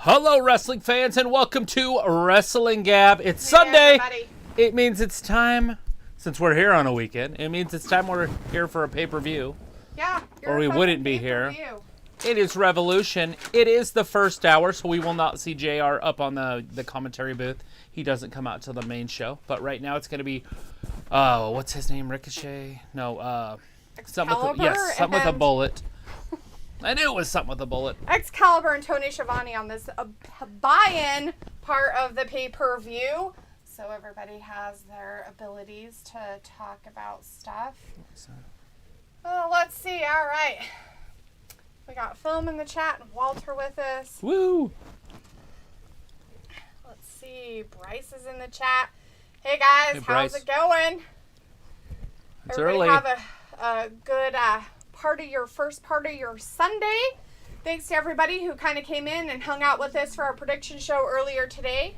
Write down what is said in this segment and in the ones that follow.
Hello, wrestling fans, and welcome to Wrestling Gab. It's Sunday. Everybody. It means it's time, since we're here on a weekend, it means it's time we're here for a pay-per-view. Yeah. Or we wouldn't be here. It is Revolution. It is the first hour, so we will not see JR up on the commentary booth. He doesn't come out to the main show. But right now it's going to be, what's his name? Ricochet? No, something with a bullet. I knew it was something with a bullet. Excalibur and Tony Schiavone on this buy-in part of the pay-per-view. So everybody has their abilities to talk about stuff. Oh, let's see. All right. We got Film in the chat and Walter with us. Woo! Let's see. Bryce is in the chat. Hey, guys. Hey, how's it going? It's everybody early. Have a good first part of your Sunday. Thanks to everybody who kind of came in and hung out with us for our prediction show earlier today.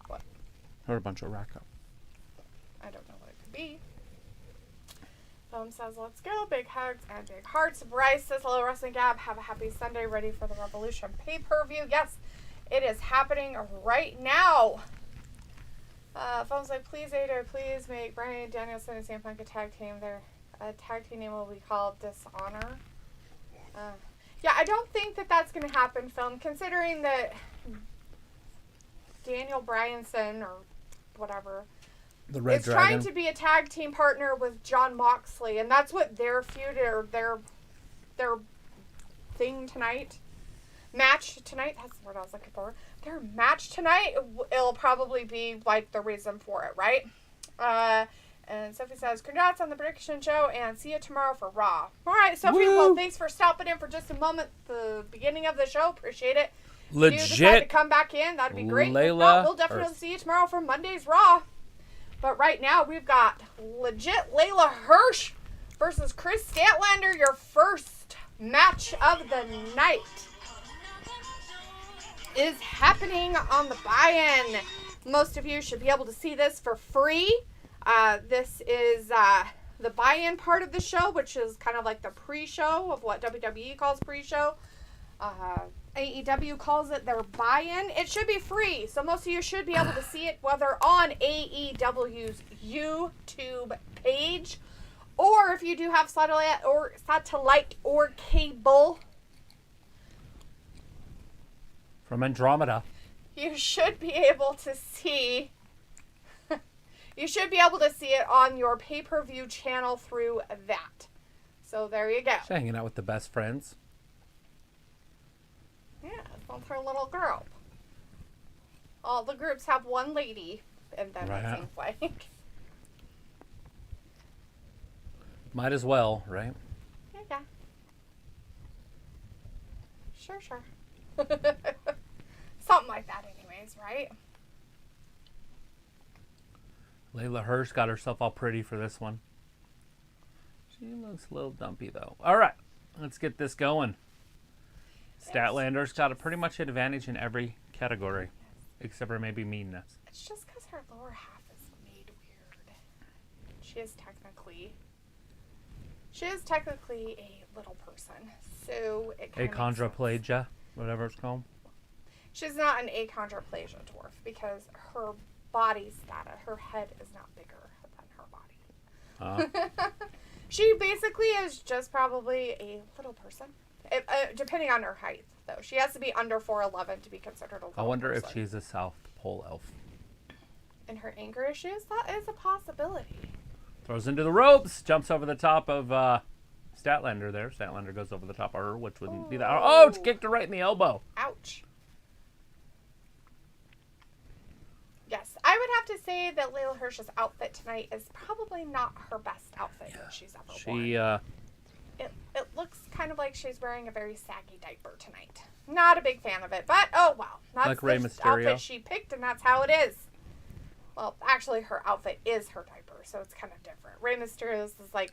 What? Heard a bunch of rack up. I don't know what it could be. Film says, let's go. Big hugs and big hearts. Bryce says, hello, Wrestling Gab. Have a happy Sunday. Ready for the Revolution pay-per-view. Yes, it is happening right now. Film's like, please, Ada, please make Bryan, Danielson, and CM Punk a tag team. Their tag team name will be called Dishonor. Yeah, I don't think that that's going to happen, Film, considering that Daniel Bryanson, or whatever, The is reDRagon. trying to be a tag team partner with John Moxley, and that's what their feud or their thing tonight. Match tonight, that's the word I was looking for. Their match tonight, it'll probably be like the reason for it, right? And Sophie says, congrats on the prediction show, and see you tomorrow for Raw. All right, Sophie, Woo! well, thanks for stopping in for just a moment at the beginning of the show. Appreciate it. Legit. If you decide to come back in, that'd be great. Leyla If not, we'll definitely Hirsch. see you tomorrow for Monday's Raw. But right now, we've got legit Leyla Hirsch versus Kris Statlander, your first match of the night is happening on the buy-in. Most of you should be able to see this for free. This is the buy-in part of the show, which is kind of like the pre-show of what WWE calls pre-show. AEW calls it their buy-in. It should be free, so most of you should be able to see it, whether on AEW's YouTube page, or if you do have satellite or cable, From Andromeda. you should be able to see. You should be able to see it on your pay-per-view channel through that. So there you go. She's hanging out with the best friends. Yeah, with her little group. All the groups have one lady in them, Right. it seems like. Might as well, right? Yeah. Sure. Something like that anyways, right? Leyla Hirsch got herself all pretty for this one. She looks a little dumpy, though. All right, let's get this going. Statlander's got a pretty much advantage in every category, except for maybe meanness. It's just because her lower half is made weird. She is technically a little person, so it kind of Achondroplasia, whatever it's called. She's not an achondroplasia dwarf because her body status, her head is not bigger than her body. She basically is just probably a little person. Depending on her height, though. She has to be under 4'11" to be considered a little I wonder person. if she's a South Pole elf. And her anger issues? That is a possibility. Throws into the ropes, jumps over the top of Statlander there. Statlander goes over the top of her, which wouldn't be that. Oh, it's kicked her right in the elbow. Ouch. Yes, I would have to say that Leyla Hirsch's outfit tonight is probably not her best outfit that she's ever worn. It looks kind of like she's wearing a very saggy diaper tonight. Not a big fan of it, but oh well. That's Like Rey the Mysterio. outfit she picked, and that's how it is. Well, actually, her outfit is her diaper, so it's kind of different. Rey Mysterio's is like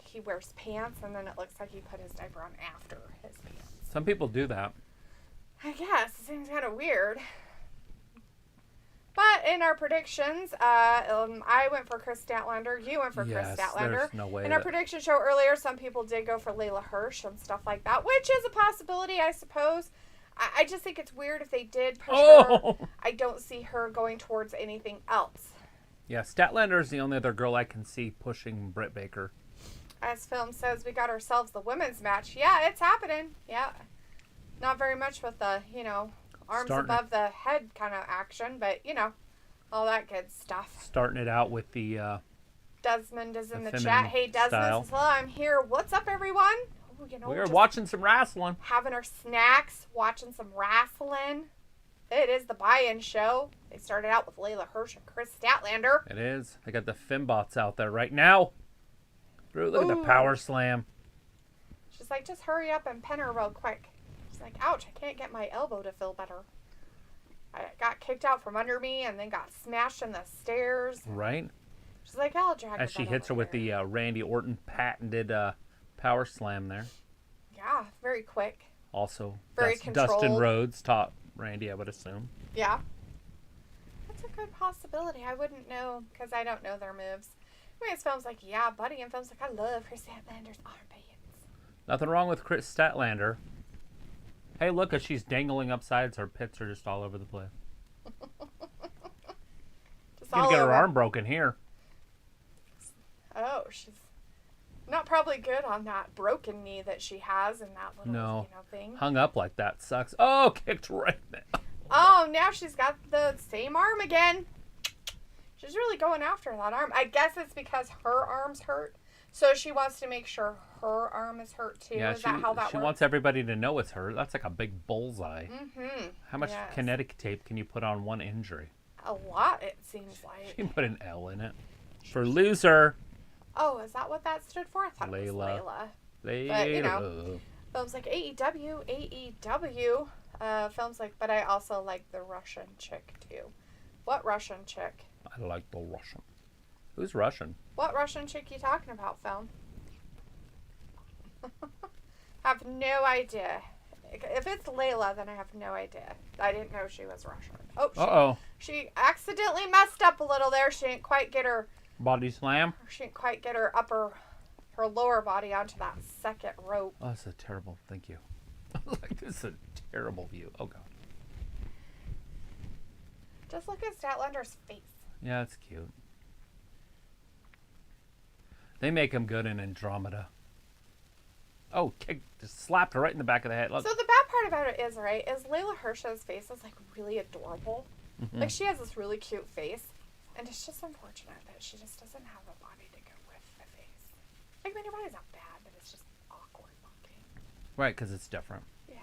he wears pants, and then it looks like he put his diaper on after his pants. Some people do that. I guess. It seems kind of weird. But in our predictions, I went for Kris Statlander. You went for Kris Statlander. There's no way in our prediction show earlier, some people did go for Leyla Hirsch and stuff like that, which is a possibility, I suppose. I just think it's weird if they did push her. I don't see her going towards anything else. Yeah, Statlander is the only other girl I can see pushing Britt Baker. As film says, we got ourselves the women's match. Yeah, it's happening. Yeah. Not very much with the, arms above the head kind of action, but, all that good stuff. Starting it out with the... Desmond is in the chat. Hey, Desmond, hello, I'm here. What's up, everyone? Oh, we're watching some wrestling. Having our snacks, watching some wrestling. It is the buy-in show. They started out with Leyla Hirsch and Kris Statlander. It is. They got the Finbots out there right now. Look at the power slam. She's like, just hurry up and pin her real quick. She's like, ouch, I can't get my elbow to feel better. I got kicked out from under me and then got smashed in the stairs. Right. She's like, I'll drag her. As she hits her with the Randy Orton patented power slam there. Yeah, very quick. Also, very controlled. Dustin Rhodes taught Randy, I would assume. Yeah. That's a good possibility. I wouldn't know because I don't know their moves. Anyways, Film's like, yeah, buddy. And Film's like, I love Kris Statlander's armpits. Nothing wrong with Kris Statlander. Hey, look, as she's dangling upsides, her pits are just all over the place. She's going to get her arm broken here. Oh, she's not probably good on that broken knee that she has and that little thing. Hung up like that sucks. Oh, kicked right there. Oh, now she's got the same arm again. She's really going after that arm. I guess it's because her arm's hurt. So she wants to make sure her arm is hurt too. Yeah, is that how that works? She wants everybody to know it's her. That's like a big bullseye. Mm-hmm. How much kinetic tape can you put on one injury? A lot, it seems like. She can put an L in it. For loser. Oh, is that what that stood for? I thought it was Leyla. But, Films like AEW. Films like, but I also like the Russian chick too. What Russian chick? I like the Russian. Who's Russian? What Russian chick you talking about, Film? Have no idea. If it's Leyla, then I have no idea. I didn't know she was Russian. Oh, she accidentally messed up a little there. She didn't quite get her body slam. She didn't quite get her lower body onto that second rope. Oh, that's a terrible. Thank you. Like, this is a terrible view. Oh god. Just look at Statlander's face. Yeah, it's cute. They make him good in Andromeda. Oh, just slapped her right in the back of the head. Look. So the bad part about it is, right, is Leyla Hirsch's face is like really adorable. Mm-hmm. Like she has this really cute face, and it's just unfortunate that she just doesn't have a body to go with the face. Like, I mean, your body's not bad, but it's just awkward looking. Right, because it's different. Yeah.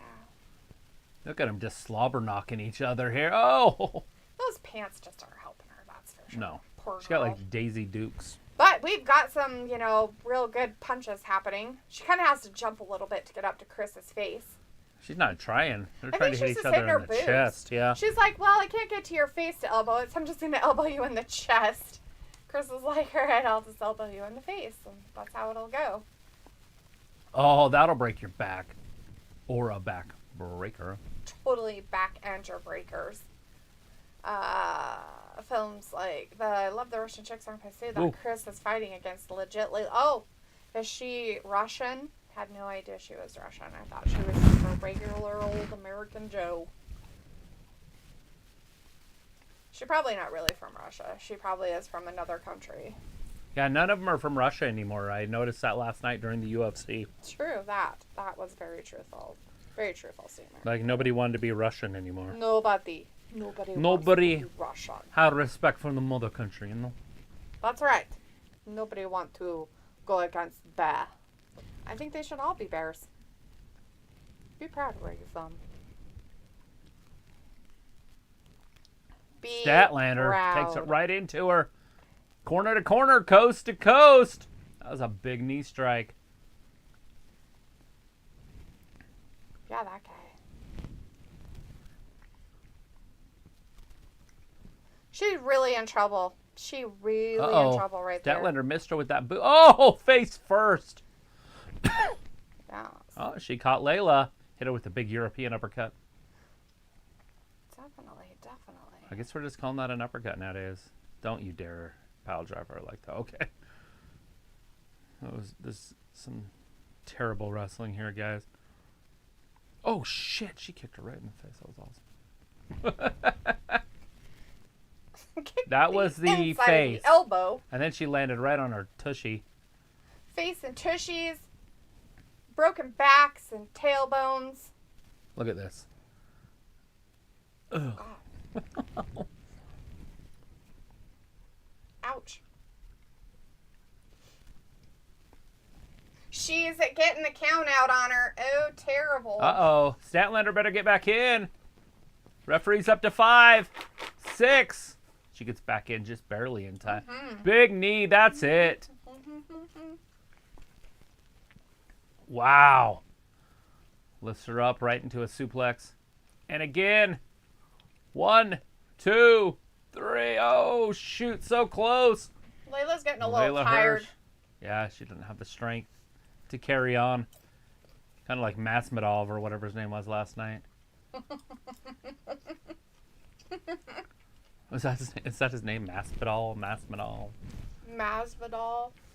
Look at them just slobber knocking each other here. Oh! Those pants just aren't helping her, that's for sure. No. Poor girl. She got like Daisy Dukes. But we've got some, real good punches happening. She kind of has to jump a little bit to get up to Chris's face. She's not trying. They're trying to hit each other in the chest. Yeah. She's like, well, I can't get to your face to elbow it, so I'm just going to elbow you in the chest. Kris is like, all right, I'll just elbow you in the face. And that's how it'll go. Oh, that'll break your back. Or a back breaker. Totally back and your breakers. Films like I love the Russian chicks aren't supposed to say that. Ooh. Kris is fighting against legitly. Oh, is she Russian? Had no idea she was Russian. I thought she was just a regular old American Joe. She's probably not really from Russia. She probably is from another country. Yeah, none of them are from Russia anymore. I noticed that last night during the UFC. True, that was very truthful. Very truthful statement. Like nobody wanted to be Russian anymore. Nobody wants to be Russian. Had respect for the mother country, you know? That's right. Nobody want to go against bear. I think they should all be bears. Be proud of where you're from. Be Statlander proud. Takes it right into her. Corner to corner, coast to coast. That was a big knee strike. Yeah, that guy. She's really in trouble. She really in trouble right there. Statlander missed her with that boot. Oh, face first. Yeah. Oh, she caught Leyla. Hit her with a big European uppercut. Definitely. definitely. I guess we're just calling that an uppercut nowadays. Don't you dare pile driver like that. Okay. There's some terrible wrestling here, guys. Oh, shit. She kicked her right in the face. That was awesome. That was the face. Of the elbow. And then she landed right on her tushy. Face and tushies. Broken backs and tailbones. Look at this. Ugh. Oh. Ouch. She's getting the count out on her. Oh, terrible. Uh-oh. Statlander better get back in. Referee's up to 5, 6. She gets back in just barely in time. Mm-hmm. Big knee. That's it. Wow. Lifts her up right into a suplex. And again. 1, 2, 3. Oh, shoot. So close. Layla's getting a little tired. Hirsch. Yeah, she doesn't have the strength to carry on. Kind of like Masvidal or whatever his name was last night. Is that his name? Masvidal?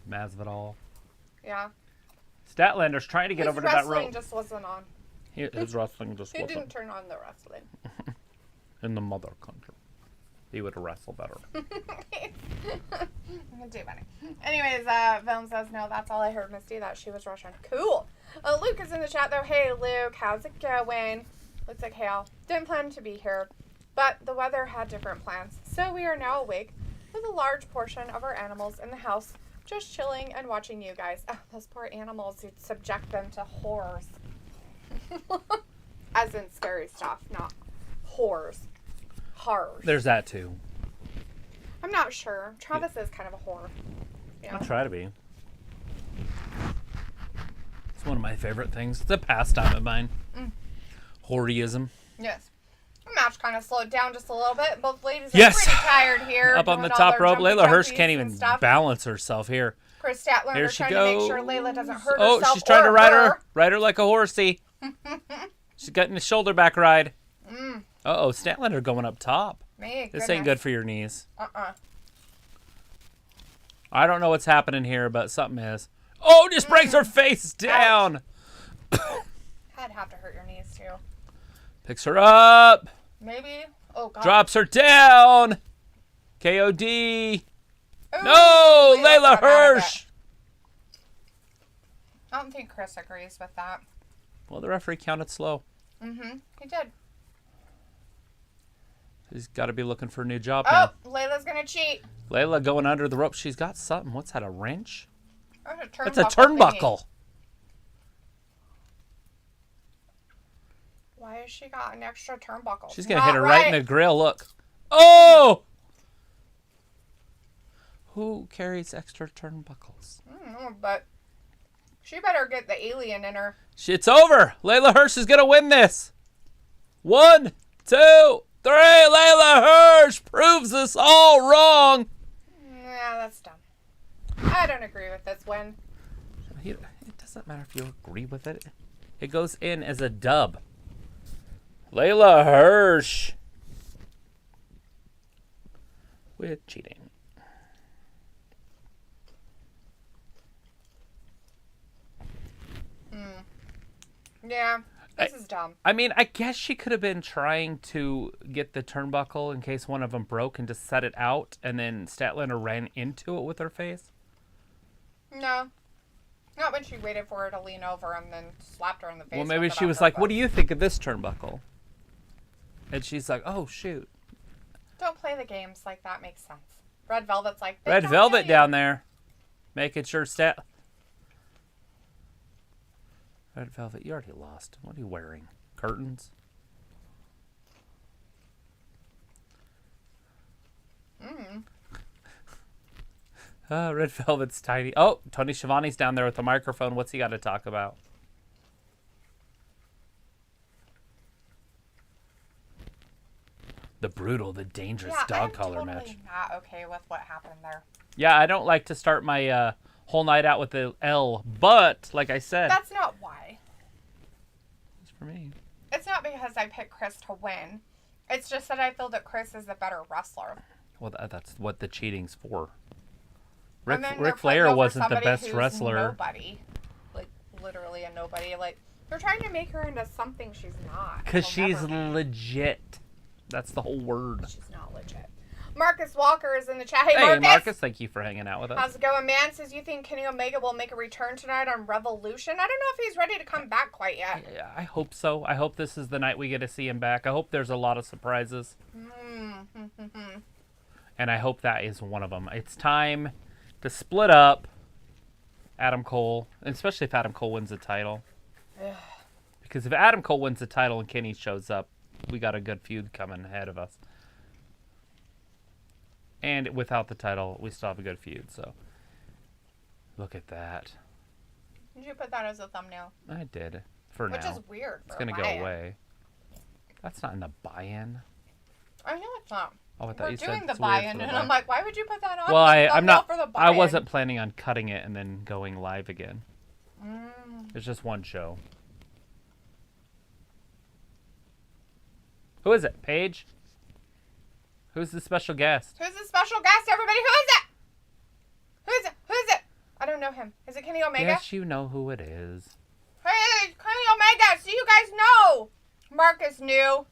Masvidal. Yeah. Statlander's trying to get over to that rope. His wrestling just wasn't on. His wrestling just wasn't. He didn't turn on the wrestling. In the mother country. He would wrestle better. Too funny. Anyways, Film says, no, that's all I heard, Misty, that she was Russian. Cool. Luke is in the chat, though. Hey, Luke, how's it going? Looks like Hale didn't plan to be here, but the weather had different plans. So we are now awake with a large portion of our animals in the house, just chilling and watching you guys. Oh, those poor animals, you'd subject them to horrors. As in scary stuff, not horrors. Horrors. There's that, too. I'm not sure. Travis is kind of a whore. You know? I'll try to be. It's one of my favorite things. It's a pastime of mine. Whoreism. Yes. The match kind of slowed down just a little bit. Both ladies are Yes. pretty tired here. Up on the top rope. Layla Hirsch can't even balance herself here. Kris Statlander Here she trying goes. to make sure Leyla doesn't hurt herself. Oh, she's trying to ride her like a horsey. She's getting the shoulder back ride. Uh-oh, Statlander going up top. This ain't good for your knees. I don't know what's happening here, but something is. Oh, just brings her face down. That'd have to hurt your knees, too. Picks her up. Maybe. Oh, God. Drops her down. KOD. Ooh, No, Layla Hirsch. I don't think Kris agrees with that. Well, the referee counted slow. He did. He's got to be looking for a new job now. Oh, Layla's going to cheat. Layla going under the rope. She's got something. What's that, a wrench? That's a turnbuckle. Why has she got an extra turnbuckle? She's going to hit her right in the grill. Look. Oh! Who carries extra turnbuckles? I don't know, but she better get the alien in her. It's over. Layla Hirsch is going to win this. 1, 2, 3. Layla Hirsch proves us all wrong. Yeah, that's dumb. I don't agree with this win. It doesn't matter if you agree with it. It goes in as a dub. Layla Hirsch with cheating. Yeah, this is dumb. I mean, I guess she could have been trying to get the turnbuckle in case one of them broke and just set it out, and then Statlander ran into it with her face. No. Not when she waited for her to lean over and then slapped her in the face. Well, maybe she was like, what do you think of this turnbuckle? And she's like, oh, shoot. Don't play the games like that. Makes sense. Red Velvet's like, Red Velvet down there. Making sure Red Velvet, you already lost. What are you wearing? Curtains? Red Velvet's tiny. Oh, Tony Schiavone's down there with the microphone. What's he got to talk about? The brutal, the dangerous dog collar match. I'm totally not okay with what happened there. Yeah, I don't like to start my whole night out with the L, but like I said, that's not why. It's for me. It's not because I picked Kris to win. It's just that I feel that Kris is the better wrestler. Well, that's what the cheating's for. Ric Flair wasn't the best wrestler. Nobody. Like, literally a nobody. Like, they're trying to make her into something she's not. Because she's legit. That's the whole word. She's not legit. Marcus Walker is in the chat. Hey, Marcus, thank you for hanging out with us. How's it going, man? Says, you think Kenny Omega will make a return tonight on Revolution? I don't know if he's ready to come back quite yet. I hope so. I hope this is the night we get to see him back. I hope there's a lot of surprises. And I hope that is one of them. It's time to split up Adam Cole, especially if Adam Cole wins the title. Because if Adam Cole wins the title and Kenny shows up, we got a good feud coming ahead of us. And without the title, we still have a good feud. So, look at that. Did you put that as a thumbnail? I did. For now. Which is weird. It's going to go away. That's not in the buy-in. I know it's not. Oh, I thought you said we're doing the buy-in, and I'm like, why would you put that on? Well, I'm not. For the buy-in? I wasn't planning on cutting it and then going live again. It's just one show. Who is it? Paige? Who's the special guest? Who's the special guest, everybody? Who is it? Who is it? Who is it? I don't know him. Is it Kenny Omega? Yes, you know who it is. Hey, Kenny Omega. So you guys know. Marcus knew.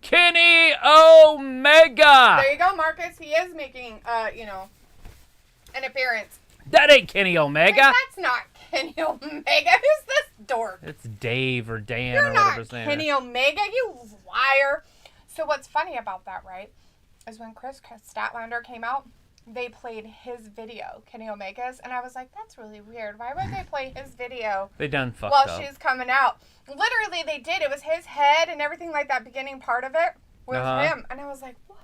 Kenny Omega! There you go, Marcus. He is making, an appearance. That ain't Kenny Omega. Hey, that's not Kenny Omega. Who's this dork? It's Dave or Dan You're or whatever his not name Kenny is. Omega, you liar. So what's funny about that, right, is when Kris Statlander came out, they played his video, Kenny Omega's, and I was like, that's really weird. Why would they play his video They done fucked while up. she's coming out? Literally, they did. It was his head and everything like that beginning part of it was him. And I was like, what?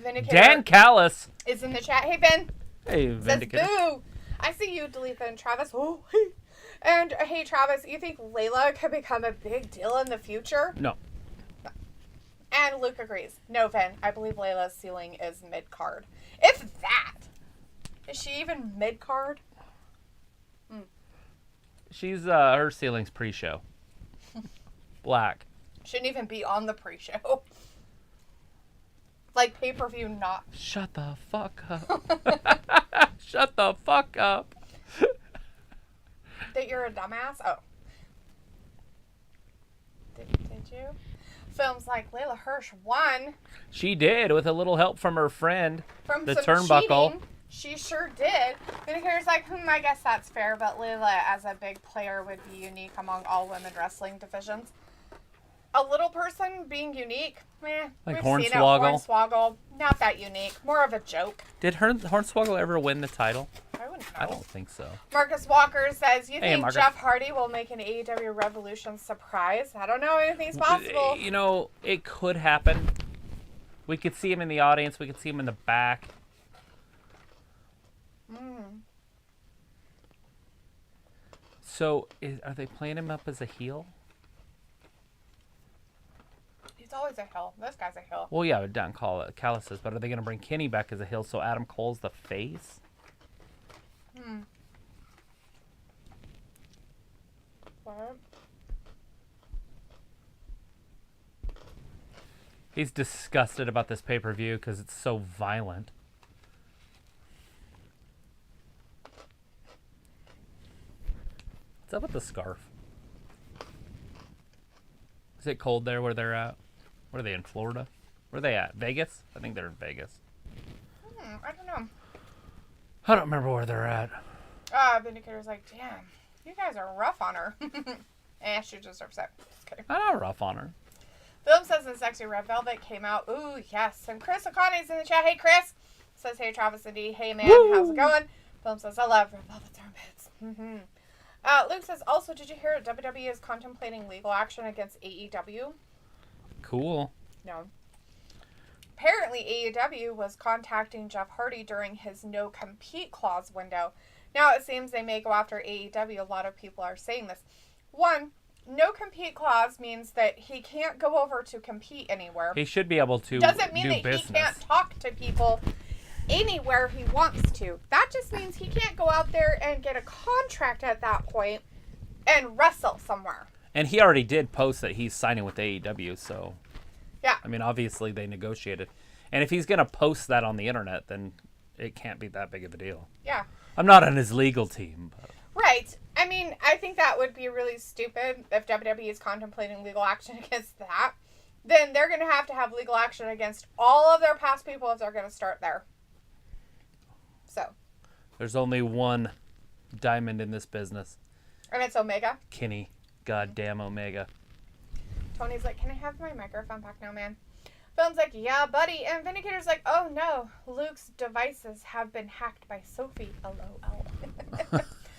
Vindicator Dan Callis is in the chat. Hey, Ben. Hey, Vindicator. Says, boo. I see you, Dalitha and Travis. Oh, hey. And, hey, Travis, you think Leyla could become a big deal in the future? No. And Luke agrees. No, Vin. I believe Layla's ceiling is mid-card. If that. Is she even mid-card? She's, her ceiling's pre-show. Black. Shouldn't even be on the pre-show. Like, pay-per-view not. Shut the fuck up. Shut the fuck up. That you're a dumbass? Oh. Did you? Films like Leyla Hirsch won. She did, with a little help from her friend. From the some turnbuckle. Cheating. She sure did. Vindicator's like, I guess that's fair, but Leyla as a big player would be unique among all women wrestling divisions. A little person being unique, like we've Hornswoggle. seen it. Hornswoggle, not that unique. More of a joke. Did Hornswoggle ever win the title? I wouldn't know. I don't think so. Marcus Walker says, you think Marcus. Jeff Hardy will make an AEW Revolution surprise? I don't know. Anything's possible. You know, it could happen. We could see him in the audience. We could see him in the back. So, are they playing him up as a heel? He's always a heel. This guy's a heel. Well, yeah, Dan Callis is, but are they going to bring Kenny back as a heel so Adam Cole's the face? What? He's disgusted about this pay-per-view because it's so violent. What's up with the scarf? Is it cold there where they're at? Where are they, in Florida? Where are they at? Vegas? I think they're in Vegas. I don't know. I don't remember where they're at. Vindicator's like, damn, you guys are rough on her. She deserves it. Just kidding. I'm not rough on her. Film says the Sexy Red Velvet came out. Ooh, yes. And Chris O'Connor's in the chat. Hey, Chris. Says, hey, Travis and D. Hey, man. Woo! How's it going? Film says, I love Red Velvet's armpits. Luke says, also, did you hear WWE is contemplating legal action against AEW? Cool. No. Apparently, AEW was contacting Jeff Hardy during his no-compete clause window. Now, it seems they may go after AEW. A lot of people are saying this. One, no-compete clause means that he can't go over to compete anywhere. He should be able to Doesn't mean do that business. He can't talk to people anywhere he wants to. That just means he can't go out there and get a contract at that point and wrestle somewhere. And he already did post that he's signing with AEW, so... Yeah. I mean, obviously they negotiated. And if he's going to post that on the internet, then it can't be that big of a deal. Yeah. I'm not on his legal team. But... Right. I mean, I think that would be really stupid if WWE is contemplating legal action against that. Then they're going to have legal action against all of their past people if they're going to start there. So. There's only one diamond in this business. And it's Omega. Kenny. Goddamn Omega. Tony's like, can I have my microphone back now, man? Phone's like, yeah, buddy. And Vindicator's like, oh no, Luke's devices have been hacked by Sophie. LOL.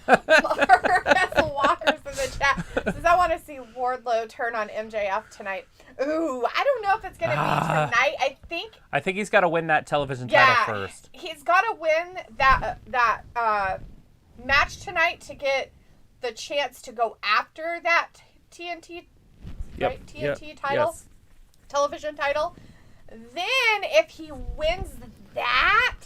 Marcus Walker's in the chat says, I want to see Wardlow turn on MJF tonight. Ooh, I don't know if it's going to be tonight. I think he's got to win that television title first. He's got to win that match tonight to get the chance to go after that TNT, right? TNT title, yes. Television title. Then if he wins that,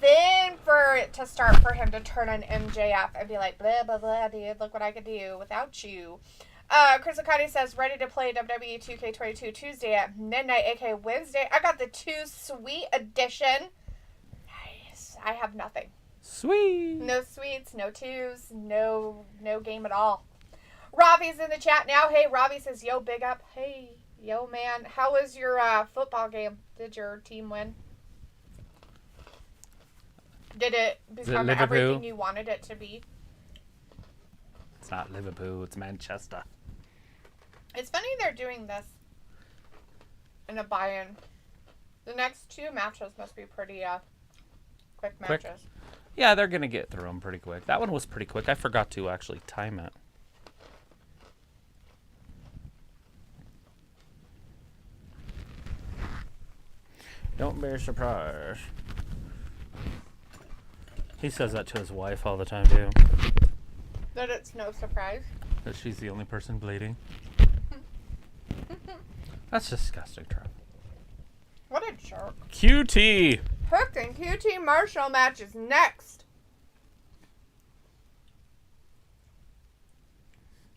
then for it to start for him to turn on MJF and be like, blah, blah, blah, dude, look what I could do without you. Chris Conti says, ready to play WWE 2K22 Tuesday at midnight, aka Wednesday. I got the 2 Sweet edition. Nice. I have nothing. Sweet. No sweets, no 2s, no game at all. Robbie's in the chat now. Hey, Robbie says, yo, big up. Hey, yo, man. How was your football game? Did your team win? Did it become everything you wanted it to be? It's not Liverpool, it's Manchester. It's funny they're doing this in a buy-in. The next 2 matches must be pretty quick matches. Yeah, they're going to get through them pretty quick. That one was pretty quick. I forgot to actually time it. Don't be surprised. He says that to his wife all the time, too. That it's no surprise. That she's the only person bleeding. That's disgusting, Trev. What a jerk. QT! Hook and QT Marshall match is next.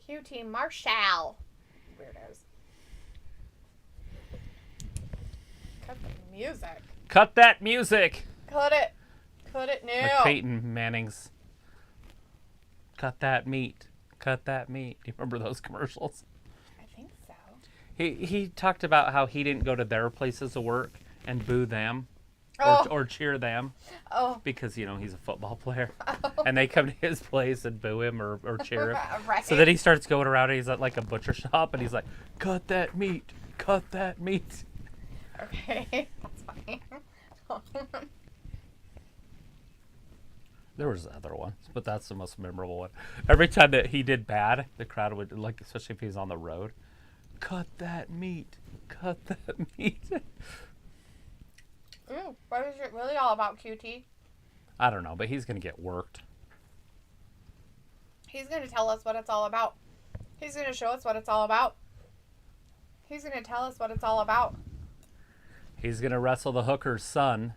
QT Marshall. Weirdos. Cut the music. Cut that music! Cut it. Cut it now. Like Peyton Manning's. Cut that meat. Cut that meat. Do you remember those commercials? I think so. He talked about how he didn't go to their places of work and boo them. Or cheer them. Oh. Because, he's a football player. Oh. And they come to his place and boo him or cheer him. Right. So then he starts going around and he's at like a butcher shop and he's like, cut that meat. Cut that meat. Okay. That's funny. There was other ones, but that's the most memorable one. Every time that he did bad, the crowd would, like, especially if he was on the road, cut that meat. Cut that meat. Ooh, what is it really all about, QT? I don't know, but he's going to get worked. He's going to tell us what it's all about. He's going to show us what it's all about. He's going to tell us what it's all about. He's going to wrestle the hooker's son.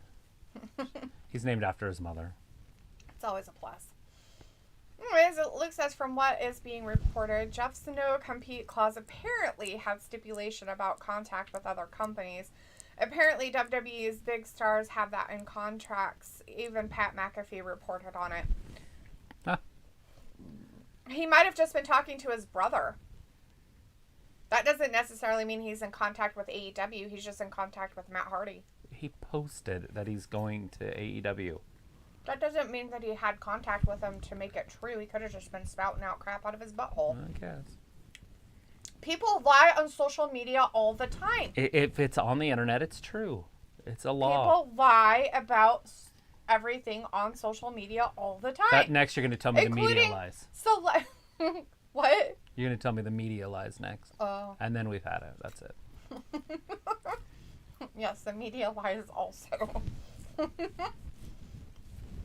He's named after his mother. It's always a plus. Anyways, Luke says, from what is being reported, Jeff's no-compete clause apparently had stipulation about contact with other companies. Apparently, WWE's big stars have that in contracts. Even Pat McAfee reported on it. Huh. He might have just been talking to his brother. That doesn't necessarily mean he's in contact with AEW. He's just in contact with Matt Hardy. He posted that he's going to AEW. That doesn't mean that he had contact with him to make it true. He could have just been spouting out crap out of his butthole. I guess. People lie on social media all the time. If it's on the internet, it's true. It's a law. People lie about everything on social media all the time. Next, you're going to tell me the media lies. So, what? You're going to tell me the media lies next. Oh. And then we've had it. That's it. Yes, the media lies also.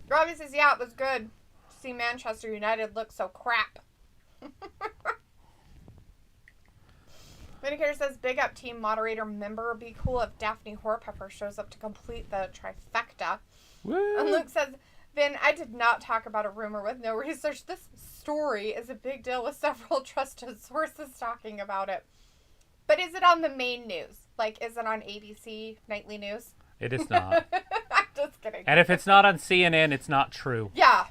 Robbie says, yeah, it was good to see Manchester United look so crap. Vindicator says, big up team moderator member. Be cool if Daphne Horpepper shows up to complete the trifecta. Woo. And Luke says, Vin, I did not talk about a rumor with no research. This story is a big deal with several trusted sources talking about it. But is it on the main news? Like, is it on ABC Nightly News? It is not. I'm just kidding. And if it's not on CNN, it's not true. Yeah.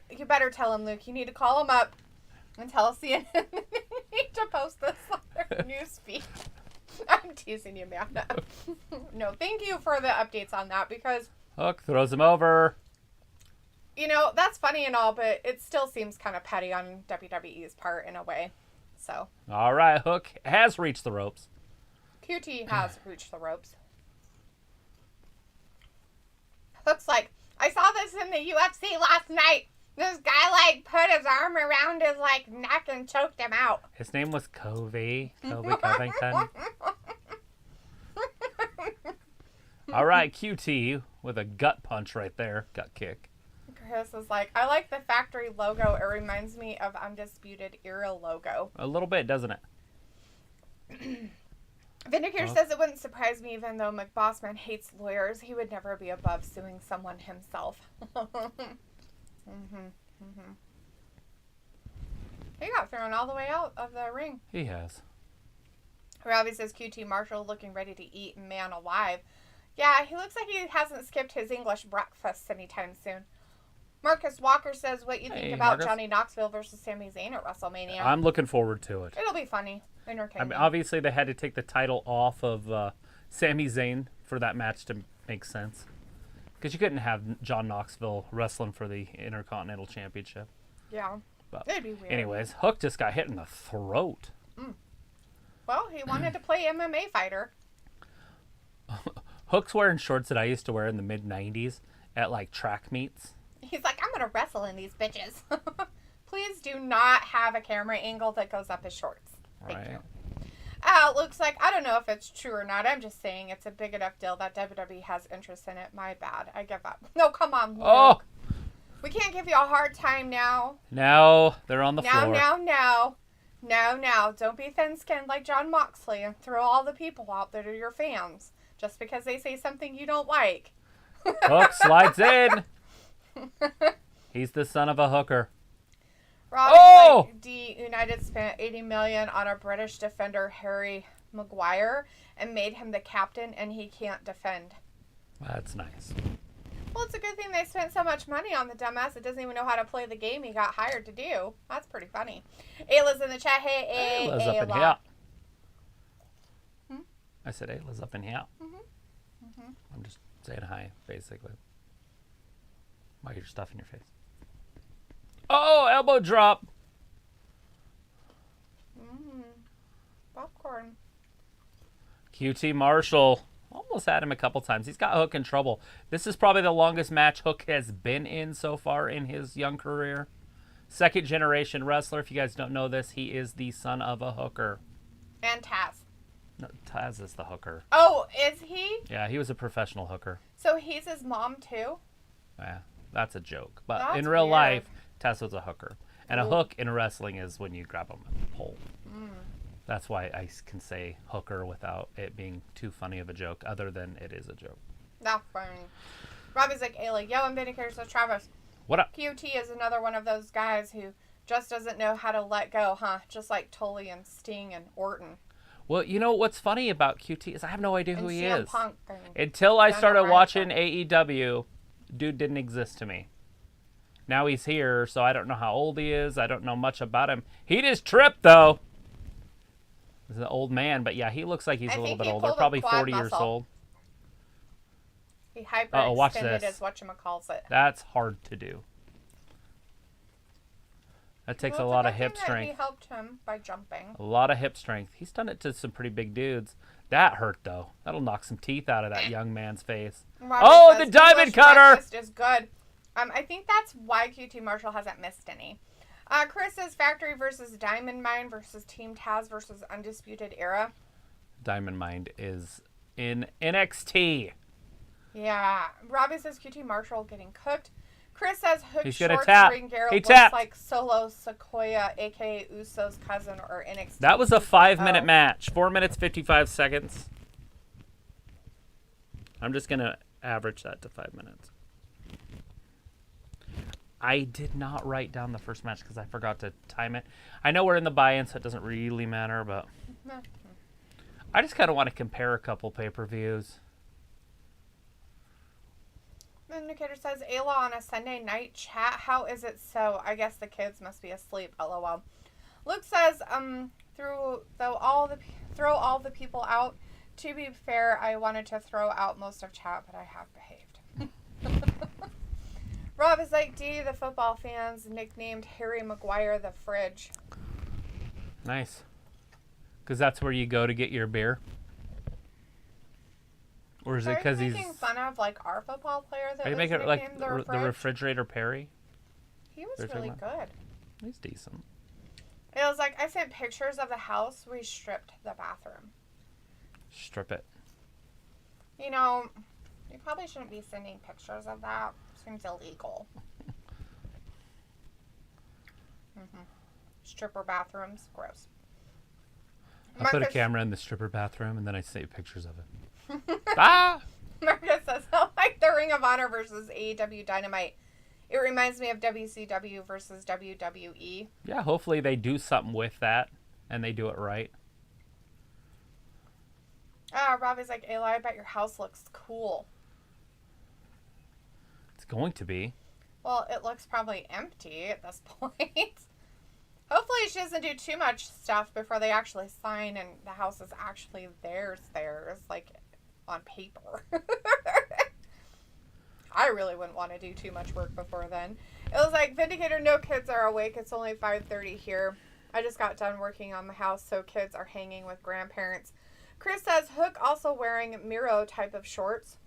You better tell him, Luke. You need to call him up and tell CNN they need to post this on their news feed. I'm teasing you, man. No, thank you for the updates on that because... Hook throws him over. You know, that's funny and all, but it still seems kind of petty on WWE's part in a way. So. All right, Hook has reached the ropes. QT has reached the ropes. Hook's like, I saw this in the UFC last night. This guy, like, put his arm around his, like, neck and choked him out. His name was Kobe Covington. All right, QT with a gut punch right there. Gut kick. Kris is like, I like the factory logo. It reminds me of Undisputed Era logo. A little bit, doesn't it? Vindicator says it wouldn't surprise me, even though McBossman hates lawyers, he would never be above suing someone himself. He got thrown all the way out of the ring. He has. Robbie says QT Marshall looking ready to eat man alive. Yeah, he looks like he hasn't skipped his English breakfast anytime soon. Marcus Walker says what you think about Marcus? Johnny Knoxville versus Sami Zayn at WrestleMania. I'm looking forward to it. It'll be funny. Entertaining. I mean, obviously, they had to take the title off of Sami Zayn for that match to make sense. Because you couldn't have John Knoxville wrestling for the Intercontinental Championship. Yeah. But it'd be weird. Anyways, Hook just got hit in the throat. Well, he wanted to play MMA fighter. Hook's wearing shorts that I used to wear in the mid-'90s at, like, track meets. He's like, I'm going to wrestle in these bitches. Please do not have a camera angle that goes up his shorts. Thank you. Looks like, I don't know if it's true or not. I'm just saying it's a big enough deal that WWE has interest in it. My bad. I give up. No, come on, Luke. Oh! We can't give you a hard time now. Now they're on the floor. Now. Don't be thin-skinned like John Moxley and throw all the people out that are your fans just because they say something you don't like. Hook slides in. He's the son of a hooker. Rob United spent $80 million on a British defender, Harry Maguire, and made him the captain, and he can't defend. That's nice. Well, it's a good thing they spent so much money on the dumbass that doesn't even know how to play the game he got hired to do. That's pretty funny. Ayla's in the chat. Hey, Ayla's Ayla. up in here. I said Ayla's up in here. I'm just saying hi, basically. While you're stuffing your face. Oh, elbow drop. Popcorn. QT Marshall almost had him a couple times. He's got Hook in trouble. This is probably the longest match Hook has been in so far in his young career. Second generation wrestler. If you guys don't know this, he is the son of a hooker. And Taz. No, Taz is the hooker. Oh, is he? Yeah, he was a professional hooker. So he's his mom too? Yeah, that's a joke. But that's in real weird. life, Taz was a hooker. And a hook in wrestling is when you grab him with a pole. That's why I can say hooker without it being too funny of a joke, other than it is a joke. Not funny. Robbie's like, Ayla, yo, and Vindicator says, Travis. What up? QT is another one of those guys who just doesn't know how to let go, huh? Just like Tully and Sting and Orton. Well, you know what's funny about QT is I have no idea who he CM is. Punk Until I started Bryan watching AEW, dude didn't exist to me. Now he's here, so I don't know how old he is. I don't know much about him. He just tripped, though. He's an old man, but yeah, he looks like he's a little bit older. Probably 40 years old. He hyperextended this. is whatchamacallit. That's hard to do. That takes a lot of hip strength. He helped him by jumping. A lot of hip strength. He's done it to some pretty big dudes. That hurt, though. That'll knock some teeth out of that young man's face. Robert the diamond cutter! Is good. I think that's why QT Marshall hasn't missed any. Kris says Factory versus Diamond Mine versus Team Taz versus Undisputed Era. Diamond Mine is in NXT. Yeah. Robbie says QT Marshall getting cooked. Kris says Hook He's shorts tap. ring gear He looks tapped. like Solo Sequoia, a.k.a. Uso's cousin or NXT. That was a 5-minute match. 4 minutes, 55 seconds. I'm just going to average that to 5 minutes. I did not write down the first match because I forgot to time it. I know we're in the buy-in, so it doesn't really matter, but I just kind of want to compare a couple pay-per-views. Indicator says, Ayla on a Sunday night chat. How is it so? I guess the kids must be asleep. LOL. Luke says, throw all the people out. To be fair, I wanted to throw out most of chat, but I have behaved. Rob is like, D, the football fans nicknamed Harry Maguire the fridge. Nice. Because that's where you go to get your beer? Or is it because he's making fun of like our football player that are you was making it like nicknamed the refrigerator Perry? He was really good. He's decent. It was like I sent pictures of the house. We stripped the bathroom. Strip it. You know, you probably shouldn't be sending pictures of that. Seems illegal. Stripper bathrooms, gross. I put a camera in the stripper bathroom and then I take pictures of it. Ah! Marcus says, I like the Ring of Honor versus AEW Dynamite. It reminds me of WCW versus WWE. Yeah, hopefully they do something with that and they do it right. Robbie's like, Ayla, I bet your house looks cool. It's going to be. Well, it looks probably empty at this point. Hopefully she doesn't do too much stuff before they actually sign and the house is actually theirs, like on paper. I really wouldn't want to do too much work before then. It was like, Vindicator, no kids are awake. It's only 5:30 here. I just got done working on the house, so kids are hanging with grandparents. Kris says, Hook also wearing Miro type of shorts.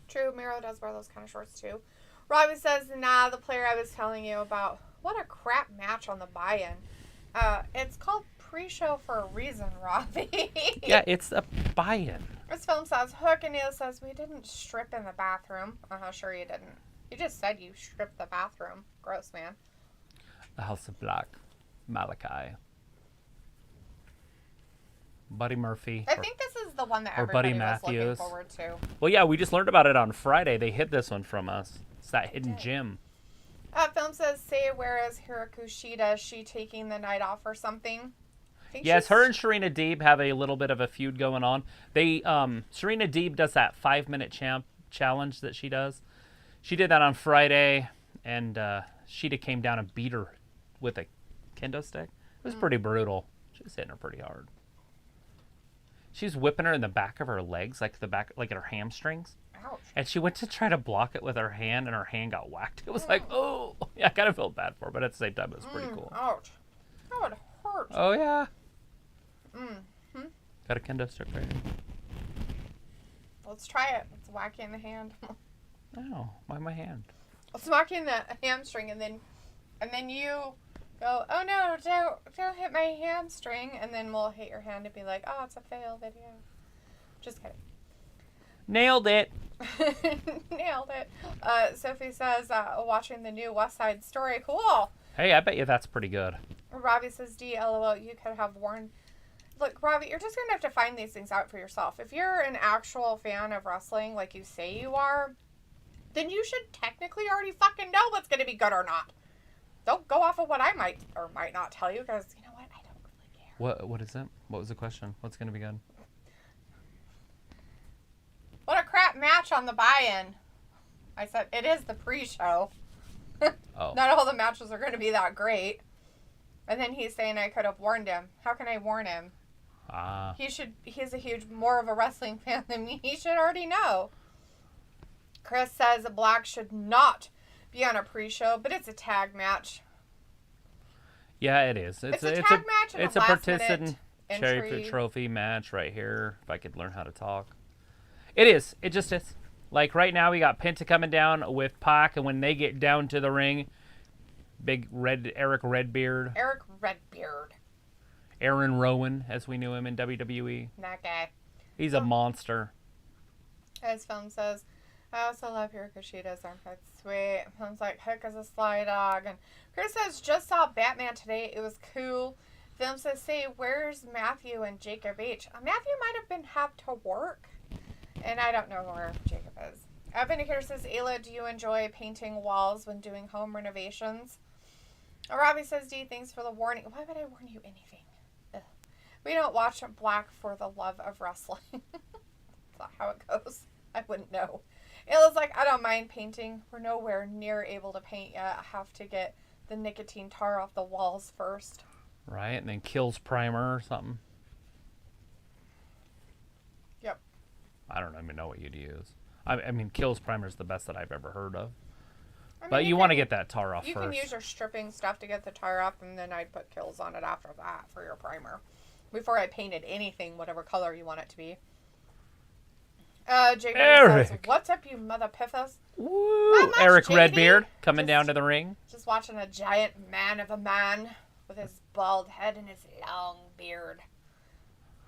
True, Miro does wear those kind of shorts too. Robbie says, nah, the player I was telling you about. What a crap match on the buy-in. It's called pre-show for a reason, Robbie. Yeah, it's a buy-in. This film says, Hook, and Neil says, we didn't strip in the bathroom. Sure you didn't. You just said you stripped the bathroom. Gross, man. The House of Black. Malachi. Buddy Murphy. I think this is the one that everybody Buddy was Matthews. looking forward to. Well, yeah, we just learned about it on Friday. They hid this one from us. It's that hidden gem. Film says, say, where is Hirakushida? Is she taking the night off or something? Yes, her and Serena Deeb have a little bit of a feud going on. They Serena Deeb does that 5-minute challenge that she does. She did that on Friday, and Shida came down and beat her with a kendo stick. It was pretty brutal. She was hitting her pretty hard. She's whipping her in the back of her legs, like at her hamstrings. Ouch. And she went to try to block it with her hand, and her hand got whacked. It was like, oh. Yeah, I kind of felt bad for her, but at the same time, it was pretty cool. Ouch. That would hurt. Oh, yeah. Mm-hmm. Got a kendo stick right here. Let's try it. Let's whack you in the hand. Oh, why my hand? Let's whack you in the hamstring, and then you go, oh no, don't hit my hamstring, and then we'll hit your hand and be like, oh, it's a fail video. Just kidding. Nailed it. Nailed it. Sophie says, watching the new West Side Story. Cool. Hey, I bet you that's pretty good. Robbie says, LOL, you could have warned. Look, Robbie, you're just going to have to find these things out for yourself. If you're an actual fan of wrestling like you say you are, then you should technically already fucking know what's going to be good or not. Don't go off of what I might or might not tell you, because you know what? I don't really care. What is it? What was the question? What's going to be good? What a crap match on the buy-in. I said, it is the pre-show. Oh. Not all the matches are going to be that great. And then he's saying I could have warned him. How can I warn him? He's more of a wrestling fan than me. He should already know. Kris says Black should not be on a pre-show, but it's a tag match. Yeah, it is. It's a tag match. It's a participant cherry trophy match right here. If I could learn how to talk. It is. It just is. Like right now, we got Penta coming down with Pac, and when they get down to the ring, big Eric Redbeard. Aaron Rowan, as we knew him in WWE. That guy. He's a monster. As film says, I also love Hiroshida's armpits. Sweet. Film's like, Hook is a sly dog. And Kris says, just saw Batman today. It was cool. Film says, say, where's Matthew and Jacob H? Matthew might have have to work. And I don't know where Jacob is. Vindicator says, Ayla, do you enjoy painting walls when doing home renovations? Robbie says, D, thanks for the warning. Why would I warn you anything? Ugh. We don't watch Black for the love of wrestling. That's not how it goes. I wouldn't know. Ayla's like, I don't mind painting. We're nowhere near able to paint yet. I have to get the nicotine tar off the walls first. Right, and then Kills Primer or something. Yep. I don't even know what you'd use. I mean, Kills Primer is the best that I've ever heard of. I mean, But you want to get that tar off first. You can use your stripping stuff to get the tar off, and then I'd put Kills on it after that for your primer. Before I painted anything, whatever color you want it to be. JB says, what's up, you mother piffers? Woo! Eric JD. Redbeard coming down to the ring. Just watching a giant man of a man with his bald head and his long beard.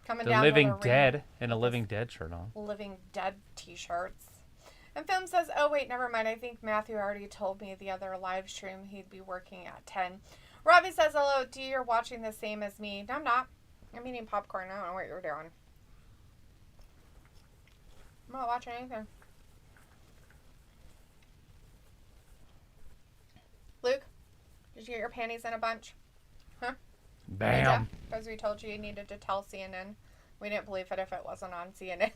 Coming down to the ring. Living Dead and a Living Dead shirt on. Living Dead t-shirts. And Film says, oh, wait, never mind. I think Matthew already told me the other live stream he'd be working at 10. Robbie says, hello, D, you're watching the same as me. No, I'm not. I'm eating popcorn. I don't know what you're doing. I'm not watching anything. Luke, did you get your panties in a bunch? Huh? Bam. Because we told you needed to tell CNN. We didn't believe it if it wasn't on CNN.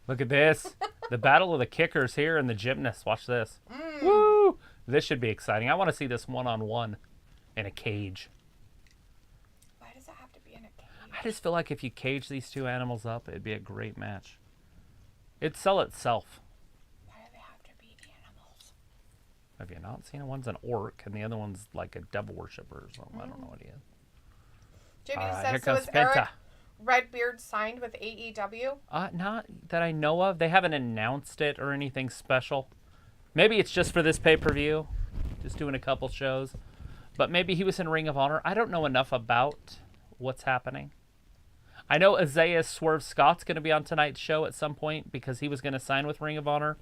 Look at this. The battle of the kickers here and the gymnasts. Watch this. Woo! This should be exciting. I want to see this one-on-one in a cage. Why does it have to be in a cage? I just feel like if you cage these two animals up, it'd be a great match. It'd sell itself. Why do they have to be animals? Have you not seen it? One's an orc, and the other one's like a devil worshiper or something. I don't know what he is. JB says, here so comes is Penta. Eric Redbeard signed with AEW? Not that I know of. They haven't announced it or anything special. Maybe it's just for this pay-per-view. Just doing a couple shows. But maybe he was in Ring of Honor. I don't know enough about what's happening. I know Isiah Swerve Scott's going to be on tonight's show at some point because he was going to sign with Ring of Honor.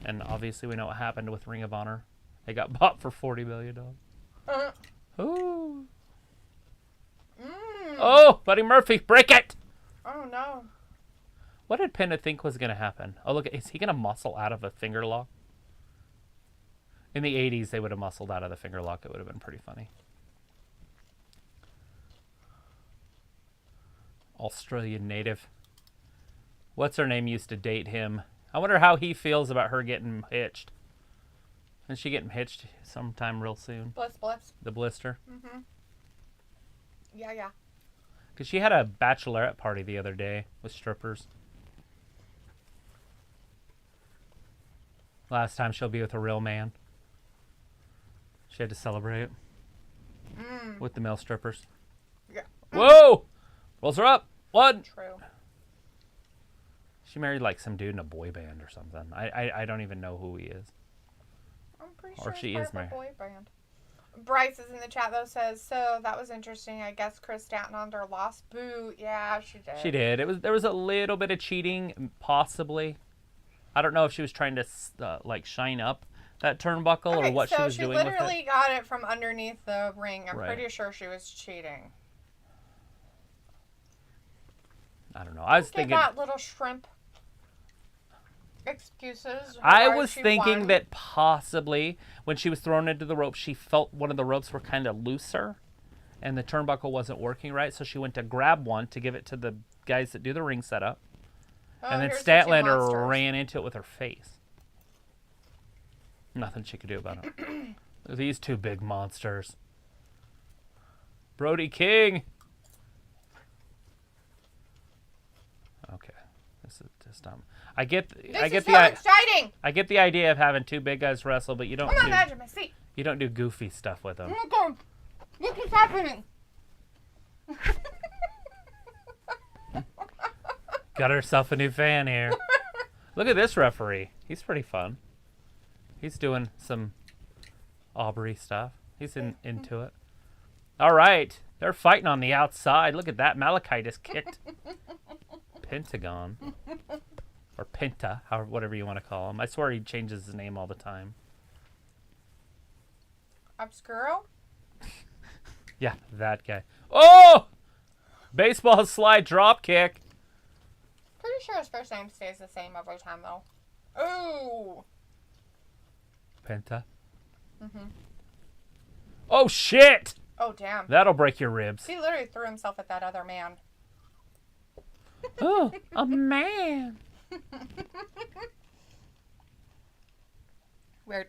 And obviously we know what happened with Ring of Honor. They got bought for $40 million. Ooh. Oh, Buddy Murphy, break it! Oh, no. What did Penta think was going to happen? Oh, look, is he going to muscle out of a finger lock? In the 80s, they would have muscled out of the finger lock. It would have been pretty funny. Australian native. What's her name used to date him? I wonder how he feels about her getting hitched. Isn't she getting hitched sometime real soon? Bliss. The blister? Mm-hmm. Yeah. Because she had a bachelorette party the other day with strippers. Last time she'll be with a real man. She had to celebrate with the male strippers. Yeah. Whoa! Rolls her up. One. True. She married like some dude in a boy band or something. I don't even know who he is. I'm pretty Or sure she it's is part of a married. boy band. Bryce is in the chat though, says, so that was interesting. I guess Kris Statlander lost. Boo. Yeah, she did. She did. There was a little bit of cheating, possibly. I don't know if she was trying to like shine up that turnbuckle or what she was doing with it. So she literally got it from underneath the ring. I'm Right. pretty sure she was cheating. I don't know. I was thinking that little shrimp excuses. I was thinking that possibly when she was thrown into the rope, she felt one of the ropes were kind of looser and the turnbuckle wasn't working right. So she went to grab one to give it to the guys that do the ring setup. And then Statlander ran into it with her face. Nothing she could do about it. These two big monsters. Brody King. Okay. This is just dumb. I get the exciting. I get the idea of having two big guys wrestle, but you don't you don't do goofy stuff with them. Oh my God. Look what's happening. Got herself a new fan here. Look at this referee. He's pretty fun. He's doing some Aubrey stuff. He's into it. All right. They're fighting on the outside. Look at that. Malachi just kicked Pentagon. Or Penta, whatever you want to call him. I swear he changes his name all the time. Obscuro? Yeah, that guy. Oh! Baseball slide drop kick. Pretty sure his first name stays the same every time, though. Ooh. Penta. Oh, shit! Oh, damn. That'll break your ribs. He literally threw himself at that other man. Oh, a man. Weird.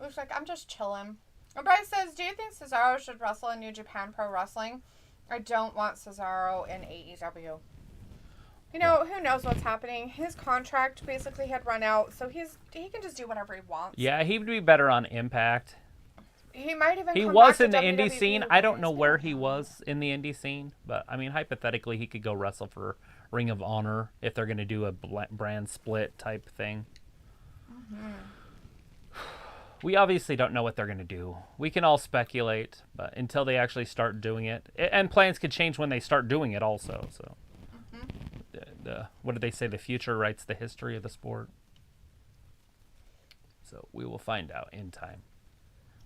Looks like I'm just chilling. And Brian says, do you think Cesaro should wrestle in New Japan Pro Wrestling? I don't want Cesaro in AEW. You know, who knows what's happening. His contract basically had run out, so he can just do whatever he wants. Yeah, he would be better on Impact. He might even He come was back in to the indie WWE scene. I don't know where he was in the indie scene, but I mean, hypothetically, he could go wrestle for Ring of Honor if they're going to do a brand split type thing. We obviously don't know what they're going to do. We can all speculate, but until they actually start doing it, and plans could change when they start doing it also. So, what did they say? The future writes the history of the sport. So we will find out in time.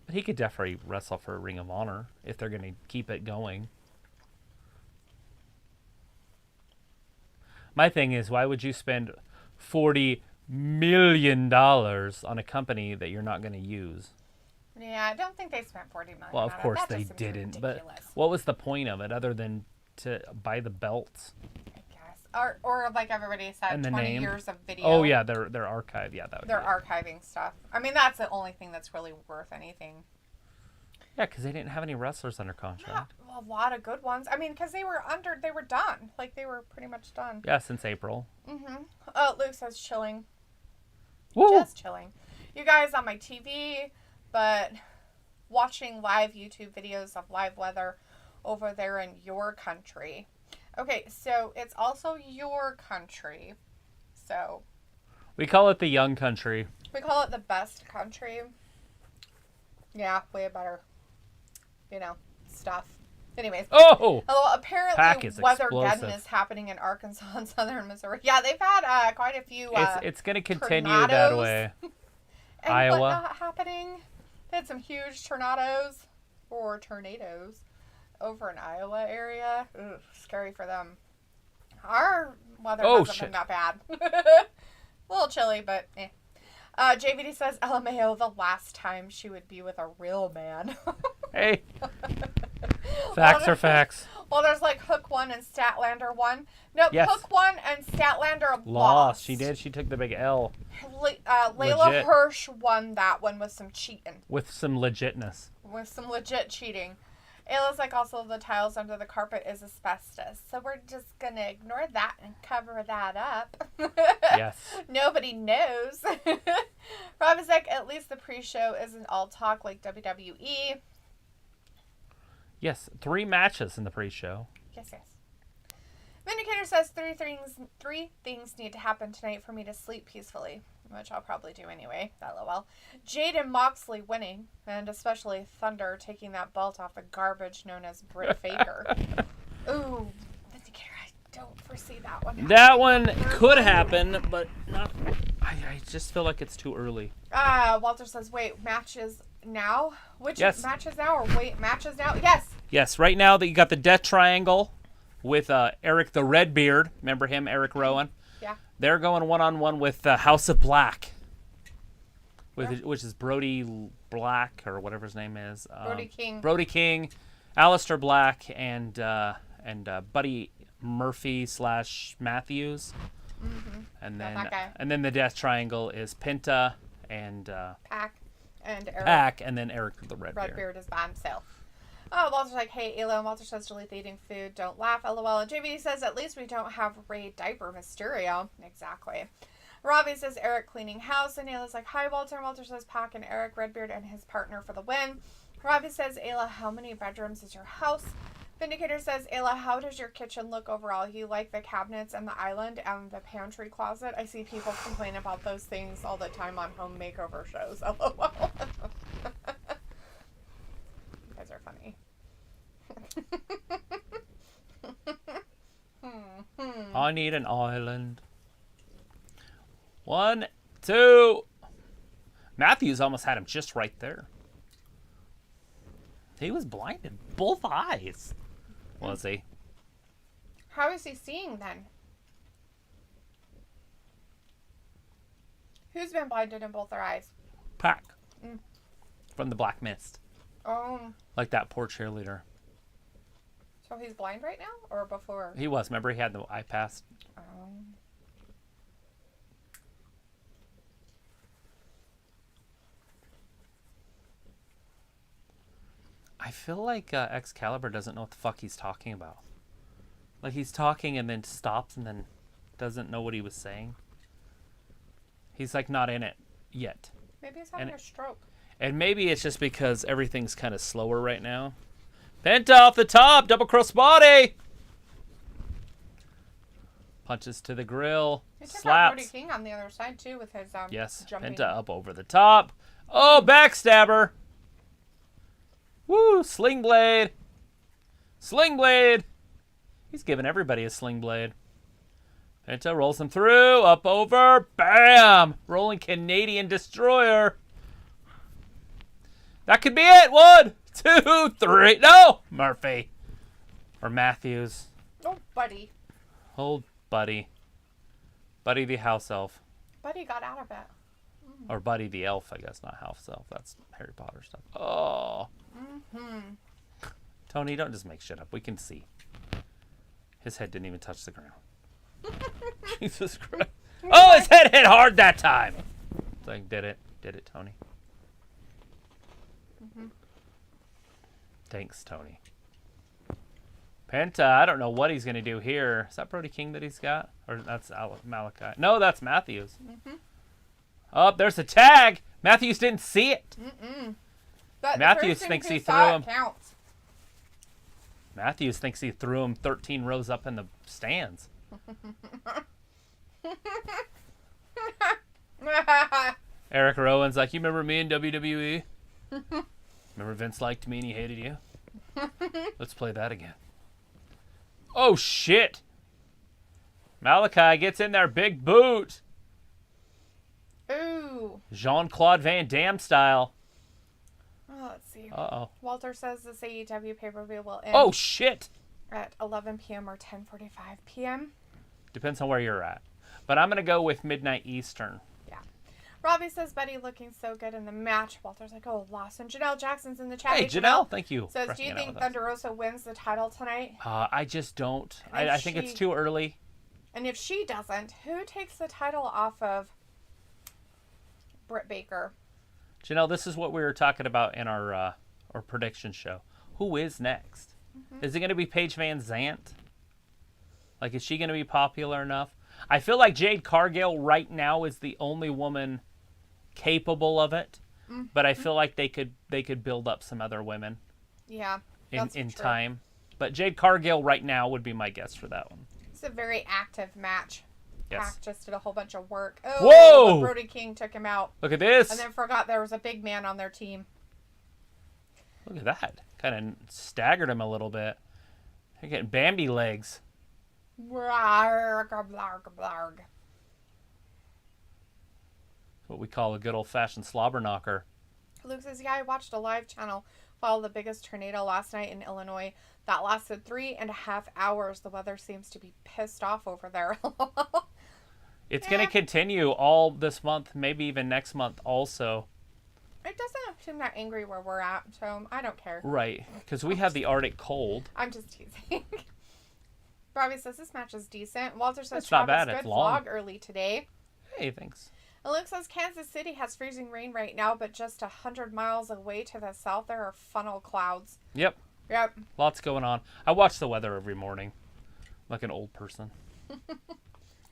But he could definitely wrestle for Ring of Honor if they're going to keep it going. My thing is, why would you spend $40 million on a company that you're not going to use? Yeah, I don't think they spent $40 million. Well, of course that they just seems didn't. ridiculous. But what was the point of it other than to buy the belts? I guess. Or like everybody said, And the 20 name? years of video. Oh yeah, they're archived. Yeah, that would They're be it. archiving stuff. I mean, that's the only thing that's really worth anything. Yeah, because they didn't have any wrestlers under contract. Not a lot of good ones. I mean, because they were done. Like, they were pretty much done. Yeah, since April. Oh, Luke says chilling. Woo! Just chilling. You guys on my TV, but watching live YouTube videos of live weather over there in your country. Okay, so it's also your country. So We call it the young country. we call it the best country. Yeah, way better. You know, stuff. Anyways. Oh! Although Pack apparently is Weathergeddon explosive. is happening in Arkansas and southern Missouri. Yeah, they've had quite a few It's going to continue that tornadoes. way. and Iowa. whatnot happening. They had some huge tornadoes over in Iowa area. Ugh, scary for them. Our weather hasn't been that bad. A little chilly, but eh. JVD says, LMAO, the last time she would be with a real man. Hey. Facts are facts. Well, there's like Hook 1 and Statlander 1. Nope, Yes. Hook 1 and Statlander Lost. She did. She took the big L. Leyla Legit. Hirsch won that one with some cheating. With some legitness. With some legit cheating. Ayla's like, also the tiles under the carpet is asbestos. So we're just going to ignore that and cover that up. Yes. Nobody knows. Rob is like, at least the pre-show isn't all talk like WWE. Yes. 3 matches in the pre-show. Yes. Vindicator says three things need to happen tonight for me to sleep peacefully, which I'll probably do anyway. LOL. Jade and Moxley winning, and especially Thunder taking that belt off the garbage known as Britt Faker. Ooh, Vindicator, I don't foresee that one happening. That one could happen, but not. I just feel like it's too early. Walter says, wait, matches now? Which Yes. matches now, or wait, matches now? Yes. Yes, right now that you got the Death Triangle with Eric the Redbeard. Remember him, Eric Rowan? Yeah. They're going one-on-one with House of Black, which is Brody Black, or whatever his name is. Brody King, Aleister Black, and Buddy Murphy / Matthews. Mm-hmm. And Yeah, then that guy. and then the Death Triangle is Penta and Pac and Eric. Pac, and then Eric the Redbeard. Redbeard is by himself. Oh, Walter's like, hey, Elo. And Walter says, delete the eating food. Don't laugh, LOL. And JVD says, at least we don't have Ray Diaper Mysterio. Exactly. Robbie says, Eric cleaning house. And Ayla's like, hi, Walter. And Walter says, Pac and Eric Redbeard and his partner for the win. Robbie says, Ayla, how many bedrooms is your house? Vindicator says, Ayla, how does your kitchen look overall? You like the cabinets and the island and the pantry closet? I see people complain about those things all the time on home makeover shows. LOL. You guys are funny. I need an island. 1, 2. Matthews almost had him just right there. He was blinded. Both eyes. Was he? How is he seeing then? Who's been blinded in both their eyes? Pac. From the Black Mist. Oh. Like that poor cheerleader. So he's blind right now? Or before? He was. Remember he had the eye pass? Oh. I feel like Excalibur doesn't know what the fuck he's talking about. Like he's talking and then stops and then doesn't know what he was saying. He's like not in it yet. Maybe he's having a stroke. And maybe it's just because everything's kind of slower right now. Penta off the top, double cross body. Punches to the grill. He took out Slaps. Brody King on the other side too with his Yes, jumping. Penta up over the top. Oh, backstabber. Woo, sling blade. Sling blade. He's giving everybody a sling blade. Penta rolls him through, up over, bam! Rolling Canadian Destroyer. That could be it. 1, 2, 3. No! Murphy. Or Matthews. Oh, Buddy. Old Buddy. Buddy the house elf. Buddy got out of it. Or Buddy the elf, I guess, not house elf. That's Harry Potter stuff. Oh. Tony, don't just make shit up. We can see. His head didn't even touch the ground. Jesus Christ. Oh, his head hit hard that time. It's like, did it, Tony. Thanks, Tony. Penta, I don't know what he's going to do here. Is that Brody King that he's got? Or that's Malachi? No, that's Matthews. Oh, there's a tag. Matthews didn't see it. But Matthews thinks he threw him. Counts. Matthews thinks he threw him 13 rows up in the stands. Eric Rowan's like, you remember me in WWE? Remember Vince liked me and he hated you? Let's play that again. Oh, shit. Malachi gets in there, big boot. Ooh. Jean-Claude Van Damme style. Oh, let's see. Uh-oh. Walter says this AEW pay-per-view will end Oh, shit. at 11 p.m. or 10:45 p.m. Depends on where you're at. But I'm going to go with midnight Eastern. Yeah. Robbie says Buddy looking so good in the match. Walter's like, oh, lost. And Janelle Jackson's in the chat. Hey, Janelle, thank you. Says, do you think Thunder Rosa wins the title tonight? I just don't. I think it's too early. And if she doesn't, who takes the title off of Britt Baker? Janelle, this is what we were talking about in our prediction show. Who is next? Is it going to be Paige Van Zant? Like, is she going to be popular enough? I feel like Jade Cargill right now is the only woman capable of it, but I feel like they could build up some other women. Yeah, in time. But Jade Cargill right now would be my guess for that one. It's a very active match. Yes. Pac just did a whole bunch of work. Whoa! Oh, Brody King took him out. Look at this. And then forgot there was a big man on their team. Look at that. Kind of staggered him a little bit. They're getting Bambi legs. Blarg, blarg, blarg. What we call a good old-fashioned slobber knocker. Luke says, yeah, I watched a live channel follow the biggest tornado last night in Illinois. That lasted 3.5 hours. The weather seems to be pissed off over there. It's going to continue all this month, maybe even next month also. It doesn't seem that angry where we're at, so I don't care. Right, because we have the Arctic cold. I'm just teasing. Robbie says this match is decent. Walter says it's not bad. Good It's long. vlog early today. Hey, thanks. And Luke says Kansas City has freezing rain right now, but just 100 miles away to the south there are funnel clouds. Yep. Lots going on. I watch the weather every morning, like an old person.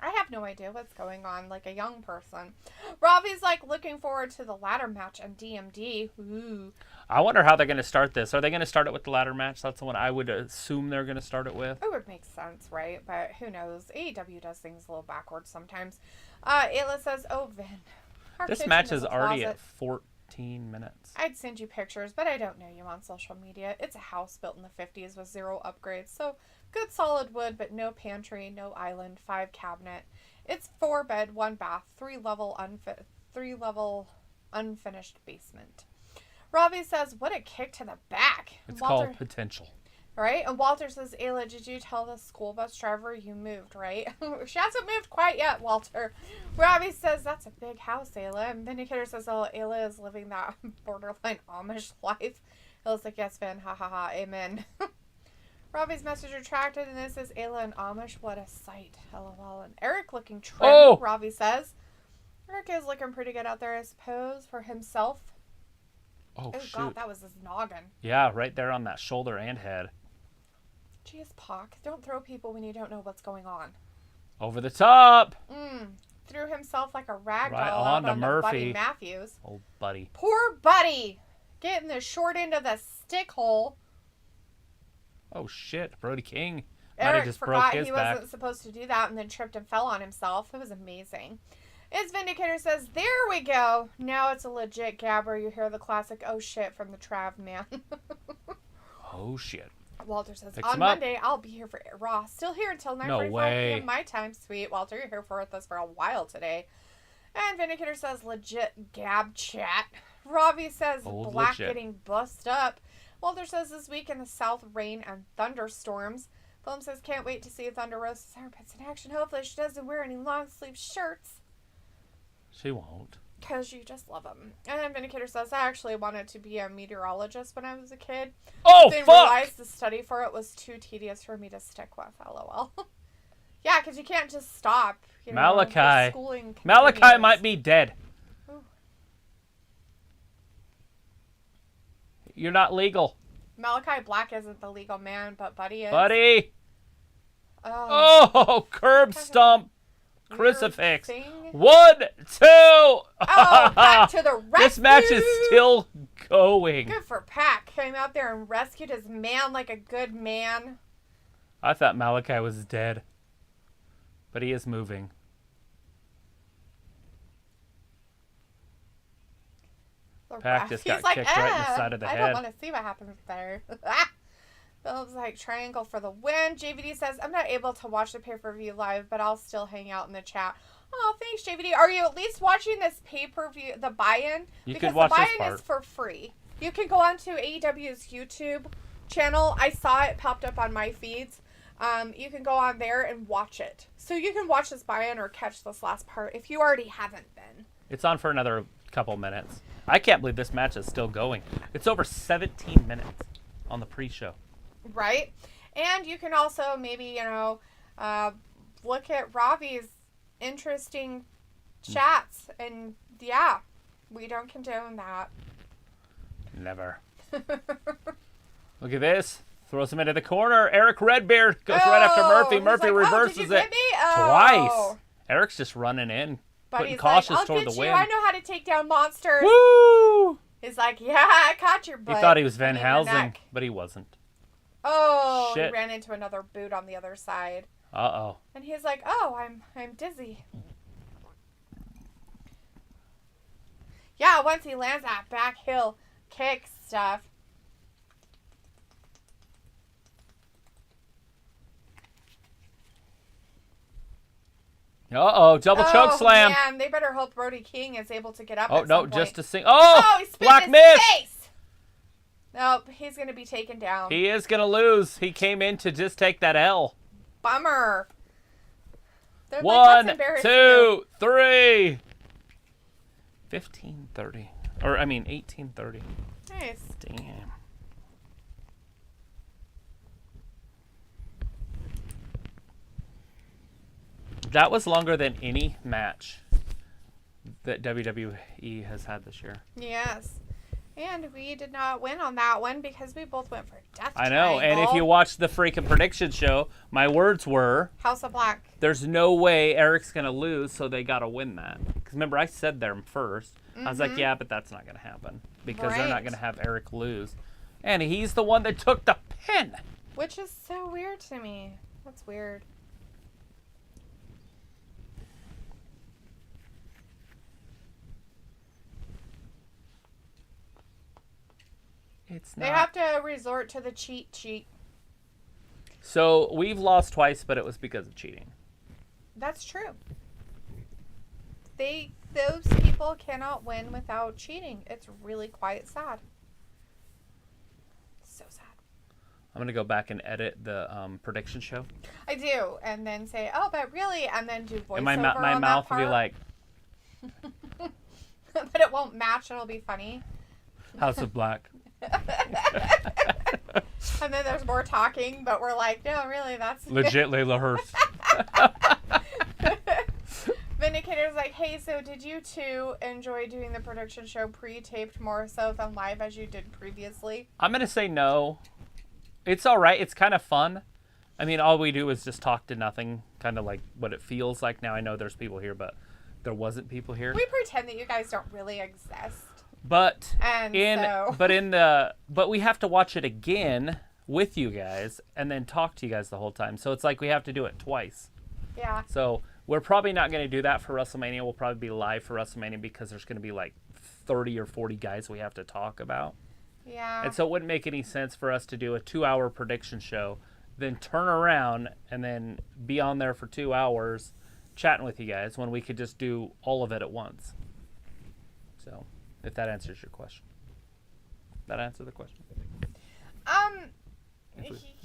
I have no idea what's going on, like a young person. Robbie's like looking forward to the ladder match on DMD. Ooh. I wonder how they're going to start this. Are they going to start it with the ladder match? That's the one I would assume they're going to start it with. It would make sense, right? But who knows? AEW does things a little backwards sometimes. Ayla says, oh, Vin. This match is already at 14 minutes. I'd send you pictures, but I don't know you on social media. It's a house built in the 50s with 0 upgrades. So good solid wood, but no pantry, no island, 5 cabinet. It's 4 bed, 1 bath, 3 level unfinished basement. Robbie says, what a kick to the back. It's Walter, called potential. Right? And Walter says, Ayla, did you tell the school bus driver you moved, right? She hasn't moved quite yet, Walter. Robbie says, that's a big house, Ayla. And Vindicator says, oh, Ayla is living that borderline Amish life. Ayla's like, yes, Vin. Ha ha ha. Amen. Robbie's message retracted, and this is Ayla and Amish. What a sight. LOL. And Eric looking trim, Oh! Robbie says. Eric is looking pretty good out there, I suppose, for himself. Oh, shoot. God, that was his noggin. Yeah, right there on that shoulder and head. Jeez, Pac. Don't throw people when you don't know what's going on. Over the top. Threw himself like a rag doll Right out on to Buddy Murphy. Matthews. Old buddy. Poor Buddy. Getting the short end of the stick hole. Oh, shit. Brody King. Might have Eric just forgot broke his he back. wasn't supposed to do that and then tripped and fell on himself. It was amazing. His Vindicator says, there we go. Now it's a legit gabber. You hear the classic, oh shit, from the Trav man. Oh, shit. Walter says, Picks on him up. Monday, I'll be here for Raw. Still here until 9:45 No way. p.m. my time. Sweet. Walter, you're here with us for a while today. And Vindicator says, legit gab chat. Robbie says, Old Black legit. getting bust up. Walter says, this week in the South, rain and thunderstorms. Film says, can't wait to see Thunder Rosa's armpits in action. Hopefully she doesn't wear any long sleeve shirts. She won't. Because you just love them. And then Vindicator says, I actually wanted to be a meteorologist when I was a kid. Oh, Didn't fuck! realize the study for it was too tedious for me to stick with. LOL. Yeah, because you can't just stop. You know, Malachi. the schooling Malachi continues. might be dead. Ooh. You're not legal. Malachi Black isn't the legal man, but Buddy is. Buddy! Oh. Oh, curb stomp. Weird Crucifix. thing. 1, 2. Oh, back to the rescue. This match is still going. Good for Pac. Came out there and rescued his man like a good man. I thought Malachi was dead. But he is moving. The Pac ref, just he's got like, kicked right in the side of the I head. don't want to see what happens there. Phillips like, triangle for the win. JVD says, I'm not able to watch the pay-per-view live, but I'll still hang out in the chat. Oh, thanks, JVD. Are you at least watching this pay-per-view, the buy-in? You because could watch the this buy-in part. is for free. You can go onto AEW's YouTube channel. I saw it popped up on my feeds. You can go on there and watch it. So you can watch this buy-in or catch this last part if you already haven't been. It's on for another couple minutes. I can't believe this match is still going. It's over 17 minutes on the pre-show. Right? And you can also maybe, look at Robbie's interesting chats. And, yeah, we don't condone that. Never. Look at this. Throws him into the corner. Eric Redbeard goes right after Murphy. Murphy reverses did you get it me? twice. Eric's just running in, putting cautious I'll toward get the you. win. I know how to take down monsters. Woo! He's like, yeah, I caught your butt. He thought he was Van in your Helsing, neck. but he wasn't. Oh, Shit. he ran into another boot on the other side. Uh-oh. And he's like, oh, I'm dizzy. Yeah, once he lands that back heel kick stuff. Uh-oh, double choke slam. Man, they better hope Brody King is able to get up Oh, at no, some just point. to sing. Oh, he spit Black in his Miss. face! Nope, he's going to be taken down. He is going to lose. He came in to just take that L. Bummer. They're like, 1, let's embarrass 2, you. 3. 15:30. Or, I mean, 18:30. Nice. Damn. That was longer than any match that WWE has had this year. Yes. And we did not win on that one because we both went for Death I know, and if Triangle. you watch the freaking prediction show, my words were, House of Black. there's no way Eric's going to lose, so they got to win that. Because remember, I said them first. I was like, yeah, but that's not going to happen. Because they're not Right. going to have Eric lose. And he's the one that took the pin. Which is so weird to me. That's weird. It's They not. have to resort to the cheat sheet. So we've lost twice, but it was because of cheating. That's true. Those people cannot win without cheating. It's really quite sad. So sad. I'm going to go back and edit the prediction show. I do. And then say, oh, but really, and then do voiceover And my on mouth that will be part. like, But it won't match. It'll be funny. House of Black. And then there's more talking, but we're like, no, really, that's... Legit Leyla Hirsch. Vindicator's like, hey, so did you two enjoy doing the prediction show pre-taped more so than live as you did previously? I'm going to say no. It's all right. It's kind of fun. I mean, all we do is just talk to nothing, kind of like what it feels like now. I know there's people here, but there wasn't people here. We pretend that you guys don't really exist. But But we have to watch it again with you guys and then talk to you guys the whole time. So it's like we have to do it twice. Yeah. So we're probably not going to do that for WrestleMania. We'll probably be live for WrestleMania because there's going to be like 30 or 40 guys we have to talk about. Yeah. And so it wouldn't make any sense for us to do a 2-hour prediction show, then turn around and then be on there for 2 hours chatting with you guys when we could just do all of it at once. So, if that answers your question. That answer the question?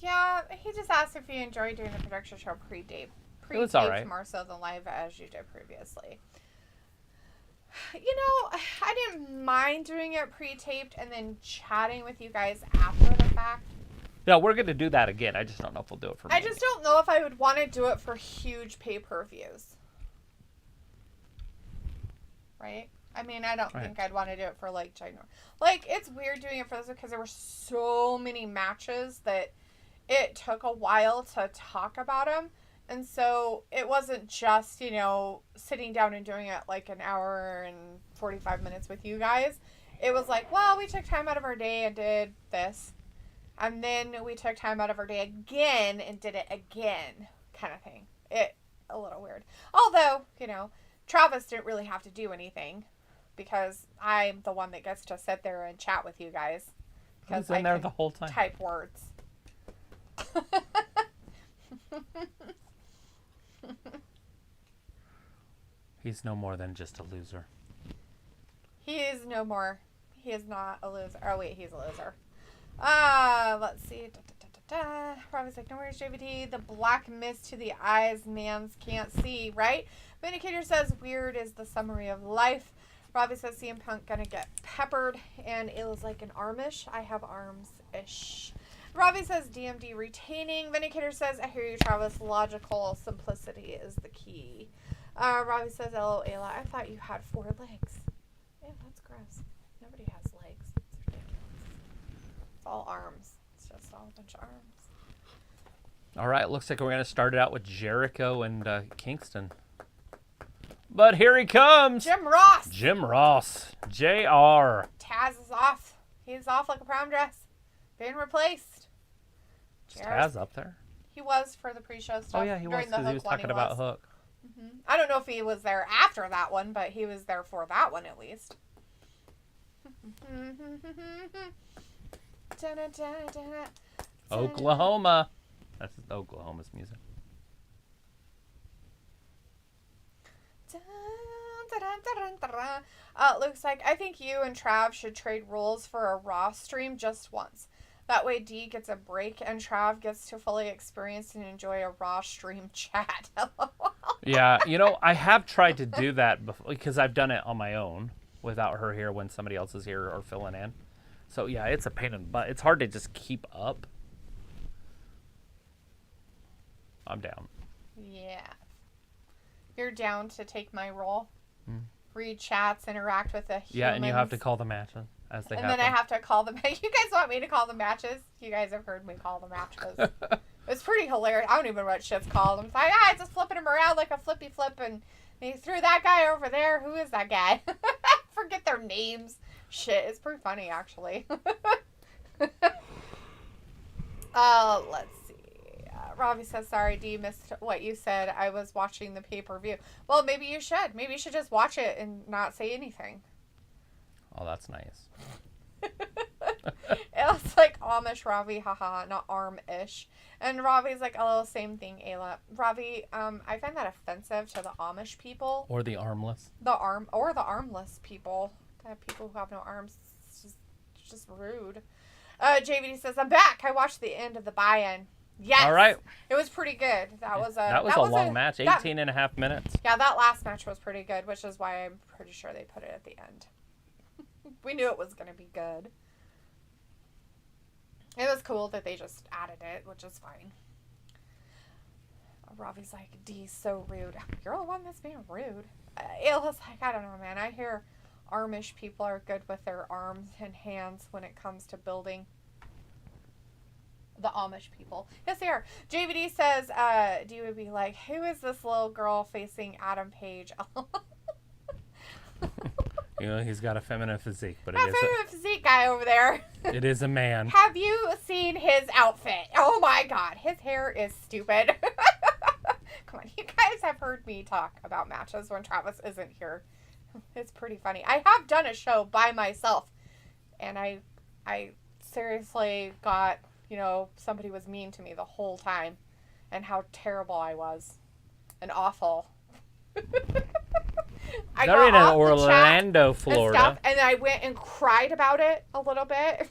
Yeah, he just asked if you enjoyed doing the prediction show pre-taped was all right. more so than live as you did previously. You know, I didn't mind doing it pre-taped and then chatting with you guys after the fact. Yeah, we're going to do that again. I just don't know if we'll do it for I just don't know if I would want to do it for huge pay-per-views. Right? I mean, I don't think I'd want to do it for, like, ginormous. Like, it's weird doing it for this because there were so many matches that it took a while to talk about them. And so it wasn't just, you know, sitting down and doing it like an hour and 45 minutes with you guys. It was like, well, we took time out of our day and did this. And then we took time out of our day again and did it again, kind of thing. It a little weird. Although, you know, Travis didn't really have to do anything because I'm the one that gets to sit there and chat with you guys. Because I there the whole time. Type words. He's no more than just a loser. He is no more. He is not a loser. Oh, wait, he's a loser. Let's see. Robbie's like, no worries, JVT. The black mist to the eyes, mans can't see, right? Vindicator says, weird is the summary of life. Robbie says, CM Punk gonna get peppered. And Ayla's like, an armish? I have arms-ish. Robbie says, DMD retaining. Vindicator says, I hear you, Travis. Logical simplicity is the key. Robbie says, hello, Ayla. I thought you had 4 legs. Yeah, that's gross. Nobody has legs. It's ridiculous. It's all arms. It's just all a bunch of arms. All right, looks like we're going to start it out with Jericho and Kingston. But here he comes. Jim Ross. Jim Ross. JR. Taz is off. He's off like a prom dress. Being replaced. Is Taz up there? He was for the pre-show stuff. Oh, yeah, he was because he was talking about Hook. Mm-hmm. I don't know if he was there after that one, but he was there for that one at least. Oklahoma. That's Oklahoma's music. Looks like I think you and Trav should trade roles for a Raw stream just once. That way D gets a break and Trav gets to fully experience and enjoy a Raw stream chat. Yeah, you know, I have tried to do that before because I've done it on my own without her here when somebody else is here or filling in. So, yeah, it's a pain in the butt. It's hard to just keep up. I'm down. Yeah. You're down to take my role? Read chats, interact with the humans. Yeah, and you have to call the matches as they happen. And then I have to call the matches. You guys want me to call the matches? You guys have heard me call the matches. It's pretty hilarious. I don't even know what shit's called. I'm like, I just flipping them around like a flippy flip, and he threw that guy over there. Who is that guy? Forget their names. Shit, it's pretty funny, actually. Let's see. Robbie says, sorry, D, missed what you said. I was watching the pay-per-view. Well, maybe you should. Maybe you should just watch it and not say anything. Oh, that's nice. It's like Amish Robbie, haha, not arm-ish. And Robbie's like, oh, same thing, Ayla. Robbie, I find that offensive to the Amish people. Or the armless. The armless people. The people who have no arms. It's just rude. JVD says, I'm back. I watched the end of the buy-in. Yes. All right. It was pretty good. That was a long match, 18 and a half minutes. Yeah, that last match was pretty good, which is why I'm pretty sure they put it at the end. We knew it was going to be good. It was cool that they just added it, which is fine. Robbie's like, D's so rude. You're the one that's being rude. Ayla's like, I don't know, man. I hear Amish people are good with their arms and hands when it comes to building. The Amish people. Yes, they are. JVD says, D would be like, who is this little girl facing Adam Page? You know, he's got a feminine physique, but that feminine physique guy over there. It is a man. Have you seen his outfit? Oh my god, his hair is stupid. Come on, you guys have heard me talk about matches when Travis isn't here. It's pretty funny. I have done a show by myself, and I seriously got, you know, somebody was mean to me the whole time, and how terrible I was, and awful. They're in Orlando, Florida. And I went and cried about it a little bit.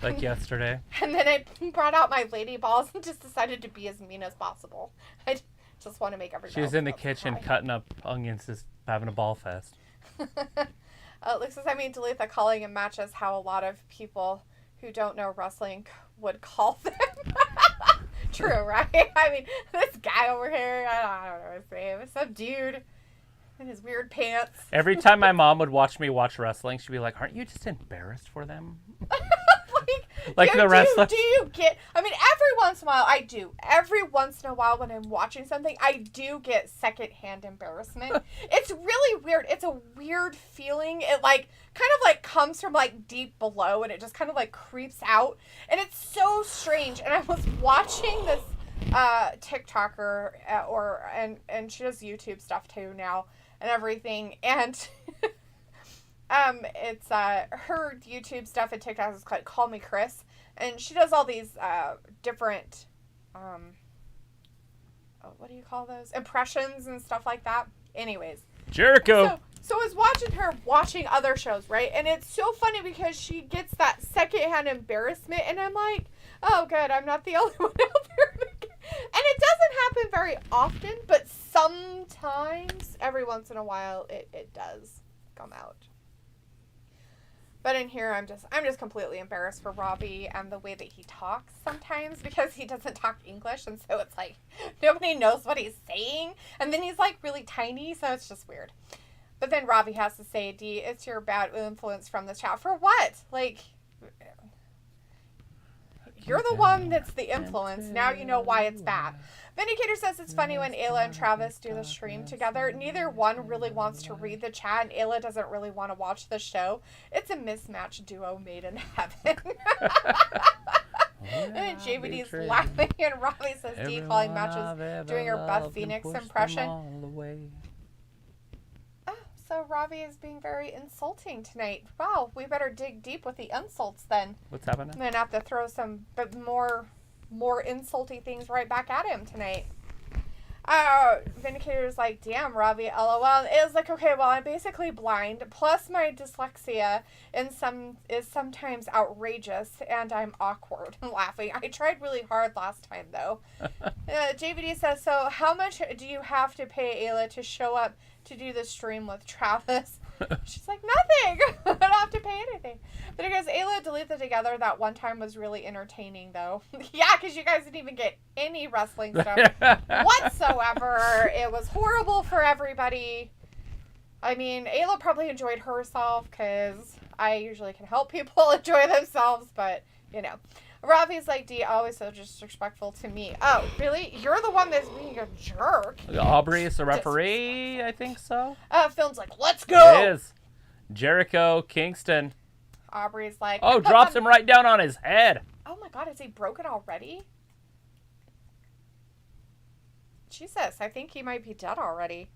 Like yesterday. And then I brought out my lady balls and just decided to be as mean as possible. I just want to make everybody. She was in the kitchen cutting up onions, just having a ball fest. Luke says, I mean, delete the calling in matches how a lot of people who don't know wrestling would call them. True, right? I mean, this guy over here, I don't know his name. It's some dude in his weird pants. Every time my mom would watch me watch wrestling, she'd be like, aren't you just embarrassed for them? like the wrestler. Do you get, I mean, every once in a while, I do. Every once in a while when I'm watching something, I do get secondhand embarrassment. It's really weird. It's a weird feeling. It like, kind of like comes from like deep below and it just kind of like creeps out. And it's so strange. And I was watching this TikToker and she does YouTube stuff too now and everything. And it's her YouTube stuff and TikTok is called Call Me Kris, and she does all these different what do you call those, impressions and stuff like that. Anyways, Jericho. So I was watching her watching other shows, right? And it's so funny because she gets that secondhand embarrassment, and I'm like, oh good, I'm not the only one out there. And it doesn't happen very often, but sometimes, every once in a while, it does come out. But in here, I'm just completely embarrassed for Robbie and the way that he talks sometimes, because he doesn't talk English, and so it's like nobody knows what he's saying, and then he's like really tiny, so it's just weird. But then Robbie has to say, D, it's your bad influence from this chat. For what? Like, you're the one that's the influence. Now you know why it's bad. Vindicator says it's funny when Ayla and Travis do the stream together. Neither one really wants to read the chat, and Ayla doesn't really want to watch the show. It's a mismatched duo made in heaven. And JVD's laughing, and Robbie says D calling matches doing her Beth Phoenix impression. Oh, so Robbie is being very insulting tonight. Wow, we better dig deep with the insults then. What's happening? I'm gonna have to throw some more insulty things right back at him tonight. Vindicator's like, damn, Robbie, LOL. It was like, okay, well, I'm basically blind, plus my dyslexia is sometimes outrageous, and I'm awkward and laughing. I tried really hard last time, though. JVD says, so how much do you have to pay Ayla to show up to do the stream with Travis? She's like, nothing. I don't have to pay anything. But because Ayla Delete It Together that one time was really entertaining, though. Yeah, because you guys didn't even get any wrestling stuff whatsoever. It was horrible for everybody. I mean, Ayla probably enjoyed herself, because I usually can help people enjoy themselves, but, you know. Robbie's like, D, always so disrespectful to me. Oh, really? You're the one that's being a jerk. Aubrey is the referee, I think so. Phil's like, let's go. It is. Jericho, Kingston. Aubrey's like... Oh, drops him right down on his head. Oh my god, is he broken already? Jesus, I think he might be dead already.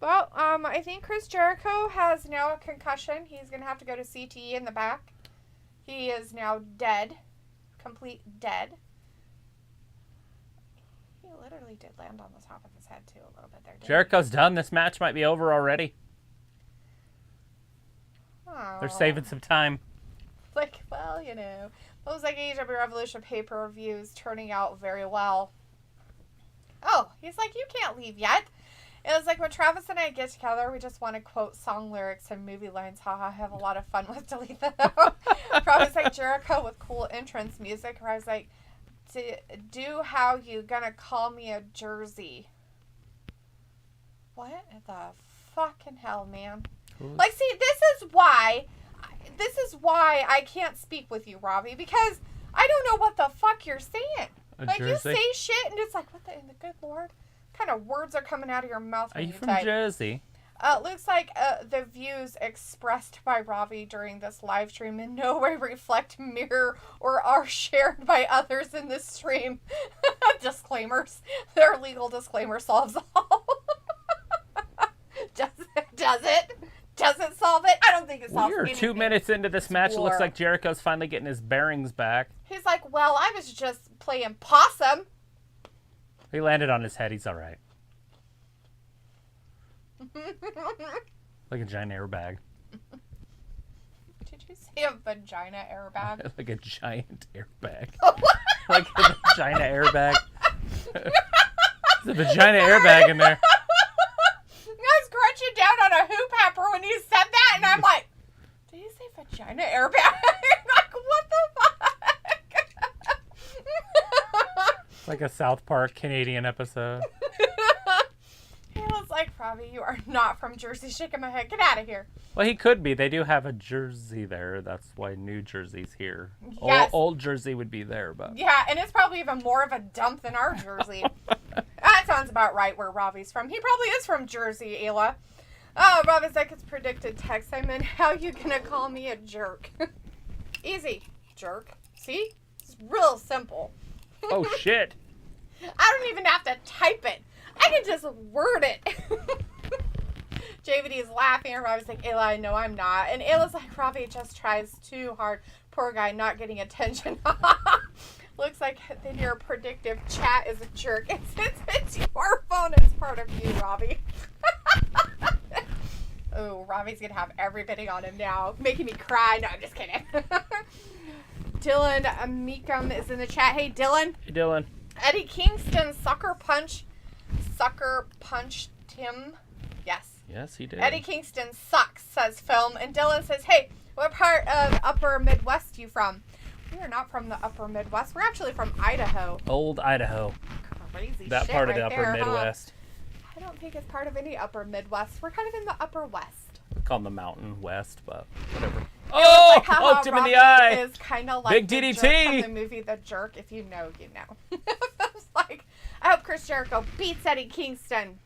Well, I think Chris Jericho has now a concussion. He's going to have to go to CTE in the back. He is now dead. Complete dead. He literally did land on the top of his head, too, a little bit there. Jericho's done. This match might be over already. Oh. They're saving some time. Like, well, you know. It was like AEW Revolution pay-per-views turning out very well. Oh, he's like, you can't leave yet. It was like when Travis and I get together, we just want to quote song lyrics and movie lines. Haha, have a lot of fun with Delete though. Travis like Jericho with cool entrance music. Where I was like, do how you gonna call me a Jersey? What the fucking hell, man? Like, see, this is why I can't speak with you, Robbie, because I don't know what the fuck you're saying. Like, Jersey? You say shit, and it's like, what the good Lord? What kind of words are coming out of your mouth when you from type? Jersey? Looks like the views expressed by Robbie during this live stream in no way reflect, mirror, or are shared by others in this stream. Disclaimers. Their legal disclaimer solves all. Does it? Does it solve it? I don't think it solves anything. We're 2 minutes into this match. It looks like Jericho's finally getting his bearings back. He's like, well, I was just playing possum. He landed on his head. He's all right. Like a giant airbag. Did you say a vagina airbag? Like a giant airbag. Like a vagina airbag. There's a vagina airbag in there. I was crunching down on a hoop hopper when you said that, and I'm like, did you say vagina airbag? Like, what the fuck? It's like a South Park Canadian episode. He was like, Robbie, you are not from Jersey. Shaking my head. Get out of here. Well, he could be. They do have a Jersey there. That's why New Jersey's here. Yes. Old Jersey would be there, but yeah, and it's probably even more of a dump than our Jersey. That sounds about right where Robbie's from. He probably is from Jersey, Ayla. Oh, Robbie's like, it's predicted text. I meant, how you gonna call me a jerk? Easy, jerk. See? It's real simple. Oh, shit. I don't even have to type it. I can just word it. JVD is laughing, and Robbie's like, Ayla, no, I'm not. And Ayla's like, Robbie just tries too hard. Poor guy, not getting attention. Looks like then your predictive chat is a jerk. It's your phone. It's part of you, Robbie. Oh, Robbie's going to have everybody on him now. Making me cry. No, I'm just kidding. Dylan Meekum is in the chat. Hey, Dylan. Hey, Dylan. Eddie Kingston sucker punched him. Yes. Yes, he did. Eddie Kingston sucks, says Film. And Dylan says, hey, what part of Upper Midwest you from? We are not from the Upper Midwest. We're actually from Idaho. Old Idaho. Crazy that shit part of right the Upper there, Midwest. Huh? I don't think it's part of any Upper Midwest. We're kind of in the Upper West. We call them the Mountain West, but whatever. Oh! Poked him in Robbie the eye. Is kind of like Big DDT. The jerk from the movie The Jerk. If you know, you know. It's like, I hope Chris Jericho beats Eddie Kingston.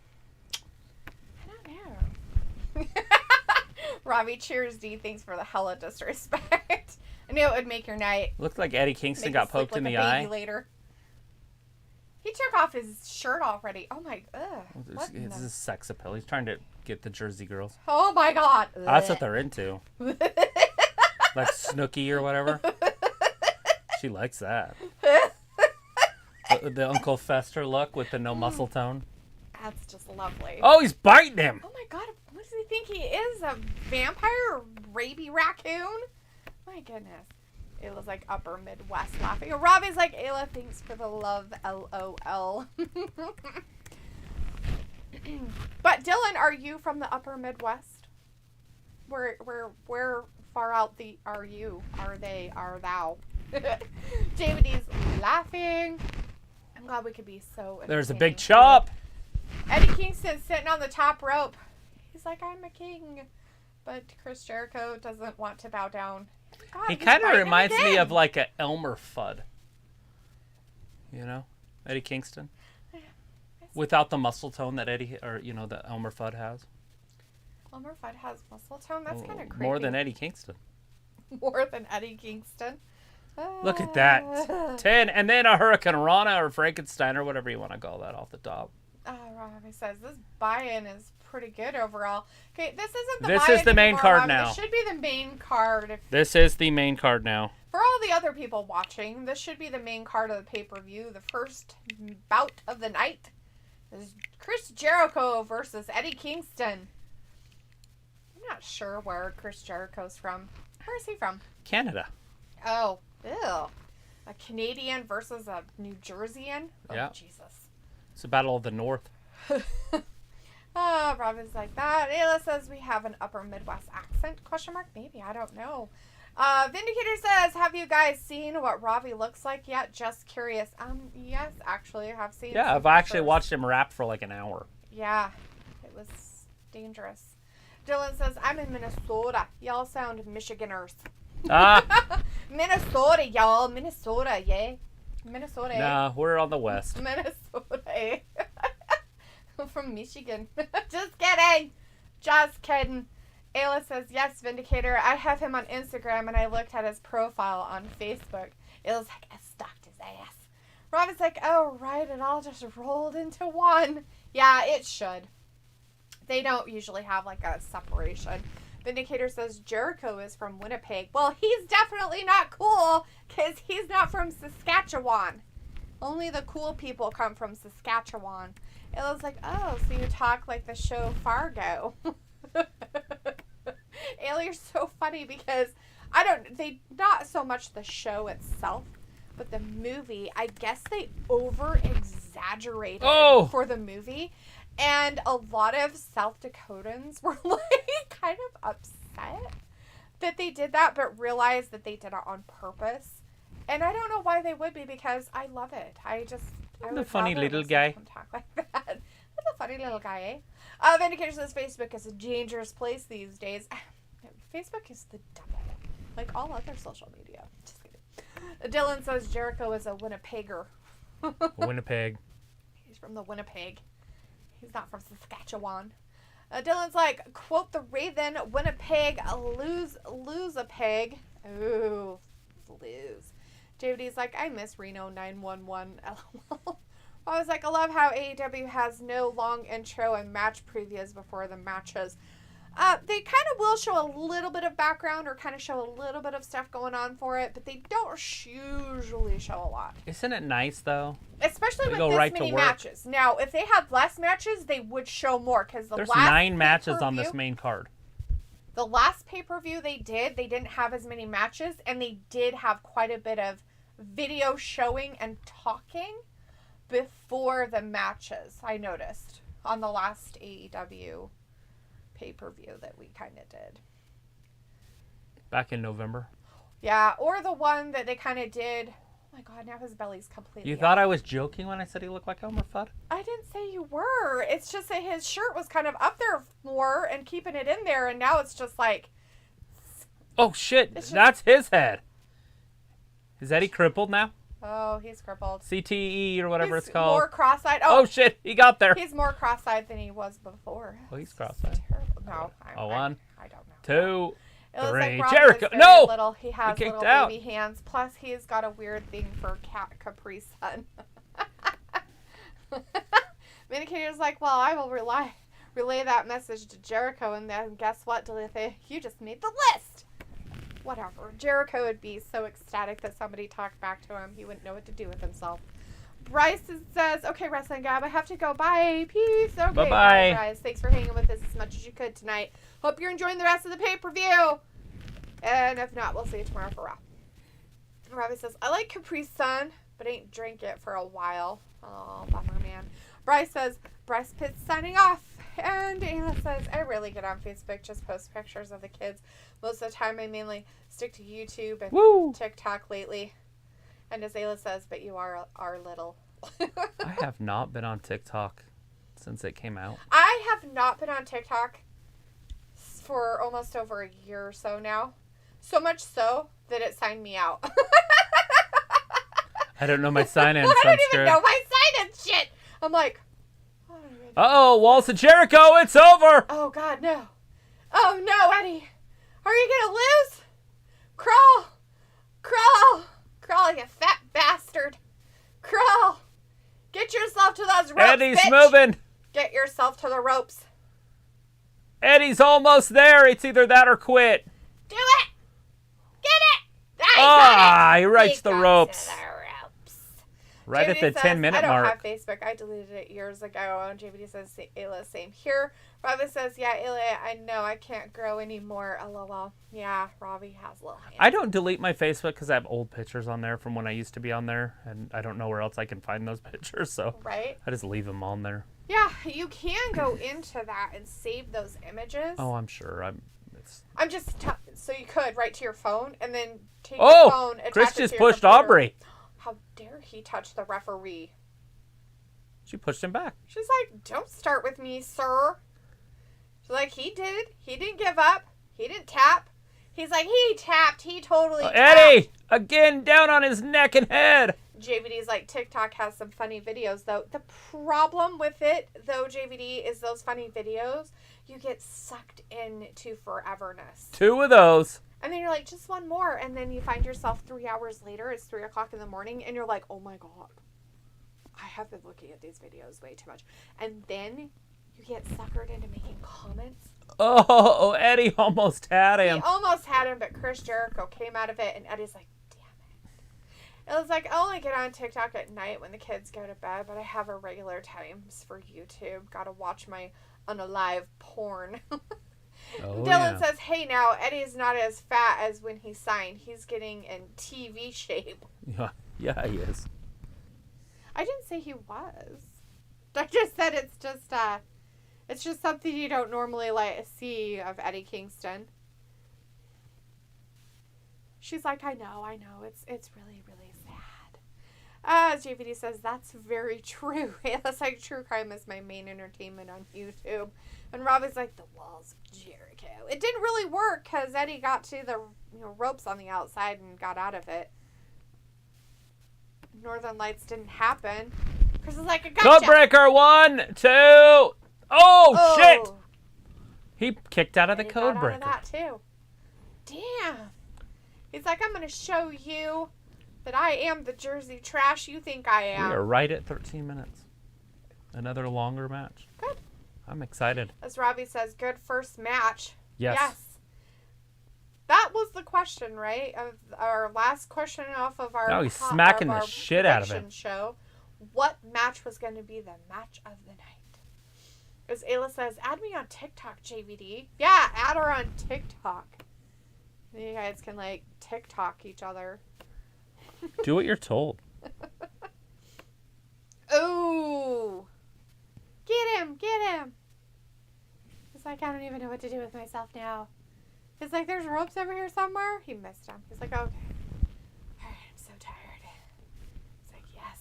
I don't know. Robbie cheers D. Thanks for the hella disrespect. I knew it would make your night. Looked like Eddie Kingston got poked in the eye. Later. He took off his shirt already. Oh my, This is sex appeal. He's trying to get the Jersey girls. Oh my God. That's what they're into. Like Snooki or whatever. She likes that. The Uncle Fester look with the no muscle tone. That's just lovely. Oh, he's biting him. Oh my God. What does he think he is? A vampire or rabies raccoon? My goodness. It was like Upper Midwest laughing. Robbie's like, Ayla, thanks for the love, LOL. But Dylan, are you from the Upper Midwest? Where far out are you? Are they? Are thou? JVD's laughing. I'm glad we could be so. There's a big chop. Eddie Kingston sitting on the top rope. He's like, I'm a king. But Chris Jericho doesn't want to bow down. God, he kind of reminds me of like a Elmer Fudd. You know? Eddie Kingston. Without the muscle tone that that Elmer Fudd has. Elmer Fudd has muscle tone? That's kind of creepy. More than Eddie Kingston. More than Eddie Kingston. Look at that. 10. And then a Hurricane Rana or Frankenstein or whatever you want to call that off the top. Robbie says this buy-in is pretty good overall. Okay, this isn't the This buy-in is the main anymore, card Robbie. now. This should be the main card. This is the main card now. For all the other people watching, this should be the main card of the pay-per-view. The first bout of the night is Chris Jericho versus Eddie Kingston. I'm not sure where Chris Jericho's from. Where is he from? Canada. Oh, ew. A Canadian versus a New Jerseyan? Oh, yeah. Jesus. It's a battle of the North. Oh, Robin's like that. Ayla says we have an upper Midwest accent? Question mark? Maybe. I don't know. Vindicator says, have you guys seen what Ravi looks like yet? Just curious. Yes, actually, I have seen. Yeah, I've actually watched him rap for like an hour. Yeah, it was dangerous. Dylan says, I'm in Minnesota. Y'all sound Michiganers. Minnesota, y'all. Minnesota, yeah. Minnesota. Nah, we're on the west. Minnesota. I'm from Michigan. Just kidding. Just kidding. Ayla says, yes, Vindicator. I have him on Instagram, and I looked at his profile on Facebook. Ayla's like, I stalked his ass. Robin's like, oh, right, it all just rolled into one. Yeah, it should. They don't usually have, like, a separation. Vindicator says Jericho is from Winnipeg. Well, he's definitely not cool, because he's not from Saskatchewan. Only the cool people come from Saskatchewan. Ayla's like, oh, so you talk like the show Fargo. Ayla, you're so funny because they not so much the show itself, but the movie, I guess they over-exaggerated for the movie. And a lot of South Dakotans were like kind of upset that they did that, but realized that they did it on purpose. And I don't know why they would be, because I love it. I the funny little guy. Talk like that. That's a funny little guy, eh? Vindicator says Facebook is a dangerous place these days. Facebook is the devil, like all other social media. Just kidding. Dylan says Jericho is a Winnipegger. Winnipeg. He's from the Winnipeg. He's not from Saskatchewan. Dylan's like, quote the Raven, Winnipeg, lose a peg. Ooh, lose. JVD's like, I miss Reno 911. LOL. I was like, I love how AEW has no long intro and match previews before the matches. They kind of will show a little bit of background or kind of show a little bit of stuff going on for it, but they don't usually show a lot. Isn't it nice, though? Especially with this many matches. Now, if they had less matches, they would show more, because there's 9 matches on this main card. The last pay-per-view they didn't have as many matches, and they did have quite a bit of video showing and talking before the matches, I noticed, on the last AEW pay-per-view that we kind of did. Back in November? Yeah, or the one that they kind of did. Oh my god, now his belly's completely You thought I was joking when I said he looked like Elmer Fudd? I didn't say you were. It's just that his shirt was kind of up there more and keeping it in there, and now it's just like... Oh shit, that's his head. Is Eddie crippled now? Oh, he's crippled. CTE or whatever it's called. He's more cross-eyed. Oh shit, he got there. He's more cross-eyed than he was before. Oh, he's cross-eyed. No. One, I don't know. 2, 3. Like Jericho, no! Little. He has kicked little out. baby hands. Plus, he's got a weird thing for Capri Sun. Vindicator's like, well, I will relay that message to Jericho, and then guess what, Duluth? You just made the list. Whatever. Jericho would be so ecstatic that somebody talked back to him. He wouldn't know what to do with himself. Bryce says, okay, Wrestling Gab, I have to go. Bye. Peace. Okay, bye-bye. Bryce. Thanks for hanging with us as much as you could tonight. Hope you're enjoying the rest of the pay-per-view. And if not, we'll see you tomorrow for Raw. Robbie says, I like Capri Sun, but ain't drink it for a while. Oh, bummer, man. Bryce says, Breast Pit's signing off. And Anna says, I rarely get on Facebook, just post pictures of the kids. Most of the time, I mainly stick to YouTube and TikTok lately. And as Ayla says, but you are little. I have not been on TikTok since it came out. I have not been on TikTok for almost over a year or so now. So much so that it signed me out. I don't know my sign-in. I don't even know my sign-in shit. I'm like, uh-oh, Walls of Jericho, it's over! Oh, God, no. Oh, no, Eddie. Are you going to lose? Crawl. Crawl. Crawl, you fat bastard. Crawl. Get yourself to those ropes, Eddie's bitch. moving. Get yourself to the ropes. Eddie's almost there. It's either that or quit. Do it. Get it. Got it. He reached the ropes. Right at the 10-minute mark. I don't have Facebook. I deleted it years ago. And JVD says, Ayla, same here. Robbie says, yeah, Ayla, I know I can't grow anymore. LOL. Yeah, Robbie has little hands. I don't delete my Facebook because I have old pictures on there from when I used to be on there. And I don't know where else I can find those pictures. So right? I just leave them on there. Yeah, you can go into that and save those images. Oh, I'm sure. So you could right to your phone and then take your phone. Kris just pushed Aubrey. How dare he touch the referee? She pushed him back. She's like, don't start with me, sir. She's like, he did. He didn't give up. He didn't tap. He's like, he tapped. He totally tapped. Eddie! Again, down on his neck and head. JVD's like, TikTok has some funny videos, though. The problem with it, though, JVD, is those funny videos, you get sucked into foreverness. 2 of those. And then you're like, just one more. And then you find yourself 3 hours later, it's 3 o'clock in the morning, and you're like, oh my God. I have been looking at these videos way too much. And then you get suckered into making comments. Oh, Eddie almost had him. He almost had him, but Chris Jericho came out of it, and Eddie's like, it was like, I only get on TikTok at night when the kids go to bed, but I have irregular times for YouTube. Gotta watch my unalive porn. Dylan says, hey now, Eddie's not as fat as when he signed. He's getting in TV shape. Yeah, he is. I didn't say he was. I just said it's just something you don't normally see of Eddie Kingston. She's like, I know. It's really, really sad. JVD says, that's very true. That's like true crime is my main entertainment on YouTube. And Robbie's like, the walls of Jericho. It didn't really work because Eddie got to the ropes on the outside and got out of it. Northern Lights didn't happen. Chris is like, I gotcha. Codebreaker, 1, 2. Oh, shit. He kicked out of the codebreaker. That too. Damn. He's like, I'm going to show you that I am the Jersey trash you think I am. We are right at 13 minutes. Another longer match. Good. I'm excited. As Robbie says, good first match. Yes. That was the question, right? Of our last question off of our he's smacking the shit out of him. Show. What match was going to be the match of the night? As Ayla says, add me on TikTok, JVD. Yeah, add her on TikTok. You guys can TikTok each other. Do what you're told. Ooh. Get him. It's like, I don't even know what to do with myself now. It's like, there's ropes over here somewhere. He missed him. He's like, okay. All right, I'm so tired. It's like, yes.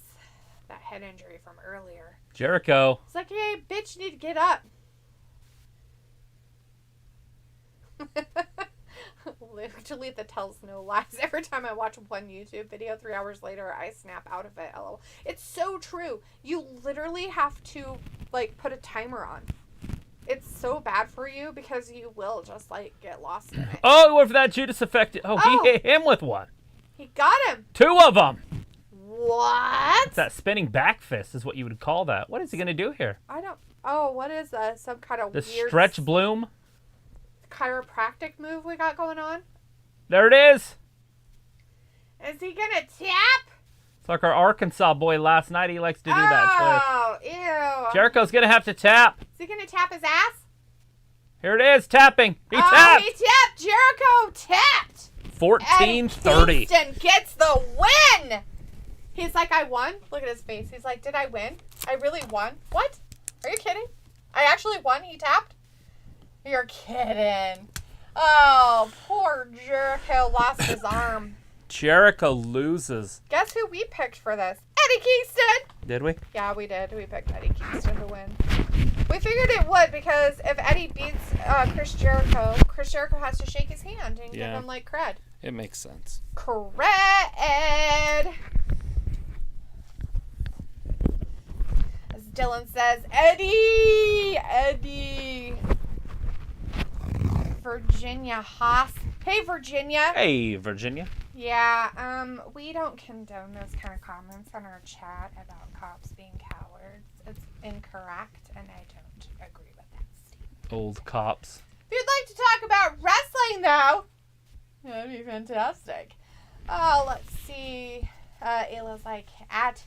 That head injury from earlier. Jericho. It's like, hey, bitch, you need to get up. Luke, delete the tells no lies. Every time I watch one YouTube video, 3 hours later, I snap out of it. LOL. It's so true. You literally have to, put a timer on. It's so bad for you because you will just, get lost in it. Oh, he went for that Judas effect. Oh, he hit him with one. He got him. 2 of them. What? It's that spinning back fist is what you would call that. What is he going to do here? I don't... Oh, what is that? Some kind of weird... The stretch bloom? Chiropractic move we got going on? There it is. Is he going to tap? It's like our Arkansas boy last night. He likes to do that. Oh, ew. Jericho's going to have to tap. Is he going to tap his ass? Here it is, tapping. He tapped. He tapped. Jericho tapped. 14-30. Kingston gets the win. He's like, I won. Look at his face. He's like, did I win? I really won. What? Are you kidding? I actually won. He tapped? You're kidding. Oh, poor Jericho lost his arm. Jericho loses. Guess who we picked for this? Eddie Kingston. Did we? Yeah, we did. We picked Eddie Kingston to win. We figured it would because if Eddie beats Chris Jericho has to shake his hand and give him cred. It makes sense. Cred. As Dylan says, Eddie. Virginia Haas. Hey, Virginia. Hey, Virginia. Yeah, we don't condone those kind of comments on our chat about cops being cowards. It's incorrect, and I don't agree with that statement. Old cops. If you'd like to talk about wrestling, though, that'd be fantastic. Oh, let's see. Ayla's like, at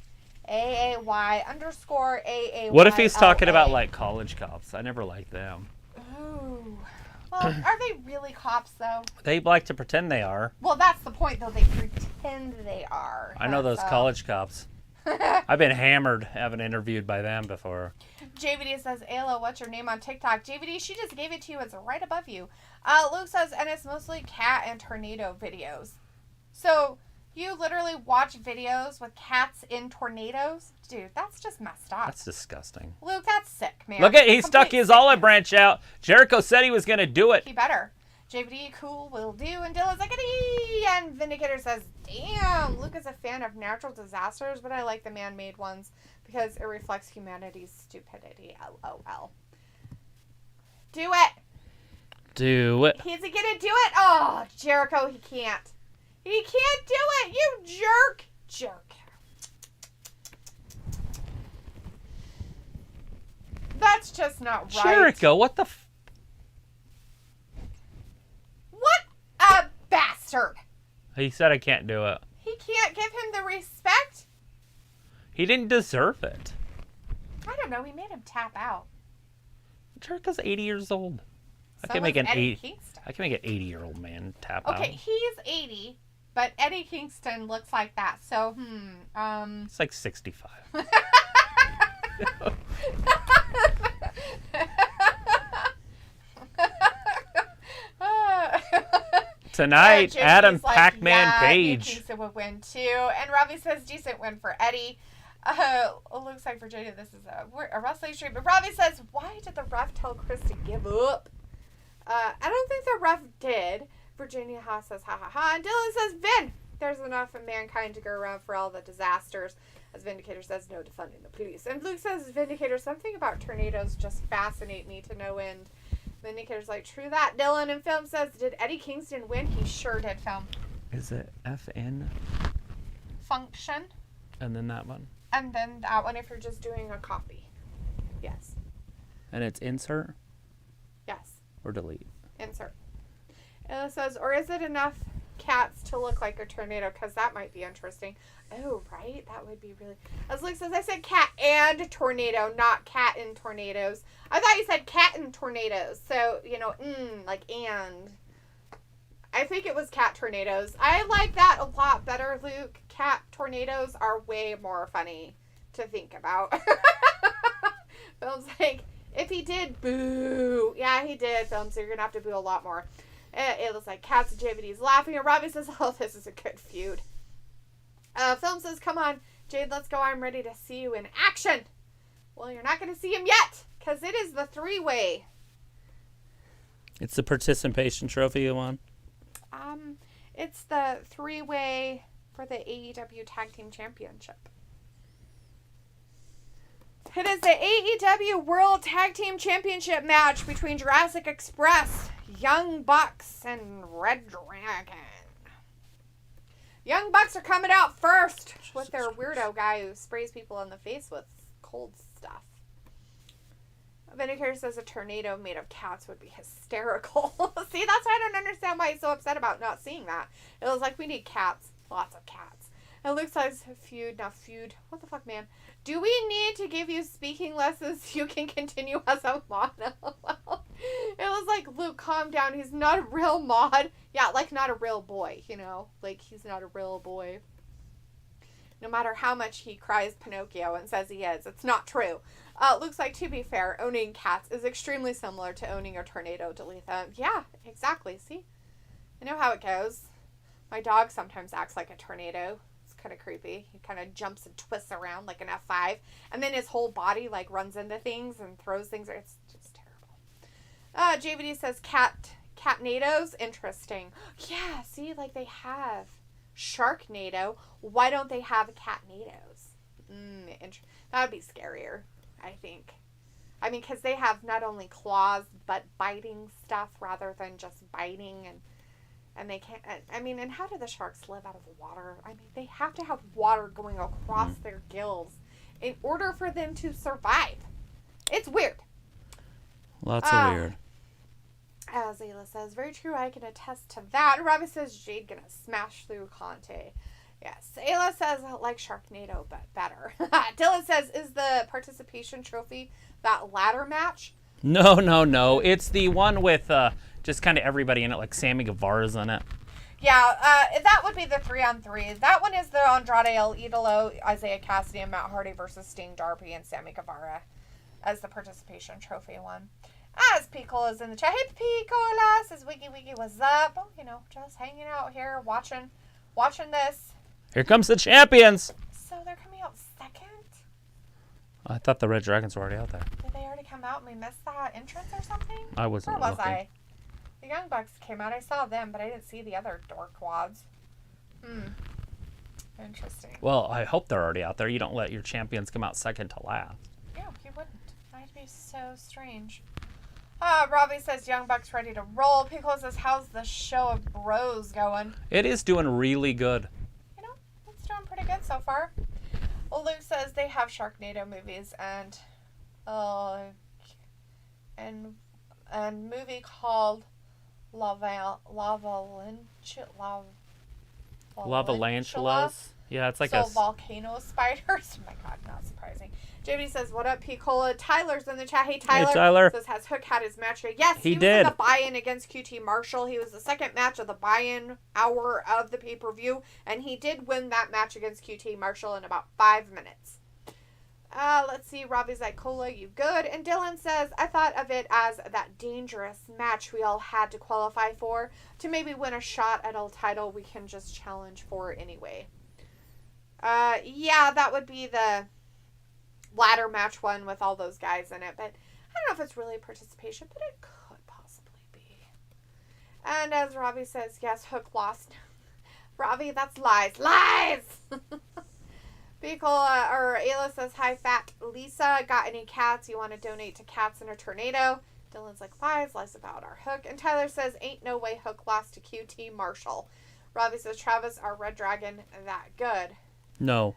AAY_AAY. What if he's talking about like college cops? I never liked them. Ooh. Well, are they really cops though? They like to pretend they are. Well, that's the point though. They pretend they are. I know those college cops. I've been hammered having interviewed by them before. JVD says, Ayla, what's your name on TikTok? JVD, she just gave it to you. It's right above you. Luke says, and it's mostly cat and tornado videos. So you literally watch videos with cats in tornadoes? Dude, that's just messed up. That's disgusting. Luke, that's sick, man. Look at, he stuck his olive branch out. Jericho said he was going to do it. He better. JVD, cool, will do. And Dylan's like, and Vindicator saes, damn, Luke is a fan of natural disasters, but I like the man-made ones because it reflects humanity's stupidity. LOL. Do it. Do it. He's gonna do it. Oh, Jericho, he can't. He can't do it, you jerk. Jerk. That's just not right. Jericho, what the What a bastard. He said I can't do it. He can't give him the respect. He didn't deserve it. I don't know. He made him tap out. Jericho's 80 years old. I So can make was an Eddie 8. Kingston. I can make an 80-year-old man tap out. Okay, he's 80, but Eddie Kingston looks like that. So, It's like 65. Tonight, Adam like, Pac-Man yeah, Page. Kingston would win too. And Robbie says decent win for Eddie. Looks like Virginia, this is a wrestling stream. But Robbie says, why did the ref tell Kris to give up? I don't think the ref did. Virginia Haas says, ha ha ha. And Dylan says, Vin, there's enough of mankind to go around for all the disasters. As Vindicator says, no defunding the police. And Luke says, Vindicator, something about tornadoes just fascinate me to no end. Vindicator's like, true that. Dylan in film says, did Eddie Kingston win? He sure did, film. Is it FN? Function. And then that one? And then that one if you're just doing a copy. Yes. And it's insert? Yes. Or delete? Insert. And it says, or is it enough cats to look like a tornado? Because that might be interesting. Oh, right? That would be really... As Luke says, I said cat and tornado, not cat and tornadoes. I thought you said cat and tornadoes. So, you know, like and. I think it was cat tornadoes. I like that a lot better, Luke. Cat tornadoes are way more funny to think about. Film's like, if he did, boo. Yeah, he did, Film, so you're going to have to boo a lot more. It was like cats and JVD's laughing, and Robbie says, oh, this is a good feud. Film says, come on, Jade, let's go. I'm ready to see you in action. Well, you're not going to see him yet, because it is the three-way. It's the participation trophy you won? It's the three-way for the AEW Tag Team Championship. It is the AEW World Tag Team Championship match between Jurassic Express, Young Bucks, and reDRagon. Young Bucks are coming out first with their weirdo guy who sprays people in the face with cold stuff. Vindicator says a tornado made of cats would be hysterical. See, that's why I don't understand why he's so upset about not seeing that. It was like, we need cats. Lots of cats. And Luke says, feud. Now, feud. What the fuck, man? Do we need to give you speaking lessons so you can continue as a mod? It was like, Luke, calm down. He's not a real mod. Yeah, like not a real boy, you know? Like, he's not a real boy. No matter how much he cries Pinocchio and says he is, it's not true. Looks like, to be fair, owning cats is extremely similar to owning a tornado, Deletha. Yeah, exactly. See? I know how it goes. My dog sometimes acts like a tornado. It's kind of creepy. He kind of jumps and twists around like an F5. And then his whole body, like, runs into things and throws things. It's just terrible. JVD says catnados. Interesting. Yeah, see? Like, they have Sharknado. Why don't they have catnados? That would be scarier, I think. I mean, because they have not only claws, but biting stuff rather than just biting. And they can't, I mean, and how do the sharks live out of water? I mean, they have to have water going across their gills in order for them to survive. It's weird. Lots of weird. As Ayla says, very true, I can attest to that. Robbie says, Jade gonna smash through Conti. Yes. Ayla says, like Sharknado, but better. Dylan says, is the participation trophy that ladder match? No. It's the one with just kind of everybody in it, like Sammy Guevara's in it. Yeah, that would be the 3-on-3. That one is the Andrade, Idolo, Isiah, Cassidy, and Matt Hardy versus Sting, Darby, and Sammy Guevara as the participation trophy one. As Picola's in the chat. Hey, Picola, says Wiggy, what's up? Oh, just hanging out here, watching this. Here comes the champions. So they're coming out second? I thought the reDRagons were already out there. Did they already come out and we missed that entrance or something? I wasn't Where was looking. I? The Young Bucks came out. I saw them, but I didn't see the other dorkwads. Interesting. Well, I hope they're already out there. You don't let your champions come out second to last. Yeah, you wouldn't. That'd be so strange. Robbie says Young Bucks ready to roll. Pickle says, how's the show of bros going? It is doing really good. It's doing pretty good so far. Well, Luke says they have Sharknado movies and movie called Lavalantulas. Yeah, it's like volcano spiders. Oh my god, not surprising. JB says, what up, Picola? Tyler's in the chat. Hey, Tyler. Hey, Tyler. Says, has Hook had his match yet? Yes, he was did. in the buy-in against QT Marshall. He was the second match of the buy-in hour of the pay-per-view, and he did win that match against QT Marshall in about 5 minutes. Let's see. Robbie's like, Cola, you good? And Dylan says, I thought of it as that dangerous match we all had to qualify for to maybe win a shot at a title we can just challenge for anyway. Yeah, that would be the ladder match one with all those guys in it, but I don't know if it's really participation, but it could possibly be. And as Robbie says, yes, Hook lost. Robbie, that's lies. Lies! Ayla says, hi, Fat Lisa. Got any cats you want to donate to Cats in a Tornado? Dylan's like, lies about our Hook. And Tyler says, ain't no way Hook lost to QT Marshall. Robbie says, Travis, are reDRagon that good? No.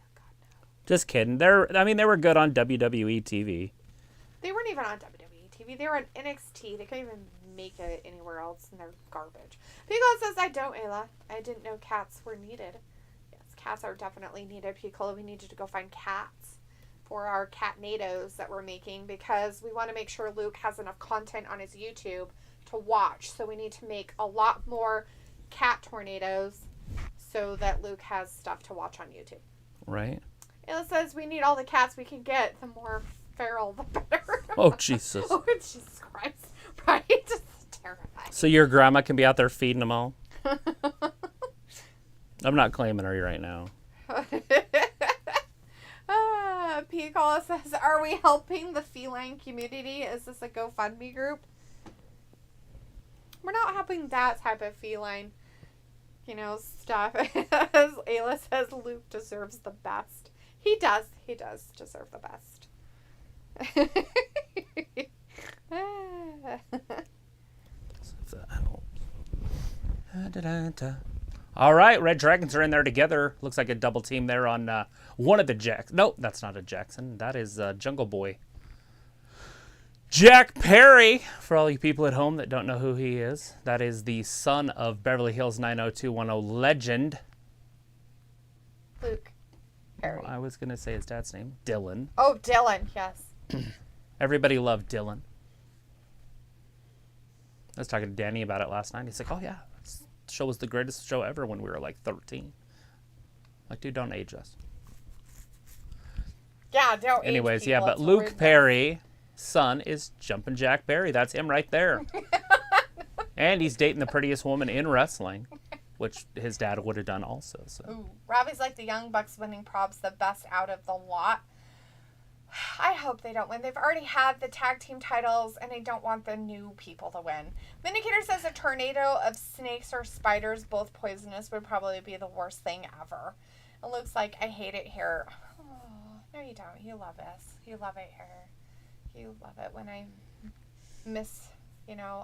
Just kidding. They were good on WWE TV. They weren't even on WWE TV. They were on NXT. They couldn't even make it anywhere else, and they're garbage. Picola says, I don't, Ayla. I didn't know cats were needed. Yes, cats are definitely needed, Picola. We needed to go find cats for our catnados that we're making because we want to make sure Luke has enough content on his YouTube to watch. So we need to make a lot more cat tornadoes so that Luke has stuff to watch on YouTube. Right. It says we need all the cats we can get. The more feral, the better. Oh, Jesus. Oh, Jesus Christ. Right? It's terrifying. So your grandma can be out there feeding them all? I'm not claiming her right now. Picola says, are we helping the feline community? Is this a GoFundMe group? We're not helping that type of feline, stuff. As Ayla says, Luke deserves the best. He does deserve the best. All right, reDRagons are in there together. Looks like a double team there on one of the Jacks. Nope, that's not a Jackson. That is Jungle Boy. Jack Perry, for all you people at home that don't know who he is, that is the son of Beverly Hills 90210 legend. Luke Perry. Well, I was going to say his dad's name. Dylan. Oh, Dylan, yes. Everybody loved Dylan. I was talking to Danny about it last night. He's like, oh, yeah, this show was the greatest show ever when we were like 13. Like, dude, don't age us. Yeah, don't Anyways, age yeah, people. but It's Luke rude. Perry, son, is Jumpin' Jack Perry. That's him right there. And he's dating the prettiest woman in wrestling, which his dad would have done also. So. Ooh, Robbie's like the Young Bucks winning props, the best out of the lot. I hope they don't win. They've already had the tag team titles, and I don't want the new people to win. Vindicator says a tornado of snakes or spiders, both poisonous, would probably be the worst thing ever. It looks like I hate it here. Oh, no, you don't. You love us. You love it here. You love it when I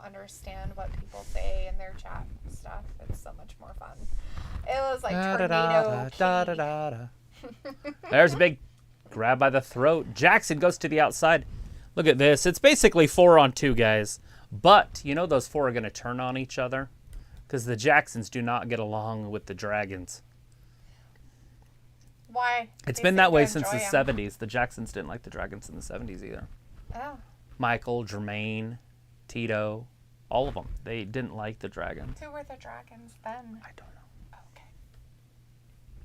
understand what people say in their chat and stuff. It's so much more fun. It was like tornado. There's a big grab by the throat. Jackson goes to the outside. Look at this. It's basically 4-on-2, guys. But, those four are going to turn on each other. Because the Jacksons do not get along with the Dragons. Why? It's They been seem that to way since the enjoy 'em. 70s. The Jacksons didn't like the Dragons in the 70s either. Oh. Michael, Jermaine, Tito, all of them. They didn't like the Dragons. Who were the Dragons then? I don't know. Okay.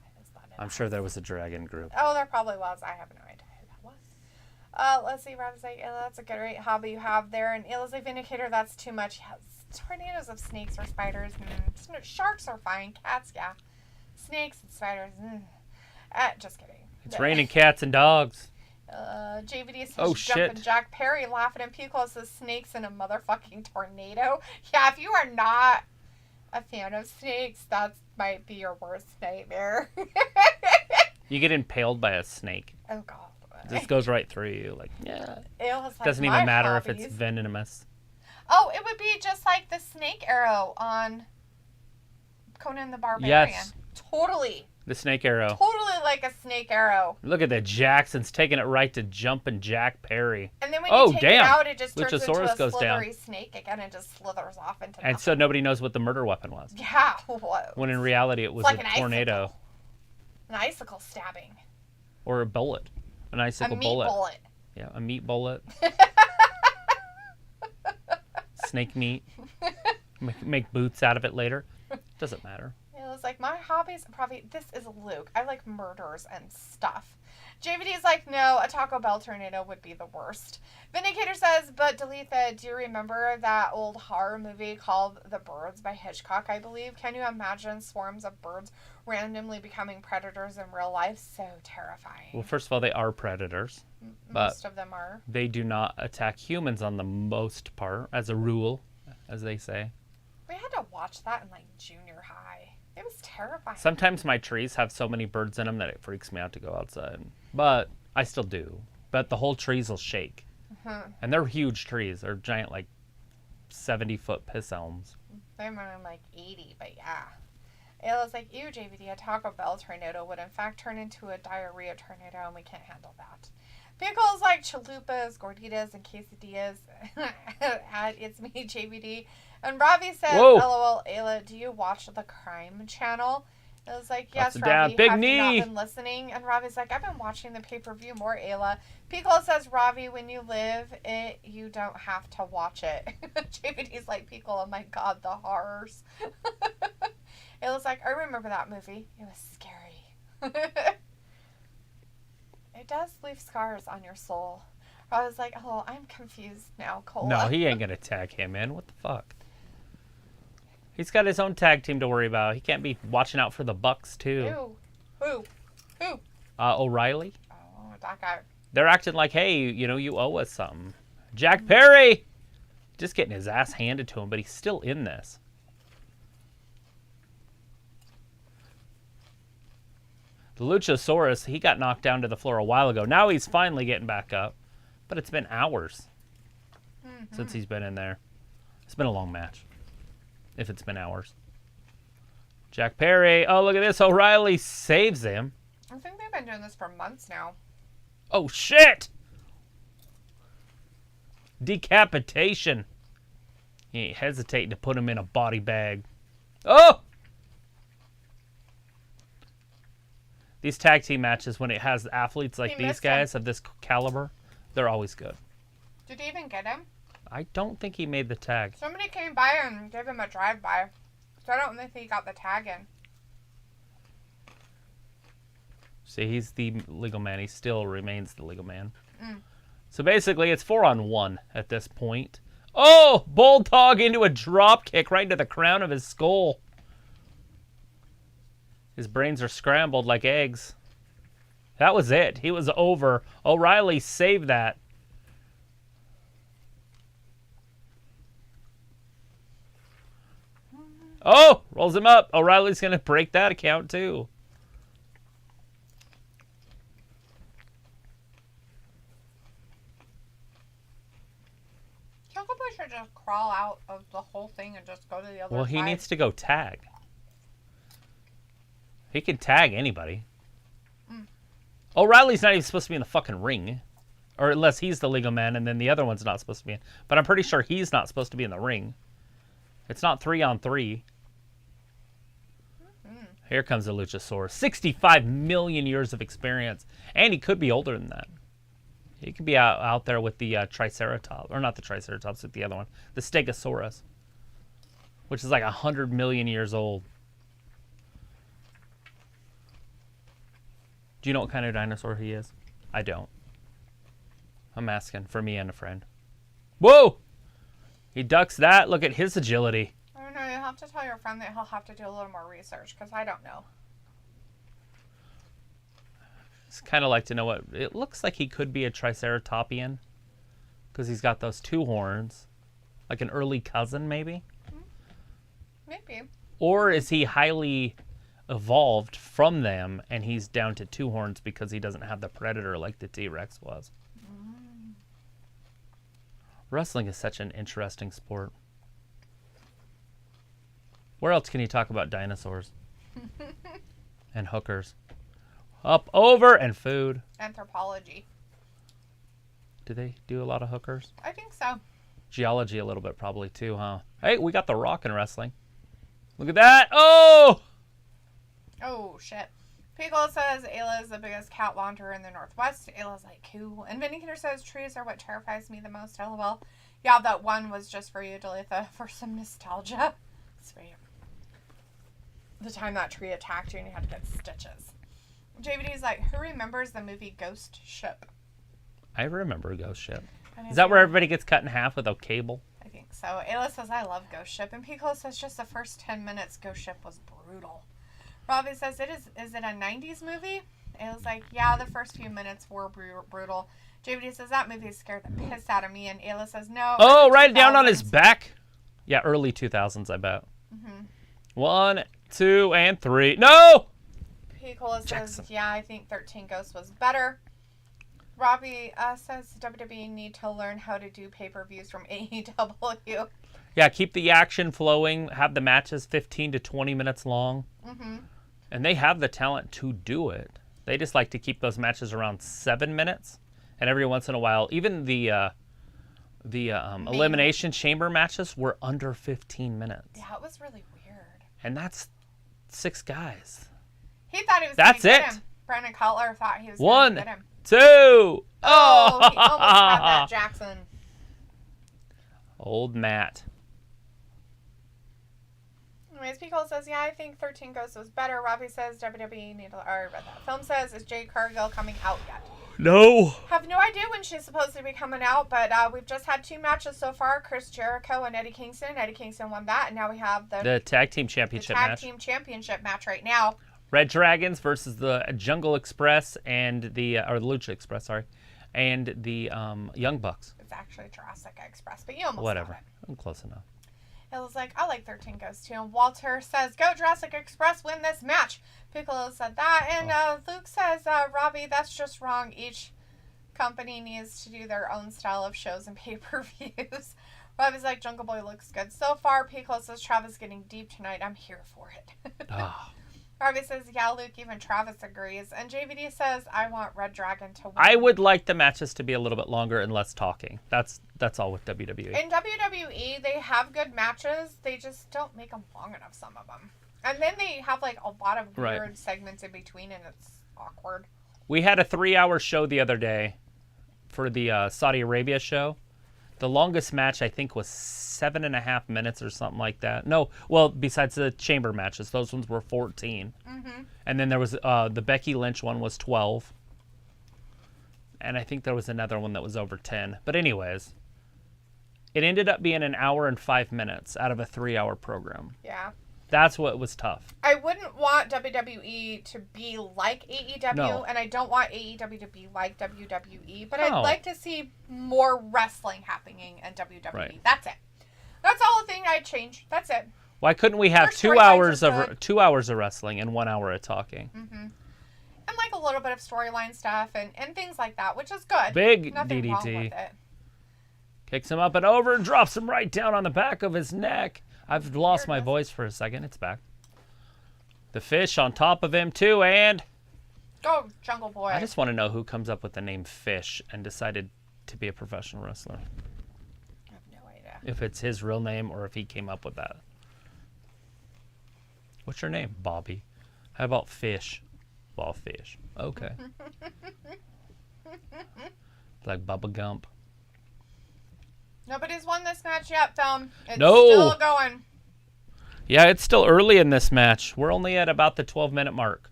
I just thought it I'm sure there was a Dragon group. Oh, there probably was. I have no idea who that was. Let's see. Robbie's like, that's a good rate hobby you have there. And Ayla's like, Vindicator, that's too much. Yes. Tornadoes of snakes or spiders. Sharks are fine. Cats, yeah. Snakes and spiders. Just kidding. It's raining cats and dogs. JVD says Oh, jumping shit. Jack Perry laughing and Pico says snakes in a motherfucking tornado. Yeah, if you are not a fan of snakes, that might be your worst nightmare. You get impaled by a snake. Oh god. It just goes right through you. Like, yeah. It was like Doesn't my even matter if hobbies. it's venomous. Oh, it would be just like the snake arrow on Conan the Barbarian. Yes. Totally. The snake arrow. Totally like a snake arrow. Look at the Jacksons taking it right to jumping Jack Perry. And then when Oh, you take damn. it out, it just turns into Luchasaurus a goes down. slithery snake again and just slithers off into And nothing. so nobody knows what the murder weapon was. Yeah. What? When in reality it was like a an tornado. Icicle. An icicle stabbing. Or a bullet. An icicle A meat bullet. bullet. Yeah, a meat bullet. Snake meat. Make boots out of it later. Doesn't matter. It was like, my hobbies, probably, this is Luke. I like murders and stuff. JVD's like, no, a Taco Bell tornado would be the worst. Vindicator says, but Dalitha, do you remember that old horror movie called The Birds by Hitchcock, I believe? Can you imagine swarms of birds randomly becoming predators in real life? So terrifying. Well, first of all, they are predators. But Most of them are. they do not attack humans on the most part, as a rule, as they say. We had to watch that in like junior high. It was terrifying. Sometimes my trees have so many birds in them that it freaks me out to go outside. But I still do. But the whole trees will shake. And they're huge trees. They're giant, like, 70-foot piss elms. They're more like 80, but yeah. It was like, ew, JVD, a Taco Bell tornado would in fact turn into a diarrhea tornado, and we can't handle that. Pickles like chalupas, gorditas, and quesadillas. At It's Me, JVD. And Ravi says, Whoa. LOL, Ayla, do you watch the Crime Channel? It was like, yes, That's down. Ravi, Big have knee. you not been listening? And Ravi's like, I've been watching the pay-per-view more, Ayla. Pickle says, Ravi, when you live it, you don't have to watch it. JVD's like, Pickle, oh my god, the horrors. It was like, I remember that movie. It was scary. It does leave scars on your soul. I was like, oh, I'm confused now, Cola. No, he ain't going to tag him in. What the fuck? He's got his own tag team to worry about. He can't be watching out for the Bucks, too. Who? O'Reilly? Oh, that guy. They're acting like, hey, you know, you owe us something. Jack Perry! Just getting his ass handed to him, but he's still in this. The Luchasaurus, he got knocked down to the floor a while ago. Now he's finally getting back up. But it's been hours since he's been in there. It's been a long match. If it's been hours. Jack Perry. Oh, look at this. O'Reilly saves him. I think they've been doing this for months now. Oh, shit! Decapitation. He ain't hesitating to put him in a body bag. Oh! These tag team matches, when it has athletes like He these missed guys of this caliber, they're always good. Did he even get him? I don't think he made the tag. Somebody came by and gave him a drive-by. So I don't think he got the tag in. See, he's the legal man. He still remains the legal man. So basically, it's 4-on-1 at this point. Oh! Bulldog into a drop kick right into the crown of his skull. His brains are scrambled like eggs. That was it. He was over. O'Reilly saved that. Oh! Rolls him up. O'Reilly's going to break that account, too. Chocobo should just crawl out of the whole thing and just go to the other Well, side. he needs to go tag. He can tag anybody. O'Reilly's not even supposed to be in the fucking ring. Or unless he's the legal man and then the other one's not supposed to be in. But I'm pretty sure he's not supposed to be in the ring. It's not 3-on-3. Here comes the Luchasaurus. 65 million years of experience. And he could be older than that. He could be out there with the Triceratops. Or not the Triceratops, with the other one. The Stegosaurus. Which is like 100 million years old. Do you know what kind of dinosaur he is? I don't. I'm asking for me and a friend. Whoa! He ducks that. Look at his agility. I don't know. You'll have to tell your friend that he'll have to do a little more research because I don't know. It's kind of like to know what... It looks like he could be a Triceratopian. Because he's got those two horns. Like an early cousin, maybe? Maybe. Or is he highly evolved from them and he's down to two horns because he doesn't have the predator like the T-Rex was? Wrestling is such an interesting sport. Where else can you talk about dinosaurs? And hookers? Up, over, and food. Anthropology. Do they do a lot of hookers? I think so. Geology a little bit probably too, huh? Hey, we got The Rock in wrestling. Look at that. Oh! Oh, shit. Pickle says Ayla is the biggest cat wanderer in the Northwest. Ayla's like, cool. And Vindicator says trees are what terrifies me the most. LOL. Yeah, that one was just for you, Dalitha, for some nostalgia. Sweet. The time that tree attacked you and you had to get stitches. JVD's like, who remembers the movie Ghost Ship? I remember Ghost Ship. Is that where everybody gets cut in half with a cable? I think so. Ayla says, I love Ghost Ship. And Piccolo says, just the first 10 minutes, Ghost Ship was brutal. Robbie says, is it a 90s movie? Ayla's like, yeah, the first few minutes were brutal. JVD says, that movie scared the piss out of me. And Ayla says, no. Oh, write it down on his back. Yeah, early 2000s, I bet. Mm-hmm. 1, 2, and 3. No! Piccolo says, yeah, I think 13 Ghosts was better. Robbie says WWE need to learn how to do pay-per-views from AEW. Yeah, keep the action flowing. Have the matches 15 to 20 minutes long. Mm-hmm. And they have the talent to do it. They just like to keep those matches around 7 minutes. And every once in a while, even the Elimination Chamber matches were under 15 minutes. Yeah, it was really weird. And that's 6 guys. He thought he was going to get him. Brandon Cutler thought he was going to get him. 1, 2. Oh, he almost had that, Jackson. Old Matt. Anyways, Piccolo says, yeah, I think 13 Ghosts was better. Robbie says WWE need to... I read that. Film says, is Jade Cargill coming out yet? No. Have no idea when she's supposed to be coming out, but we've just had 2 matches so far. Chris Jericho and Eddie Kingston. Eddie Kingston won that, and now we have the Tag Team Championship match. Tag Team Championship match right now. reDRagons versus the Jungle Express and the Lucha Express, sorry, and the Young Bucks. It's actually Jurassic Express, but you almost whatever. got it. I'm close enough. It was like, I like 13 Ghosts too. And Walter says, go Jurassic Express, win this match. Piccolo said that. And Luke says, Robbie, that's just wrong. Each company needs to do their own style of shows and pay-per-views. Robbie's like, Jungle Boy looks good so far. Piccolo says, Travis getting deep tonight. I'm here for it. Robbie says, yeah, Luke, even Travis agrees. And JVD says, I want reDRagon to win. I would like the matches to be a little bit longer and less talking. That's all with WWE. In WWE, they have good matches. They just don't make them long enough, some of them. And then they have like a lot of weird segments in between, and it's awkward. We had a 3-hour show the other day for the Saudi Arabia show. The longest match, I think, was 7.5 minutes or something like that. No, well, besides the chamber matches, those ones were 14. Mm-hmm. And then there was the Becky Lynch one was 12. And I think there was another one that was over 10. But anyways, it ended up being an hour and 5 minutes out of a 3-hour program. Yeah. That's what was tough. I wouldn't want WWE to be like AEW, and I don't want AEW to be like WWE, but I'd like to see more wrestling happening in WWE. Right. That's it. That's all the thing I'd change. That's it. Why couldn't we have 2 hours of wrestling and 1 hour of talking? Mm-hmm. And like a little bit of storyline stuff and things like that, which is good. Big Nothing DDT. Wrong with it. Kicks him up and over and drops him right down on the back of his neck. I've lost my voice for a second. It's back. The fish on top of him, too, and... Go, Jungle Boy. I just want to know who comes up with the name Fish and decided to be a professional wrestler. I have no idea. If it's his real name or if he came up with that. What's your name? Bobby. How about fish? Well, fish. Okay. Like Bubba Gump. Nobody's won this match yet, Film. It's No. still going. Yeah, it's still early in this match. We're only at about the 12-minute mark.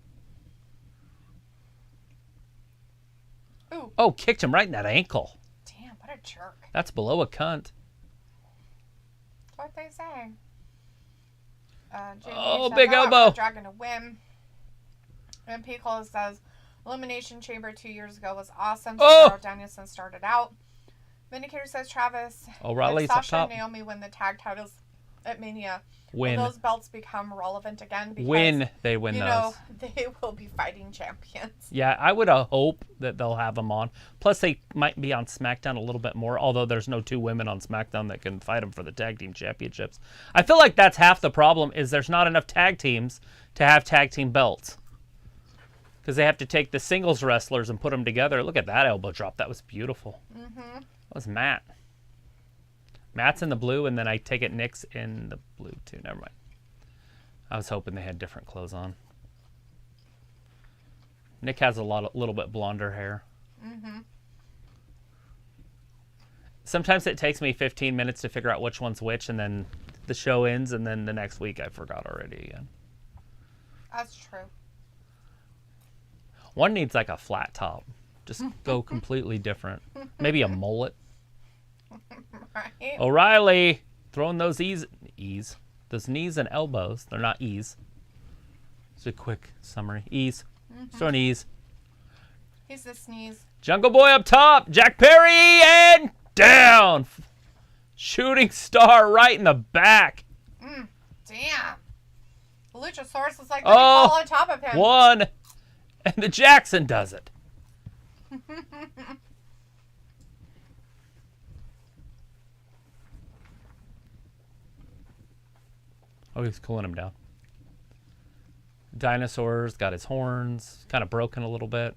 Ooh. Oh, kicked him right in that ankle. Damn, what a jerk. That's below a cunt. That's what they say. Jade Oh, says, big "I want elbow." reDRagon to win. And Piccolo says, Elimination Chamber 2 years ago was awesome. Oh. Danielson started out. Vindicator says Travis. O'Reilly's if up Sasha top. and Naomi win the tag titles at Mania. Win. Will those belts become relevant again? Because, When they win you those. know, they will be fighting champions. Yeah, I would hope that they'll have them on. Plus, they might be on SmackDown a little bit more, although there's no 2 women on SmackDown that can fight them for the tag team championships. I feel like that's half the problem, is there's not enough tag teams to have tag team belts. Because they have to take the singles wrestlers and put them together. Look at that elbow drop. That was beautiful. Mm-hmm. That was Matt. Matt's in the blue, and then I take it Nick's in the blue, too. Never mind. I was hoping they had different clothes on. Nick has a little bit blonder hair. Mm-hmm. Sometimes it takes me 15 minutes to figure out which one's which, and then the show ends, and then the next week I forgot already again. That's true. One needs like a flat top. Just go completely different. Maybe a mullet. Right? O'Reilly throwing those those knees and elbows. They're not E's. It's a quick summary. E's. Throwing E's. He's the sneeze. Jungle Boy up top. Jack Perry and down. Shooting star right in the back. Damn. Luchasaurus is like, let me fall on top of him. One. And the Jackson does it. Oh, he's cooling him down. Dinosaur's got his horns, kind of broken a little bit.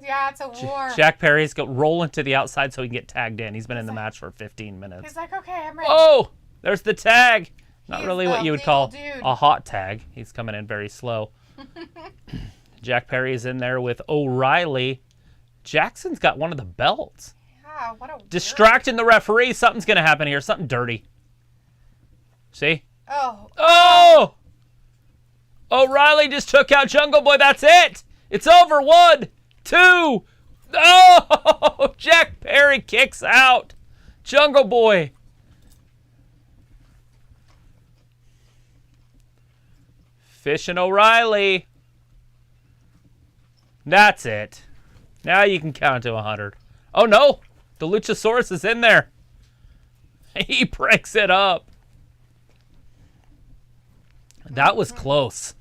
Yeah, it's a war. Jack Perry's rolling to the outside so he can get tagged in. He's been in the match for 15 minutes. He's like, okay, I'm ready. Oh, there's the tag. Not He's really the what you would legal call dude. a hot tag. He's coming in very slow. Jack Perry is in there with O'Reilly. Jackson's got one of the belts. Yeah, what a Distracting the referee. Something's going to happen here. Something dirty. See? Oh. Oh! O'Reilly just took out Jungle Boy. That's it. It's over. 1, 2. Oh! Jack Perry kicks out Jungle Boy. Fish and O'Reilly. That's it. Now you can count to 100. Oh, no. The Luchasaurus is in there. He breaks it up. That was close.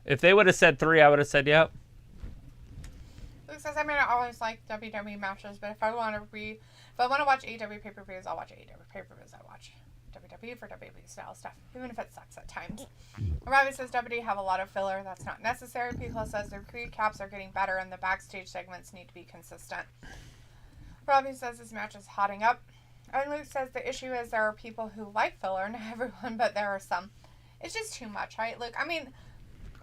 If they would have said 3, I would have said, yep. Luke says, I mean, I always like WWE matches, but if I want to watch AEW pay-per-views, I'll watch AEW pay-per-views. I watch WWE for WWE style stuff, even if it sucks at times. Robbie says WWE have a lot of filler. That's not necessary. Piccolo says their recaps are getting better and the backstage segments need to be consistent. Robbie says this match is hotting up. And Luke says the issue is there are people who like filler, not everyone, but there are some. It's just too much, right? Look, I mean,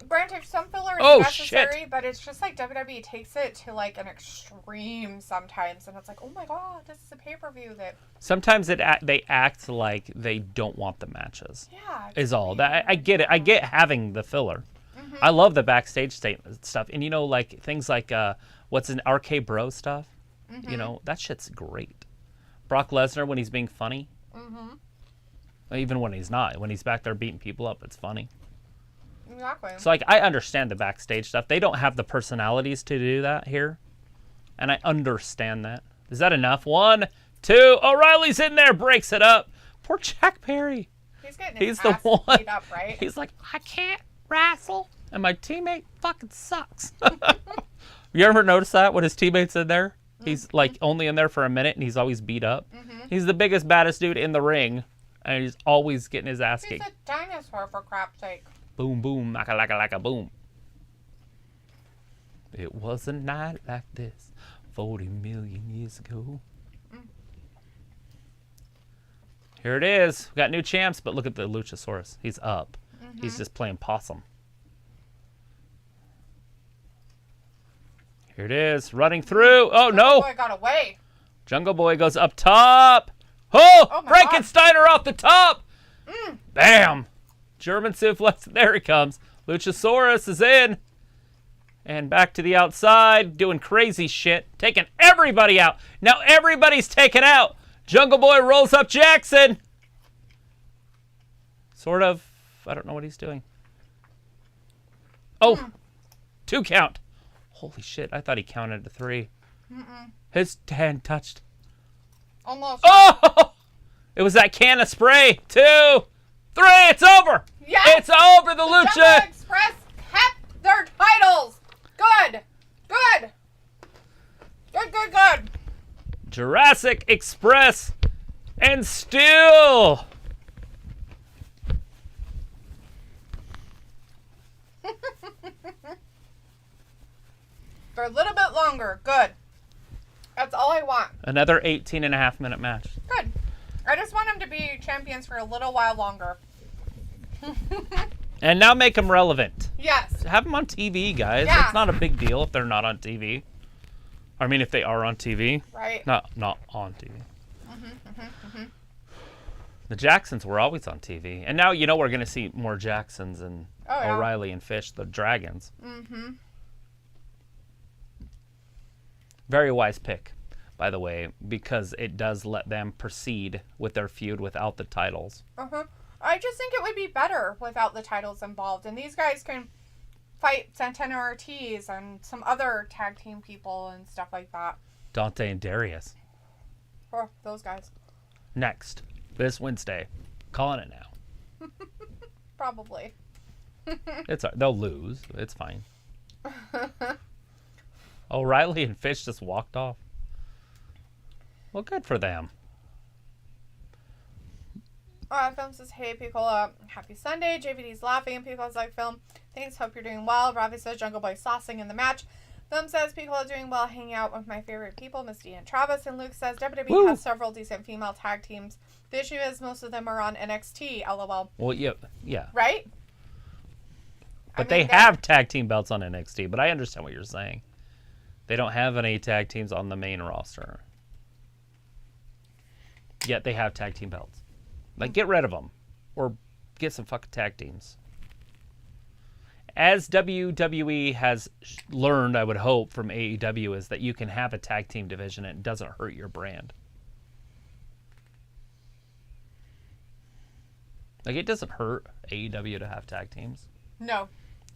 granted, some filler is necessary, but it's just like WWE takes it to like an extreme sometimes, and it's like, oh my god, this is a pay-per-view that. Sometimes they act like they don't want the matches. Yeah. Is all that I get it. I get having the filler. Mm-hmm. I love the backstage stuff, and you know, like things like what's in RK Bro stuff. Mm-hmm. You know, that shit's great. Brock Lesnar when he's being funny. Mm-hmm. Even when he's not, when he's back there beating people up, it's funny. Exactly. So, like, I understand the backstage stuff. They don't have the personalities to do that here, and I understand that. Is that enough? 1, 2. O'Reilly's in there, breaks it up. Poor Jack Perry. He's getting He's his the ass one. beat up, right? He's like, I can't wrestle, and my teammate fucking sucks. You ever notice that when his teammate's in there? He's like only in there for a minute, and he's always beat up. Mm-hmm. He's the biggest, baddest dude in the ring, and he's always getting his ass kicked. He's a dinosaur, for crap's sake. Boom, boom, laka, boom. It was a night like this 40 million years ago. Here it is. We got new champs, but look at the Luchasaurus. He's up. He's just playing possum. Here it is, running through. Oh, no. Jungle Boy got away. Jungle Boy goes up top. Oh, Frankensteiner off the top. Bam. German suplex. There he comes. Luchasaurus is in. And back to the outside, doing crazy shit. Taking everybody out. Now everybody's taken out. Jungle Boy rolls up Jackson. Sort of. I don't know what he's doing. Oh, 2 count. Holy shit, I thought he counted to 3. His hand touched. Almost. Oh! It was that can of spray. 2, 3, it's over. Yes! It's over, the Lucha. Jungle Express kept their titles. Good. Good. Good, good, good. Jurassic Express and Steel. For a little bit longer. Good. That's all I want. Another 18.5-minute match. Good. I just want them to be champions for a little while longer. And now make them relevant. Yes. Have them on TV, guys. Yeah. It's not a big deal if they're not on TV. I mean, if they are on TV. Right. Not on TV. The Jacksons were always on TV. And now, we're going to see more Jacksons and O'Reilly and Fish, the Dragons. Very wise pick, by the way, because it does let them proceed with their feud without the titles. I just think it would be better without the titles involved. And these guys can fight Santana Ortiz and some other tag team people and stuff like that. Dante and Darius. Or those guys. Next, this Wednesday. Calling it now. Probably. They'll lose. It's fine. O'Reilly and Fish just walked off. Well, good for them. Film says, hey, Picola, happy Sunday. JVD's laughing. Picola's like, Film, thanks, hope you're doing well. Ravi says, Jungle Boy saucing in the match. Film says, Picola doing well, hanging out with my favorite people, Misty and Travis. And Luke says, WWE has several decent female tag teams. The issue is most of them are on NXT, LOL. Well, yeah. Right? But they have tag team belts on NXT, but I understand what you're saying. They don't have any tag teams on the main roster. Yet they have tag team belts. Like, get rid of them. Or get some fucking tag teams. As WWE has learned, I would hope, from AEW, is that you can have a tag team division and it doesn't hurt your brand. Like, it doesn't hurt AEW to have tag teams. No.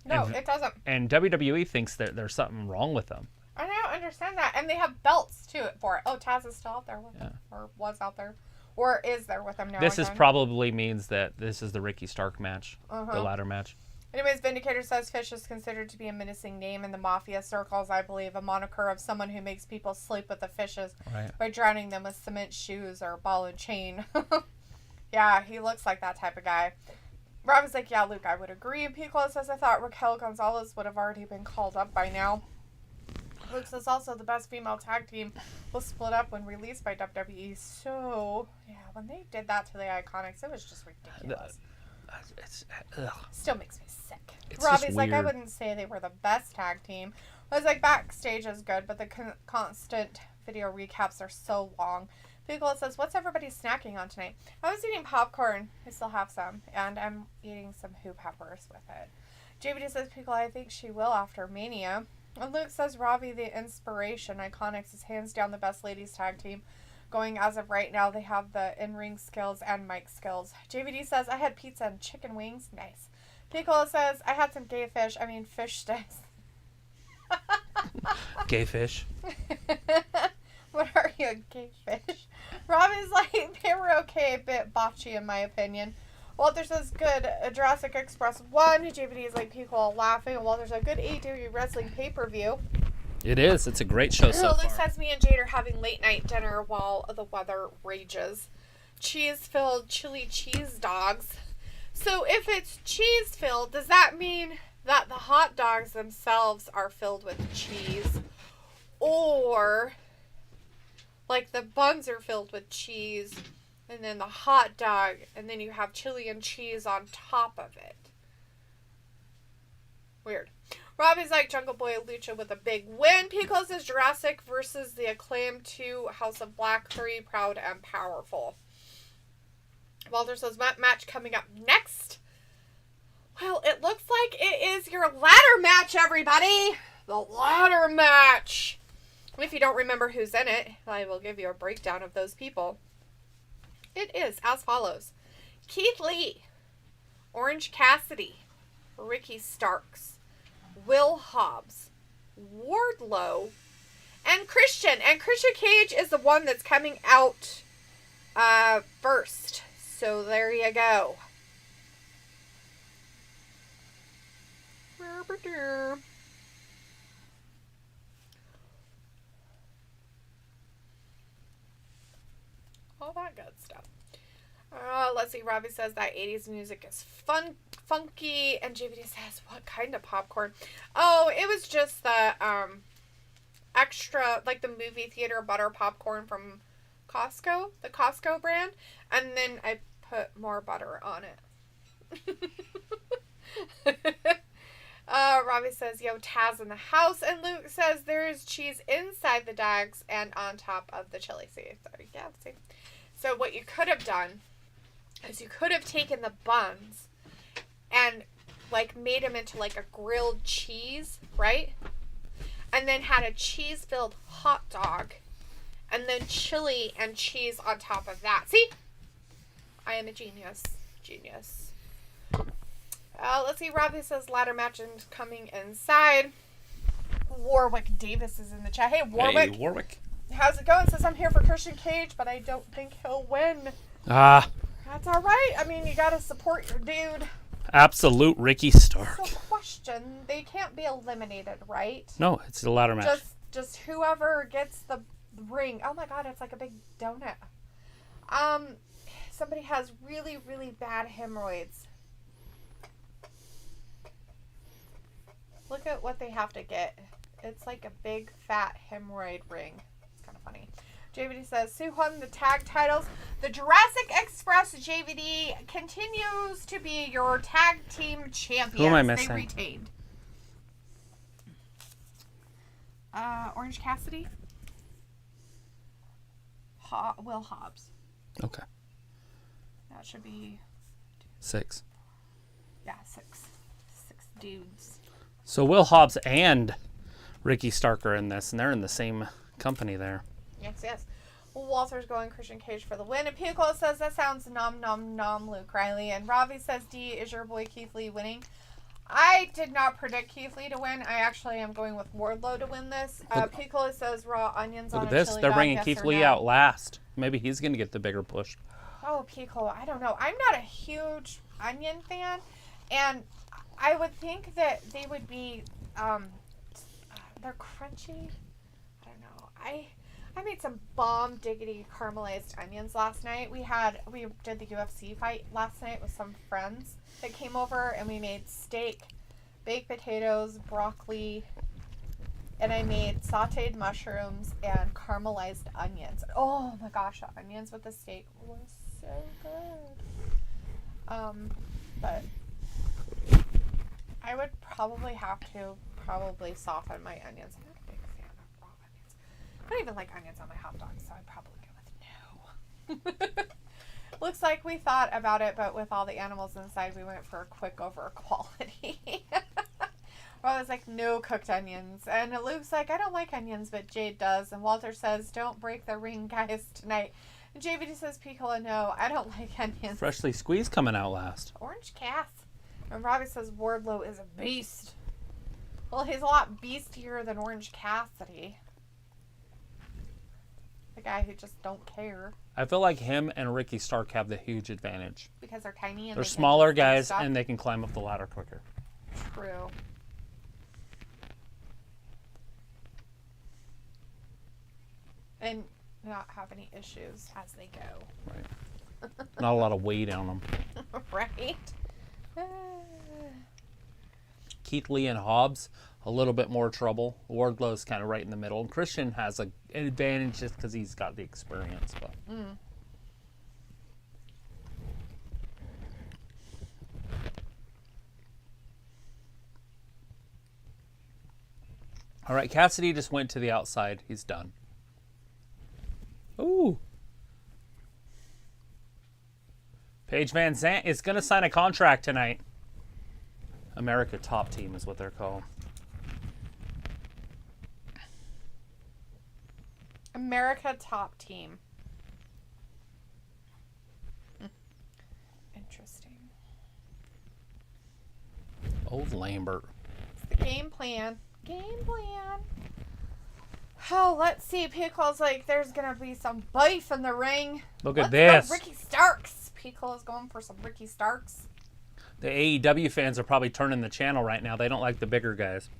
No, it doesn't. And WWE thinks that there's something wrong with them. I don't understand that. And they have belts, too, for it. Oh, Taz is still out there with them. Or was out there. Or is there with them now? This probably means that this is the Ricky Stark match. The ladder match. Anyways, Vindicator says Fish is considered to be a menacing name in the mafia circles, I believe. A moniker of someone who makes people sleep with the fishes by drowning them with cement shoes or ball and chain. Yeah, he looks like that type of guy. Robin's like, yeah, Luke, I would agree. Piccolo says, I thought Raquel Gonzalez would have already been called up by now. Luke says also the best female tag team will split up when released by WWE. So, yeah, when they did that to the Iconics, it was just ridiculous. Still makes me sick. Robbie's like, I wouldn't say they were the best tag team. I was like, backstage is good, but the constant video recaps are so long. Piccolo says, what's everybody snacking on tonight? I was eating popcorn. I still have some. And I'm eating some Who peppers with it. JVD says, Piccolo, I think she will after Mania. And Luke says, Ravi, the inspiration. Iconics is hands down the best ladies tag team going as of right now. They have the in-ring skills and mic skills. JVD says, I had pizza and chicken wings. Nice. Piccolo says, I had some fish sticks. Gay fish. What are you, gay fish? Robbie's like, they were okay, a bit botchy in my opinion. Walter says, good. Jurassic Express 1. JVD is like, people laughing. Walter says, good AEW wrestling pay-per-view. It is. It's a great show so far. Luke says, me and Jade are having late night dinner while the weather rages. Cheese-filled chili cheese dogs. So if it's cheese-filled, does that mean that the hot dogs themselves are filled with cheese? Or, like, the buns are filled with cheese, and then the hot dog, and then you have chili and cheese on top of it? Weird. Robbie's like Jungle Boy Lucha with a big win. Pico says Jurassic versus the Acclaim 2, House of Black 3, Proud and Powerful. Walter says match coming up next. Well, it looks like it is your ladder match, everybody. The ladder match. If you don't remember who's in it, I will give you a breakdown of those people. It is as follows. Keith Lee, Orange Cassidy, Ricky Starks, Will Hobbs, Wardlow, and Christian. And Christian Cage is the one that's coming out first. So there you go. All that good stuff. Let's see. Robbie says that 80s music is funky. And JVD says, what kind of popcorn? Oh, it was just the extra, like the movie theater butter popcorn from Costco. The Costco brand. And then I put more butter on it. Robbie says, yo, Taz in the house. And Luke says there is cheese inside the dogs and on top of the chili. See? Yeah, see? So what you could have done is you could have taken the buns and like made them into like a grilled cheese, right? And then had a cheese-filled hot dog and then chili and cheese on top of that. See? I am a genius. Genius. Let's see. Robbie says ladder match is coming inside. Warwick Davis is in the chat. Hey, Warwick. Hey, Warwick. How's it going? Says I'm here for Christian Cage, but I don't think he'll win. That's all right. I mean, you got to support your dude. Absolute Ricky Stark. So question, they can't be eliminated, right? No, it's a ladder match. Just whoever gets the ring. Oh my god, it's like a big donut. Somebody has really, really bad hemorrhoids. Look at what they have to get. It's like a big fat hemorrhoid ring. It's kind of funny. JVD says, Sue won the tag titles. The Jurassic Express JVD continues to be your tag team champions. Who am I missing? They retained. Orange Cassidy. Will Hobbs. Okay. That should be 6. Yeah, 6 dudes. So Will Hobbs and Ricky Stark are in this, and they're in the same company there. Yes. Walter's going Christian Cage for the win. And Pico says, that sounds nom, Luke Riley. And Ravi says, D, is your boy Keith Lee winning? I did not predict Keith Lee to win. I actually am going with Wardlow to win this. Pico says, raw onions on a this. chili They're dog, bringing yes Keith or Lee no? out last. Maybe he's going to get the bigger push. Oh, Pico, I don't know. I'm not a huge onion fan. And I would think that they would be, they're crunchy. I don't know. I made some bomb diggity caramelized onions last night. We did the UFC fight last night with some friends that came over, and we made steak, baked potatoes, broccoli, and I made sauteed mushrooms and caramelized onions. Oh my gosh, the onions with the steak was so good. But I would probably have to soften my onions. I'm not a big fan of raw onions. I don't even like onions on my hot dogs, so I'd probably go with no. Looks like we thought about it, but with all the animals inside, we went for a quick over quality. Well, I was like, no cooked onions. And Luke's like, I don't like onions, but Jade does. And Walter says, don't break the ring, guys, tonight. And JVD says, Picola, no, I don't like onions. Freshly squeezed coming out last. Orange Cass. And Robbie says, Wardlow is a beast. Well, he's a lot beastier than Orange Cassidy. The guy who just don't care. I feel like him and Ricky Stark have the huge advantage. Because they're tiny and they're smaller guys stuff. and they can climb up the ladder quicker. True. And not have any issues as they go. Right. Not a lot of weight on them. Right? Keith Lee and Hobbs, a little bit more trouble. Wardlow's kind of right in the middle. And Christian has an advantage just because he's got the experience. But All right, Cassidy just went to the outside. He's done. Ooh. Paige Van Zant is going to sign a contract tonight. America Top Team is what they're called. America Top Team. Interesting. Old Lambert. It's the game plan. Game plan. Oh, let's see. Pickle's like, there's going to be some beef in the ring. Look at this. Go Ricky Starks. Pickle is going for some Ricky Starks. The AEW fans are probably turning the channel right now. They don't like the bigger guys.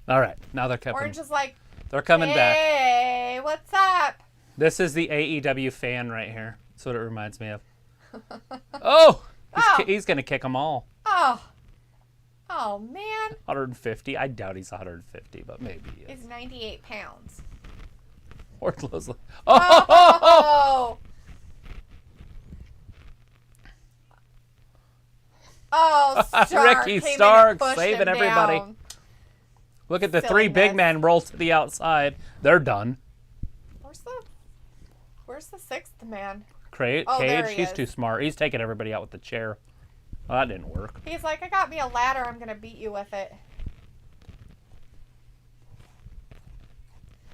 All right, now they're coming. Orange is like, they're coming back. Hey, what's up? This is the AEW fan right here. That's what it reminds me of. Oh, he's going to kick them all. Oh, man. 150. I doubt he's 150, but maybe he is. He's 98 pounds. Wardlow's like, Oh, Stark Ricky came in Stark and pushed saving him everybody. down. Look at the three big men roll to the outside. They're done. Where's the sixth man? Cage, there he he's is. too smart. He's taking everybody out with the chair. Well, that didn't work. He's like, I got me a ladder. I'm going to beat you with it.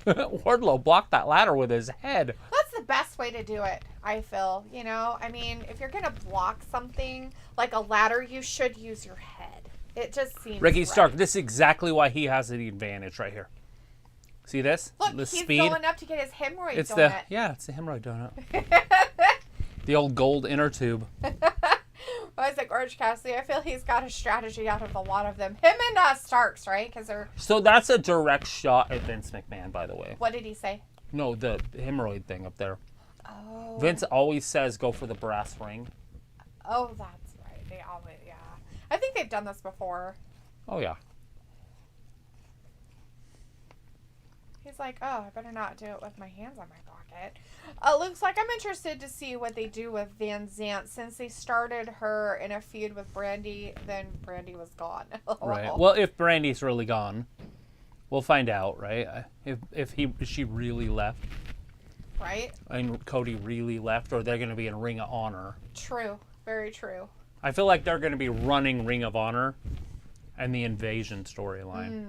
Wardlow blocked that ladder with his head. That's the best way to do it, I feel. You know, I mean, if you're going to block something like a ladder, you should use your head. It just seems Ricky right. Stark, this is exactly why he has the advantage right here. See this? Look, the he's speed. going up to get his hemorrhoid It's donut. it's the hemorrhoid donut. The old gold inner tube. I was like, Orange Cassidy, I feel he's got a strategy out of a lot of them. Him and Starks, right? Because they're... So that's a direct shot at Vince McMahon, by the way. What did he say? No, the hemorrhoid thing up there. Oh. Vince always says go for the brass ring. Oh, that's right. They always, yeah. I think they've done this before. Oh, yeah. He's like, oh, I better not do it with my hands on my pocket. Looks like I'm interested to see what they do with Van Zant. Since they started her in a feud with Brandy, then Brandy was gone. Right. Well, if Brandy's really gone, we'll find out, right? If she really left. Right? And Cody really left, or they're going to be in Ring of Honor. True. Very true. I feel like they're going to be running Ring of Honor and the Invasion storyline.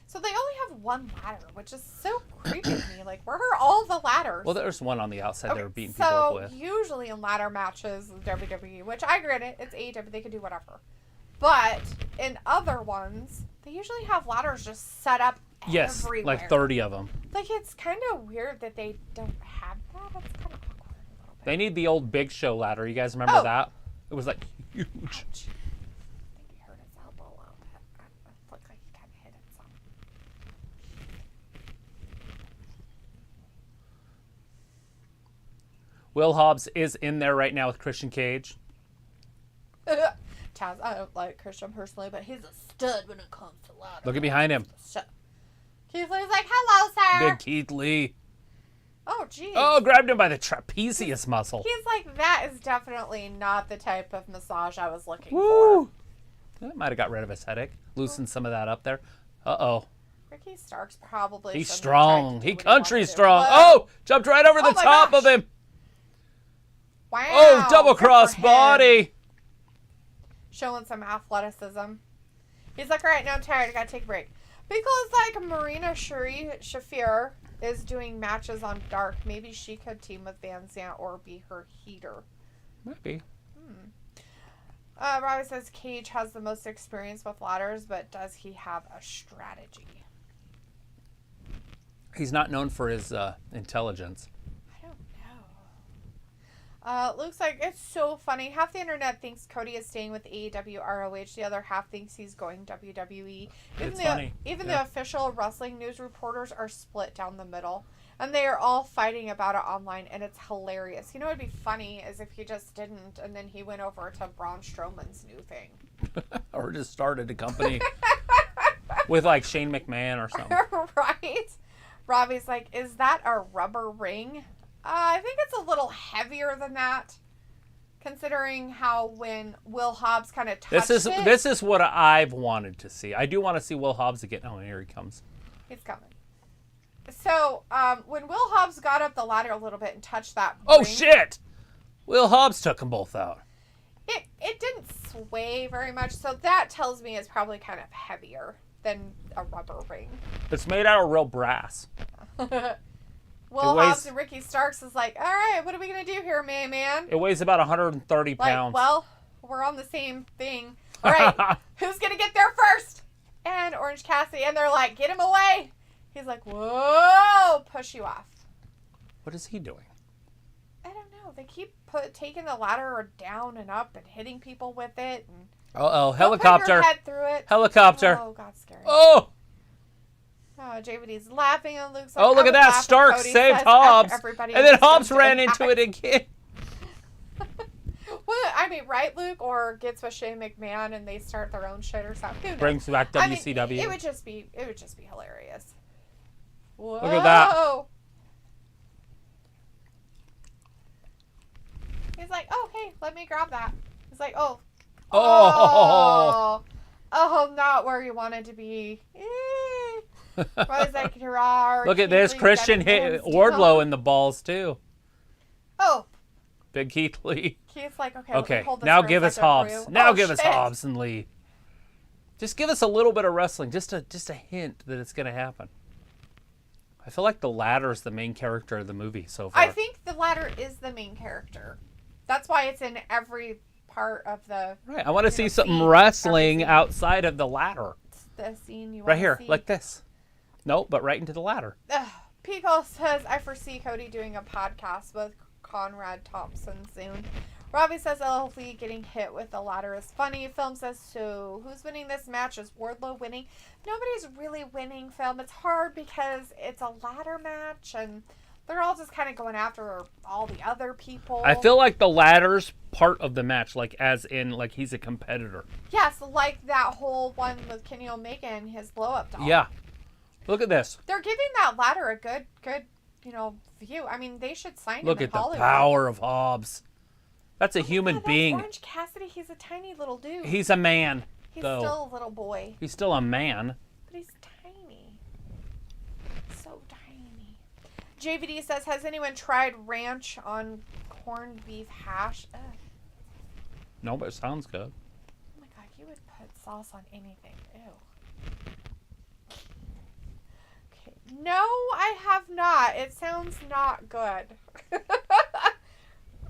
So they only have one ladder, which is so creepy to me. Like, where are all the ladders? Well, there's one on the outside they were beating people so up with. usually in ladder matches, WWE, which I get it, it's AEW, they can do whatever. But in other ones, they usually have ladders just set up everywhere. Like 30 of them. Like, it's kind of weird that they don't have that. It's kind of awkward a little bit. They need the old Big Show ladder. You guys remember that? It was like huge. Ouch. I think he hurt his elbow a little bit. It looked like he kind of hit it some. Will Hobbs is in there right now with Christian Cage. Taz, I don't like Christian personally, but he's a stud when it comes to ladder. Look at behind him. Keith Lee's like, hello, sir. Big Keith Lee. Oh, geez. Oh, grabbed him by the trapezius muscle. He's like, that is definitely not the type of massage I was looking Woo! That might have got rid of his headache. Loosened some of that up there. Uh-oh. Ricky Starks probably. He's shouldn't have strong. tried to He do what country wanted to do. strong. Whoa. Oh, jumped right over the my top gosh. of him. Wow. Oh, double good for cross him. body. Showing some athleticism. He's like, all right, now I'm tired. I gotta take a break. Because like Marina Shafir is doing matches on Dark. Maybe she could team with Van Zant or be her heater. Maybe. Robbie says Cage has the most experience with ladders, but does he have a strategy? He's not known for his intelligence. I don't know. Looks like it's so funny. Half the internet thinks Cody is staying with AEW ROH. The other half thinks he's going WWE. It's funny. Even Yeah. the official wrestling news reporters are split down the middle. And they are all fighting about it online, and it's hilarious. You know what would be funny is if he just didn't, and then he went over to Braun Strowman's new thing. Or just started a company with like Shane McMahon or something. Right? Robbie's like, is that a rubber ring? I think it's a little heavier than that, considering how when Will Hobbs kind of touched This is what I've wanted to see. I do want to see Will Hobbs again. Oh, here he comes. He's coming. So, when Will Hobbs got up the ladder a little bit and touched that Oh, ring, shit! Will Hobbs took them both out. It didn't sway very much, so that tells me it's probably kind of heavier than a rubber ring. It's made out of real brass. Will Hobbs and Ricky Starks is like, all right, what are we going to do here, man? It weighs about 130 pounds. Well, we're on the same thing. All right, who's going to get there first? And Orange Cassidy, and they're like, get him away. He's like, whoa, push you off. What is he doing? I don't know. They keep taking the ladder down and up and hitting people with it. And Uh-oh, helicopter. Put your head through it. Helicopter. Oh, God, scary. Oh! JVD's laughing and Luke's like, oh, look at that. Stark saved Hobbs. And then Hobbs ran into it again. Well, I mean, right, Luke? Or gets with Shane McMahon and they start their own shit or something. Who knows? Brings back WCW. I mean, it would just be hilarious. Whoa. Look at that. He's like, oh, hey, let me grab that. He's like, oh. Oh. Oh, not where you wanted to be. Was like, look at this. Christian hit Wardlow in the balls, too. Oh. Big Keith Lee. Keith's like, okay, now give us Hobbs. Now give us Hobbs and Lee. Just give us a little bit of wrestling. Just a hint that it's going to happen. I feel like the ladder is the main character of the movie so far. I think the ladder is the main character. That's why it's in every part of the... Right, I want to see something wrestling outside of the ladder. It's the scene you want right here, see. like this. No, but right into the ladder. Pico says, I foresee Cody doing a podcast with Conrad Thompson soon. Robbie says, Lee getting hit with the ladder is funny. Film says, so who's winning this match? Is Wardlow winning? Nobody's really winning, Film. It's hard because it's a ladder match and they're all just kind of going after all the other people. I feel like the ladder's part of the match, like as in like he's a competitor. Yes, like that whole one with Kenny Omega and his blow-up doll. Yeah. Look at this. They're giving that ladder a good, view. I mean, they should sign him Look in at the Hollywood. power of Hobbs. That's a human being. Orange Cassidy, he's a tiny little dude. He's a man. He's still a little boy. He's still a man. But he's tiny. So tiny. JVD says, has anyone tried ranch on corned beef hash? Ugh. No, but it sounds good. Oh my God, you would put sauce on anything. Ew. Okay. No, I have not. It sounds not good.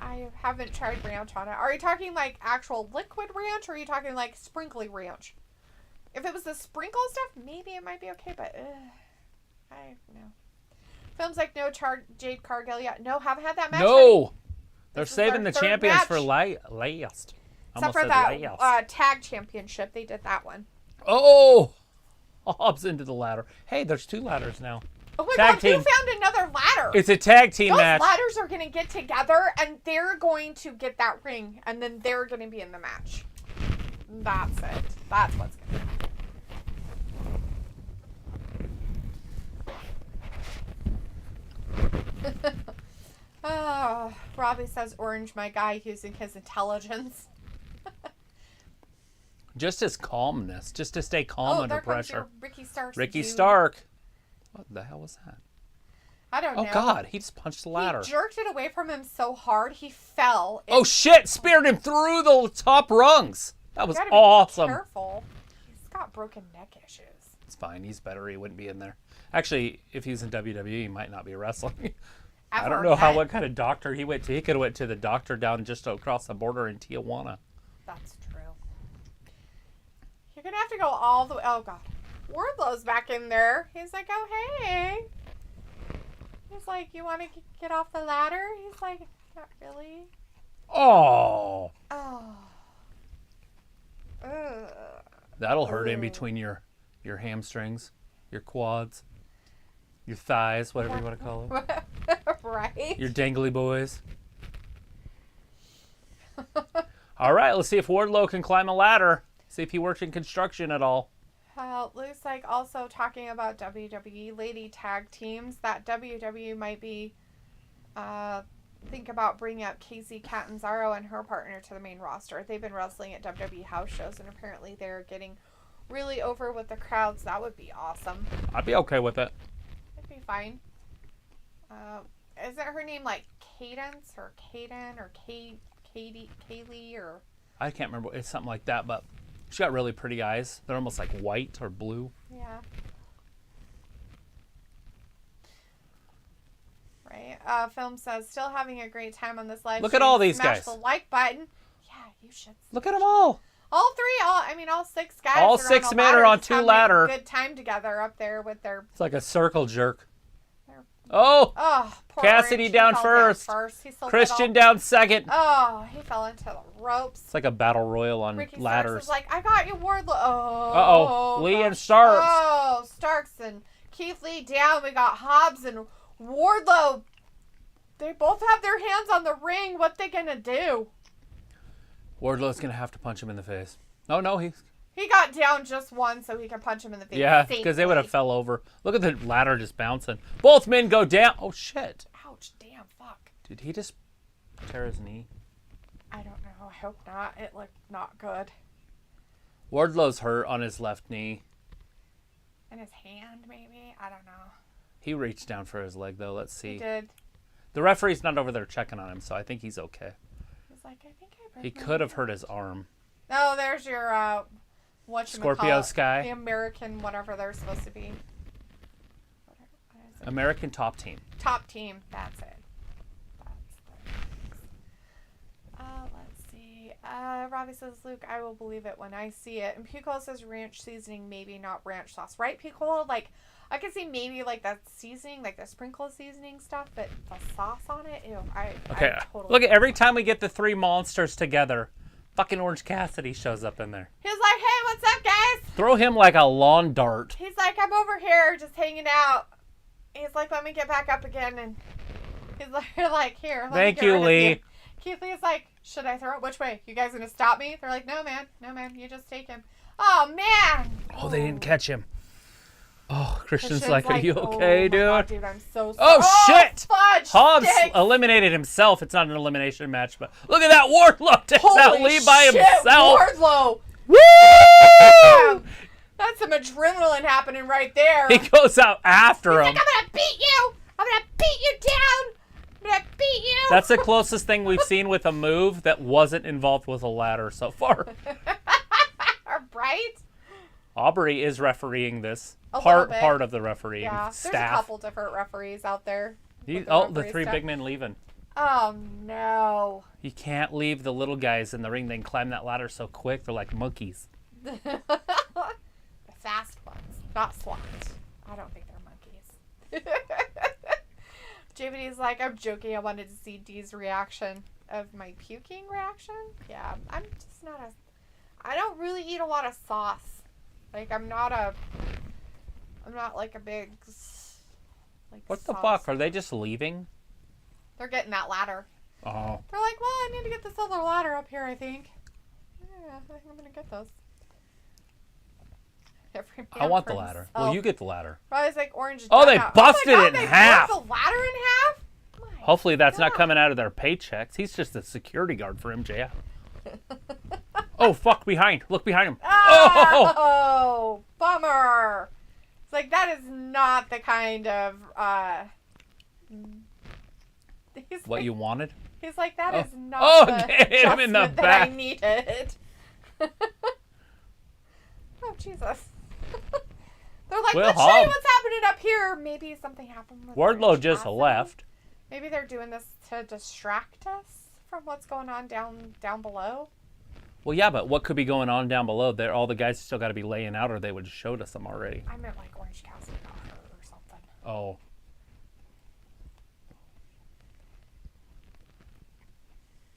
I haven't tried ranch on it. Are you talking like actual liquid ranch or are you talking like sprinkly ranch? If it was the sprinkle stuff, maybe it might be okay, but I don't know. Film's like, no, Jade Cargill yet. No, haven't had that match. No! They're saving the champions match. for last. Except for that tag championship. They did that one. Oh! Hobbs into the ladder. Hey, there's 2 ladders now. Oh my tag God, team. who found another ladder? It's a tag team match. Those ladders are going to get together, and they're going to get that ring, and then they're going to be in the match. That's it. That's what's going to happen. Oh, Robbie says, Orange, my guy, using his intelligence. Just his calmness. Just to stay calm under pressure. Ricky Stark. Ricky Stark. What the hell was that? I don't know. Oh, God. He just punched the ladder. He jerked it away from him so hard, he fell. Oh, shit. Speared him through the top rungs. That was awesome. Be careful. He's got broken neck issues. It's fine. He's better. He wouldn't be in there. Actually, if he's in WWE, he might not be wrestling. I don't know what kind of doctor he went to. He could have went to the doctor down just across the border in Tijuana. That's true. You're going to have to go all the way. Oh, God. Wardlow's back in there. He's like, oh, hey. He's like, you want to get off the ladder? He's like, not really. Oh. Oh. Ugh. That'll hurt in between your hamstrings, your quads, your thighs, whatever you want to call it. Right? Your dangly boys. All right, let's see if Wardlow can climb a ladder. See if he works in construction at all. Luke's like also talking about WWE lady tag teams that WWE might be think about bringing up Casey Catanzaro and her partner to the main roster. They've been wrestling at WWE house shows and apparently they're getting really over with the crowds, that would be awesome. I'd be okay with it. It'd be fine. Isn't her name like Cadence or Caden or Kaylee or? I can't remember. It's something like that, but she's got really pretty eyes. They're almost like white or blue. Yeah. Right. Film says, still having a great time on this live. Look at all these Smash guys. the like button. Yeah, you should. Look at them all. All six guys. All 6 men are on 2 ladder. Good time together up there with their. It's like a circle jerk. Oh, poor Cassidy Orange. down He fell first. He's so Christian little. down second. Oh, he fell into the ropes. It's like a battle royal on Ricky ladders. Starks is like, I got you, Wardlow. Uh-oh. Lee and Starks. Oh, Starks and Keith Lee down. We got Hobbs and Wardlow. They both have their hands on the ring. What they gonna do? Wardlow's going to have to punch him in the face. Oh, no, He got down just one so he could punch him in the face. Yeah, because they would have fell over. Look at the ladder just bouncing. Both men go down. Oh, shit. Ouch, damn, fuck. Did he just tear his knee? I don't know. I hope not. It looked not good. Wardlow's hurt on his left knee. In his hand, maybe? I don't know. He reached down for his leg, though. Let's see. He did. The referee's not over there checking on him, so I think he's okay. He's like, I think I broke He my could have hand. hurt his arm. Oh, there's your, Scorpio Sky. The American, whatever they're supposed to be. What is it? American top team. Top team. That's it. Let's see. Robbie says, Luke, I will believe it when I see it. And Piccolo says ranch seasoning, maybe not ranch sauce. Right, Piccolo? Like, I could see maybe like that seasoning, like the sprinkle seasoning stuff, but the sauce on it, ew. Okay, I totally look at every time we get the 3 monsters together, fucking Orange Cassidy shows up in there. He's like, hey, what's up, guys? Throw him like a lawn dart. He's like, I'm over here just hanging out. He's like, let me get back up again. And he's like, here. Let Thank me get you, rid of Lee. Keith Lee is like, should I throw it? Which way? You guys gonna stop me? They're like, no, man. You just take him. Oh, man. Oh, they didn't catch him. Oh, Christian's like, are you oh okay, my dude? God, dude, I'm so sorry. Oh, shit! Fudge Hobbs sticks. eliminated himself. It's not an elimination match, but look at that. Wardlow takes Holy out Lee by shit, himself. Wardlow. Woo! That's some adrenaline happening right there. He goes out after him. Like, I'm gonna beat you. I'm gonna beat you down. I'm gonna beat you. That's the closest thing we've seen with a move that wasn't involved with a ladder so far. Right? Aubrey is refereeing this. A little bit. Part of the refereeing Yeah, staff. there's a couple different referees out there. with The referee 3 stuff. big men leaving. Oh, no. You can't leave the little guys in the ring. They can climb that ladder so quick. They're like monkeys. The fast ones, not swans. I don't think they're monkeys. JVD's like, I'm joking. I wanted to see Dee's reaction of my puking reaction. Yeah, I'm just not I don't really eat a lot of sauce. Like, I'm not like a big, like, What the sauce. fuck? Are they just leaving? They're getting that ladder. Oh. They're like, well, I need to get this other ladder up here, I think. Yeah, I think I'm going to get this. Every I want the man ladder. for Well, you himself. get the ladder. Probably like orange. Oh, they donut. busted Oh my it God, in half. They broke the ladder in half? My Hopefully that's not God. coming out of their paychecks. He's just a security guard for MJF. Oh, fuck, behind. Look behind him. Oh! Oh, bummer. It's like, that is not the kind of, he's What like, you wanted? He's like, that is not Oh, the hit him in the adjustment that I back. needed. Oh, Jesus. They're like, Well, let's show you Hobbs- what's happening up here. Maybe something happened with Wardlow Orange just Cassidy. left. Maybe they're doing this to distract us from what's going on down below. Well, yeah, but what could be going on down below? There, all the guys still got to be laying out, or they would have showed us them already. I meant like Orange Cassidy got hurt or something. Oh.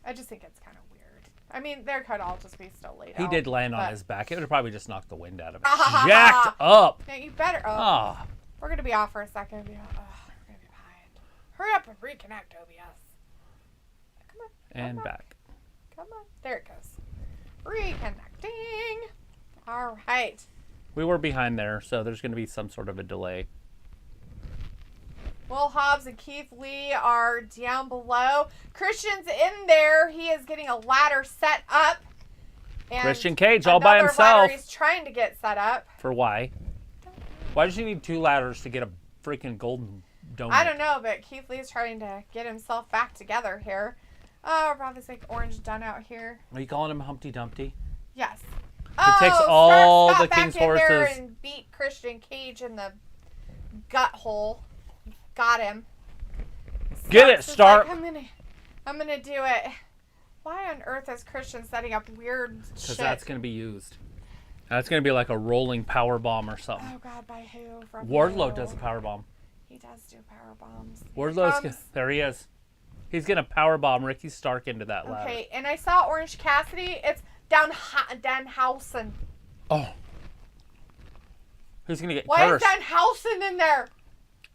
I just think it's kind of weird. I mean, they could all just be still laid He out. did land on but- his back. It would have probably just knocked the wind out of it. Ah. Jacked up. No, you better. Oh, Ah. we're gonna be off for a second. We're gonna be behind. Hurry up and reconnect, OBS. Come on. And come on, back. Come on. There it goes. Reconnecting. All right. We were behind there, so there's going to be some sort of a delay. Will Hobbs and Keith Lee are down below. Christian's in there. He is getting a ladder set up. And Christian Cage all by himself. Another ladder he's trying to get set up. For why? Why does he need 2 ladders to get a freaking golden donut? I don't know, but Keith Lee's trying to get himself back together here. Oh, Robbie's like orange done out here. Are you calling him Humpty Dumpty? Yes. It takes all the King's horses. There and beat Christian Cage in the gut hole. Got him. Get it, Stark. Like, I'm gonna do it. Why on earth is Christian setting up weird shit? Because that's gonna be used. That's gonna be like a rolling power bomb or something. Oh God, by who? From Wardlow who? does a power bomb. He does do power bombs. There he is. He's gonna power bomb Ricky Stark into that ladder. Okay, and I saw Orange Cassidy. It's Danhausen. Oh. Who's gonna get Why cursed? is Danhausen in there?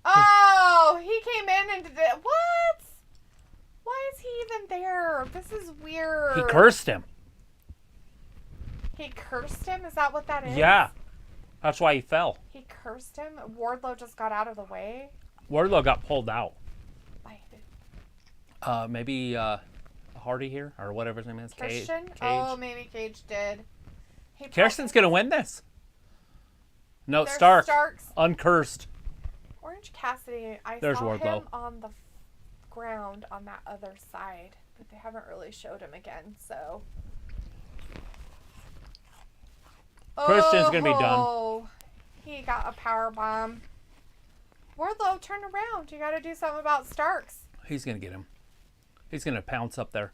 Oh, he came in and did it. What? Why is he even there? This is weird. He cursed him. He cursed him? Is that what that is? Yeah. That's why he fell. He cursed him? Wardlow just got out of the way? Wardlow got pulled out. By who? Maybe Hardy here, or whatever his name is. Christian? Cage. Oh, maybe Cage did. Kirsten's gonna win this. No, There's Stark. Starks. Uncursed. Orange Cassidy, I There's saw Wardlow. him on the ground on that other side, but they haven't really showed him again, so. Christian's gonna be done. Oh, he got a power bomb. Wardlow, turn around. You gotta do something about Starks. He's gonna get him. He's gonna pounce up there.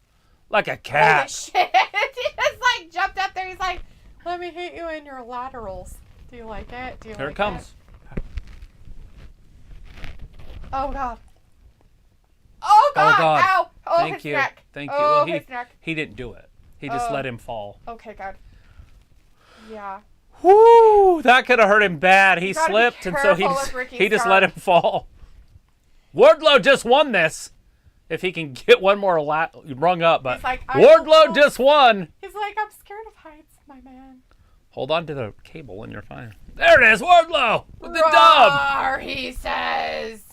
Like a cat. Holy shit. He just like jumped up there. He's like, let me hit you in your laterals. Do you like it? Do you Here like it comes. Oh, God. Oh, God. Oh, God. Ow. Oh, Thank his you. neck. Thank you. Oh, Well, his neck. he didn't do it. He just let him fall. Okay, God. Yeah. Whoo! That could have hurt him bad. He You gotta be slipped, and so careful with Ricky he just Stark. let him fall. Wardlow just won this. If he can get one more rung up, but He's like, I don't Wardlow know. just won. He's like, I'm scared of heights, my man. Hold on to the cable and you're fine. There it is, Wardlow with the dub. Roar, he says.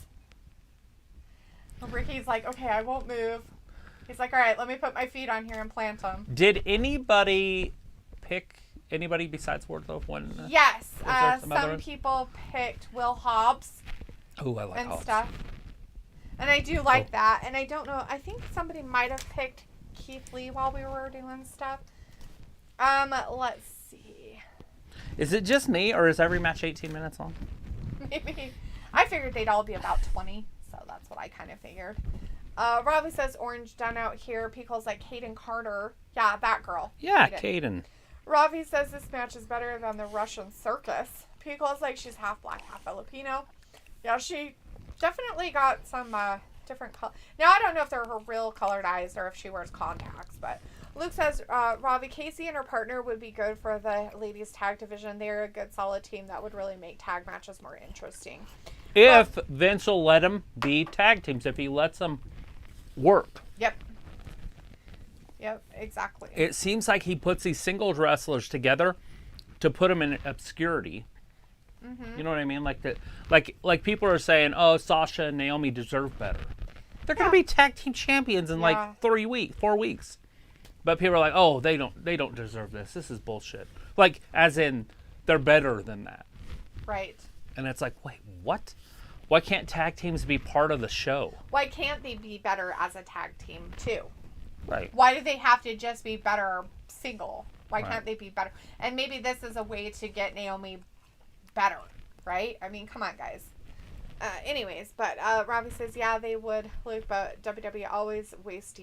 Ricky's like, okay, I won't move. He's like, all right, let me put my feet on here and plant them. Did anybody pick anybody besides Wardlow? Yes, there some other some ones? people picked Will Hobbs Oh, I like and Hobbs. stuff. And I do like that. And I don't know, I think somebody might have picked Keith Lee while we were doing stuff. Let's see. Is it just me, or is every match 18 minutes long? Maybe. I figured they'd all be about 20, so that's what I kind of figured. Robbie says orange done out here. Pico's like Hayden Carter. Yeah, that girl. Yeah, Hayden. Caden. Robbie says this match is better than the Russian circus. Pico's like she's half black, half Filipino. Yeah, she definitely got some different color. Now, I don't know if they're her real colored eyes or if she wears contacts, but Luke says Robbie, Casey and her partner would be good for the ladies tag division. They're a good solid team that would really make tag matches more interesting. If Vince will let them be tag teams, if he lets them work. Yep. Yep, exactly. It seems like he puts these singles wrestlers together to put them in obscururity. Mm-hmm. You know what I mean? Like people are saying, oh, Sasha and Naomi deserve better. They're going to be tag team champions in like 4 weeks. But people are like, oh, they don't deserve this. This is bullshit. Like, as in, they're better than that. Right. And it's like, wait, what? Why can't tag teams be part of the show? Why can't they be better as a tag team, too? Right. Why do they have to just be better single? Why Right. can't they be better? And maybe this is a way to get Naomi better, right? I mean, come on, guys. Anyways, but Robbie says, yeah, they would, Luke, but WWE always wastes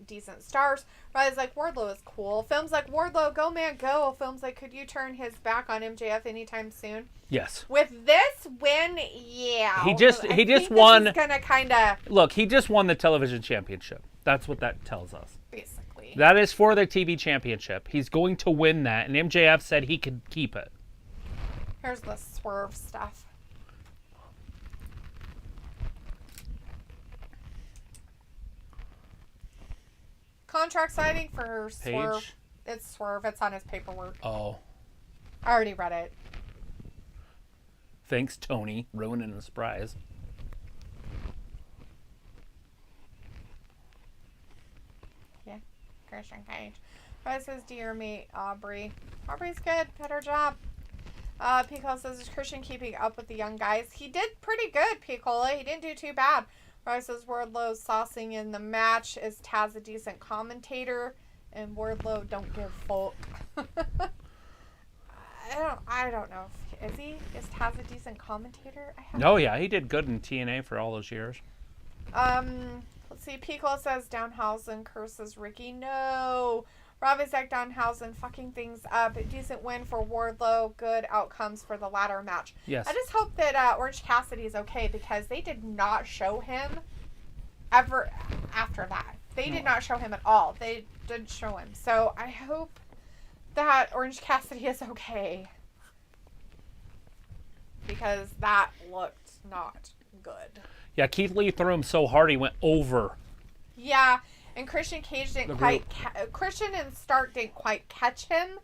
decent stars. Robbie's like, Wardlow is cool. Films like Wardlow, go man, go. Films like, could you turn his back on MJF anytime soon? Yes. With this win, yeah. He just think won. This is gonna kind of Look, he just won the television championship. That's what that tells us. basically. That is for the TV championship. He's going to win that, and MJF said he could keep it. Here's the swerve stuff. Contract signing for Swerve. Page? It's Swerve. It's on his paperwork. Oh. I already read it. Thanks, Tony. Ruining the surprise. Yeah. Christian Cage. Guy says, dear me, Aubrey. Aubrey's good. Better job. Piccolo says, is Christian keeping up with the young guys? He did pretty good, Piccolo. He didn't do too bad. Rosa says, Wardlow saucing in the match. Is Taz a decent commentator? And Wardlow don't give fuck. I don't know. Is he? Is Taz a decent commentator? Oh, yeah. He did good in TNA for all those years. Let's see. Piccolo says Downhausen curses Ricky. No. Robbie's like Downhausen fucking things up. A decent win for Wardlow. Good outcomes for the ladder match. Yes. I just hope that Orange Cassidy is okay because they did not show him ever after that. They did not show him at all. They didn't show him. So I hope that Orange Cassidy is okay. Because that looked not good. Yeah, Keith Lee threw him so hard he went over. Yeah, and Christian Cage didn't quite... Christian and Stark didn't quite catch him,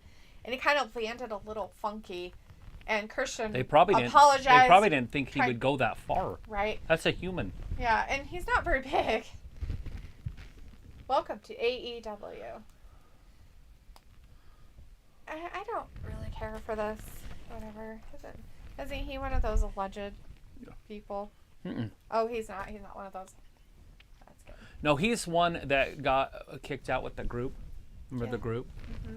and he kind of landed a little funky. And Christian apologized. They probably didn't think he would go that far. Right. That's a human. Yeah, and he's not very big. Welcome to AEW. I don't really care for this. Whatever. Isn't he one of those alleged people? Mm-mm. Oh, he's not. He's not one of those. That's good. No, he's one that got kicked out with the group. Remember the group? Mm-hmm.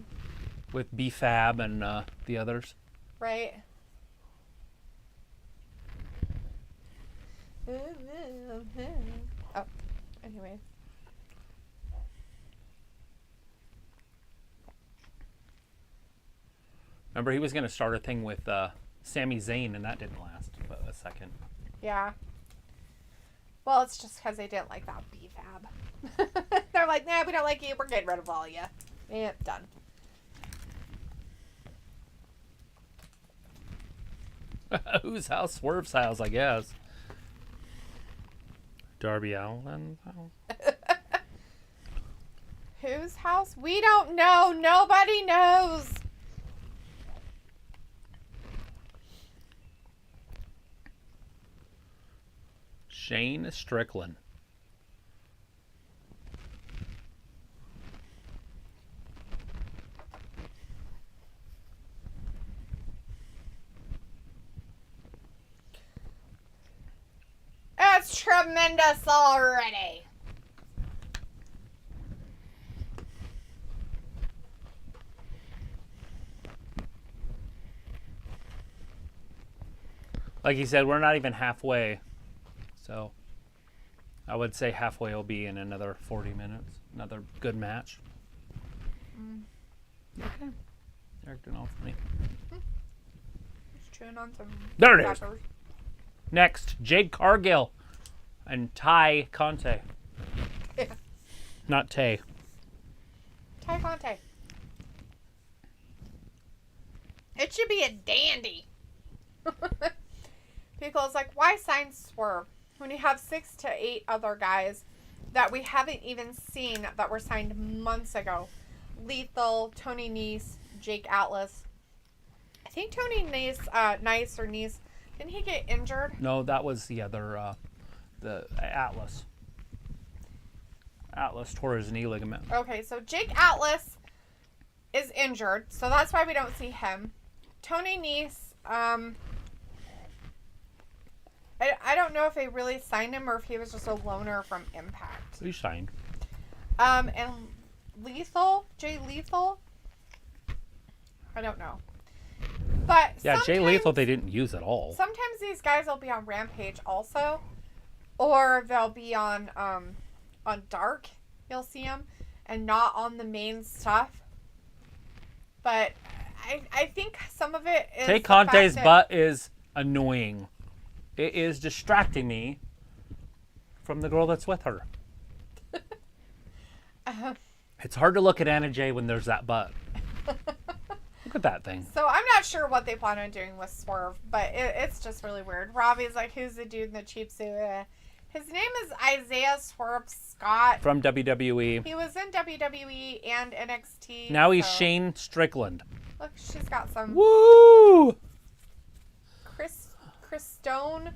With B-Fab and the others. Right. Oh, anyway. Remember, he was going to start a thing with Sami Zayn, and that didn't last but a second. Yeah. Well, it's just because they didn't like that B-Fab. They're like, nah, we don't like you. We're getting rid of all you. Yeah, done. Whose house? Swerve's house, I guess. Darby Allin. Whose house? We don't know. Nobody knows. Shane Strickland. It's tremendous already. Like he said, we're not even halfway. So I would say halfway will be in another 40 minutes. Another good match. Okay. Eric didn't offer me. Just chewing on some There it is. peppers. Next, Jade Cargill and Ty Conti. Yeah. Not Tay. Ty Conti. It should be a dandy. Piccolo's like, why sign Swerve when you have 6 to 8 other guys that we haven't even seen that were signed months ago? Lethal, Tony Nese, Jake Atlas. I think Tony Nese, didn't he get injured? No, that was the other, the Atlas. Atlas tore his knee ligament. Okay, so Jake Atlas is injured, so that's why we don't see him. Tony Nese, I don't know if they really signed him or if he was just a loner from Impact. He signed. And Lethal, Jay Lethal, I don't know. But yeah, Jay Lethal they didn't use at all. Sometimes these guys will be on Rampage also, or they'll be on Dark. You'll see them, and not on the main stuff. But I think some of it is Tay Conte's butt is annoying. It is distracting me from the girl that's with her. It's hard to look at Anna Jay when there's that butt. Look at that thing. So I'm not sure what they plan on doing with Swerve, but it's just really weird. Robbie's like, who's the dude in the cheap suit? His name is Isiah Swerve Scott. From WWE. He was in WWE and NXT. Now he's Shane Strickland. Look, she's got some... Woo! Chris Stone.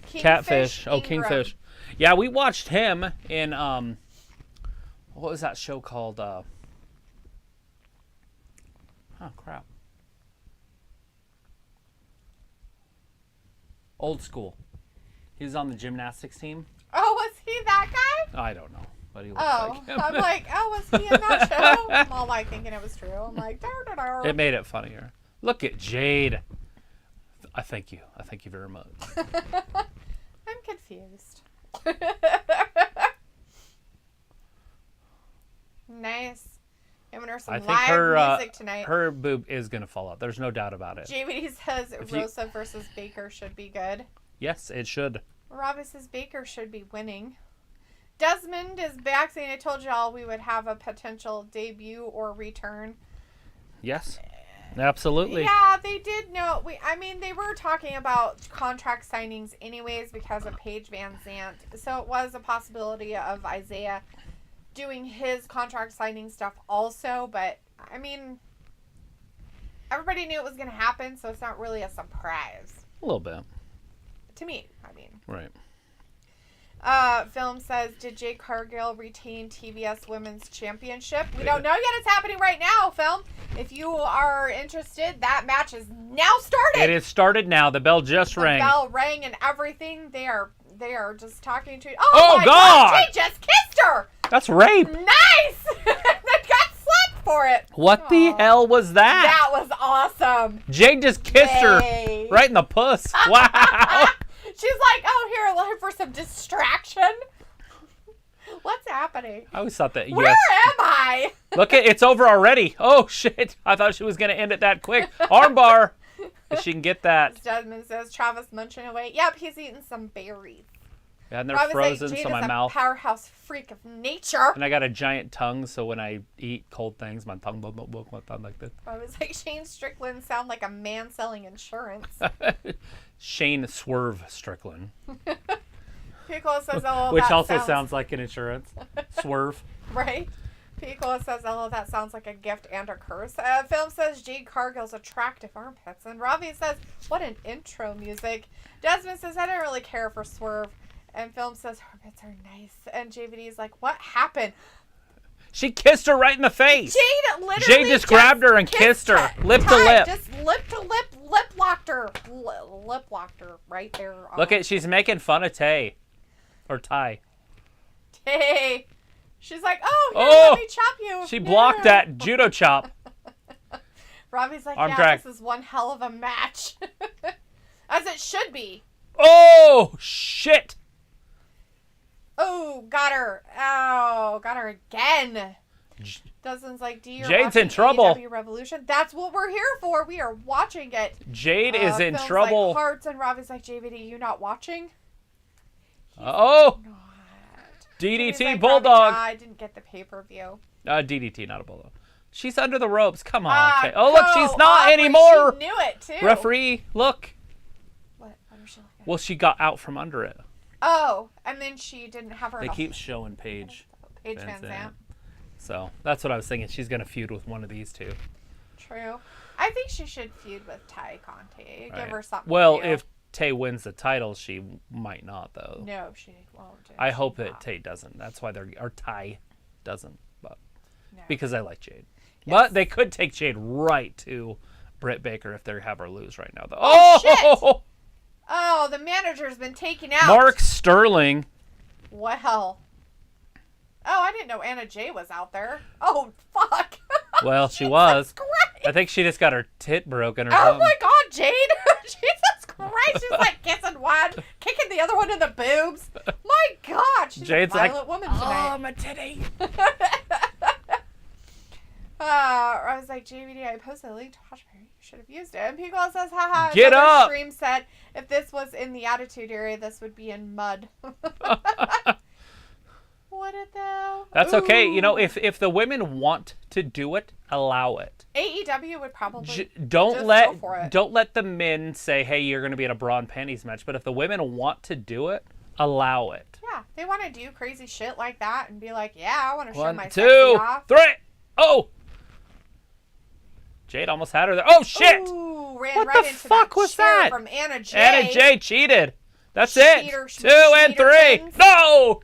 Catfish. Oh, Kingfish. Yeah, we watched him in, what was that show called? Oh, crap. Old school. He was on the gymnastics team. Oh, was he that guy? I don't know, but he looks like him. I'm like, oh, was he in that show? I'm all like thinking it was true. I'm like, It made it funnier. Look at Jade. I thank you. I thank you very much. I'm confused. Nice. Giving her some I think live music tonight. her boob is going to fall out. There's no doubt about it. JVD says Rosa versus Baker should be good. Yes, it should. Robbie says Baker should be winning. Desmond is back saying, I told y'all we would have a potential debut or return. Yes, absolutely. Yeah, they did know. They were talking about contract signings anyways because of Paige Van Zandt. So it was a possibility of Isiah doing his contract signing stuff also. But, everybody knew it was going to happen, so it's not really a surprise. A little bit. To me, Right. Film says, did Jade Cargill retain TBS Women's Championship? We don't know yet. It's happening right now, Film. If you are interested, that match is now started. It is started now. The bell just rang. The bell rang and everything. They are just talking to... Oh my God! Jade just kissed her! That's rape. Nice! They got slapped for it. What the hell was that? That was awesome. Jade just kissed her right in the puss. Wow. She's like, oh, here, looking for some distraction. What's happening? I always thought that. Where am I? Look, it's over already. Oh, shit. I thought she was going to end it that quick. Armbar. If she can get that. Desmond says, Travis munching away. Yep, he's eating some berries. Yeah, and they're frozen, Jade so my is a mouth. Powerhouse freak of nature. And I got a giant tongue, so when I eat cold things, my tongue like this. I was like, Shane Strickland sound like a man selling insurance. Shane Swerve Strickland. Piccolo says, oh, which also sounds like an insurance. Swerve. Right? Piccolo says, oh, that sounds like a gift and a curse. Film says, Jade Cargill's attractive armpits. And Ravi says, what an intro music. Desmond says, I didn't really care for Swerve. And Film says, armpits are nice. And JVD is like, what happened? She kissed her right in the face. Jade just grabbed her and kissed her. Lip to lip. Just lip to lip. Lip locked her. Lip locked her right there. Look at, she's making fun of Tay. Or Ty. Tay. She's like, oh, let me chop you. She blocked that judo chop. Robbie's like, this is one hell of a match. As it should be. Oh, shit. Oh, got her. Oh, got her again. Dustin's like, Jade's in trouble. AEW Revolution. That's what we're here for. We are watching it. Jade is in Phil's trouble. Like, Hearts, and Robbie's like, JVD, you not watching? Oh. Not. DDT like, Bulldog. I didn't get the pay-per-view. DDT, not a Bulldog. She's under the ropes. Come on. Okay. Oh, look, she's not Aubrey, anymore. She knew it, too. Referee, look. What was she looking at? Well, she got out from under it. Oh, and then she didn't have her... They keep showing Paige. Paige Van Zandt. So, that's what I was thinking. She's going to feud with one of these two. True. I think she should feud with Tay Conti. Give her something Well, to do. if Tay wins the title, she might not, though. No, she won't. I hope that Tay doesn't. That's why or Ty doesn't. But because I like Jade. Yes. But they could take Jade right to Britt Baker if they have her lose right now, though. Oh, shit! Oh, the manager's been taken out. Mark Sterling. Well. Oh, I didn't know Anna Jay was out there. Oh, fuck. Well, she was. Christ. I think she just got her tit broken or something. something. Oh, my God, Jade. Jesus Christ. She's like kissing one, kicking the other one in the boobs. My God. She's Jade's a violent woman tonight. Oh, my titty. I was like, JVD, I posted a link to Watch Party. You should have used it. And Pico says, haha. Get up. Stream said, if this was in the Attitude Era, this would be in mud. Would it though? That's okay. You know, if the women want to do it, allow it. AEW would probably don't let the men say, "Hey, you're going to be in a bra and panties match." But if the women want to do it, allow it. Yeah, they want to do crazy shit like that and be like, "Yeah, I want to show my 1, sexy 2, off." 3. Oh, Jade almost had her there. Oh shit! Ooh, ran what right the into fuck that was chair that? From Anna Jay. Anna Jay cheated. That's Cheater, it. 2 and 3. cheaterkins. No.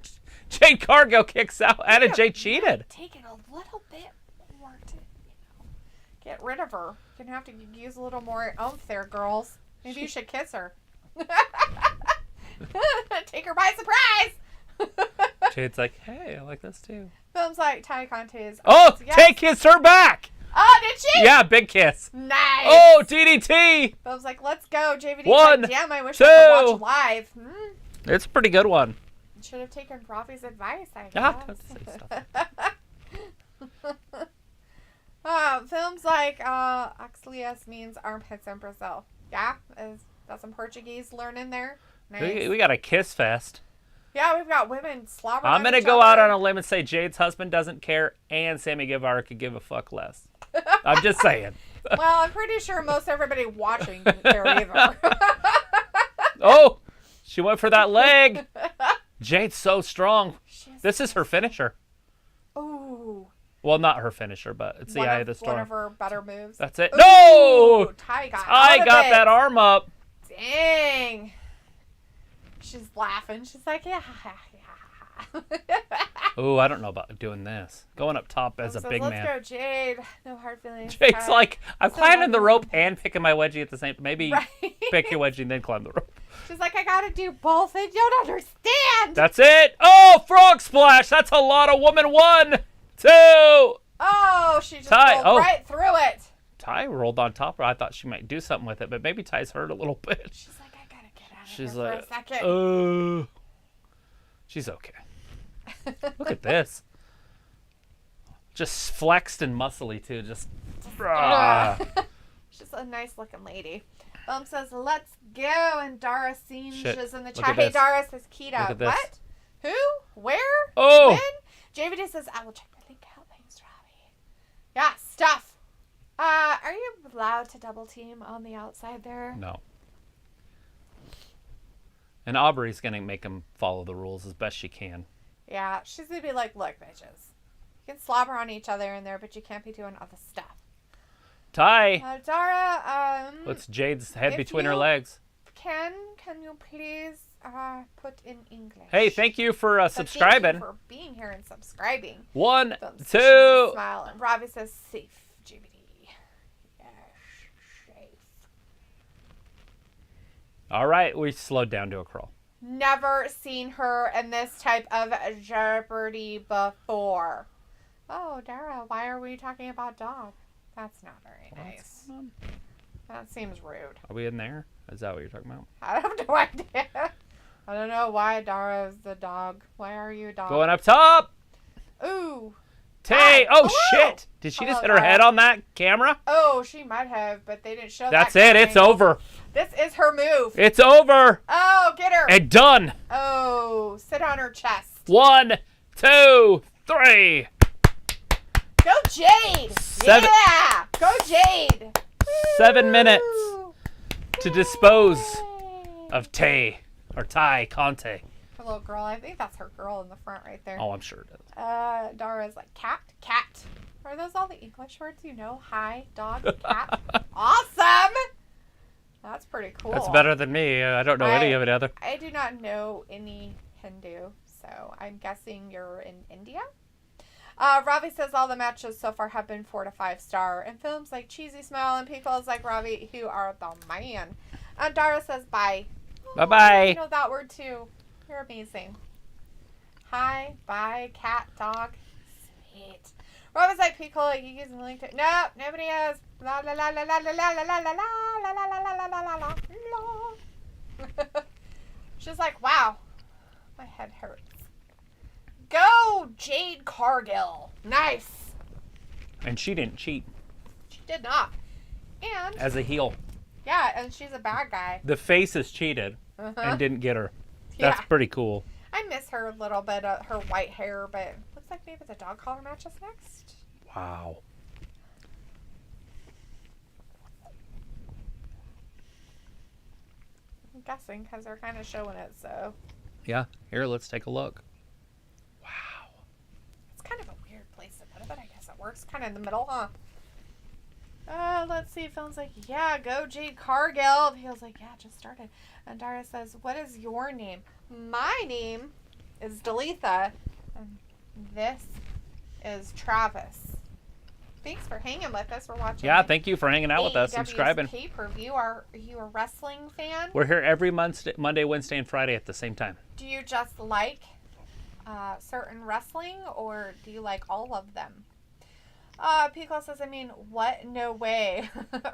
Jade Cargill kicks out. Anna Jay cheated. Take it a little bit more to, Get rid of her. You're going to have to use a little more oomph there, girls. Maybe you should kiss her. Take her by surprise. Jade's like, hey, I like this too. Films like Ty Conti's. Oh, Tay kissed her back. Oh, did she? Yeah, big kiss. Nice. Oh, DDT. Films like, let's go. JVD's One, like, damn, I wish two. I could watch live. It's a pretty good one. Should have taken Ravi's advice, I Yeah, guess. don't say stuff. Films like Auxilius means armpits in Brazil. Yeah? Got some Portuguese learning there. Nice. We got a kiss fest. Yeah, we've got women slobbering I'm going to go out on a limb and say Jade's husband doesn't care and Sammy Guevara could give a fuck less. I'm just saying. Well, I'm pretty sure most everybody watching didn't care either. Oh, she went for that leg. Jade's so strong. This is her finisher. Ooh. Well, not her finisher, but it's the Eye of the Storm. One of her better moves. That's it. Ooh, No! Ty got that arm up. Dang. She's laughing. She's like, yeah. Ooh, I don't know about doing this. Going up top as a big man. Let's go, Jade. No hard feelings. Jade's like, I'm climbing the rope and picking my wedgie at the same time. Maybe pick your wedgie and then climb the rope. She's like, I gotta do both and you don't understand. That's it. Oh, frog splash. That's a lot of woman. 1, 2. Oh, she just rolled right through it. Ty rolled on top of her. I thought she might do something with it, but maybe Ty's hurt a little bit. She's like, I gotta get out of here for a second. She's okay. Look at this. Just flexed and muscly, too. Just. She's a nice looking lady. Says, let's go. And Dara Singe is in the chat. Hey, Dara says, Kita. What? Who? Where? Oh. When? JVD says, I will check my link out. Thanks, Robbie. Yeah, stuff. Are you allowed to double team on the outside there? No. And Aubrey's going to make him follow the rules as best she can. Yeah, she's going to be like, look, bitches. You can slobber on each other in there, but you can't be doing other stuff. Ty. Dara, what's Jade's head between her legs? Can you please put in English? Hey, thank you for subscribing. Thank you for being here and subscribing. 1, 2. Smile. And Robbie says, safe, JBD. Yes, safe. All right, we slowed down to a crawl. Never seen her in this type of Jeopardy before. Oh, Dara, why are we talking about dog? That's not very nice. That seems rude. Are we in there? Is that what you're talking about? I have no idea. I don't know why Dara's the dog. Why are you a dog? Going up top. Ooh. Tay. Oh, shit. Did she just hit her head on that camera? Oh, she might have, but they didn't show that. That's it. It's over. This is her move. It's over. Oh, get her. And done. Oh, sit on her chest. 1, 2, 3. Go, Jade. Yeah. Go, Jade. 7 minutes to dispose of Tay or Ty Conti. Her little girl. I think that's her girl in the front right there. Oh, I'm sure it is. Dara's like, cat. Are those all the English words you know? Hi, dog, cat. Awesome. That's pretty cool. That's better than me. I don't know any of it other. I do not know any Hindu, so I'm guessing you're in India. Ravi says all the matches so far have been 4 to 5 star. And films like Cheesy Smile and Pickles like Ravi, who are the man. And Dara says bye. Bye-bye. You know that word too. You're amazing. Hi, bye, cat, dog. Sweet. Ravi's like Pickle, you using the link to... Nope, nobody is. La la la la la la la la la la la la la la la la la. She's like, wow, my head hurts. Go, Jade Cargill. Nice. And she didn't cheat. She did not. And as a heel. Yeah, and she's a bad guy. The faces cheated and didn't get her. That's pretty cool. I miss her a little bit, her white hair, but looks like maybe the dog collar match is next. Wow. I'm guessing because they're kind of showing it, so. Yeah, here, let's take a look. Wow. It's kind of a weird place to put it, but I guess it works kind of in the middle, huh? Let's see. Film's like, yeah, go Jade Cargill. Feels like, yeah, just started. And Dara says, what is your name? My name is Dalitha. And this is Travis. thanks for hanging with us. We're watching. Yeah, thank you for hanging out with us, AEW's subscribing. Pay-per-view. Are you a wrestling fan? We're here every Monday, Wednesday, and Friday at the same time. Do you just like certain wrestling, or do you like all of them? Pico says, I mean, what? No way.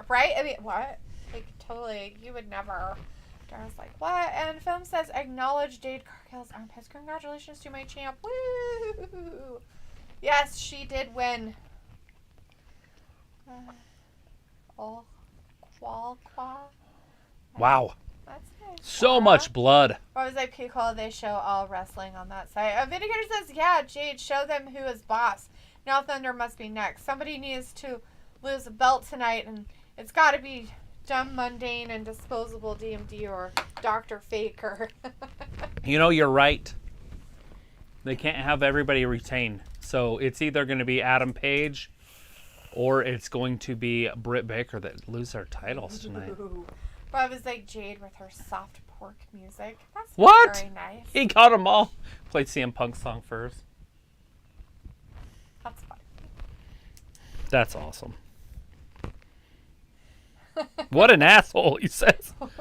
Right? I mean, what? Like, totally. You would never. Dar's like, what? And Film says, acknowledge Jade Cargill's armpits. Congratulations to my champ. Woo! Yes, she did win. Qual. Wow. That's nice. So much blood. Or was like, Pico, they show all wrestling on that site. Vindicator says, yeah, Jade, show them who is boss. Now Thunder must be next. Somebody needs to lose a belt tonight, and it's got to be dumb, mundane, and disposable DMD or Dr. Faker. You know, you're right. They can't have everybody retain. So it's either going to be Adam Page or it's going to be Britt Baker that lose their titles tonight. But I was like Jade with her soft pork music. That's what? Very nice. He got them all. Played CM Punk's song first. That's fun. That's awesome. What an asshole, he says. What'd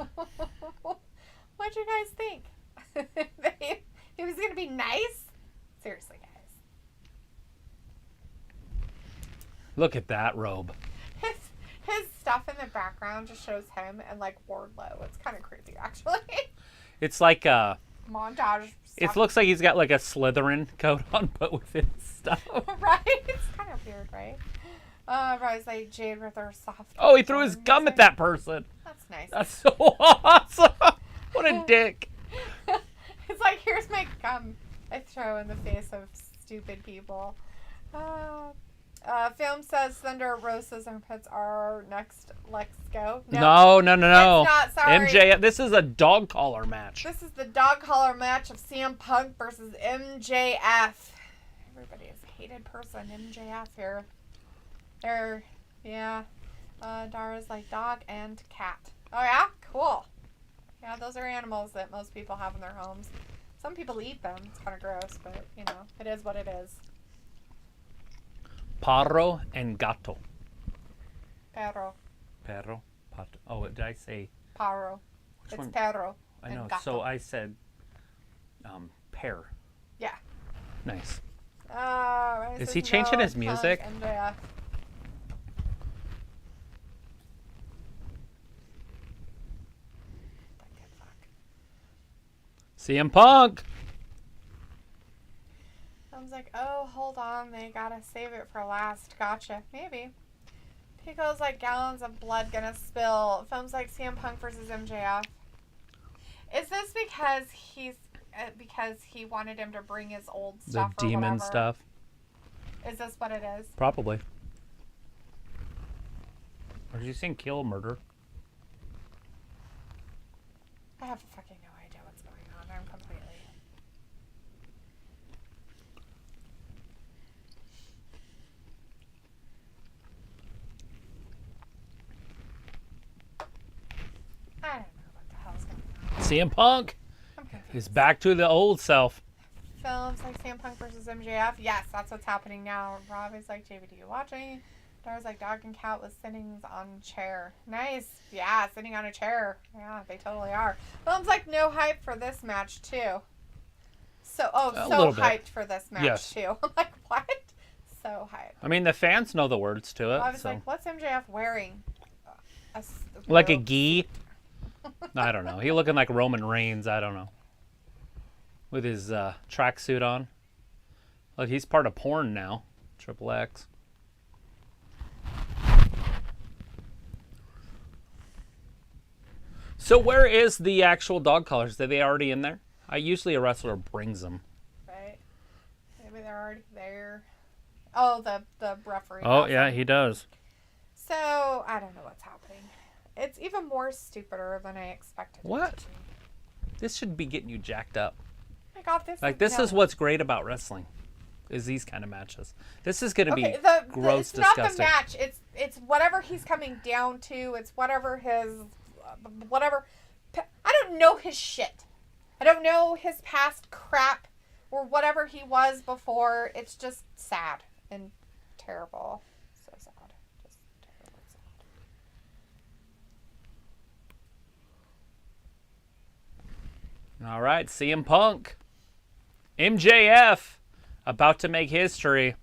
you guys think? He was going to be nice? Seriously, guys. Look at that robe. His stuff in the background just shows him and, like, Wardlow. It's kind of crazy, actually. It's like a... montage stuff. It looks like he's got, like, a Slytherin coat on, but with his stuff. Right? It's kind of weird, right? I was like, Jade with her soft... Oh, he threw his gum at that person. That's nice. That's so awesome. What a dick. It's like, here's my gum I throw in the face of stupid people. Film says Thunder Rosa's armpits are next. Let's go. No. It's not, sorry. MJF. This is a dog collar match. This is the dog collar match of CM Punk versus MJF. Everybody is a hated person. MJF here. Yeah. Dara's like dog and cat. Oh, yeah? Cool. Yeah, those are animals that most people have in their homes. Some people eat them. It's kind of gross, but, you know, it is what it is. Parro and gato. Perro. Perro. Pato. Oh, did I say? Paro. Which It's one? perro. I know. And gato. So I said pear. Yeah. Nice. Is he changing his music? MJF. CM Punk. I was like, oh, hold on. They gotta save it for last. Gotcha. Maybe. Pico's like, gallons of blood gonna spill. Film's like CM Punk versus MJF. Is this because he wanted him to bring his old stuff The demon whatever? stuff. Is this what it is? Probably. Or did you saying kill murder? I have fucking no idea what's going on. I'm completely... I don't know what the hell's going on. CM Punk I'm confused. is back to the old self. Films like CM Punk versus MJF. Yes, that's what's happening now. Rob is like, JVD, you watching? Dara's like, dog and cat with sittings on chair. Nice. Yeah, sitting on a chair. Yeah, they totally are. Film's like, no hype for this match, too. So hyped for this match, Yes. too. I'm like, what? So hyped. I mean, the fans know the words to it. I was so. like, what's MJF wearing? Like a gi? I don't know. He looking like Roman Reigns. I don't know. With his tracksuit on. Look, he's part of porn now. Triple X. So where is the actual dog collars? Are they already in there? Usually a wrestler brings them. Right. Maybe they're already there. Oh, the referee. Oh, has yeah, them. he does. So, I don't know what's happening. It's even more stupider than I expected. What? It to be. This should be getting you jacked up. I got this. Like, this is what's great about wrestling. Is these kind of matches. This is going to be gross, it's not disgusting. the match. It's whatever he's coming down to. It's whatever his... whatever. I don't know his shit. I don't know his past crap or whatever he was before. It's just sad and terrible. So All right, CM Punk. MJF about to make history.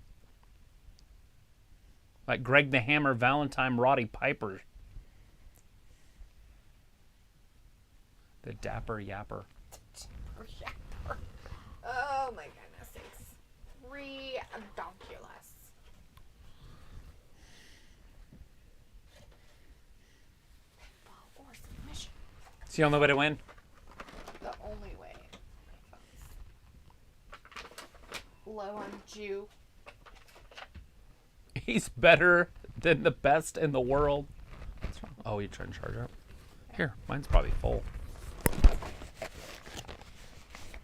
Like Greg the Hammer Valentine Roddy Piper. The Dapper Yapper. Oh my goodness sakes. Redonkulous. Pinfall or submission. It's the only way to win. The only way. Low on Jew. He's better than the best in the world. What's wrong? Oh, you're trying to charge up. Here, mine's probably full.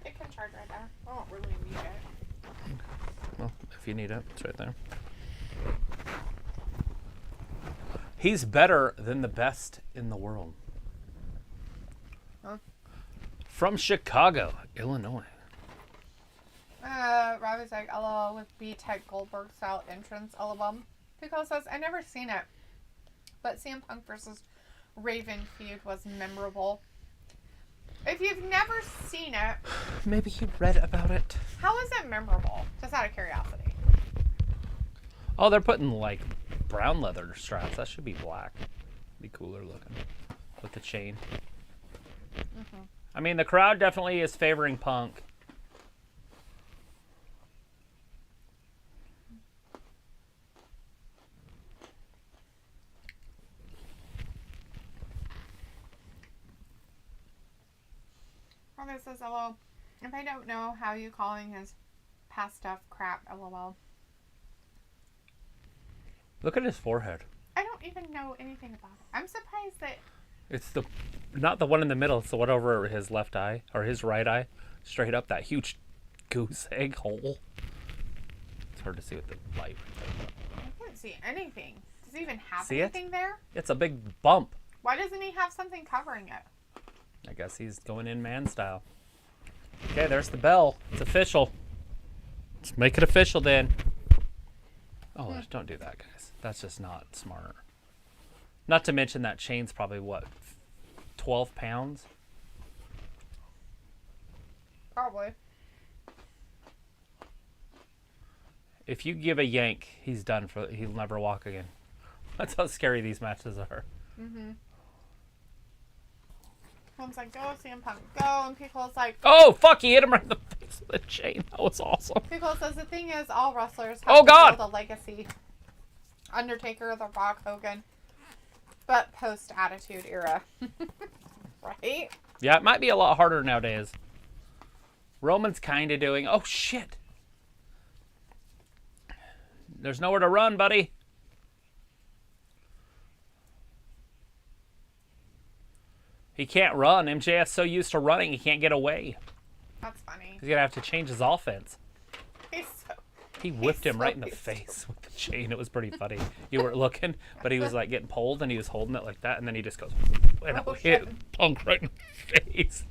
It can charge right there. I don't really need it. Well, if you need it, it's right there. He's better than the best in the world. Huh? From Chicago, Illinois. Robbie's like, LOL with B-Tech Goldberg style entrance, LOL. Pico says, I never seen it, but CM Punk versus Raven feud was memorable. If you've never seen it, maybe you read about it. How is it memorable? Just out of curiosity. Oh, they're putting like brown leather straps. That should be black. Be cooler looking with the chain. Mm-hmm. I mean, the crowd definitely is favoring Punk. Robin says, LOL. If I don't know how you calling his past stuff crap, LOL. Look at his forehead. I don't even know anything about it. I'm surprised that... It's the not the one in the middle. It's the one over his left eye or his right eye. Straight up that huge goose egg hole. It's hard to see with the light. I can't see anything. Does he even have See anything there? It's a big bump. Why doesn't he have something covering it? I guess he's going in man style. Okay, there's the bell. It's official. Let's make it official then. Oh, don't do that, guys. That's just not smart. Not to mention that chain's probably, what, 12 pounds? Probably. If you give a yank, he's done. He'll never walk again. That's how scary these matches are. Mm-hmm. One's like, go, CM Punk, go. And Pico's like... Oh, fuck, he hit him right in the face with a chain. That was awesome. Pico says, the thing is, all wrestlers have to build a legacy. Undertaker, The Rock, Hogan. But post-Attitude Era. Right? Yeah, it might be a lot harder nowadays. Roman's kind of doing... Oh, shit. There's nowhere to run, buddy. He can't run. MJF's so used to running, he can't get away. That's funny. He's going to have to change his offense. He whipped him right in the to face with the chain. It was pretty funny. You weren't looking, but he was like getting pulled and he was holding it like that, and then he just goes, and it hit Punk right in the face.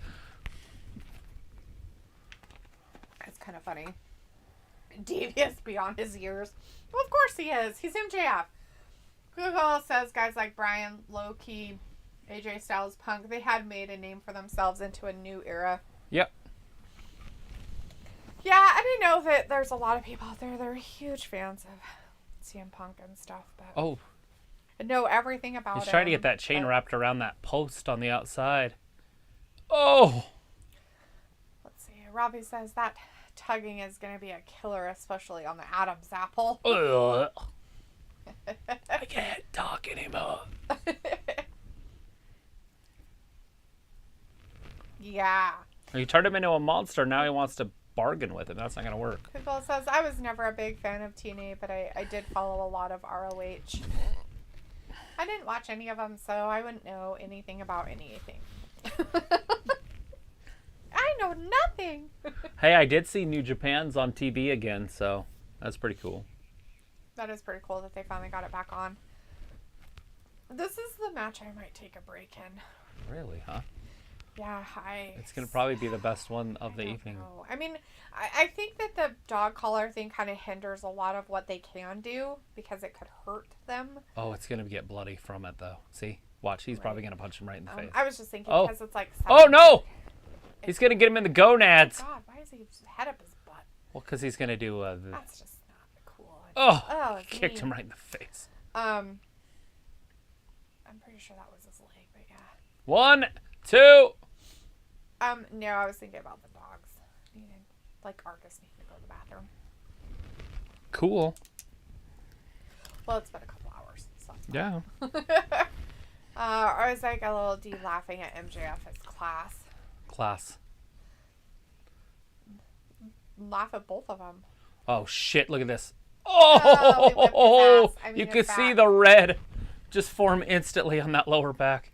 That's kind of funny. Devious beyond his years. Well, of course he is. He's MJF. Google says guys like Bryan, Low-Key, AJ Styles, Punk, they had made a name for themselves into a new era. Yep. Yeah, I didn't know that there's a lot of people out there that are huge fans of CM Punk and stuff, but I know everything about He's him. trying to get that chain wrapped around that post on the outside. Oh! Let's see. Robbie says that tugging is going to be a killer, especially on the Adam's apple. I can't talk anymore. Yeah. He turned him into a monster. Now he wants to bargain with him. That's not going to work. Google says, I was never a big fan of TNA, but I did follow a lot of ROH. I didn't watch any of them, so I wouldn't know anything about anything. I know nothing. Hey, I did see New Japan's on TV again, so that's pretty cool. That is pretty cool that they finally got it back on. This is the match I might take a break in. Really, huh? Yeah, It's going to probably be the best one of the evening. Know. I mean, I think that the dog collar thing kind of hinders a lot of what they can do because it could hurt them. Oh, it's going to get bloody from it, though. See? Watch. He's probably going to punch him right in the face. I was just thinking because it's like... Oh, no! He's going to get him in the gonads. Oh, God, why is he his head up his butt? Well, because he's going to do... That's just not cool. Kicked him right in the face. I'm pretty sure that was his leg, but yeah. 1, 2. No, I was thinking about the dogs. Arcus needed to go to the bathroom. Cool. Well, it's been a couple hours. So. Yeah. I was like a little D laughing at MJF's class. Laugh at both of them. Oh, shit. Look at this. Oh, you can see the red just form instantly on that lower back.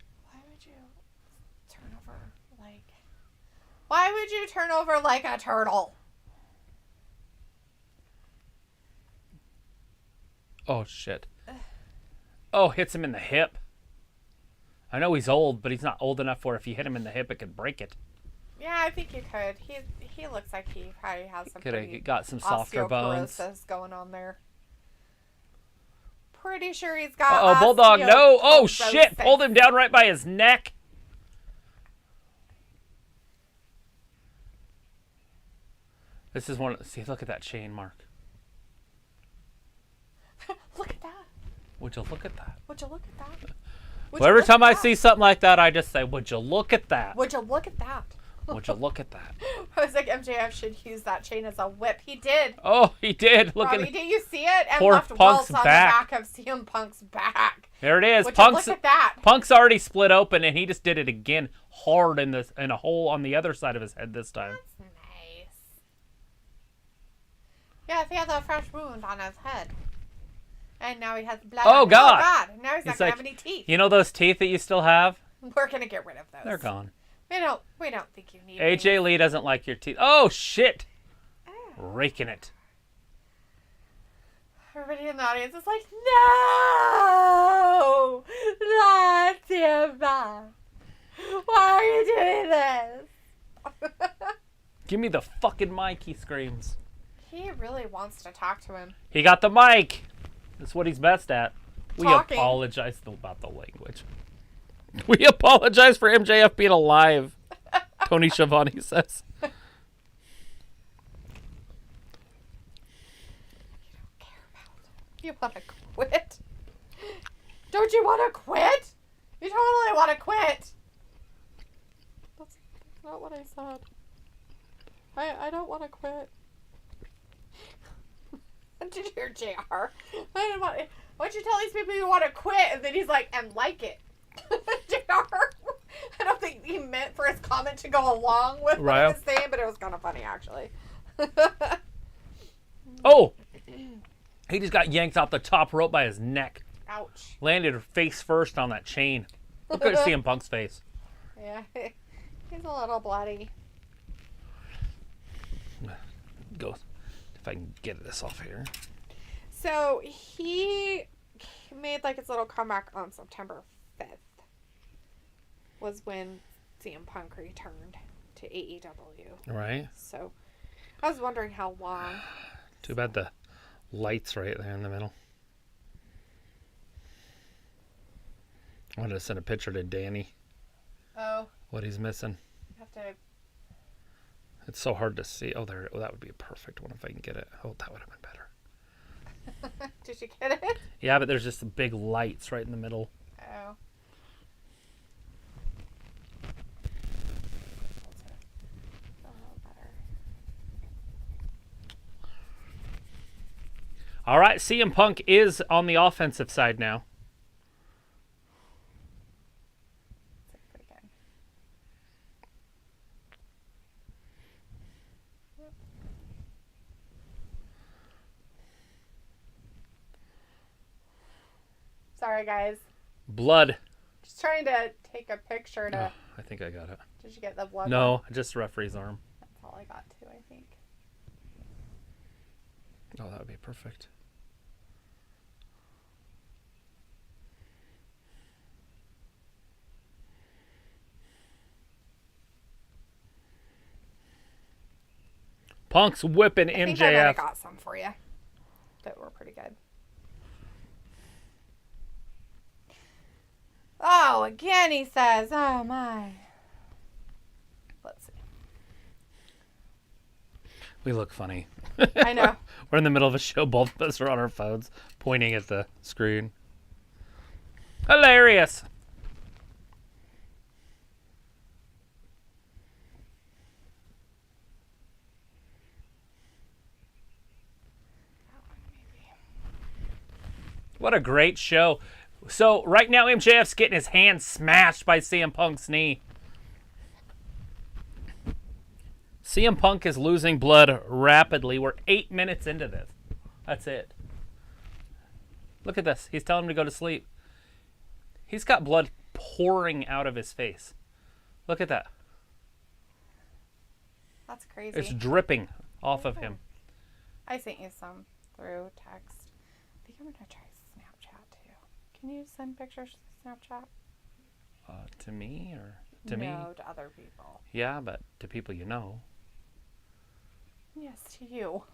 Why would you turn over like a turtle? Oh, shit. Oh, hits him in the hip. I know he's old, but he's not old enough where if you hit him in the hip, it could break it. Yeah, I think you could. He looks like he probably has some Could have got some softer bones going on there. Pretty sure he's got. Oh, Bulldog, no! Oh shit! Pulled him down right by his neck. This is one. See, look at that chain, Mark. Look at that. Would you look at that? Would you look at that? Well, every time I see something like that, I just say, "Would you look at that? Would you look at that?" Would you look at that? I was like, MJF should use that chain as a whip. He did. Oh, he did. Look Robbie, at did you see it? And poor left Punk's welts on back. the back of CM Punk's back. There it is. Would you look at that? Punk's already split open, and he just did it again hard in a hole on the other side of his head this time. That's nice. Yeah, if he has a fresh wound on his head. And now he has blood. Oh, God. Oh, God. Now he's not going to have any teeth. You know those teeth that you still have? We're going to get rid of those. They're gone. We don't think you need AJ Lee doesn't like your teeth. Oh, shit. Raking it. Everybody in the audience is like, no! Not Tampa. Why are you doing this? Give me the fucking mic, he screams. He really wants to talk to him. He got the mic. That's what he's best at. We Talking. apologize about the language. We apologize for MJF being alive, Tony Schiavone says. You don't care about it. You want to quit? Don't you want to quit? You totally want to quit. That's not what I said. I don't want to quit. Did you hear JR? Why don't you tell these people you want to quit? And then he's like, and like it. JR, I don't think he meant for his comment to go along with what he was saying, but it was kind of funny, actually. Oh! He just got yanked off the top rope by his neck. Ouch. Landed face first on that chain. Look at CM Punk's face. Yeah, he's a little bloody. Go. If I can get this off here. So he made like his little comeback on September 5th. Was when CM Punk returned to AEW. Right. So I was wondering how long. Too bad the light's right there in the middle. I wanted to send a picture to Danny. Oh. What he's missing. Have to. It's so hard to see. Oh, there. Oh, that would be a perfect one if I can get it. Oh, that would have been better. Did you get it? Yeah, but there's just some big lights right in the middle. Oh. All right, CM Punk is on the offensive side now. Pretty good. Yep. Sorry, guys. Blood. Just trying to take a picture to. Oh, I think I got it. Did you get the blood? No, one? just the referee's arm. That's all I got too, I think. Oh, that would be perfect. Punk's whipping I MJF. think I might have got some for you that were pretty good. Oh, again he says, oh my. Let's see. We look funny. I know. We're in the middle of a show. Both of us are on our phones, pointing at the screen. Hilarious. What a great show. So right now MJF's getting his hand smashed by CM Punk's knee. CM Punk is losing blood rapidly. We're 8 minutes into this. That's it. Look at this. He's telling him to go to sleep. He's got blood pouring out of his face. Look at that. That's crazy. It's dripping off of him. I sent you some through text. I think I'm going to try Snapchat too. Can you send pictures to Snapchat? To me or to me? No, to other people. Yeah, but to people you know. Yes, to you.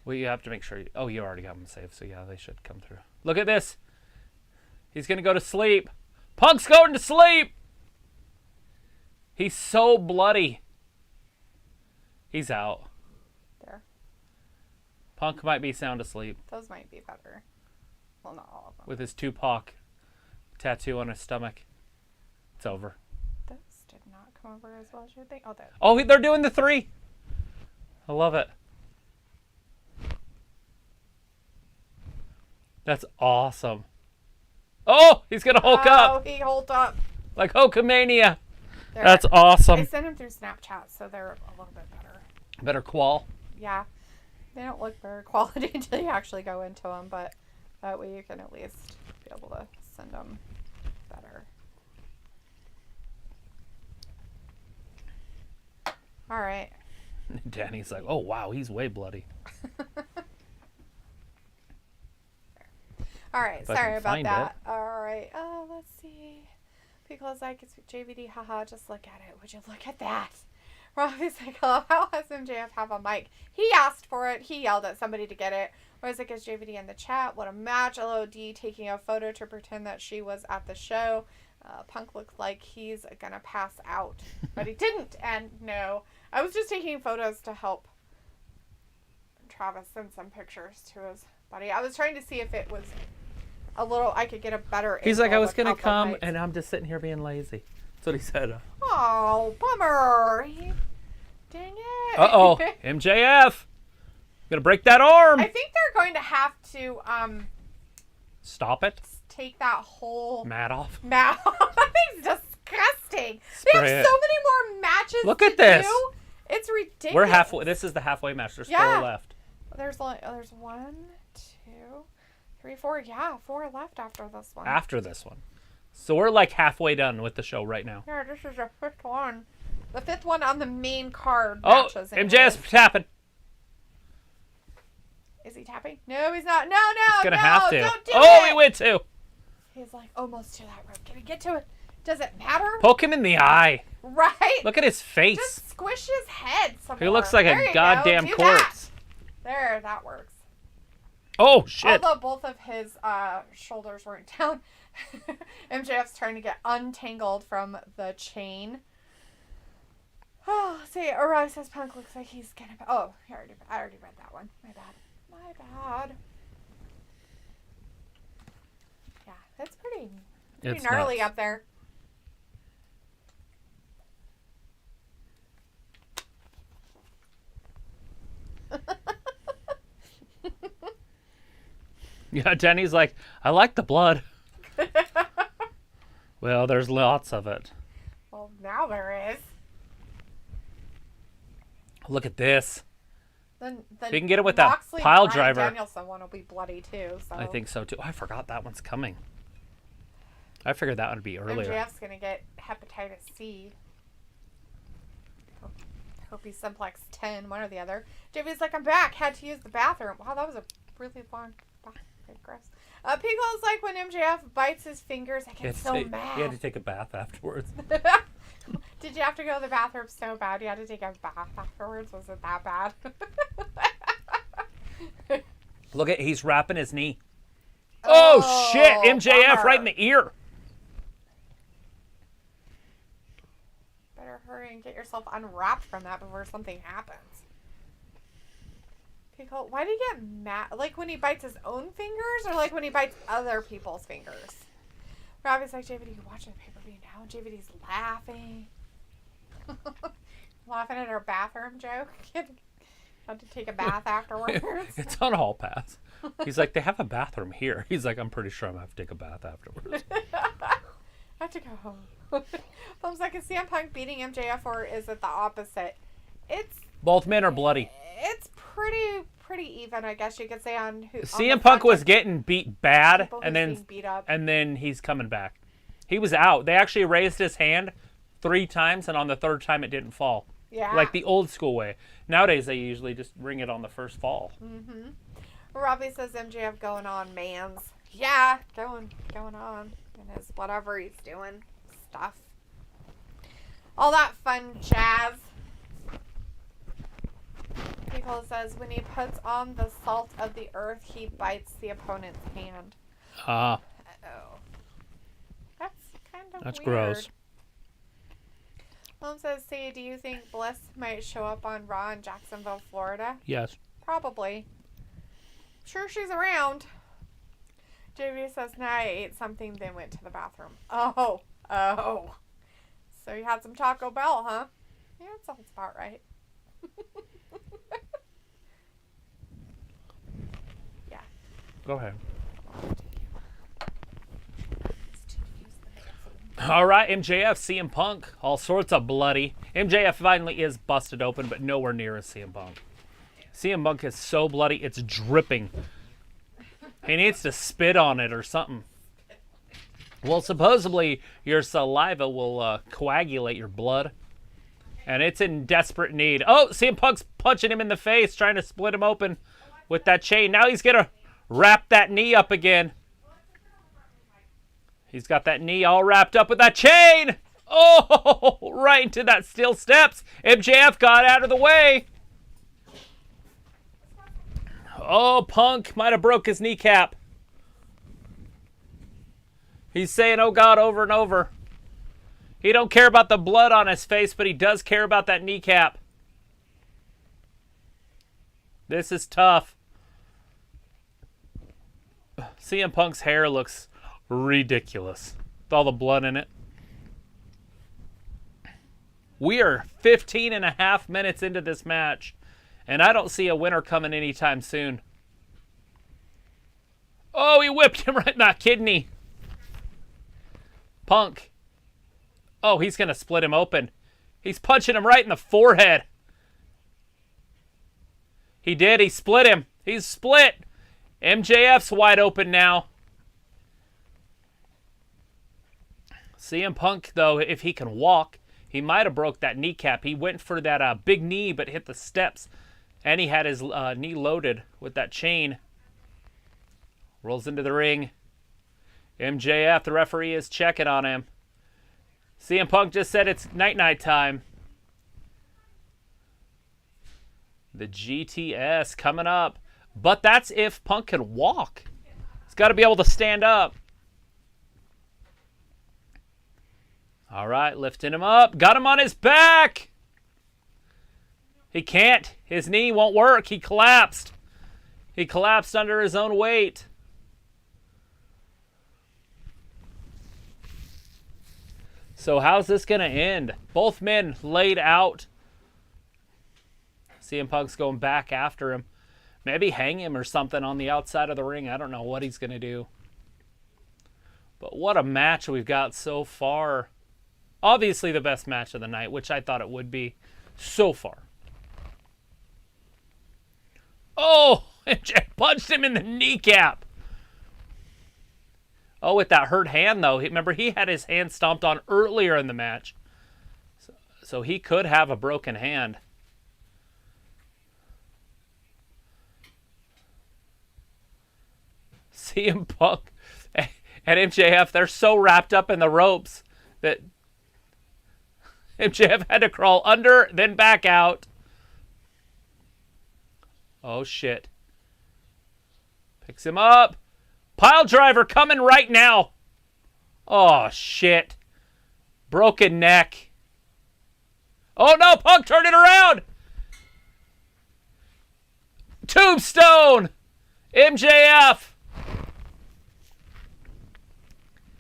Well, you have to make sure. You already got them saved, so yeah, they should come through. Look at this. He's going to go to sleep. Punk's going to sleep. He's so bloody. He's out. There. Punk might be sound asleep. Those might be better. Well, not all of them. With his Tupac tattoo on his stomach. It's over. Those did not come over as well as you would think. Oh, there. Oh, they're doing the 3. I love it. That's awesome. Oh, he's going to Hulk up. Oh, he hulked up. Like Hulkamania. There. That's awesome. I sent them through Snapchat, so they're a little bit better. Better qual. Yeah. They don't look very quality until you actually go into them, but that way you can at least be able to send them better. All right. Danny's like, oh, wow, he's way bloody. All right, If I sorry can about find that. All right, let's see. Because like it's JVD, haha, just look at it. Would you look at that? Robbie's like, oh, how has MJF have a mic? He asked for it. He yelled at somebody to get it. Rosa gets JVD in the chat. What a match. LOD taking a photo to pretend that she was at the show. Punk looks like he's gonna pass out, but he didn't. And no, I was just taking photos to help Travis send some pictures to his buddy. I was trying to see if it was a little, I could get a better. He's like, I was gonna come, and I'm just sitting here being lazy. That's what he said. Oh, bummer. Dang it. Uh-oh. MJF. Gonna break that arm. I think they're going to have to Stop it. take that whole Mat off. mat off. That thing's disgusting. Spray they have it. so many more matches Look to at this. do. It's ridiculous. We're halfway. This is the halfway match. There's 4 left. There's 1, 2, 3, 4. Yeah, 4 left after this one. After this one. So we're like halfway done with the show right now. Yeah, this is the 5th one. The 5th one on the main card Oh, matches. MJF's tapping. Is he tapping? No, he's not. No, He's gonna no, have to. Don't do Oh, it. he went to. He's like almost to that rope. Can we get to it? Does it matter? Poke him in the eye. Right? Look at his face. Just squish his head some He more. looks like There a you goddamn go. Do corpse. that. There, that works. Oh, shit. Although both of his shoulders weren't down. MJF's trying to get untangled from the chain. Oh, see, Arise says Punk looks like he's gonna. Oh, I already read that one. My bad. My bad. Yeah, that's pretty It's gnarly nuts. up there. Yeah, Jenny's like, I like the blood. Well, there's lots of it. Well, now there is. Look at this. The If you can get it with that Moxley, pile Bryan, driver. Danielson one will be bloody too. So I think so too. Oh, I forgot that one's coming. I figured that one would be earlier. MJF's gonna get hepatitis C. Herpes simplex 10, one or the other. JV's like, I'm back. Had to use the bathroom. Wow, that was a really long bathroom. Gross. Pico's like, when MJF bites his fingers, I get so mad. He had to take a bath afterwards. Did you have to go to the bathroom so bad you had to take a bath afterwards? Was it that bad? Look at, he's wrapping his knee. Oh shit! MJF bummer. right in the ear. Better hurry and get yourself unwrapped from that before something happens. Nicole, why do you get mad? Like when he bites his own fingers or like when he bites other people's fingers? Robbie's like, JVD, you watching the pay-per-view now? JVD's laughing. Laughing at our bathroom joke. Had to take a bath afterwards. It's on Hall Pass. He's like, they have a bathroom here. He's like, I'm pretty sure I'm going to have to take a bath afterwards. I have to go home. Thumbs like, is CM Punk beating MJF or is it the opposite? It's Both men are bloody. It's pretty even, I guess you could say on who. CM Punk was getting beat bad, and beat up. and then he's coming back. He was out. They actually raised his hand 3 times, and on the 3rd time it didn't fall. Yeah. Like the old school way. Nowadays they usually just ring it on the first fall. Mm-hmm. Robbie says MJF going on mans. Yeah, going on in his whatever he's doing stuff. All that fun jazz. Nicole says when he puts on the salt of the earth, he bites the opponent's hand. Ah. Uh-oh. That's kind of That's weird. gross. Mom says, "See, do you think Bliss might show up on Raw in Jacksonville, Florida?" Yes. Probably. Sure, she's around. JV says, "Nah, I ate something, then went to the bathroom." Oh. So you had some Taco Bell, huh? Yeah, that sounds about right. Yeah. Go ahead. All right, MJF, CM Punk, all sorts of bloody. MJF finally is busted open, but nowhere near as CM Punk. CM Punk is so bloody, it's dripping. He needs to spit on it or something. Well, supposedly your saliva will coagulate your blood, and it's in desperate need. Oh, CM Punk's punching him in the face, trying to split him open with that chain. Now he's going to wrap that knee up again. He's got that knee all wrapped up with that chain. Oh, right into that steel steps. MJF got out of the way. Oh, Punk might have broke his kneecap. He's saying, oh, God, over and over. He don't care about the blood on his face, but he does care about that kneecap. This is tough. CM Punk's hair looks ridiculous with all the blood in it. We are 15 and a half minutes into this match, and I don't see a winner coming anytime soon. Oh, he whipped him right in that kidney. Punk. Oh, he's going to split him open. He's punching him right in the forehead. He did. He split him. He's split. MJF's wide open now. CM Punk, though, if he can walk, he might have broke that kneecap. He went for that big knee, but hit the steps. And he had his knee loaded with that chain. Rolls into the ring. MJF, the referee, is checking on him. CM Punk just said it's night-night time. The GTS coming up. But that's if Punk can walk. He's got to be able to stand up. All right, lifting him up. Got him on his back. He can't. His knee won't work. He collapsed. He collapsed under his own weight. So how's this going to end? Both men laid out. CM Punk's going back after him. Maybe hang him or something on the outside of the ring. I don't know what he's going to do. But what a match we've got so far. Obviously the best match of the night, which I thought it would be so far. Oh, MJ punched him in the kneecap. Oh, with that hurt hand, though. Remember, he had his hand stomped on earlier in the match. So he could have a broken hand. CM Punk and MJF, they're so wrapped up in the ropes that MJF had to crawl under, then back out. Oh, shit. Picks him up. Pile driver coming right now. Oh, shit. Broken neck. Oh, no. Punk turned it around. 2, Tombstone! MJF!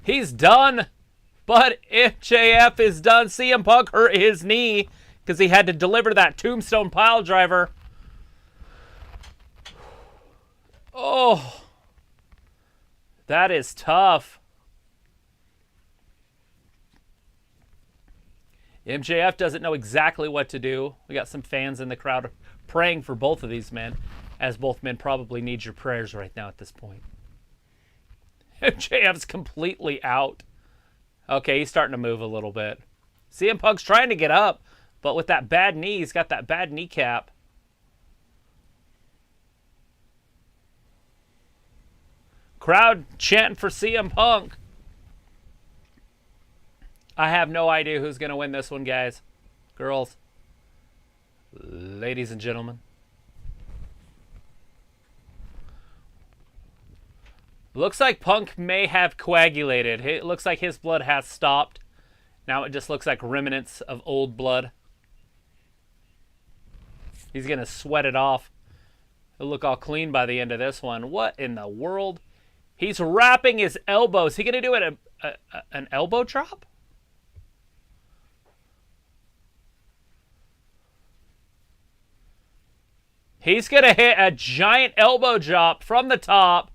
He's done. But MJF is done. CM Punk hurt his knee because he had to deliver that Tombstone pile driver. Oh. That is tough. MJF doesn't know exactly what to do. We got some fans in the crowd praying for both of these men, as both men probably need your prayers right now at this point. MJF's completely out. Okay, he's starting to move a little bit. CM Punk's trying to get up, but with that bad knee, he's got that bad kneecap. Crowd chanting for CM Punk. I have no idea who's going to win this one, guys. Girls. Ladies and gentlemen. Looks like Punk may have coagulated. It looks like his blood has stopped. Now it just looks like remnants of old blood. He's going to sweat it off. He'll look all clean by the end of this one. What in the world? He's wrapping his elbows. Is he going to do it an elbow drop? He's going to hit a giant elbow drop from the top.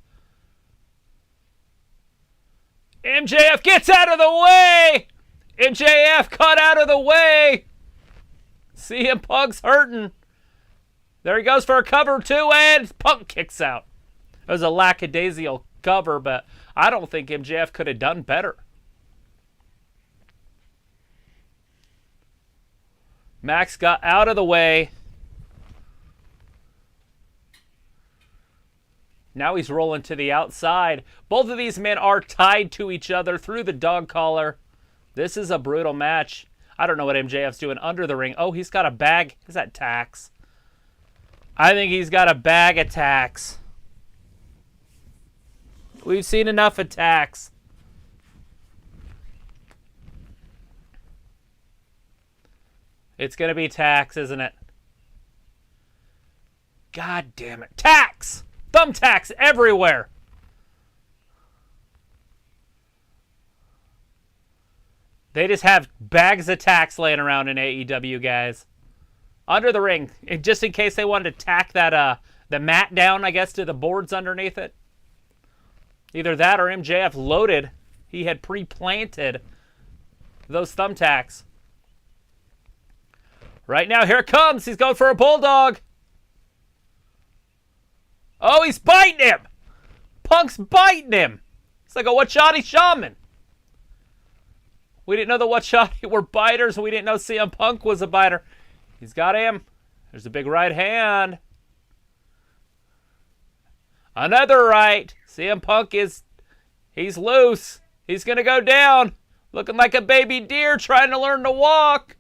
MJF gets out of the way. MJF cut out of the way. CM Punk's hurting. There he goes for a cover too, and Punk kicks out. It was a lackadaisical cover, but I don't think MJF could have done better. Max got out of the way. Now he's rolling to the outside. Both of these men are tied to each other through the dog collar. This is a brutal match. I don't know what MJF's doing under the ring. Oh, he's got a bag. Is that tacks? I think he's got a bag of tacks. We've seen enough attacks. It's going to be tacks, isn't it? God damn it. Tacks! Thumbtacks everywhere. They just have bags of tacks laying around in AEW, guys. Under the ring, just in case they wanted to tack that the mat down, I guess, to the boards underneath it. Either that or MJF loaded. He had pre-planted those thumbtacks. Right now, here it comes. He's going for a bulldog. Oh, he's biting him. Punk's biting him. It's like a Wachati shaman. We didn't know the Wachati were biters. We didn't know CM Punk was a biter. He's got him. There's a big right hand. Another right. CM Punk he's loose. He's going to go down. Looking like a baby deer trying to learn to walk.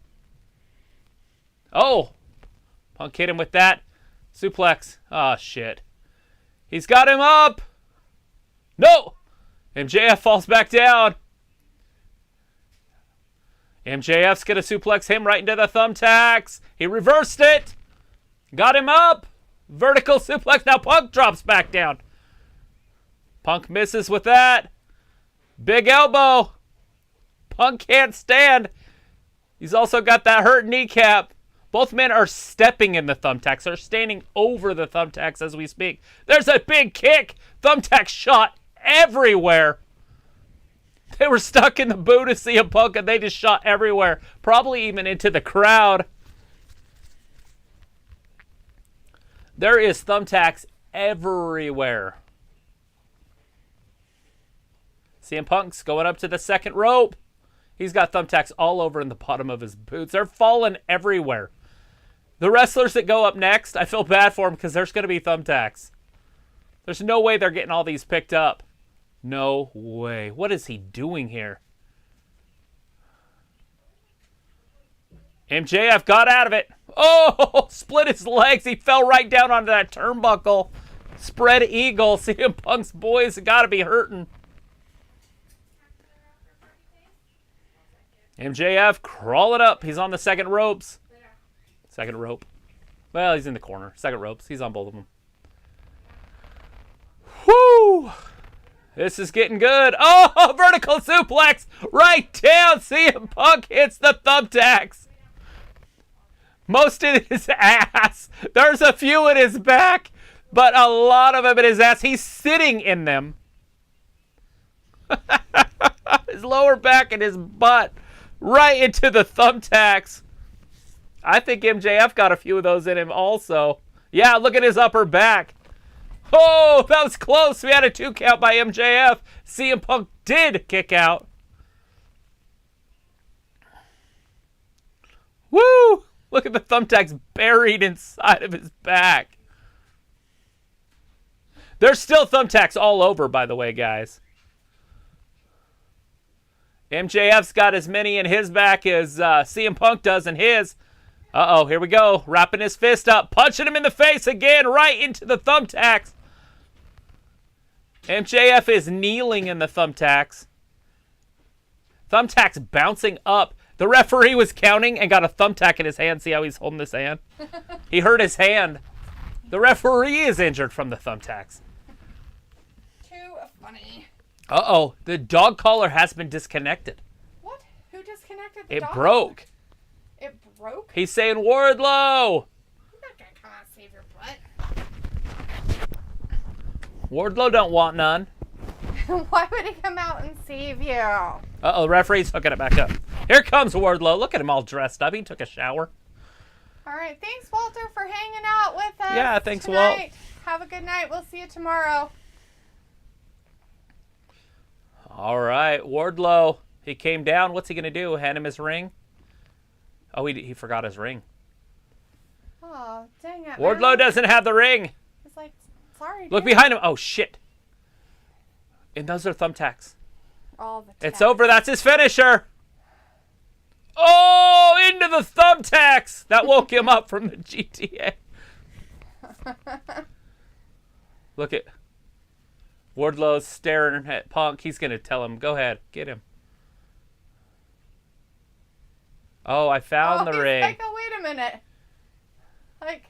Oh. Punk hit him with that suplex. Oh, shit. He's got him up. No. MJF falls back down. MJF's going to suplex him right into the thumbtacks. He reversed it. Got him up. Vertical suplex. Now Punk drops back down. Punk misses with that. Big elbow. Punk can't stand. He's also got that hurt kneecap. Both men are stepping in the thumbtacks. They're standing over the thumbtacks as we speak. There's a big kick. Thumbtack shot everywhere. They were stuck in the boot of CM Punk and they just shot everywhere. Probably even into the crowd. There is thumbtacks everywhere. CM Punk's going up to the second rope. He's got thumbtacks all over in the bottom of his boots. They're falling everywhere. The wrestlers that go up next, I feel bad for them because there's going to be thumbtacks. There's no way they're getting all these picked up. No way. What is he doing here? MJF got out of it. Oh, split his legs. He fell right down onto that turnbuckle. Spread eagle. CM Punk's boys got to be hurting. MJF crawling up. He's on the second ropes. Second rope. Well, he's in the corner. Second ropes. He's on both of them. Woo! This is getting good. Oh, vertical suplex right down. CM Punk hits the thumbtacks. Most in his ass. There's a few in his back, but a lot of them in his ass. He's sitting in them. His lower back and his butt right into the thumbtacks. I think MJF got a few of those in him also. Yeah, look at his upper back. Oh, that was close. We had a 2 count by MJF. CM Punk did kick out. Woo! Look at the thumbtacks buried inside of his back. There's still thumbtacks all over, by the way, guys. MJF's got as many in his back as CM Punk does in his. Uh-oh, here we go. Wrapping his fist up, punching him in the face again, right into the thumbtacks. MJF is kneeling in the thumbtacks. Thumbtacks bouncing up. The referee was counting and got a thumbtack in his hand. See how he's holding his hand? He hurt his hand. The referee is injured from the thumbtacks. Too funny. Uh-oh, the dog collar has been disconnected. What? Who disconnected the dog? It broke. It broke? He's saying Wardlow. You're not going to come out and save your butt. Wardlow don't want none. Why would he come out and save you? Uh-oh, the referee's hooking it back up. Here comes Wardlow. Look at him all dressed up. He took a shower. All right. Thanks, Walter, for hanging out with us. Yeah, thanks, tonight. Walt. Have a good night. We'll see you tomorrow. All right, Wardlow. He came down. What's he going to do? Hand him his ring? Oh, he forgot his ring. Oh, dang it. Wardlow doesn't have the ring. He's like, sorry, dude. Look behind him. Oh, shit. And those are thumbtacks. All the It's over. That's his finisher. Oh, into the thumbtacks. That woke him up from the GTA. Look at Wardlow's staring at Punk. He's going to tell him, go ahead, get him. Oh, I found the ring. Like, oh, wait a minute. Like,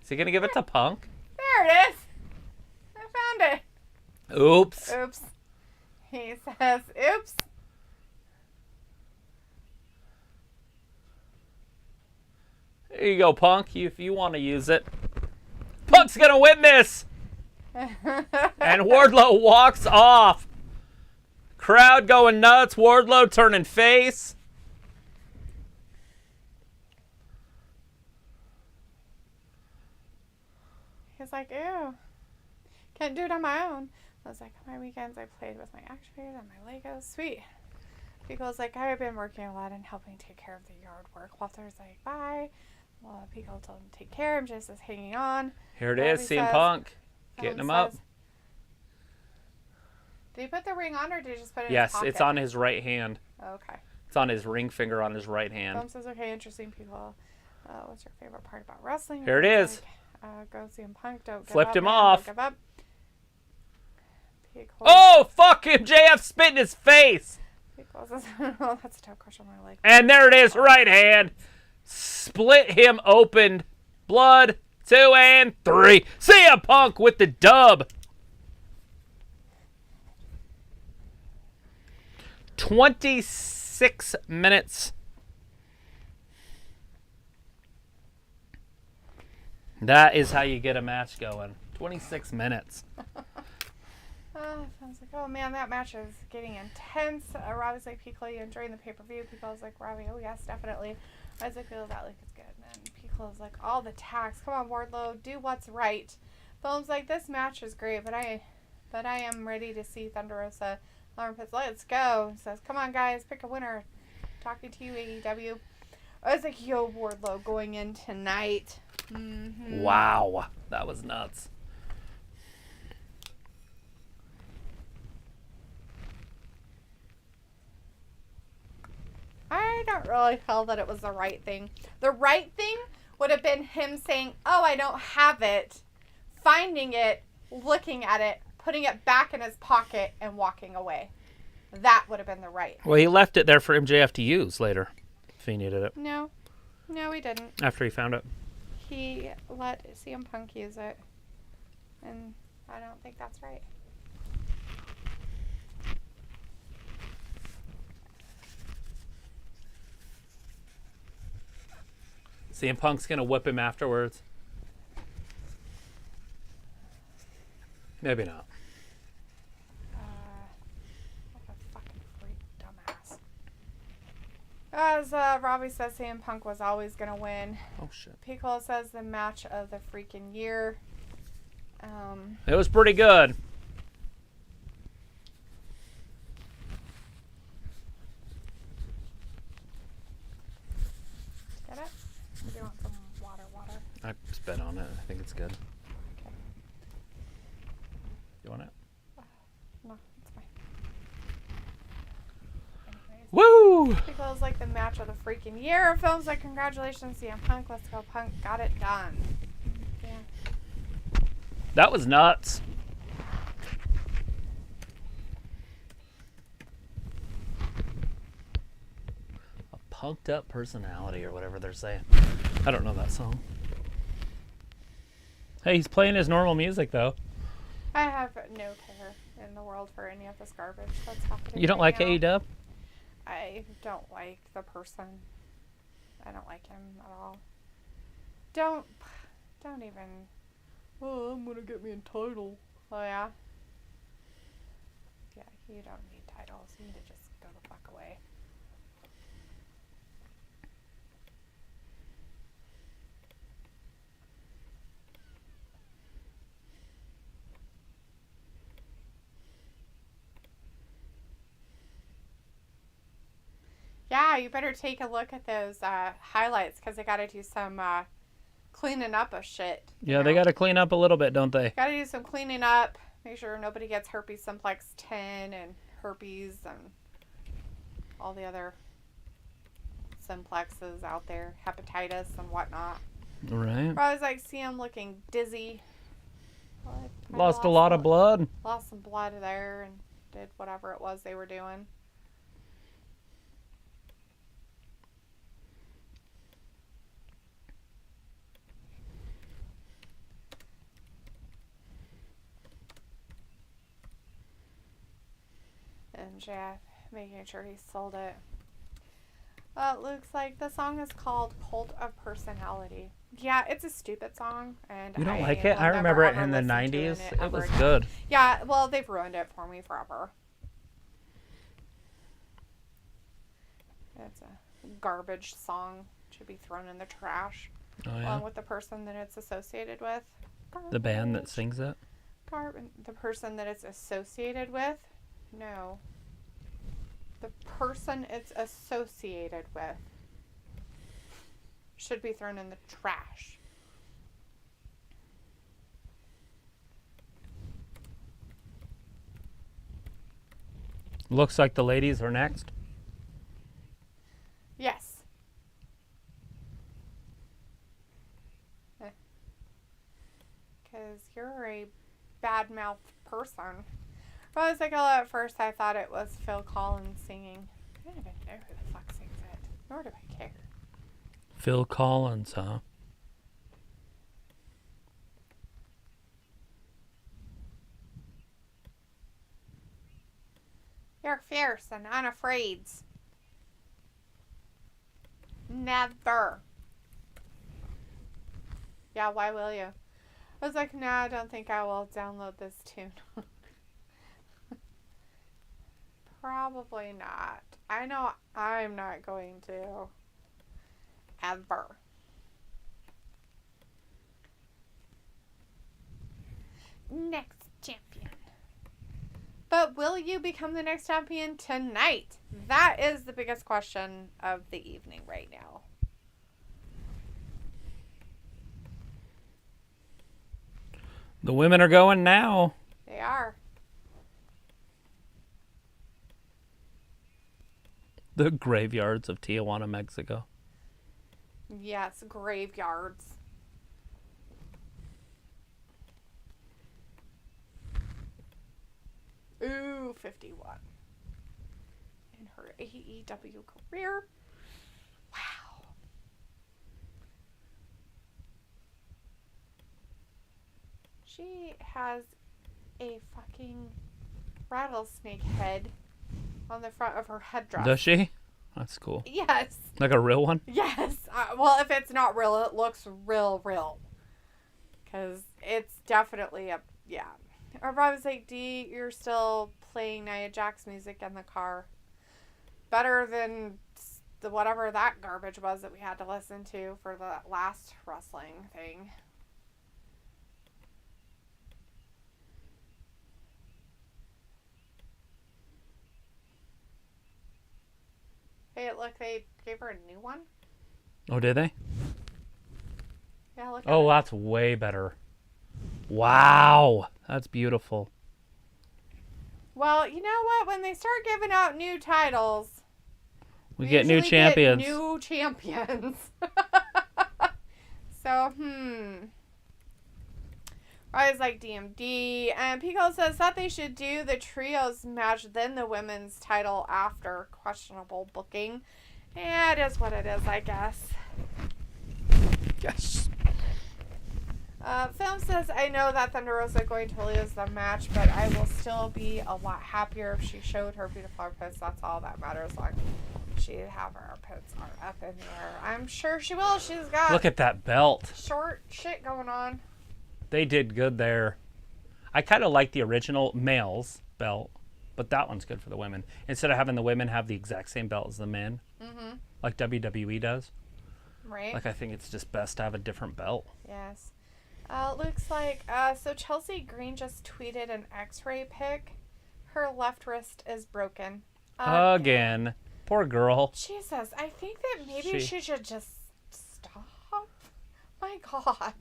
is he going to give it to Punk? There it is. I found it. Oops. Oops. He says, oops. There you go, Punk, if you want to use it. Punk's going to win this. And Wardlow walks off. Crowd going nuts. Wardlow turning face. He's like, ew. Can't do it on my own. I was like, on my weekends I played with my action figures and my Legos. Sweet. Pico's like, I've been working a lot and helping take care of the yard work. Walter's like, bye. Well, Pico told him to take care. I'm just hanging on. Here it is, CM Punk. Getting him up. Did he put the ring on or did he just put it in his Yes, pocket? it's on his right hand. Okay. It's on his ring finger on his right hand. Tom says, okay, interesting people. What's your favorite part about wrestling? Here it is. Like, go CM Punk. Don't give Flipped up, him man. off. Don't give up. Oh, fuck him. JF spit in his face. Oh, that's a tough question on my leg. And there it is, right hand. Split him open. Blood, 2 and 3. CM Punk with the dub. 26 minutes. That is how you get a match going. 26 minutes. I was like, oh man, that match is getting intense. Robbie's like, Pico, you enjoying the pay-per-view? Pico's like, Robbie, oh yes, definitely. Isaac feels that like it's good. And Pico's like, all the tax. Come on, Wardlow, do what's right. Film's like, this match is great, but I am ready to see Thunder Rosa. Lauren Pitts, let's go. Says, come on, guys, pick a winner. Talking to you, AEW. I was like, yo, Wardlow going in tonight. Mm-hmm. Wow, that was nuts. I don't really feel that it was the right thing. The right thing would have been him saying, oh, I don't have it, finding it, looking at it, putting it back in his pocket, and walking away. That would have been the right. Well, he left it there for MJF to use later, if he needed it. No, he didn't. After he found it. He let CM Punk use it. And I don't think that's right. CM Punk's gonna whip him afterwards. Maybe not. Like a fucking freak dumbass. As Robbie says, CM Punk was always gonna win. Oh shit. Piccolo says the match of the freaking year. It was pretty good. Get it? Do you want some water? I spit on it. I think it's good. Okay. You want it? No, it's fine. Anyways. Woo! Piccolo's like the match of the freaking year. Films like congratulations, CM Punk. Let's go, Punk. Got it done. Yeah. That was nuts. A punked up personality or whatever they're saying. I don't know that song. Hey, he's playing his normal music though. I have no care in the world for any of this garbage that's happening. You don't right like now. AEW? I don't like the person. I don't like him at all. Don't even. Oh, I'm gonna get me a title. Oh yeah. Yeah, you don't need titles. You need to just go the fuck away. Yeah, you better take a look at those highlights because they got to do some cleaning up of shit. Yeah, they got to clean up a little bit, don't they? Got to do some cleaning up. Make sure nobody gets herpes simplex 10 and herpes and all the other simplexes out there, hepatitis and whatnot. Right. I always like see him looking dizzy. Well, Lost a lot of blood. Lost some blood there and did whatever it was they were doing. And Jeff making sure he sold it. It looks like the song is called Cult of Personality. Yeah, it's a stupid song. And You don't like it? I remember it in the 90s. It was good. Yeah, well, they've ruined it for me forever. It's a garbage song. Should be thrown in the trash. Oh, yeah. Along with the person that it's associated with. The band that sings it? The person that it's associated with? No. The person it's associated with should be thrown in the trash. Looks like the ladies are next. Yes. Because you're a bad-mouthed person. Well, I was like, at first I thought it was Phil Collins singing. I don't even know who the fuck sings it. Nor do I care. Phil Collins, huh? You're fierce and unafraid. Never. Yeah, why will you? I was like, nah, I don't think I will download this tune. Probably not. I know I'm not going to. Ever. Next champion. But will you become the next champion tonight? That is the biggest question of the evening right now. The women are going now. They are. The graveyards of Tijuana, Mexico. Yes, graveyards. Ooh, 51. In her AEW career. Wow. She has a fucking rattlesnake head on the front of her headdress. Does she? That's cool. Yes. Like a real one? Yes. Well, if it's not real, it looks real. Because it's definitely a, yeah. Or I was like, D, you're still playing Nia Jax music in the car. Better than the whatever that garbage was that we had to listen to for the last wrestling thing. Hey, look, they gave her a new one. Oh, did they? Yeah, look. Oh, that's way better. Wow, that's beautiful. Well, you know what? When they start giving out new titles, we get new champions. New champions. So, I was like DMD, and Pico says that they should do the trios match, then the women's title after. Questionable booking. Yeah, it is what it is, I guess. Yes. Film says, I know that Thunder Rosa going to lose the match, but I will still be a lot happier if she showed her beautiful armpits. That's all that matters. Like, she'd have her armpits are up in the air. I'm sure she will. She's got Look at that belt. short shit going on. They did good there. I kind of like the original males belt, but that one's good for the women. Instead of having the women have the exact same belt as the men, like WWE does. Right. Like, I think it's just best to have a different belt. Yes. Looks like, so Chelsea Green just tweeted an x-ray pic. Her left wrist is broken. Again. Poor girl. Jesus, I think that maybe she should just stop. My God.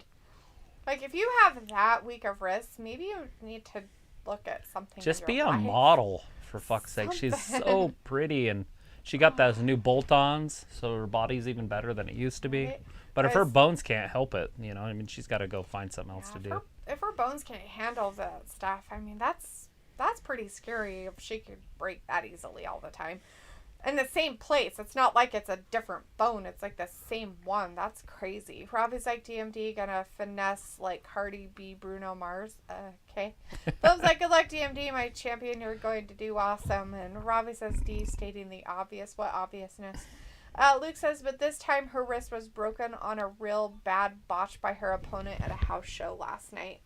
Like, if you have that weak of wrists, maybe you need to look at something. Just in be your a life. model, for fuck's sake. She's so pretty, and she got those new bolt-ons, so her body's even better than it used to be. Right. But if her bones can't help it, you know, I mean, she's got to go find something else to do. If her bones can't handle that stuff, I mean, that's pretty scary if she could break that easily all the time. In the same place. It's not like it's a different bone. It's like the same one. That's crazy. Robbie's like, DMD gonna finesse like Cardi B, Bruno Mars. Okay. Bill's like, good luck, DMD, my champion. You're going to do awesome. And Robbie says, D, stating the obvious. What obviousness? Luke says, but this time her wrist was broken on a real bad botch by her opponent at a house show last night.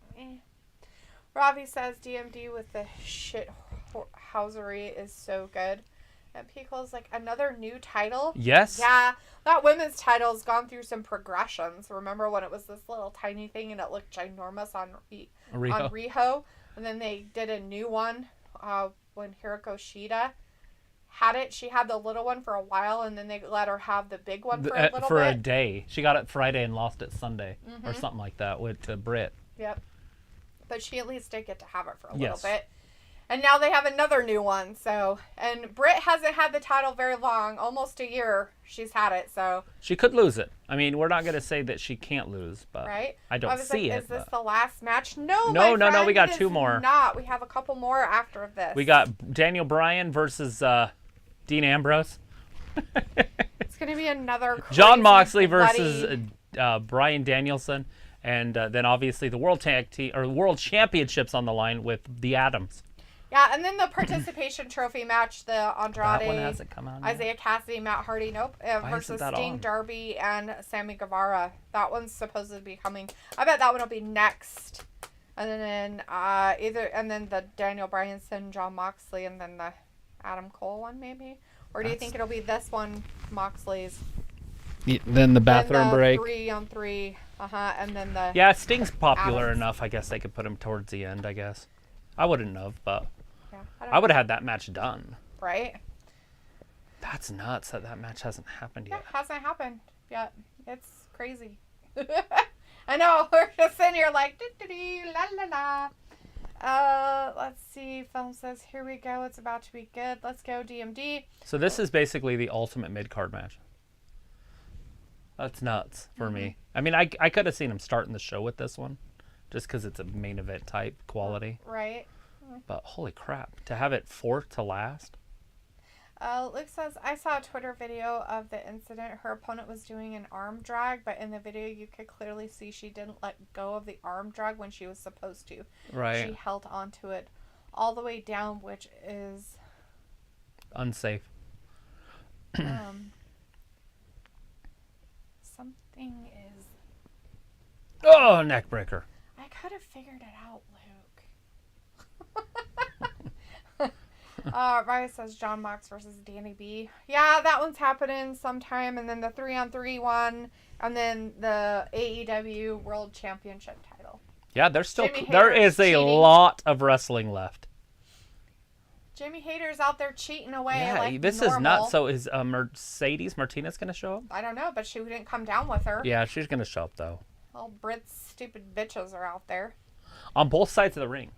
Robbie says, DMD with the shit housery is so good. And Pico's like, another new title? Yes. Yeah, that women's title's gone through some progressions. Remember when it was this little tiny thing and it looked ginormous on Riho? And then they did a new one when Hiroko Shida had it. She had the little one for a while, and then they let her have the big one for a little bit. For a day. She got it Friday and lost it Sunday. Or something like that with Britt. Yep. But she at least did get to have it for a little bit. And now they have another new one. So, and Britt hasn't had the title very long. Almost a year she's had it. So she could lose it. I mean, we're not going to say that she can't lose, but right? I don't see it. Is this the last match? No, no. We got two more. Not. We have a couple more after this. We got Daniel Bryan versus Dean Ambrose. It's going to be another crazy John Moxley versus Bryan Danielson. And then obviously the World Championships on the line with the Adams. Yeah, and then the participation trophy match, the Andrade, that one hasn't come out yet. Isiah Cassidy, Matt Hardy, versus Sting, Darby, and Sammy Guevara. That one's supposed to be coming. I bet that one will be next. And then the Daniel Bryanson, John Moxley, and then the Adam Cole one maybe. Or do you think it'll be this one, Moxley's? Then the bathroom break. 3-on-3, and then the. Yeah, Sting's popular Adams. enough. I guess they could put him towards the end. I guess I wouldn't have, but Yeah, I would have had that match done. Right. That's nuts that match hasn't happened yet. Yeah, hasn't happened yet. It's crazy. I know. We're just sitting here like, la la la. Let's see. Film says, here we go. It's about to be good. Let's go, DMD. So this is basically the ultimate mid-card match. That's nuts for me. I mean, I could have seen him starting the show with this one, just because it's a main event type quality. Right. But holy crap, to have it fourth to last. Luke says, I saw a Twitter video of the incident. Her opponent was doing an arm drag, but in the video you could clearly see she didn't let go of the arm drag when she was supposed to. Right. She held onto it all the way down, which is... unsafe. Something is... Oh, neck breaker. I could have figured it out, Luke. Ryan says John Mox versus Danny B. Yeah, that one's happening sometime. And then the 3-on-3 one. And then the AEW World Championship title. Yeah, there is a lot of wrestling left. Jamie Hayter's out there cheating away. Yeah, like this normal. is not. So is Mercedes Martinez going to show up? I don't know, but she didn't come down with her. Yeah, she's going to show up, though. All Britt's stupid bitches are out there. On both sides of the ring,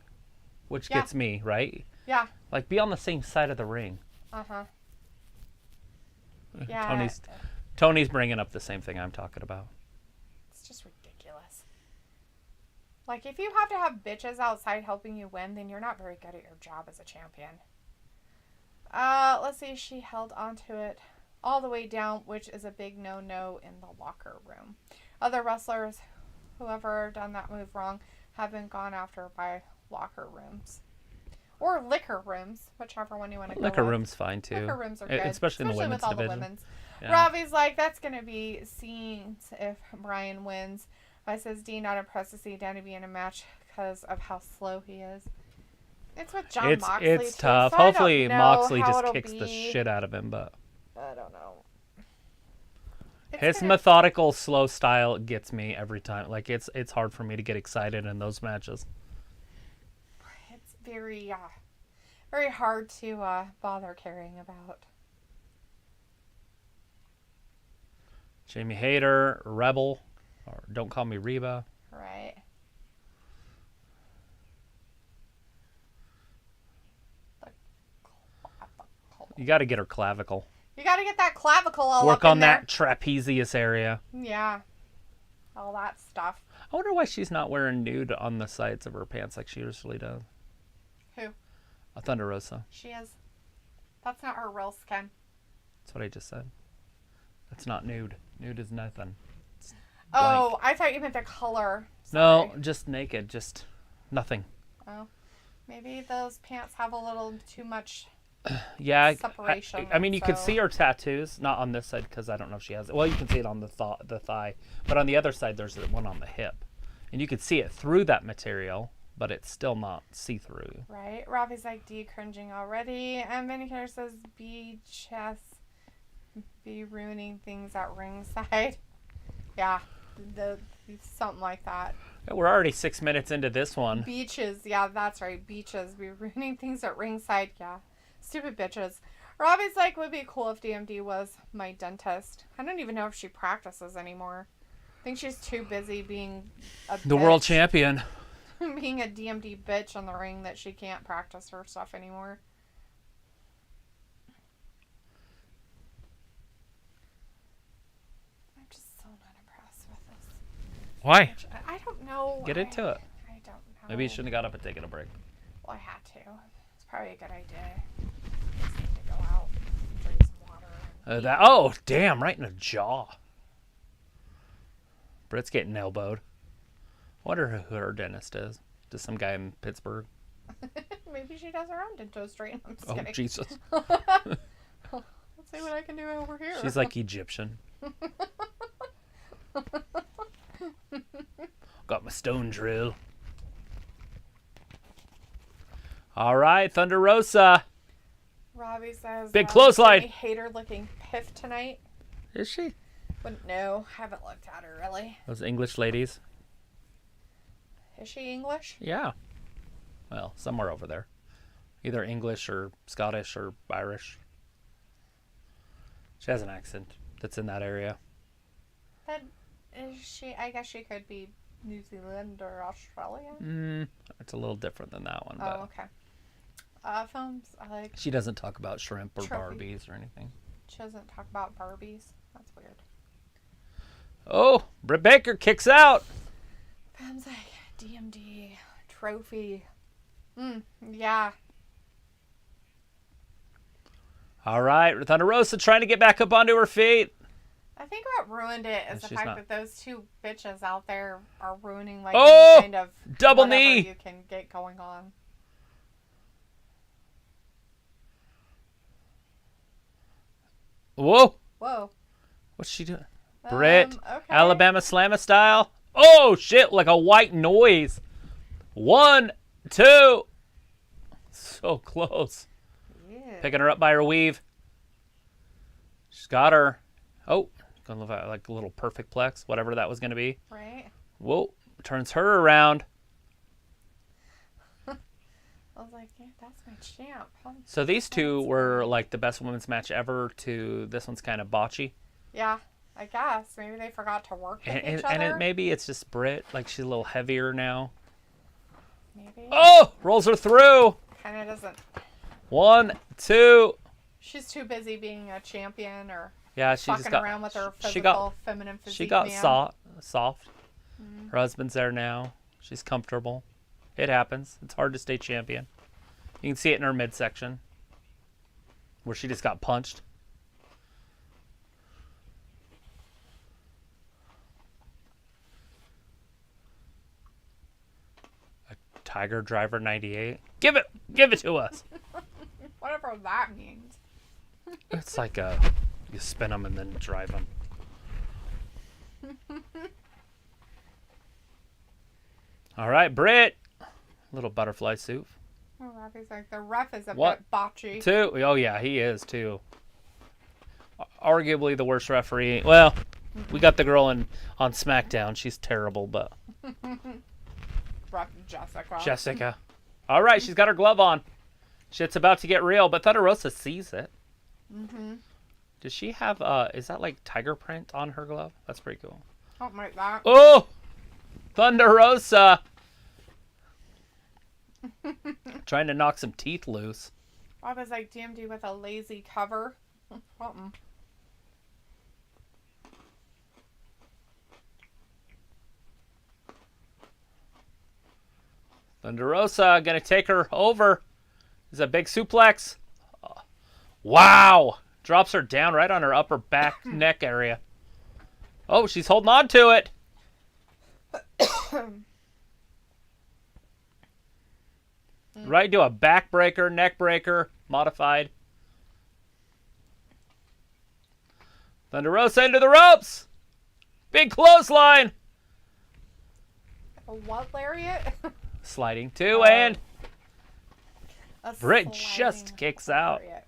which gets me, right? Yeah. Like, be on the same side of the ring. Uh-huh. Yeah. Tony's bringing up the same thing I'm talking about. It's just ridiculous. Like, if you have to have bitches outside helping you win, then you're not very good at your job as a champion. Let's see. She held onto it all the way down, which is a big no-no in the locker room. Other wrestlers, whoever done that move wrong, have been gone after by locker rooms. Or liquor rooms, whichever one you want to go with. Liquor room's fine, too. Liquor rooms are good. Especially in the women's with all division. The women's. Yeah. Ravi's like, that's going to be seen if Bryan wins. I says, Dean, not impressed to see Danny be in a match because of how slow he is. It's with John Moxley. It's tough. So Hopefully Moxley just it'll kicks be. the shit out of him, but I don't know. His methodical, slow style gets me every time. Like, it's hard for me to get excited in those matches. It's very hard to bother caring about. Jamie Hayter, Rebel, or Don't Call Me Reba. Right. You got to get her clavicle. You got to get that clavicle all Work up in on that there. trapezius area. Yeah. All that stuff. I wonder why she's not wearing nude on the sides of her pants like she usually does. Who? A Thunder Rosa. She is. That's not her real skin. That's what I just said. That's not nude. Nude is nothing. It's Oh, blank. I thought you meant the color. No, Sorry. just naked. Just nothing. Oh. Maybe those pants have a little too much separation. I mean, you could so- see her tattoos. Not on this side because I don't know if she has it. Well, you can see it on the thigh. But on the other side, there's one on the hip. And you could see it through that material, but it's still not see-through. Right. Ravi's like, D cringing already. And Benny Carter says, B chess be ruining things at ringside. Yeah. Something like that. We're already 6 minutes into this one. Beaches. Yeah, that's right. Beaches be ruining things at ringside. Yeah. Stupid bitches. Robbie's like, would be cool if DMD was my dentist. I don't even know if she practices anymore. I think she's too busy being The world champion. being a DMD bitch in the ring that she can't practice her stuff anymore. I'm just so not impressed with this. Why? I don't know. Get into it. I don't know. Maybe you shouldn't have got up and taken a break. Well, I had to. It's probably a good idea. Just need to go out, drink some water. Oh, damn, right in the jaw. Britt's getting elbowed. I wonder who her dentist is. Just some guy in Pittsburgh. Maybe she does her own dento straighten. I'm just Oh, kidding. Jesus. Let's see what I can do over here. She's like Egyptian. Got my stone drill. All right, Thunder Rosa. Robbie says, Big clothesline. Jamie Hayter looking piff tonight. Is she? Wouldn't know. Haven't looked at her really. Those English ladies? Is she English? Yeah. Well, somewhere over there. Either English or Scottish or Irish. She has an accent that's in that area. But is she? I guess she could be New Zealand or Australia. It's a little different than that one. Oh, But okay. Films, I like. she doesn't talk about shrimp or Trophy. Barbies or anything. She doesn't talk about Barbies. That's weird. Oh, Britt Baker kicks out. Films like DMD trophy. Yeah. All right, Thunder Rosa trying to get back up onto her feet. I think what ruined it is the fact that those two bitches out there are ruining like Oh! any kind of Double whatever knee! you can get going on. Whoa! Whoa. What's she doing? Britt, Okay. Alabama Slammer style. Oh, shit, like a white noise. 1, 2. So close. Yeah. Picking her up by her weave. She's got her. Oh, gonna look like a little perfect plex, whatever that was going to be. Right. Whoa, turns her around. I was like, yeah, that's my champ. So these two were like the best women's match ever to this one's kind of botchy. Yeah, I guess. Maybe they forgot to work with each other. And maybe it's just Britt, like she's a little heavier now. Maybe. Oh, rolls her through. Kind of doesn't. 1, 2. She's too busy being a champion or Yeah, she fucking just got around with her physical, she got feminine physique. she got man. soft. Mm-hmm. Her husband's there now. She's comfortable. It happens. It's hard to stay champion. You can see it in her midsection where she just got punched. A Tiger Driver 98. Give it to us. Whatever that means. It's like you spin them and then drive them. All right, Britt. Little butterfly suit. Oh, Robbie's like, the ref is a What? bit botchy. 2. Oh, yeah, he is, too. Arguably the worst referee. Well, we got the girl on SmackDown. She's terrible, but... Ref Jessica. Jessica. All right, she's got her glove on. Shit's about to get real, but Thunder Rosa sees it. Mm-hmm. Does she have, is that like tiger print on her glove? That's pretty cool. Something like that. Oh! Thunder Rosa! Trying to knock some teeth loose. Rob is like DMD with a lazy cover. Something. Thunder Rosa gonna take her over. Is a big suplex. Wow! Drops her down right on her upper back neck area. Oh, she's holding on to it. Right, do a back breaker, neck breaker, modified. Thunder Rosa into the ropes. Big clothesline. A what lariat? Sliding 2 and A Britt sliding just kicks out. lariat.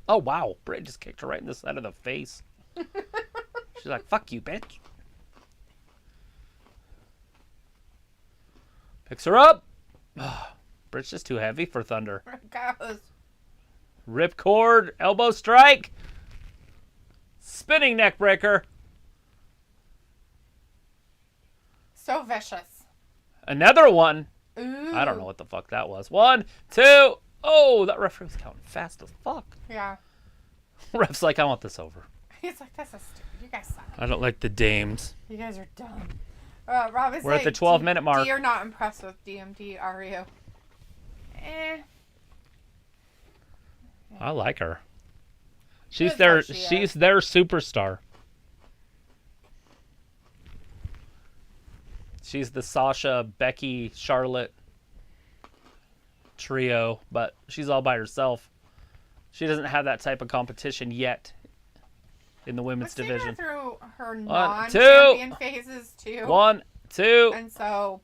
Oh, wow. Britt just kicked her right in the side of the face. She's like, fuck you, bitch. Picks her up. Britt's just too heavy for Thunder. There it goes. Ripcord, elbow strike. Spinning neck breaker. So vicious. Another one. Ooh. I don't know what the fuck that was. 1, 2. Oh, that referee was counting fast as fuck. Yeah. Ref's like, I want this over. He's like, this is stupid. You guys suck. I don't like the dames. You guys are dumb. Rob is We're at like, the 12-minute mark. You're not impressed with DMD, are you? I like her. She's is their what she is. she's their superstar. She's the Sasha, Becky, Charlotte trio, but she's all by herself. She doesn't have that type of competition yet in the women's We've seen division. her through her 1, 2. non-champion phases too. 1, 2. And so,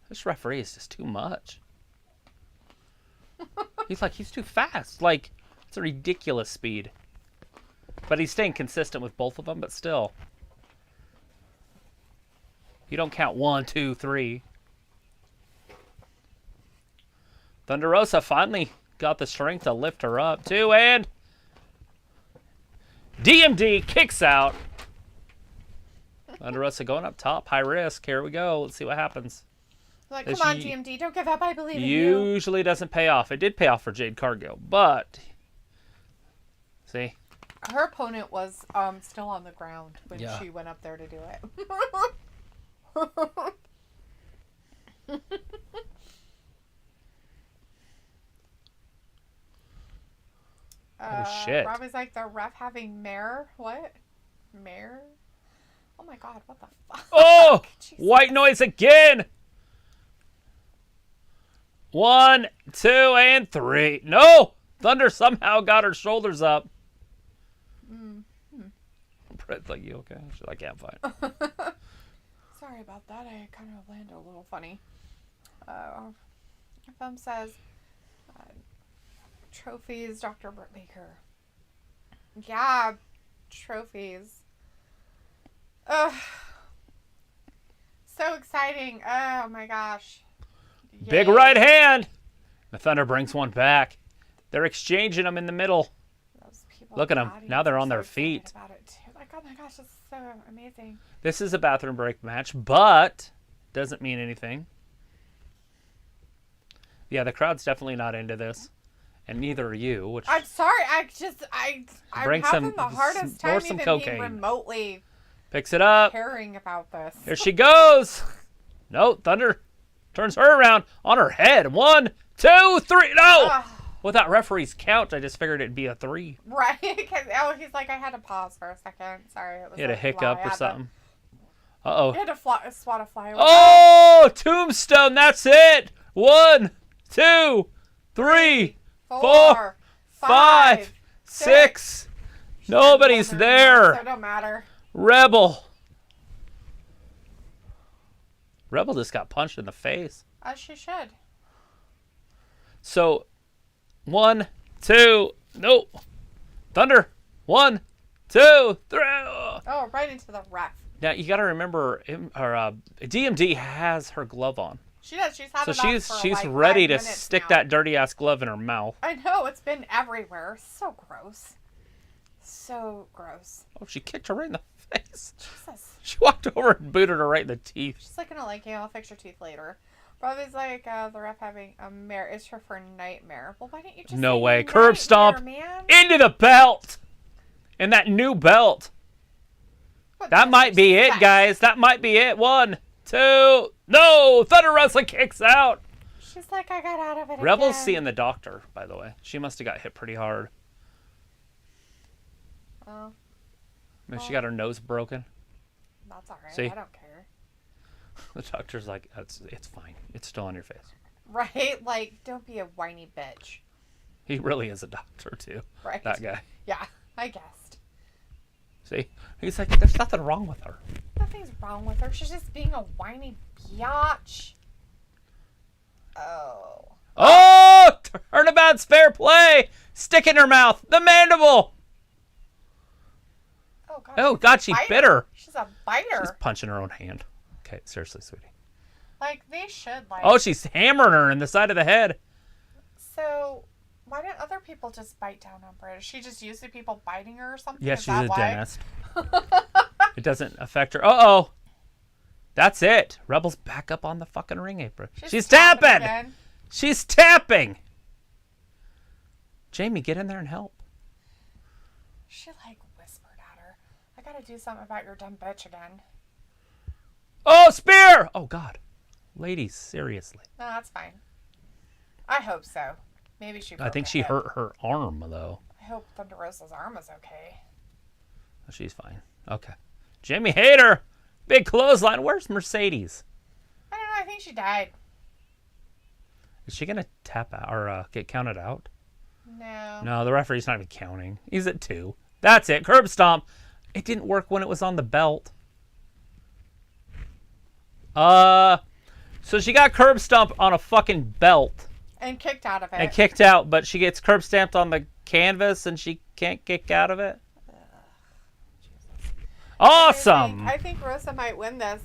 This referee is just too much. He's too fast. Like, it's a ridiculous speed. But he's staying consistent with both of them, but still. You don't count 1, 2, 3. Thunder Rosa finally got the strength to lift her up. 2 and DMD kicks out. Thunder Rosa going up top, high risk. Here we go. Let's see what happens. like, Is come on, she- DMD, don't give up. I believe in you. Usually doesn't pay off. It did pay off for Jade Cargill, but see, Her opponent was still on the ground when Yeah. she went up there to do it. Oh, shit. Robbie's like, the ref having mare. What? Mare? Oh my god, what the fuck? Oh! White noise again! 1, 2, and 3. No! Thunder somehow got her shoulders up. Britt's like, you okay? She's like, yeah, I'm fine. Sorry about that. I kind of landed a little funny. Film says, trophies, Dr. Britt Baker. Yeah, trophies. So exciting. Oh my gosh. Yay. Big right hand. The Thunder brings one back. They're exchanging them in the middle. Look at them. Now they're on their feet. About it too. Like, oh my gosh, this is so amazing. This is a bathroom break match, but doesn't mean anything. Yeah, the crowd's definitely not into this. And neither are you. Which I'm sorry. I'm having the hardest time even cocaine. being remotely picks it up. caring about this. Here she goes. No, Thunder turns her around on her head. 1, 2, 3. No! With that referee's count, I just figured it'd be a 3. Right. He's like, I had to pause for a second. Sorry. It was He had a hiccup or something. Uh-oh. He had to swat a fly away. Oh! Tombstone. That's it. 1, 2, 3, 4, 5, 6. Nobody's there. So it don't matter. Rebel just got punched in the face. As she should. So, 1, 2, nope. Thunder. 1, 2, 3. Oh, right into the ref. Now you got to remember, DMD has her glove on. She does. She's had so it on for she's like ready 5 to minutes stick now. that dirty ass glove in her mouth. I know, it's been everywhere. So gross. So gross. Oh, she kicked her right in the face. Jesus. She walked over and booted her right in the teeth. She's like, gonna like you. I'll fix your teeth later. Robbie's like, the ref having a mare is her for nightmare. Well, why didn't you just No say way. Curb stomp man? into the belt. And that new belt. What That might be it, guys. That might be it. 1, 2. No! Thunder Rosa kicks out. She's like, I got out of it Rebel's again. seeing the doctor, by the way. She must have got hit pretty hard. Oh. Maybe she got her nose broken. That's alright. See? I don't care. The doctor's like, it's fine. It's still on your face. Right? Like, don't be a whiny bitch. He really is a doctor, too. Right. That guy. Yeah, I guessed. See? He's like, there's nothing wrong with her. Nothing's wrong with her. She's just being a whiny biatch. Oh. Oh! Turnabout's fair play! Stick in her mouth! The mandible! Oh, God. Oh, God, she bit her. She's a biter. She's punching her own hand. Okay, seriously, sweetie. Like, they should, like... Oh, she's hammering her in the side of the head. So, why didn't other people just bite down on Britt? Is she just used to people biting her or something? Yeah, Is she's that a why? dentist. It doesn't affect her. Uh-oh. That's it. Rebel's back up on the fucking ring apron. She's tapping! Again. She's tapping! Jamie, get in there and help. She, like, whispered at her. I gotta do something about your dumb bitch again. Oh, spear! Oh, God. Ladies, seriously. No, that's fine. I hope so. Maybe she broke I think her she hip. hurt her arm, though. I hope Thunder Rosa's arm is okay. She's fine. Okay. Jamie Hayter! Big clothesline. Where's Mercedes? I don't know. I think she died. Is she going to tap out or get counted out? No. No, the referee's not even counting. He's at 2. That's it. Curb stomp. It didn't work when it was on the belt. So she got curb stomped on a fucking belt. And kicked out of it. And kicked out, but she gets curb stamped on the canvas and she can't kick out of it. Awesome. I think Rosa might win this.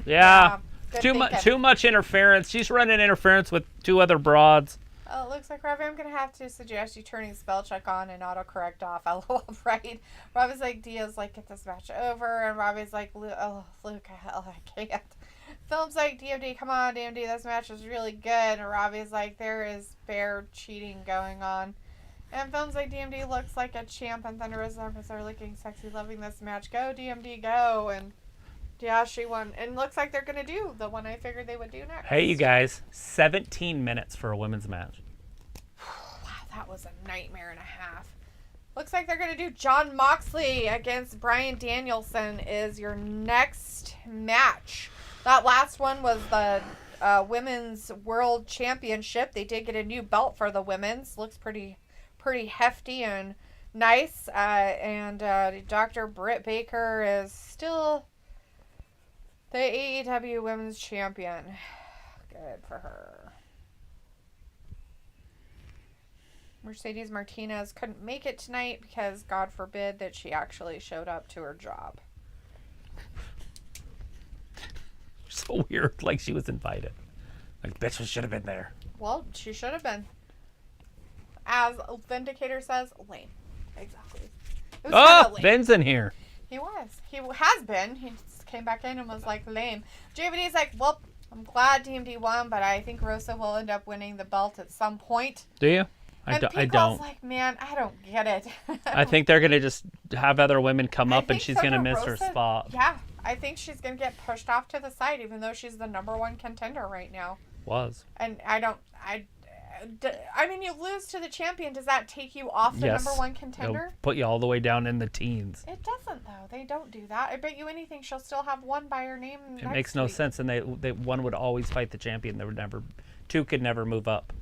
Yeah. Good Too much interference. She's running interference with 2 other broads. Oh, it looks like, Robbie, I'm going to have to suggest you turning spell check on and autocorrect off. LOL, right? Robbie's like, Dia's like, get this match over. And Robbie's like, Luke, I can't. Film's like, DMD, come on, DMD, this match is really good. And Robbie's like, there is fair cheating going on. And Film's like, DMD looks like a champ. And Thunder Rosa are looking sexy, loving this match. Go, DMD, go. And Yeah, she won. And looks like they're going to do the one I figured they would do next. Hey, you guys. 17 minutes for a women's match. Wow, that was a nightmare and a half. Looks like they're going to do Jon Moxley against Bryan Danielson is your next match. That last one was the Women's World Championship. They did get a new belt for the women's. Looks pretty hefty and nice. And Dr. Britt Baker is still the AEW Women's Champion. Good for her. Mercedes Martinez couldn't make it tonight because, God forbid, that she actually showed up to her job. So weird, like she was invited. Like, bitch, should have been there. Well, she should have been. As Vindicator says, lame. Exactly. It was kinda lame. Ben's in here. He was. He has been. He just came back in and was like, lame. JVD's like, well, I'm glad DMD won, but I think Rosa will end up winning the belt at some point. Do you? I don't. Like, man, I don't get it. I think they're going to just have other women come up and she's going to miss her spot. Yeah, I think she's going to get pushed off to the side, even though she's the #1 contender right now. Was. And I mean, you lose to the champion. Does that take you off the #1 contender? It'll put you all the way down in the teens. It doesn't, though. They don't do that. I bet you anything she'll still have one by her name It makes no sense, and they one would always fight the champion. Two could never move up.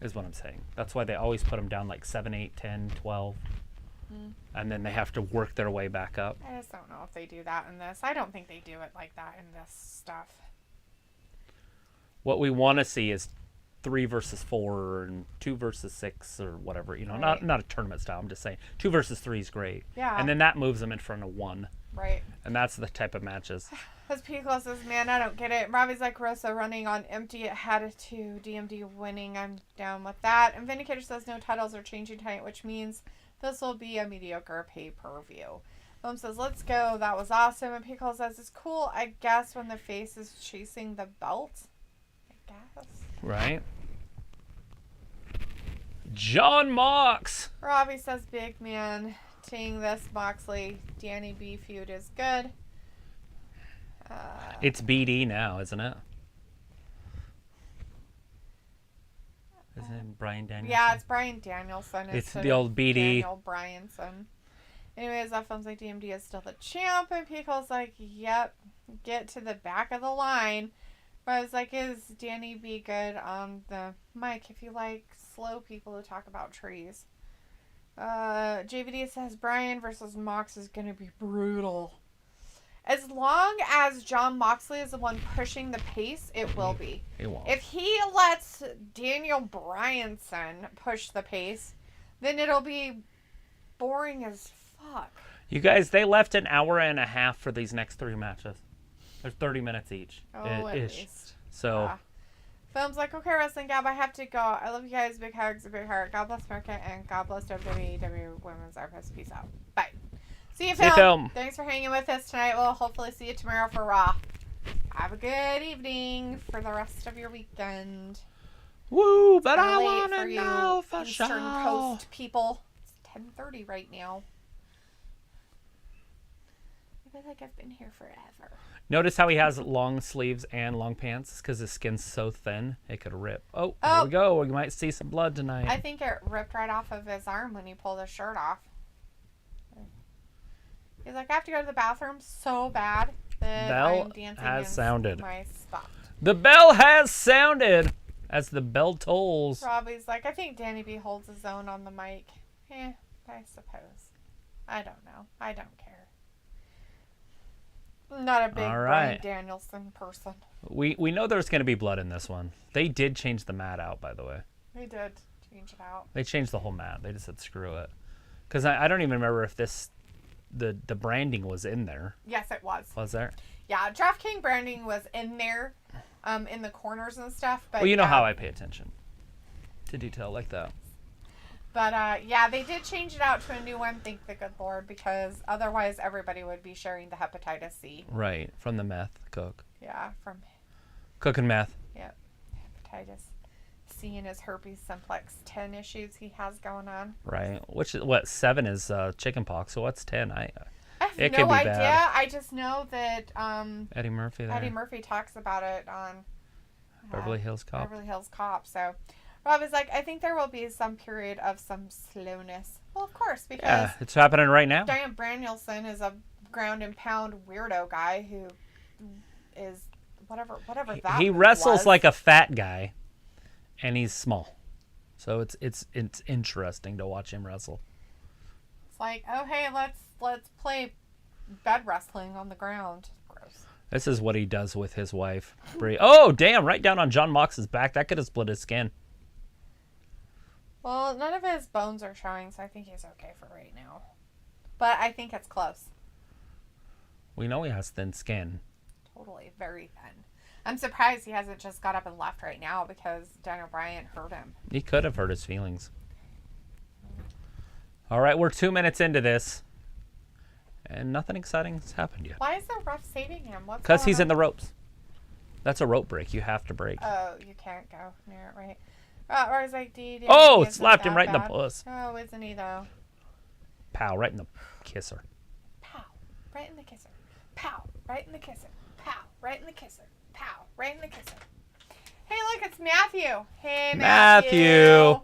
Is what I'm saying. That's why they always put them down like 7, 8, 10, 12. And then they have to work their way back up. I just don't know if they do that in this. I don't think they do it like that in this stuff. What we want to see is 3 versus 4 and 2 versus 6 or whatever. You know, right. not a tournament style. I'm just saying 2 versus 3 is great. Yeah. And then that moves them in front of 1. Right. And that's the type of matches. As Piccolo says, man, I don't get it. Robbie's like Rosa running on empty ahead to DMD winning. I'm down with that. And Vindicator says no titles are changing tonight, which means this will be a mediocre pay-per-view. Boom says, let's go. That was awesome. And Piccolo says, it's cool, I guess, when the face is chasing the belt. I guess. Right. John Mox. Robbie says, big man. Seeing this Moxley Danny B feud is good. It's BD now, isn't it? Isn't it Bryan Danielson? Yeah, it's Bryan Danielson. It's the old BD. Daniel Bryanson. Anyways, that film's like DMD is still the champ, and Pico's like, yep, get to the back of the line. But I was like, is Danny B good on the mic if you like slow people who talk about trees? JVD says Bryan versus Mox is going to be brutal. As long as Jon Moxley is the one pushing the pace, it will be. It won't. If he lets Daniel Bryanson push the pace, then it'll be boring as fuck. You guys, they left an hour and a half for these next 3 matches. They're 30 minutes each. Oh, at least. So. Film's like, okay, Wrestling Gab, I have to go. I love you guys. Big hugs, a big heart. God bless America, and God bless WWE Women's Archives. Peace out. Bye. See you, Film. Thanks for hanging with us tonight. We'll hopefully see you tomorrow for Raw. Have a good evening for the rest of your weekend. Woo, but I want to know for sure. Eastern Coast people. It's 10:30 right now. I feel like I've been here forever. Notice how he has long sleeves and long pants because his skin's so thin it could rip. Oh, there we go. We might see some blood tonight. I think it ripped right off of his arm when he pulled his shirt off. He's like, I have to go to the bathroom so bad that I'm dancing has sounded. My spot. The bell has sounded as the bell tolls. Robbie's like, I think Danny B holds his own on the mic. I suppose. I don't know. I don't care. I'm not a big Bryan Danielson person. We know there's going to be blood in this one. They did change the mat out, by the way. They did change it out. They changed the whole mat. They just said screw it. Because I don't even remember if the branding was in there. Yes, it was. Was there? Yeah, DraftKings branding was in there, in the corners and stuff. But well, you know how I pay attention to detail like that. But, yeah, they did change it out to a new one, thank the good Lord, because otherwise everybody would be sharing the hepatitis C. Right, from the meth cook. Yeah, from... Cooking meth. Yep, hepatitis C and his herpes simplex 10 issues he has going on. Right, which is, 7 is chicken pox, so what's 10? I have It could no be idea. bad. I just know that Eddie Murphy there. Eddie Murphy talks about it on Beverly Hills Cop. Beverly Hills Cop. So Rob is like, I think there will be some period of some slowness. Well, of course, because Yeah, it's happening right now. Danielson is a ground and pound weirdo guy who is whatever that He move wrestles was. like a fat guy, and he's small. So it's interesting to watch him wrestle. It's like, oh hey, let's play bed wrestling on the ground. Gross. This is what he does with his wife, Brie. Oh, damn, right down on John Mox's back. That could have split his skin. Well, none of his bones are showing, so I think he's okay for right now. But I think it's close. We know he has thin skin. Totally, very thin. I'm surprised he hasn't just got up and left right now because Daniel Bryan hurt him. He could have hurt his feelings. All right, we're 2 minutes into this. And nothing exciting has happened yet. Why is the ref saving him? Because he's in the ropes. That's a rope break. You have to break. Oh, you can't go near it, right? Or is like, Oh, it slapped him right in the puss. Oh, isn't he though? Pow, right in the kisser. Pow, right in the kisser. Pow, right in the kisser. Pow, right in the kisser. Pow, right in the kisser. Hey, look, it's Matthew. Hey, Matthew.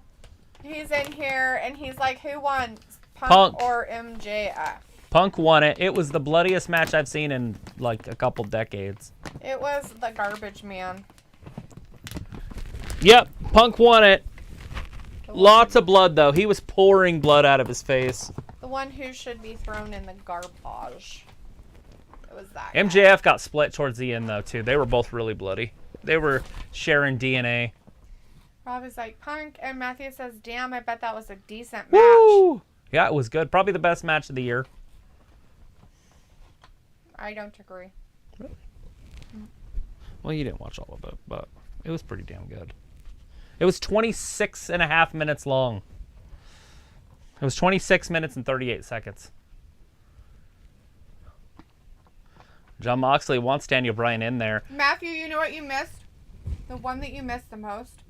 He's in here, and he's like, who won? Punk or MJF? Punk won it. It was the bloodiest match I've seen in like a couple decades. It was the garbage man. Yep, Punk won it. Lots of blood, though. He was pouring blood out of his face. The one who should be thrown in the garbage. It was that MJF got split towards the end, though, too. They were both really bloody. They were sharing DNA. Rob is like, Punk, and Matthew says, damn, I bet that was a decent match. Woo! Yeah, it was good. Probably the best match of the year. I don't agree. Really? Well, you didn't watch all of it, but it was pretty damn good. It was 26 and a half minutes long. It was 26 minutes and 38 seconds. John Moxley wants Daniel Bryan in there. Matthew, you know what you missed? The one that you missed the most?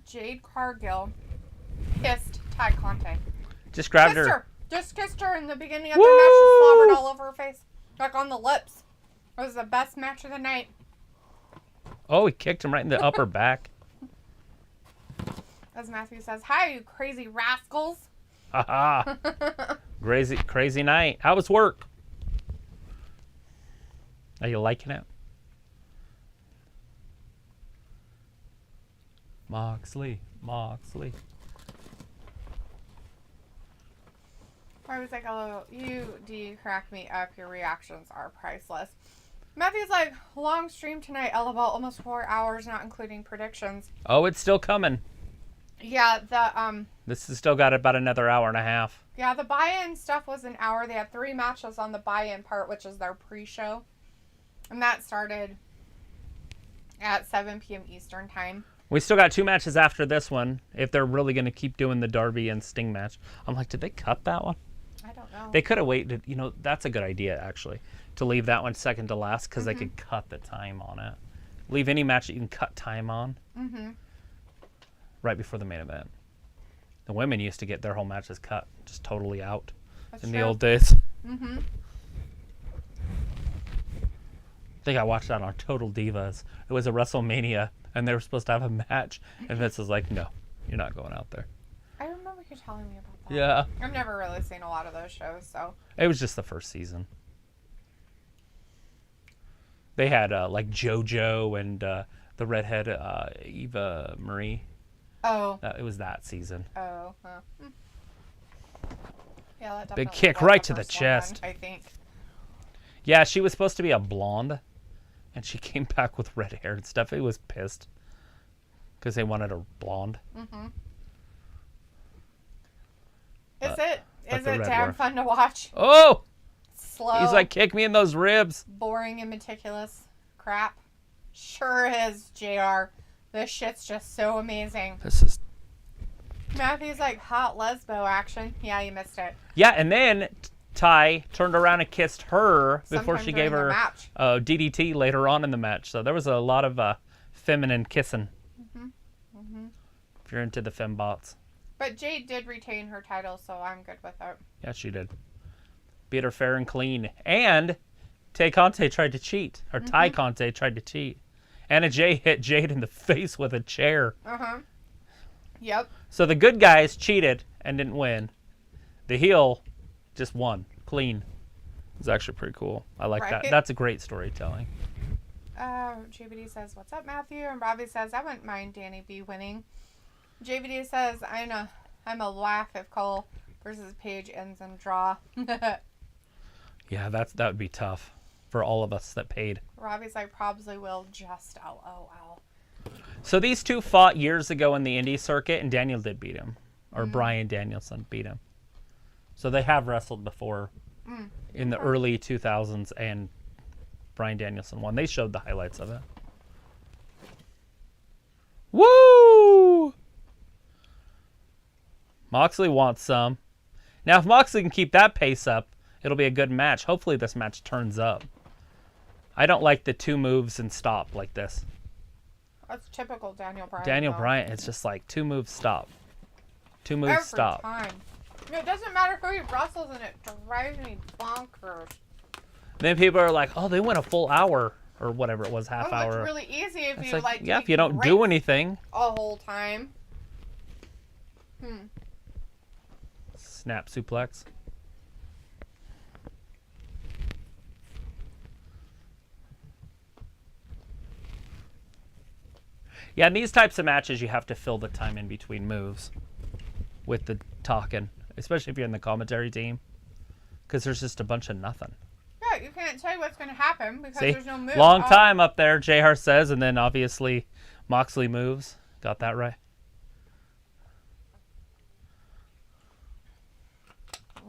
Jade Cargill kissed Ty Conti. Just grabbed her. Just kissed her in the beginning of the match. Just slobbered all over her face. Like on the lips. It was the best match of the night. Oh, he kicked him right in the upper back. As Matthew says, hi, you crazy rascals. Haha. Crazy night. How was work? Are you liking it? Moxley. I was like, oh, you crack me up. Your reactions are priceless. Matthew's like, long stream tonight, LOL, almost 4 hours, not including predictions. Oh, it's still coming. Yeah, This has still got about another hour and a half. Yeah, the buy-in stuff was an hour. They had 3 matches on the buy-in part, which is their pre-show. And that started at 7 p.m. Eastern time. We still got 2 matches after this one, if they're really going to keep doing the Darby and Sting match. I'm like, did they cut that one? I don't know. They could have waited. You know, that's a good idea, actually, to leave that one second to last, because they could cut the time on it. Leave any match that you can cut time on right before the main event. The women used to get their whole matches cut, just totally out. That's in true. The old days. I think I watched that on Total Divas. It was a WrestleMania, and they were supposed to have a match, and Vince was like, no, you're not going out there. I remember you telling me about that. Yeah. I've never really seen a lot of those shows, so. It was just the first season. They had, like, JoJo and the redhead Eva Marie. Oh. It was that season. Oh. Huh. Yeah, that big kick right to the chest. I think. Yeah, she was supposed to be a blonde, and she came back with red hair and stuff. He was pissed because they wanted her blonde. Is it damn fun to watch? Oh! Slow. He's like, kick me in those ribs. Boring and meticulous crap. Sure is, JR. This shit's just so amazing. This is... Matthew's like, hot lesbo action. Yeah, you missed it. Yeah, and then Ty turned around and kissed her before she gave her DDT later on in the match. So there was a lot of feminine kissing. If you're into the fembots. But Jade did retain her title, so I'm good with it. Yeah, she did. Beat her fair and clean. And Tay Conti tried to cheat. Or Ty Conti tried to cheat. Anna Jay hit Jade in the face with a chair. Yep. So the good guys cheated and didn't win. The heel just won. Clean. It's actually pretty cool. I like that. That's a great storytelling. JBD says, what's up, Matthew? And Robbie says, I wouldn't mind Danny B winning. JBD says, I'm a laugh if Cole versus Paige ends in draw. Yeah, that would be tough for all of us that paid. Robbie's like, probably will, just LOL. So these two fought years ago in the indie circuit, and Daniel did beat him. Or Bryan Danielson beat him. So they have wrestled before in the early 2000s, and Bryan Danielson won. They showed the highlights of it. Woo! Moxley wants some. Now, if Moxley can keep that pace up, it'll be a good match. Hopefully this match turns up. I don't like the 2 moves and stop like this. That's typical Daniel Bryan. Daniel Bryan, it's just like 2 moves, stop. 2 moves, every stop. Time. No, it doesn't matter who he wrestles, and it drives me bonkers. Then people are like, oh, they went a full hour or whatever it was, half hour. It's really easy if it's you like yeah, if you don't do anything. A whole time. Snap suplex. Yeah, in these types of matches, you have to fill the time in between moves with the talking, especially if you're in the commentary team, because there's just a bunch of nothing. Yeah, you can't tell you what's going to happen because there's no move. Long time up there, JR says, and then obviously Moxley moves. Got that right.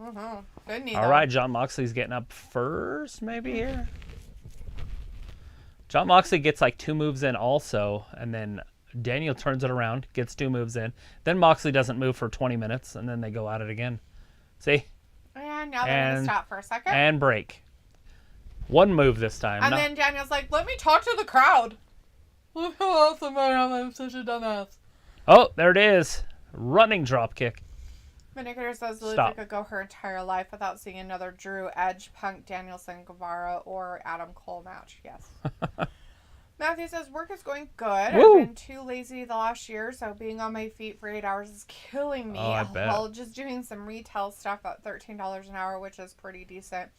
All right, John Moxley's getting up first, maybe here. John Moxley gets like 2 moves in also, and then Daniel turns it around, gets 2 moves in. Then Moxley doesn't move for 20 minutes, and then they go at it again. See? And now they're going to stop for a second. And break. 1 move this time. And then Daniel's like, let me talk to the crowd. Look how awesome I am. I'm such a dumbass. Oh, there it is. Running drop kick. Manipulator says Luther could go her entire life without seeing another Drew, Edge, Punk, Danielson, Guevara, or Adam Cole match. Yes. Matthew says work is going good. Woo! I've been too lazy the last year, so being on my feet for 8 hours is killing me. Oh, I bet. Well, just doing some retail stuff at $13 an hour, which is pretty decent.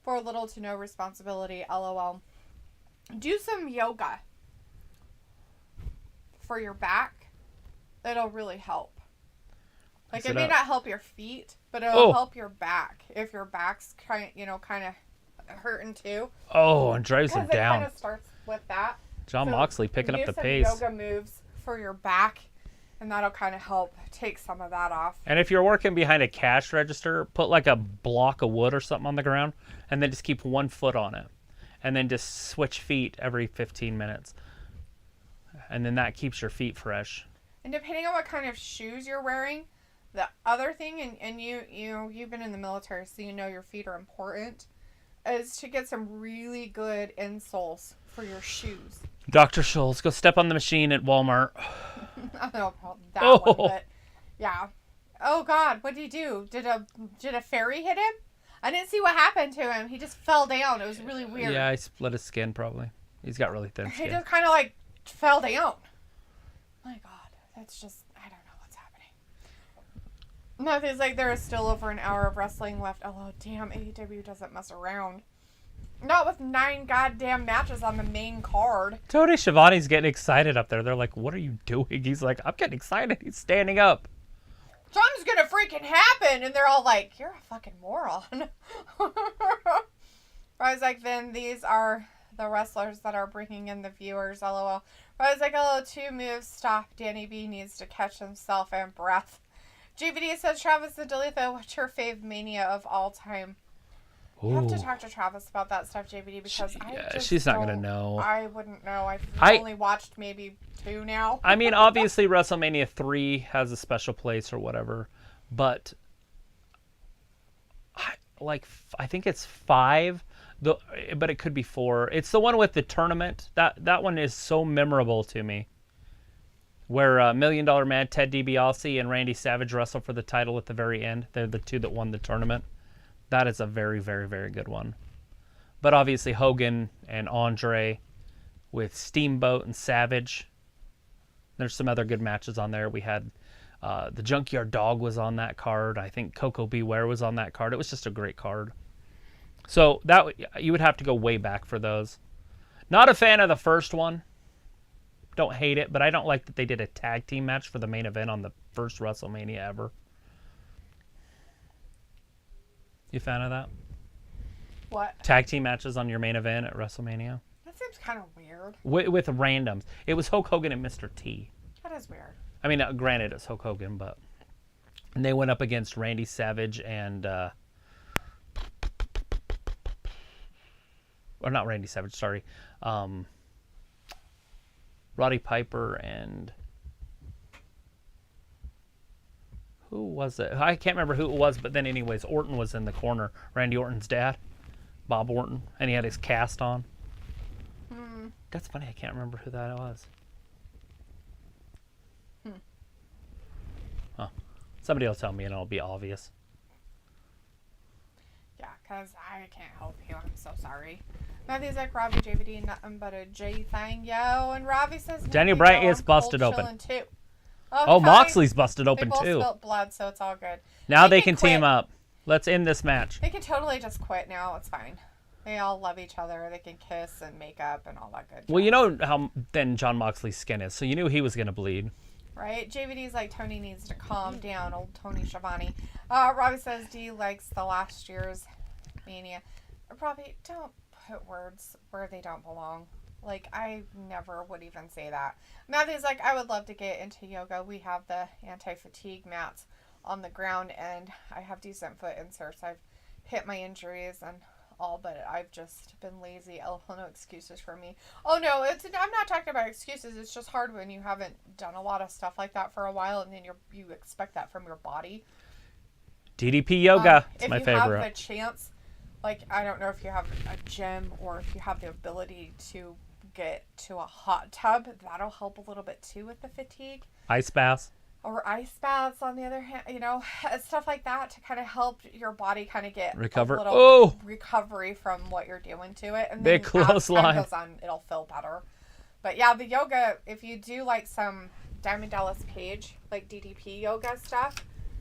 For little to no responsibility, LOL. Do some yoga for your back. It'll really help. Like, it may not help your feet, but it'll help your back. If your back's kind of hurting too. Oh, and drives him down. Because it kind of starts with that. John Moxley picking up the pace. Use some yoga moves for your back, and that'll kind of help take some of that off. And if you're working behind a cash register, put like a block of wood or something on the ground, and then just keep 1 foot on it. And then just switch feet every 15 minutes. And then that keeps your feet fresh. And depending on what kind of shoes you're wearing, the other thing, and you've been in the military, so you know your feet are important, is to get some really good insoles for your shoes. Dr. Scholl's, go step on the machine at Walmart. I don't know about that one, but yeah. Oh God, what did he do? Did a fairy hit him? I didn't see what happened to him. He just fell down. It was really weird. Yeah, he split his skin probably. He's got really thin skin. He just kind of like fell down. My God, that's just, I don't know what's happening. Nothing's like there is still over an hour of wrestling left. Oh damn, AEW doesn't mess around. Not with 9 goddamn matches on the main card. Tony Schiavone's getting excited up there. They're like, what are you doing? He's like, I'm getting excited. He's standing up. Something's gonna freaking happen. And they're all like, you're a fucking moron. I was like, then these are the wrestlers that are bringing in the viewers, LOL. I was like, oh, 2 moves, stop. Danny B needs to catch himself and breath. GVD says, Travis the Delitho, what's your fave mania of all time? You have to talk to Travis about that stuff, JVD, because she's not going to know. I wouldn't know. I've only watched maybe 2 now. I mean, obviously, WrestleMania 3 has a special place or whatever, but I think it's 5, but it could be 4. It's the one with the tournament. That one is so memorable to me, where $1 Million Man Ted DiBiase and Randy Savage wrestle for the title at the very end. They're the 2 that won the tournament. That is a very, very, very good one. But obviously Hogan and Andre with Steamboat and Savage. There's some other good matches on there. We had the Junkyard Dog was on that card. I think Coco Beware was on that card. It was just a great card. So that you would have to go way back for those. Not a fan of the first one. Don't hate it, but I don't like that they did a tag team match for the main event on the first WrestleMania ever. You a fan of that? What? Tag team matches on your main event at WrestleMania? That seems kind of weird. With randoms. It was Hulk Hogan and Mr. T. That is weird. I mean, granted, it's Hulk Hogan, but... And they went up against Randy Savage and... or not Randy Savage, sorry. Roddy Piper and... Who was it? I can't remember who it was, but then anyways, Orton was in the corner. Randy Orton's dad, Bob Orton, and he had his cast on. That's funny, I can't remember who that was. Huh. Somebody will tell me and it'll be obvious. Yeah, because I can't help you. I'm so sorry. Matthew's like, Robbie, JVD, nothing but a J thing, yo. And Robbie says, Daniel Bryan is busted open. Too. Oh, Moxley's busted open they both too. spilt blood, so it's all good. Now they can team up. Let's end this match. They can totally just quit now. It's fine. They all love each other. They can kiss and make up and all that good Well, jazz. you know how thin John Moxley's skin is, so you knew he was going to bleed. Right? JVD's like, Tony needs to calm down, old Tony Schiavone. Robbie says D likes the last year's Mania. Robbie, don't put words where they don't belong. Like, I never would even say that. Matthew's like, I would love to get into yoga. We have the anti-fatigue mats on the ground, and I have decent foot inserts. I've hit my injuries and all, but I've just been lazy. Oh, no excuses for me. Oh, no, I'm not talking about excuses. It's just hard when you haven't done a lot of stuff like that for a while, and then you expect that from your body. DDP yoga. It's my favorite. If you have the chance, like, I don't know if you have a gym or if you have the ability to get to a hot tub, that'll help a little bit too with the fatigue. Ice baths. Or ice baths, on the other hand, stuff like that to kind of help your body kind of get recover. A little recovery from what you're doing to it. And then big clothesline. As time goes on, it'll feel better. But yeah, the yoga, if you do like some Diamond Dallas Page, like DDP yoga stuff,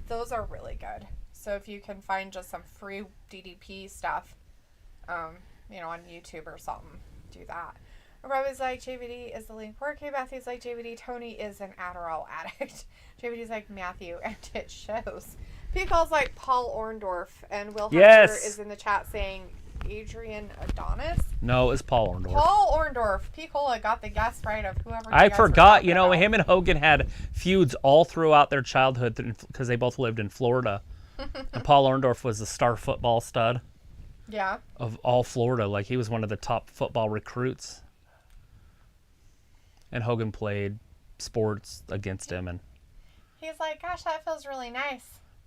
those are really good. So if you can find just some free DDP stuff, on YouTube or something, do that. Robbie's like, JVD is the link quirky. Matthew's like, JVD, Tony is an Adderall addict. JVD's like, Matthew, and it shows. P calls like Paul Orndorff, and Will Hunter is in the chat saying Adrian Adonis. No, it's Paul Orndorff. Paul Orndorff. P. Cola got the guess right of whoever. I forgot, him and Hogan had feuds all throughout their childhood because they both lived in Florida. And Paul Orndorff was a star football stud. Yeah. Of all Florida. Like, he was one of the top football recruits. And Hogan played sports against him. And he's like, gosh, that feels really nice.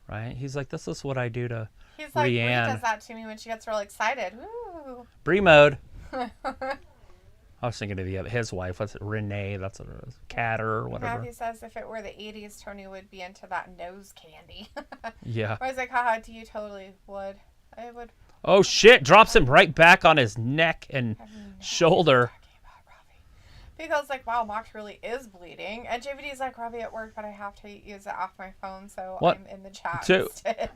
Right? He's like, this is what I do to He's like, Brienne. Brie does that to me when she gets real excited. Woo. Brie mode. I was thinking of his wife. What's it? Renee. That's what it is. Catter or whatever. Matthew says if it were the 80s, Tony would be into that nose candy. Yeah. I was like, haha, do you totally would? I would. Oh, shit. Drops him right back on his neck and shoulder. Because like, wow, Mox really is bleeding. And JVD's like, Robbie at work, but I have to use it off my phone, so I'm in the chat instead.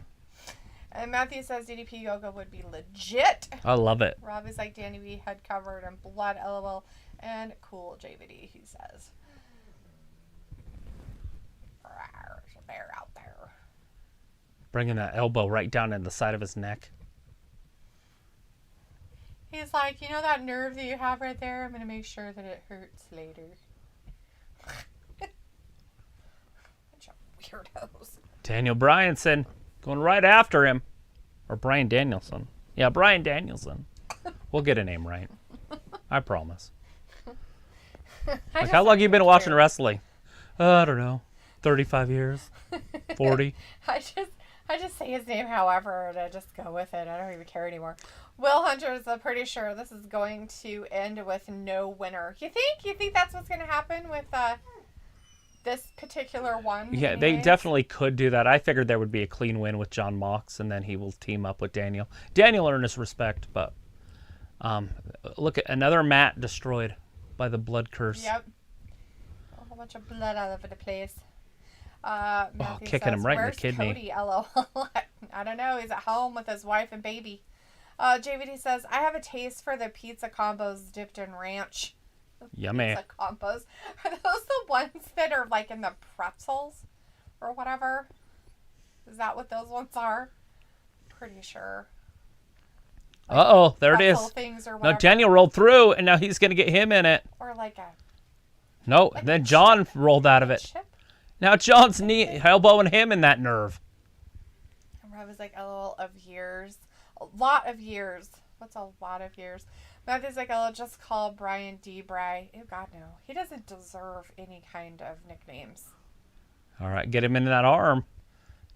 And Matthew says DDP yoga would be legit. I love it. Robbie's like, Danny B head covered in blood, LOL, and cool JVD, he says. There's a bear out there. Bringing that elbow right down in the side of his neck. He's like, you know that nerve that you have right there? I'm going to make sure that it hurts later. Bunch of weirdos. Daniel Bryanson going right after him. Or Bryan Danielson. Yeah, Bryan Danielson. We'll get a name right. I promise. Like, how long have you been watching wrestling? I don't know. 35 years? 40? I just say his name however, and I just go with it. I don't even care anymore. Will Hunter is pretty sure this is going to end with no winner. You think? You think that's what's going to happen with this particular one. Yeah, anyways. they definitely could do that. I figured there would be a clean win with John Mox, and then he will team up with Daniel. Daniel earned his respect, but look at another mat destroyed by the blood curse. Yep. A whole bunch of blood all over the place. Kicking him right in the kidney. Cody, LOL. I don't know. He's at home with his wife and baby. JVD says, I have a taste for the pizza combos dipped in ranch. Yummy. Pizza combos. Are those the ones that are like in the pretzels or whatever? Is that what those ones are? Pretty sure. Like Uh-oh, there it is. Things or No, Daniel rolled through, and now he's going to get him in it. Or like a... No, like then John rolled out of it. Chip? Now John's knee elbowing him in that nerve. And Rob was like, LOL of years. A lot of years. What's a lot of years? Matthew's like, I'll just call Bryan D-Bry. Oh, God, no. He doesn't deserve any kind of nicknames. All right, get him into that arm.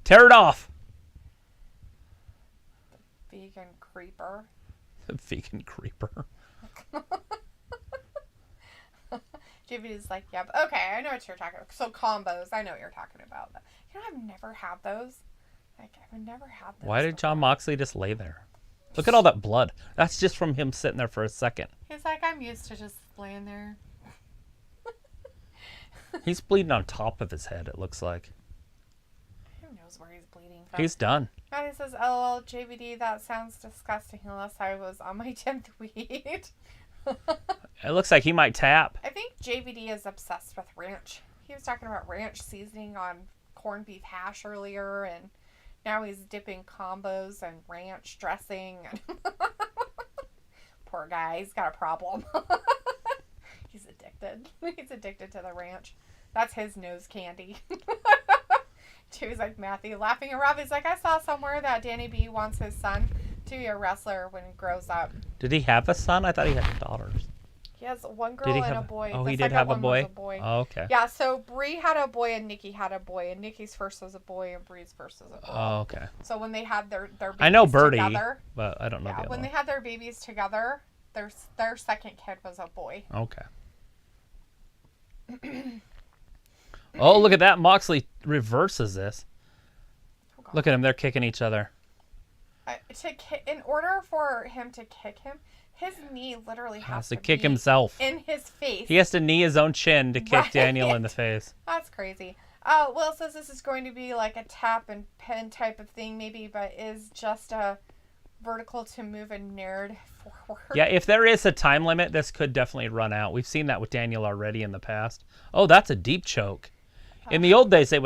Tear it off. The vegan creeper. The vegan creeper. JVD's like, yep. Okay, I know what you're talking about. So combos, I know what you're talking about. You know, I've never had those. Like, I've never had those. Why did before. John Moxley just lay there? Look at all that blood. That's just from him sitting there for a second. He's like, I'm used to just laying there. He's bleeding on top of his head, it looks like. Who knows where he's bleeding from? He's done. Matthew says, LOL, JVD, that sounds disgusting unless I was on my 10th weed. It looks like he might tap. I think JVD is obsessed with ranch. He was talking about ranch seasoning on corned beef hash earlier, and now he's dipping combos and ranch dressing. Poor guy, he's got a problem. He's addicted. He's addicted to the ranch. That's his nose candy. She was like, Matthew laughing at Rob. He's like, I saw somewhere that Danny B wants his son to be a wrestler when he grows up. Did he have a son? I thought he had daughters. He has one girl and a boy. Oh, The he did second have a one was boy? Oh, okay. Yeah, so Bree had a boy and Nikki had a boy, and Nikki's first was a boy and Bree's first was a girl. Oh, okay. So when they had their babies I know Birdie, together, but I don't know the other when one. they had their babies together, their second kid was a boy. Okay. Oh, look at that. Moxley reverses this. Oh, God. Look at him. They're kicking each other. In order for him to kick him, his knee literally has to kick be himself. in his face. He has to knee his own chin to kick Right. Daniel in the face. That's crazy. Will says this is going to be like a tap and pin type of thing, maybe, but is just a vertical to move a narrative forward. Yeah, if there is a time limit, this could definitely run out. We've seen that with Daniel already in the past. Oh, that's a deep choke. In the old days, he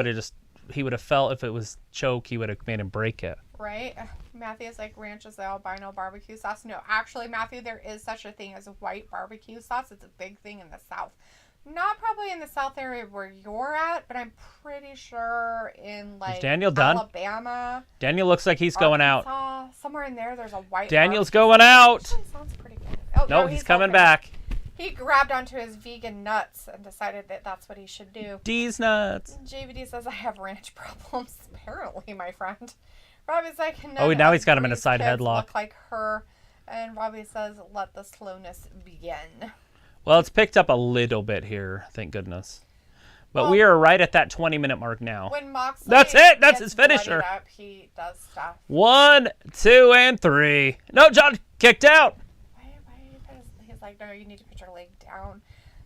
would have felt if it was choke, he would have made him break it. Right? Matthew's like, ranch is the albino barbecue sauce. No, actually, Matthew, there is such a thing as a white barbecue sauce. It's a big thing in the South. Not probably in the South area where you're at, but I'm pretty sure in like Daniel done? Alabama. Daniel looks like he's going out. Arkansas, somewhere in there, there's a white Daniel's barbecue going out. sauce. Actually, sounds pretty good. Oh, No, he's coming okay. back. He grabbed onto his vegan nuts and decided that that's what he should do. D's nuts. JVD says, I have ranch problems, apparently, my friend. Robbie's like, Oh, now he's got him in a Bree's side kids headlock. Look like her. And Robbie says, let the slowness begin. Well, it's picked up a little bit here, thank goodness. But Well, we are right at that 20-minute mark now. When Moxley That's it. That's gets his finisher. bloodied up, he does stuff. 1, 2, and 3. No, John kicked out. He's like, no, you need to put your leg down.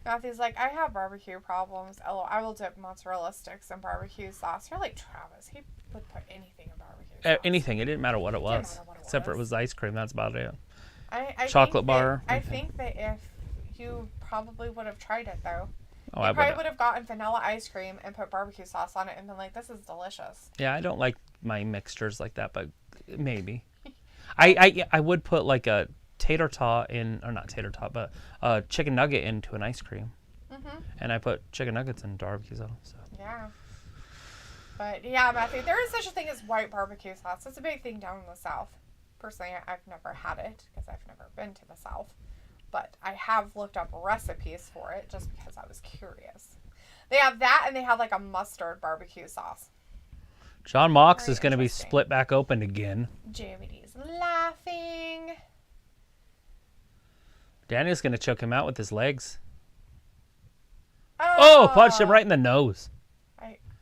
Matthew's like, I have barbecue problems. I will dip mozzarella sticks in barbecue sauce. You're like Travis. He would put anything in barbecue sauce. Anything. It didn't matter what it was. matter what it Except for was. it was ice cream. That's about it. I Chocolate think bar, I anything. think that if you probably would have tried it, though. Oh, You I probably would. would have gotten vanilla ice cream and put barbecue sauce on it and been like, this is delicious. Yeah, I don't like my mixtures like that, but maybe. I would put like a tater tot in, or not tater tot, but a chicken nugget into an ice cream. Mm-hmm. And I put chicken nuggets in barbecue sauce. So. Yeah. But yeah, Matthew, there is such a thing as white barbecue sauce. It's a big thing down in the South. Personally, I've never had it because I've never been to the South. But I have looked up recipes for it just because I was curious. They have that and they have like a mustard barbecue sauce. John Mox Very is going to be interesting. split back open again. JVD's laughing. Daniel's going to choke him out with his legs. Oh, punched him right in the nose.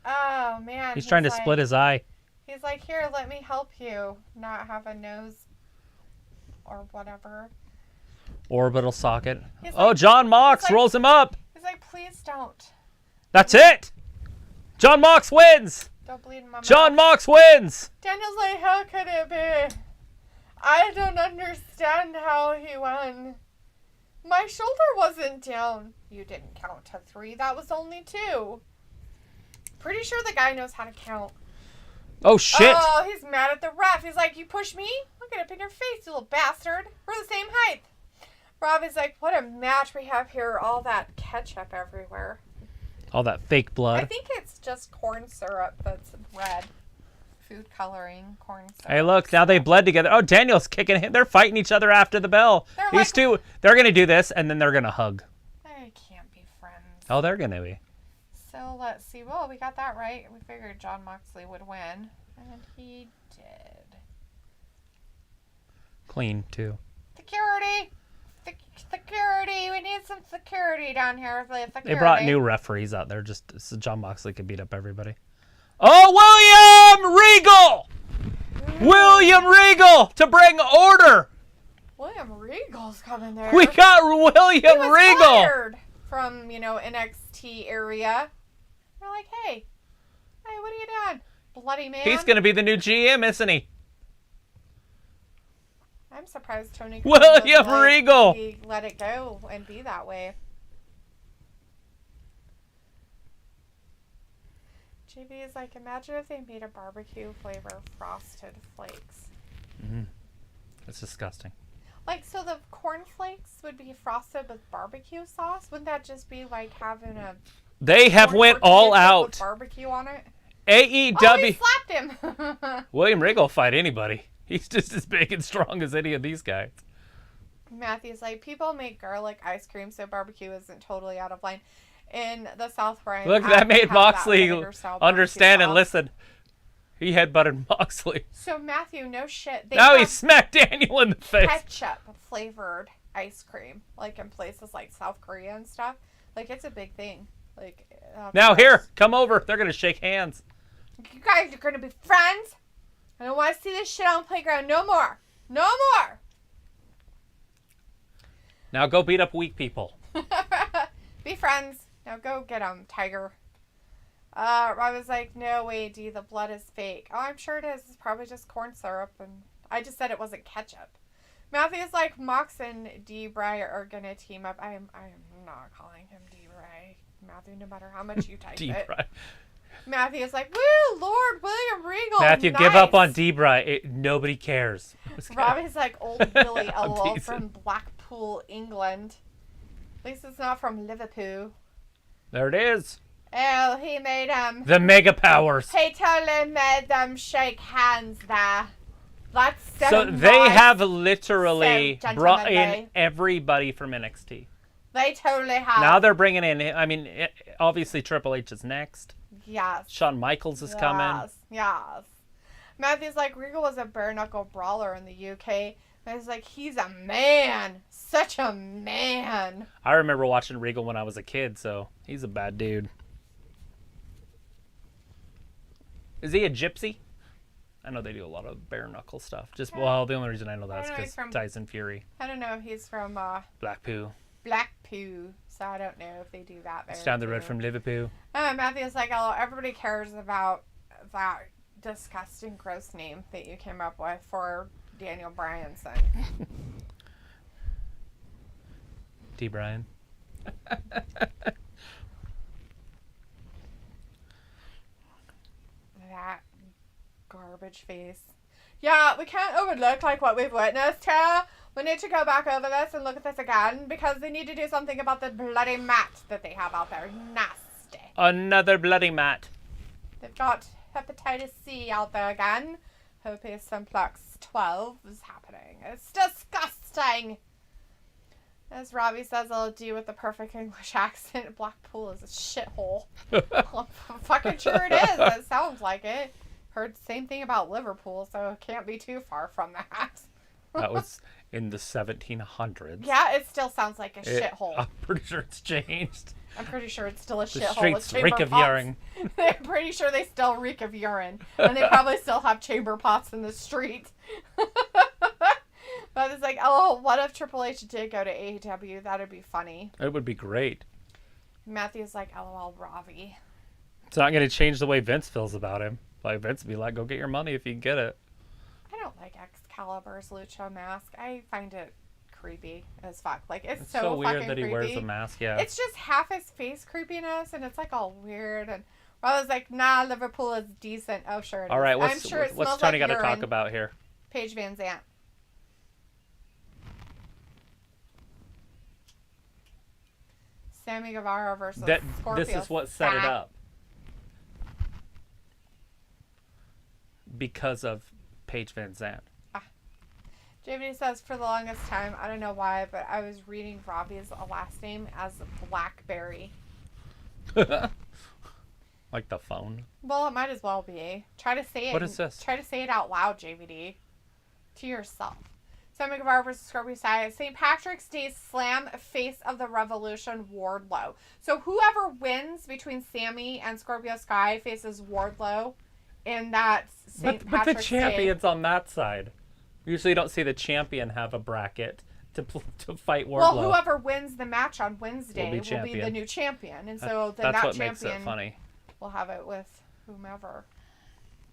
Oh, man. He's trying to split his eye. He's like, here, let me help you not have a nose or whatever. Orbital socket. He's Oh, like, John Mox rolls him up. He's like, please don't. That's it. John Mox wins. Don't bleed in my mouth. John Mox wins. Daniel's like, how could it be? I don't understand how he won. My shoulder wasn't down. You didn't count to 3. That was only 2. Pretty sure the guy knows how to count. Oh, shit. Oh, he's mad at the ref. He's like, you pushed me? I'll get up in your face, you little bastard. We're the same height. Robbie's like, what a match we have here. All that ketchup everywhere. All that fake blood. I think it's just corn syrup that's red. Food coloring, corn syrup. Hey, look, now they bled together. Oh, Daniel's kicking him. They're fighting each other after the bell. These two, they're going to do this, and then they're going to hug. They can't be friends. Oh, they're going to be. So let's see. Well, we got that right. We figured Jon Moxley would win, and he did. Clean, too. Security! Security! We need some security down here. Security. They brought new referees out there just so Jon Moxley could beat up everybody. Oh, William Regal! William Regal to bring order! William Regal's coming there. We got William Regal! Fired from, NXT area. They're like, hey, what are you doing? Bloody man. He's going to be the new GM, isn't he? I'm surprised Tony William Regal! He let it go and be that way. JB is like, imagine if they made a barbecue flavor frosted flakes. Mm-hmm. That's disgusting. Like, so the cornflakes would be frosted with barbecue sauce? Wouldn't that just be like having a... They have went all out. With barbecue on it? AEW. Oh, he slapped him. William Regal will fight anybody. He's just as big and strong as any of these guys. Matthew's like, people make garlic ice cream, so barbecue isn't totally out of line. In the South, Bryan. Look, that made Moxley understand and listen. He headbutted Moxley. So, Matthew, no shit. Now he smacked Daniel in the face. Ketchup flavored ice cream, like in places like South Korea and stuff. Like, it's a big thing. Like, now here, come over. They're gonna shake hands. You guys are gonna be friends. I don't want to see this shit on the playground no more. No more. Now go beat up weak people. Be friends. Now go get them, Tiger. I was like, no way, D, the blood is fake. Oh, I'm sure it is. It's probably just corn syrup, and I just said it wasn't ketchup. Matthew's like, Mox and D-Bry are gonna team up. I am not calling him D-Bry, Matthew, no matter how much you type it. Matthew's like, woo, Lord William Regal. Matthew, nice. give up on D-Bry. Nobody cares. Robbie's like, old Billy LOL from Blackpool, England. At least it's not from Liverpool. There it is. Oh, he made them. The Mega Powers. He totally made them shake hands there. That's so nice. They have literally brought in everybody from NXT. They totally have. Now they're bringing in, I mean, obviously Triple H is next. Yes. Shawn Michaels is coming. Yes. Matthew's like, Regal was a bare-knuckle brawler in the UK. And he's like, he's a man. Such a man. I remember watching Regal when I was a kid, so he's a bad dude. Is he a gypsy? I know they do a lot of bare-knuckle stuff. Well, the only reason I know that is because Tyson Fury. I don't know. He's from... Blackpool. So I don't know if they do that there. It's down the road from Liverpool. Matthew's like, oh, everybody cares about that disgusting, gross name that you came up with for Daniel Bryan's son. D. Bryan. That garbage face. Yeah, we can't overlook like what we've witnessed here. We need to go back over this and look at this again because they need to do something about the bloody mat that they have out there. Nasty. Another bloody mat. They've got hepatitis C out there again. Herpes simplex 12 is happening. It's disgusting. As Robbie says, I'll do with the perfect English accent. Blackpool is a shithole. I'm fucking sure it is. It sounds like it. Heard the same thing about Liverpool, so it can't be too far from that. That was in the 1700s. Yeah, it still sounds like a shithole. I'm pretty sure it's changed. I'm pretty sure it's still a The shithole with streets chamber reek of pots. urine. I'm pretty sure they still reek of urine. And they probably still have chamber pots in the street. But it's like, oh, what if Triple H did go to AEW? That'd be funny. It would be great. Matthew's like, LOL, Ravi. It's not going to change the way Vince feels about him. Like, Vince would be like, go get your money if you can get it. I don't like Excalibur's lucha mask. I find it creepy as fuck. Like, it's so weird that he creepy. wears a mask, yeah. It's just half his face creepiness, and it's like all weird. And I was like, nah, Liverpool is decent. Oh, sure it is. All right, I'm sure it what's smells Tony like got to talk urine. about here? Paige Van Zant. Sammy Guevara versus Scorpio. This is what set it up. Because of Paige Van Zant. JVD says, for the longest time, I don't know why, but I was reading Robbie's last name as Blackberry. Like the phone. Well, it might as well be. Try to say it. What is this? Try to say it out loud, JVD. To yourself. Sammy Guevara versus Scorpio Sky. St. Patrick's Day Slam Face of the Revolution Wardlow. So whoever wins between Sammy and Scorpio Sky faces Wardlow in that St. But Patrick's the champion's on that side. Usually you don't see the champion have a bracket to fight Wardlow. Well, whoever wins the match on Wednesday will be the new champion. And so then that's that what champion makes it funny. will have it with whomever.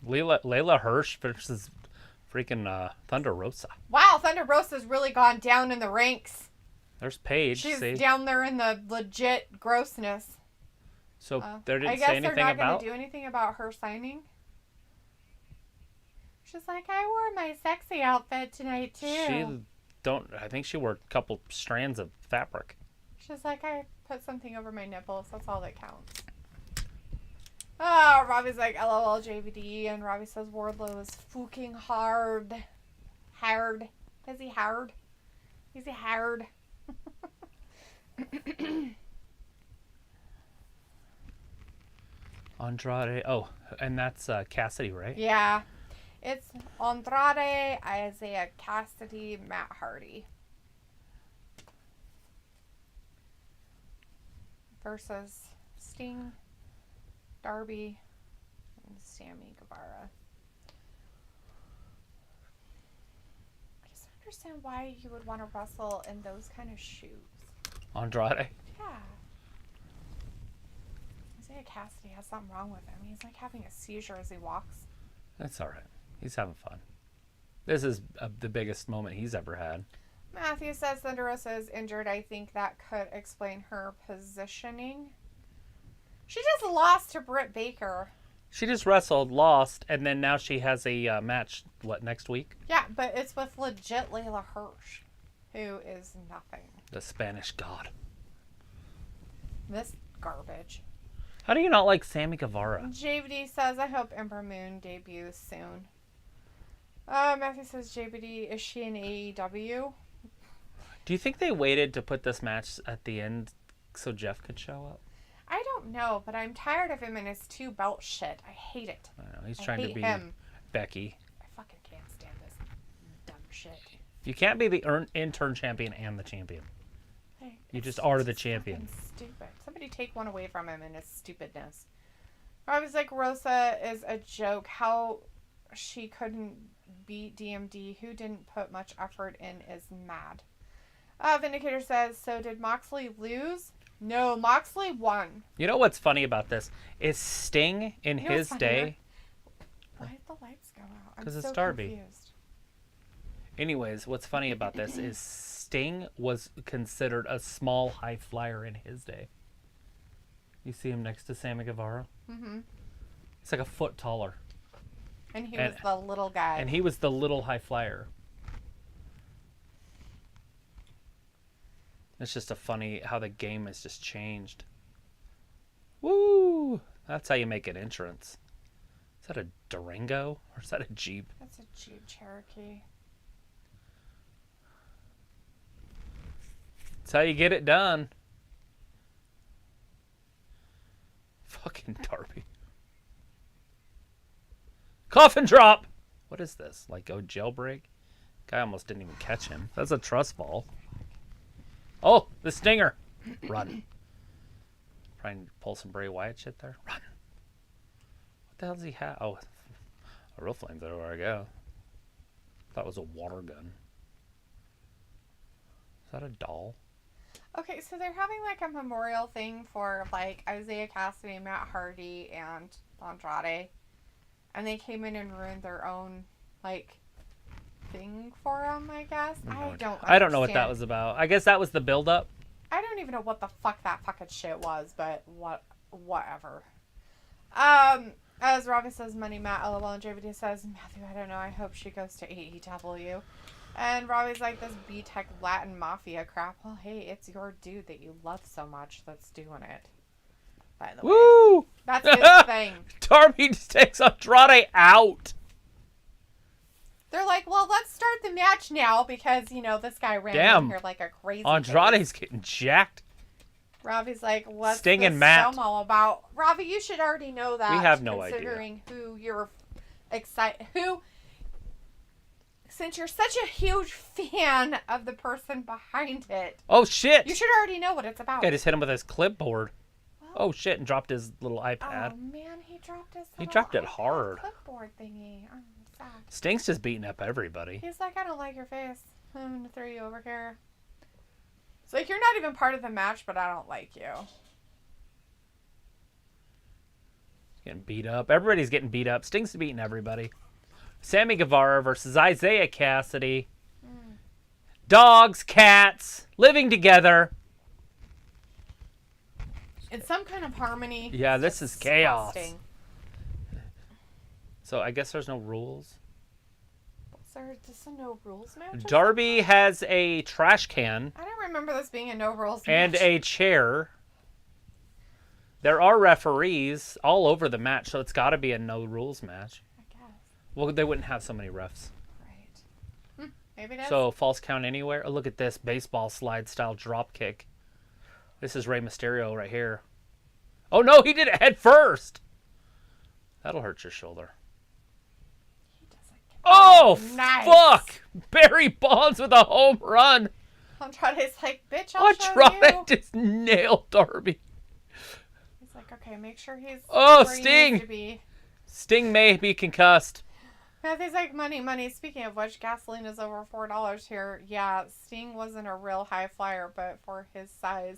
Leyla Hirsch versus freaking Thunder Rosa. Wow, Thunder Rosa's really gone down in the ranks. There's Paige. She's see? down there in the legit grossness. So they didn't I guess say anything they're not about. going to do anything about her signing. She's like, I wore my sexy outfit tonight too. I think she wore a couple strands of fabric. She's like, I put something over my nipples. That's all that counts. Oh, Robbie's like, LOL JVD, and Robbie says Wardlow is fucking hard. Hard. Is he hard? Is he hard? Andrade. Oh, and that's Cassidy, right? Yeah. It's Andrade, Isiah, Cassidy, Matt Hardy. Versus Sting, Darby, and Sammy Guevara. I just don't understand why you would want to wrestle in those kind of shoes. Andrade. Yeah. Isiah Cassidy has something wrong with him. He's like having a seizure as he walks. That's all right. He's having fun. This is the biggest moment he's ever had. Matthew says Thunder Rosa is injured. I think that could explain her positioning. She just lost to Britt Baker. She just wrestled, lost, and then now she has a match, next week? Yeah, but it's with legit Leyla Hirsch, who is nothing. The Spanish god. This garbage. How do you not like Sammy Guevara? JBD says, I hope Ember Moon debuts soon. Matthew says, JBD, is she in AEW? Do you think they waited to put this match at the end so Jeff could show up? I don't know, but I'm tired of him and his 2-belt shit. I hate it. I know. He's trying to be him. Becky. I fucking can't stand this dumb shit. You can't be the intern champion and the champion. Hey, You just are the champion. Stupid. Somebody take one away from him and his stupidness. I was like, Rosa is a joke. How she couldn't beat DMD, who didn't put much effort in, is mad. Vindicator says, so did Moxley lose? No, Moxley won. You know what's funny about this? Is Sting in his day... Why did the lights go out? Because I'm it's so Darby. confused. Anyways, what's funny about this is Sting was considered a small high flyer in his day. You see him next to Sammy Guevara? Mm-hmm. He's like a foot taller. And he was the little guy. And he was the little high flyer. It's just a funny how the game has just changed. Woo! That's how you make an entrance. Is that a Durango or is that a Jeep? That's a Jeep Cherokee. That's how you get it done. Fucking Darby. Coffin drop! What is this? Like, jailbreak? Guy almost didn't even catch him. That's a trust fall. Oh, the stinger. Run. Trying to pull some Bray Wyatt shit there. Run. What the hell does he have? Oh, a real flamethrower, I guess. That was a water gun. Is that a doll? Okay, so they're having like a memorial thing for like Isiah, Cassidy, Matt Hardy, and Andrade. And they came in and ruined their own like thing for them, I guess. I don't know what that was about. I guess that was the build up. I don't even know what the fuck that fucking shit was, but whatever. As Robbie says, money, Matt, LOL, and JVD says, Matthew, I don't know, I hope she goes to AEW. And Robbie's like, this B-Tech Latin Mafia crap. Well, hey, it's your dude that you love so much that's doing it. By the way. That's his thing. Darby just takes Andrade out. They're like, well, let's start the match now because, you know, this guy ran in here like a crazy Andrade's getting jacked. Robbie's like, what's Sting this and Matt all about? Robbie, you should already know that. We have no idea. Considering who you're since you're such a huge fan of the person behind it. Oh, shit. You should already know what it's about. I just hit him with his clipboard. Well, oh, shit, and dropped his little iPad. Oh, man, he dropped his He dropped it iPad hard. Clipboard thingy. Oh, sad. Sting's just beating up everybody. He's like, I don't like your face. I'm going to throw you over here. It's like, you're not even part of the match, but I don't like you. He's getting beat up. Everybody's getting beat up. Sting's beating everybody. Sammy Guevara versus Isiah Cassidy. Dogs, cats, living together. In some kind of harmony. Yeah, this is chaos. Disgusting. So I guess there's no rules. Is there just a no rules match? Darby has a trash can. I don't remember this being a no rules match. And a chair. There are referees all over the match, so it's got to be a no rules match. I guess. Well, they wouldn't have so many refs. Right. Maybe it is. So false count anywhere. Oh, look at this baseball slide style drop kick. This is Rey Mysterio right here. Oh no, he did it head first. That'll hurt your shoulder. Oh, nice. Fuck! Barry Bonds with a home run. Andrade's like, bitch, I'll show Andrade just nailed Darby. He's like, okay, make sure he's where Sting. He needs to be. Sting may be concussed. Matthew's like, money. Speaking of which, gasoline is over $4 here. Yeah, Sting wasn't a real high flyer, but for his size,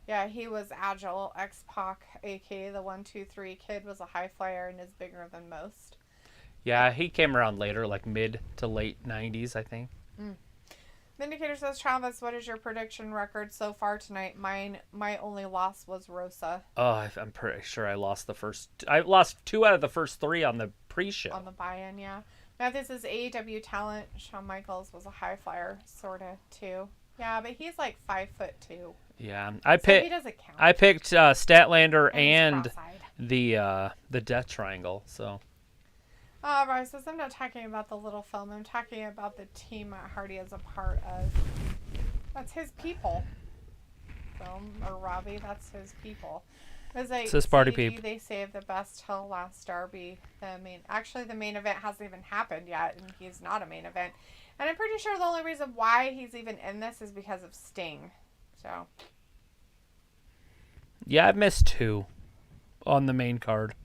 yeah, he was agile. X-Pac, aka the 1-2-3 kid, was a high flyer and is bigger than most. Yeah, he came around later, like mid to late 90s, I think. Vindicator says, Travis, what is your prediction record so far tonight? My only loss was Rosa. Oh, I'm pretty sure I lost the first... I lost 2 out of the first 3 on the pre-show. On the buy-in, yeah. Matthew says, AEW talent. Shawn Michaels was a high flyer, sort of, too. Yeah, but he's like 5'2". Yeah, he doesn't count. I picked Statlander and the Death Triangle, so... Bryce says, I'm not talking about the little film. I'm talking about the team Matt Hardy is a part of. That's his people. Film, or Robbie, that's his people. It's his party people. They saved the best till last Darby. Actually, the main event hasn't even happened yet, and he's not a main event. And I'm pretty sure the only reason why he's even in this is because of Sting. So. Yeah, I missed 2 on the main card.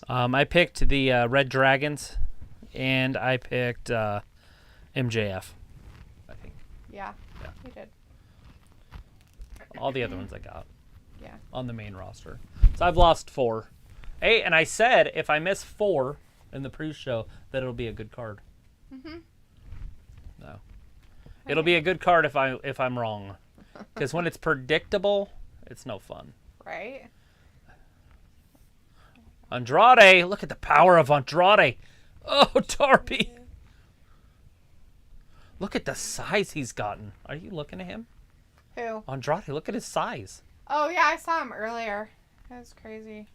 I picked the reDRagons, and I picked MJF, I think. Yeah, you did. All the other ones I got. Yeah. On the main roster. So I've lost 4. Hey, and I said if I miss 4 in the pre-show, that it'll be a good card. No. It'll be a good card if I'm wrong. Because when it's predictable, it's no fun. Right? Andrade, look at the power of Andrade. Oh, Darby. Look at the size he's gotten. Are you looking at him? Who? Andrade, look at his size. Oh, yeah, I saw him earlier. That was crazy.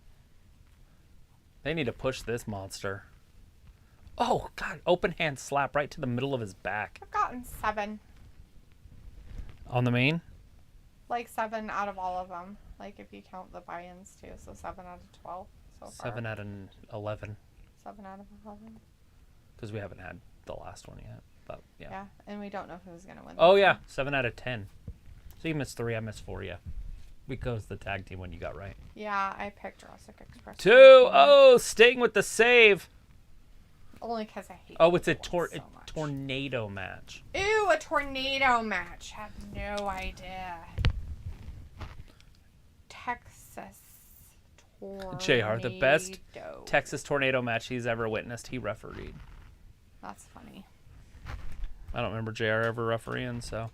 They need to push this monster. Oh, God, open hand slap right to the middle of his back. I've gotten 7. On the main? Like 7 out of all of them. Like if you count the buy-ins too. So 7 out of 12. So far. 7 out of 11. 7 out of 11. Because we haven't had the last one yet. But yeah. Yeah, and we don't know who's gonna win. Oh yeah, 7 out of 10. So you missed 3, I missed 4. Yeah. We goes the tag team when you got right. Yeah, I picked Jurassic Express. 2. Oh, Sting with the save. Only because I hate. Oh, it's a so tornado match. Ew, a tornado match. Have no idea. Texas tornado. JR, the best Texas tornado match he's ever witnessed. He refereed. That's funny. I don't remember JR ever refereeing, so.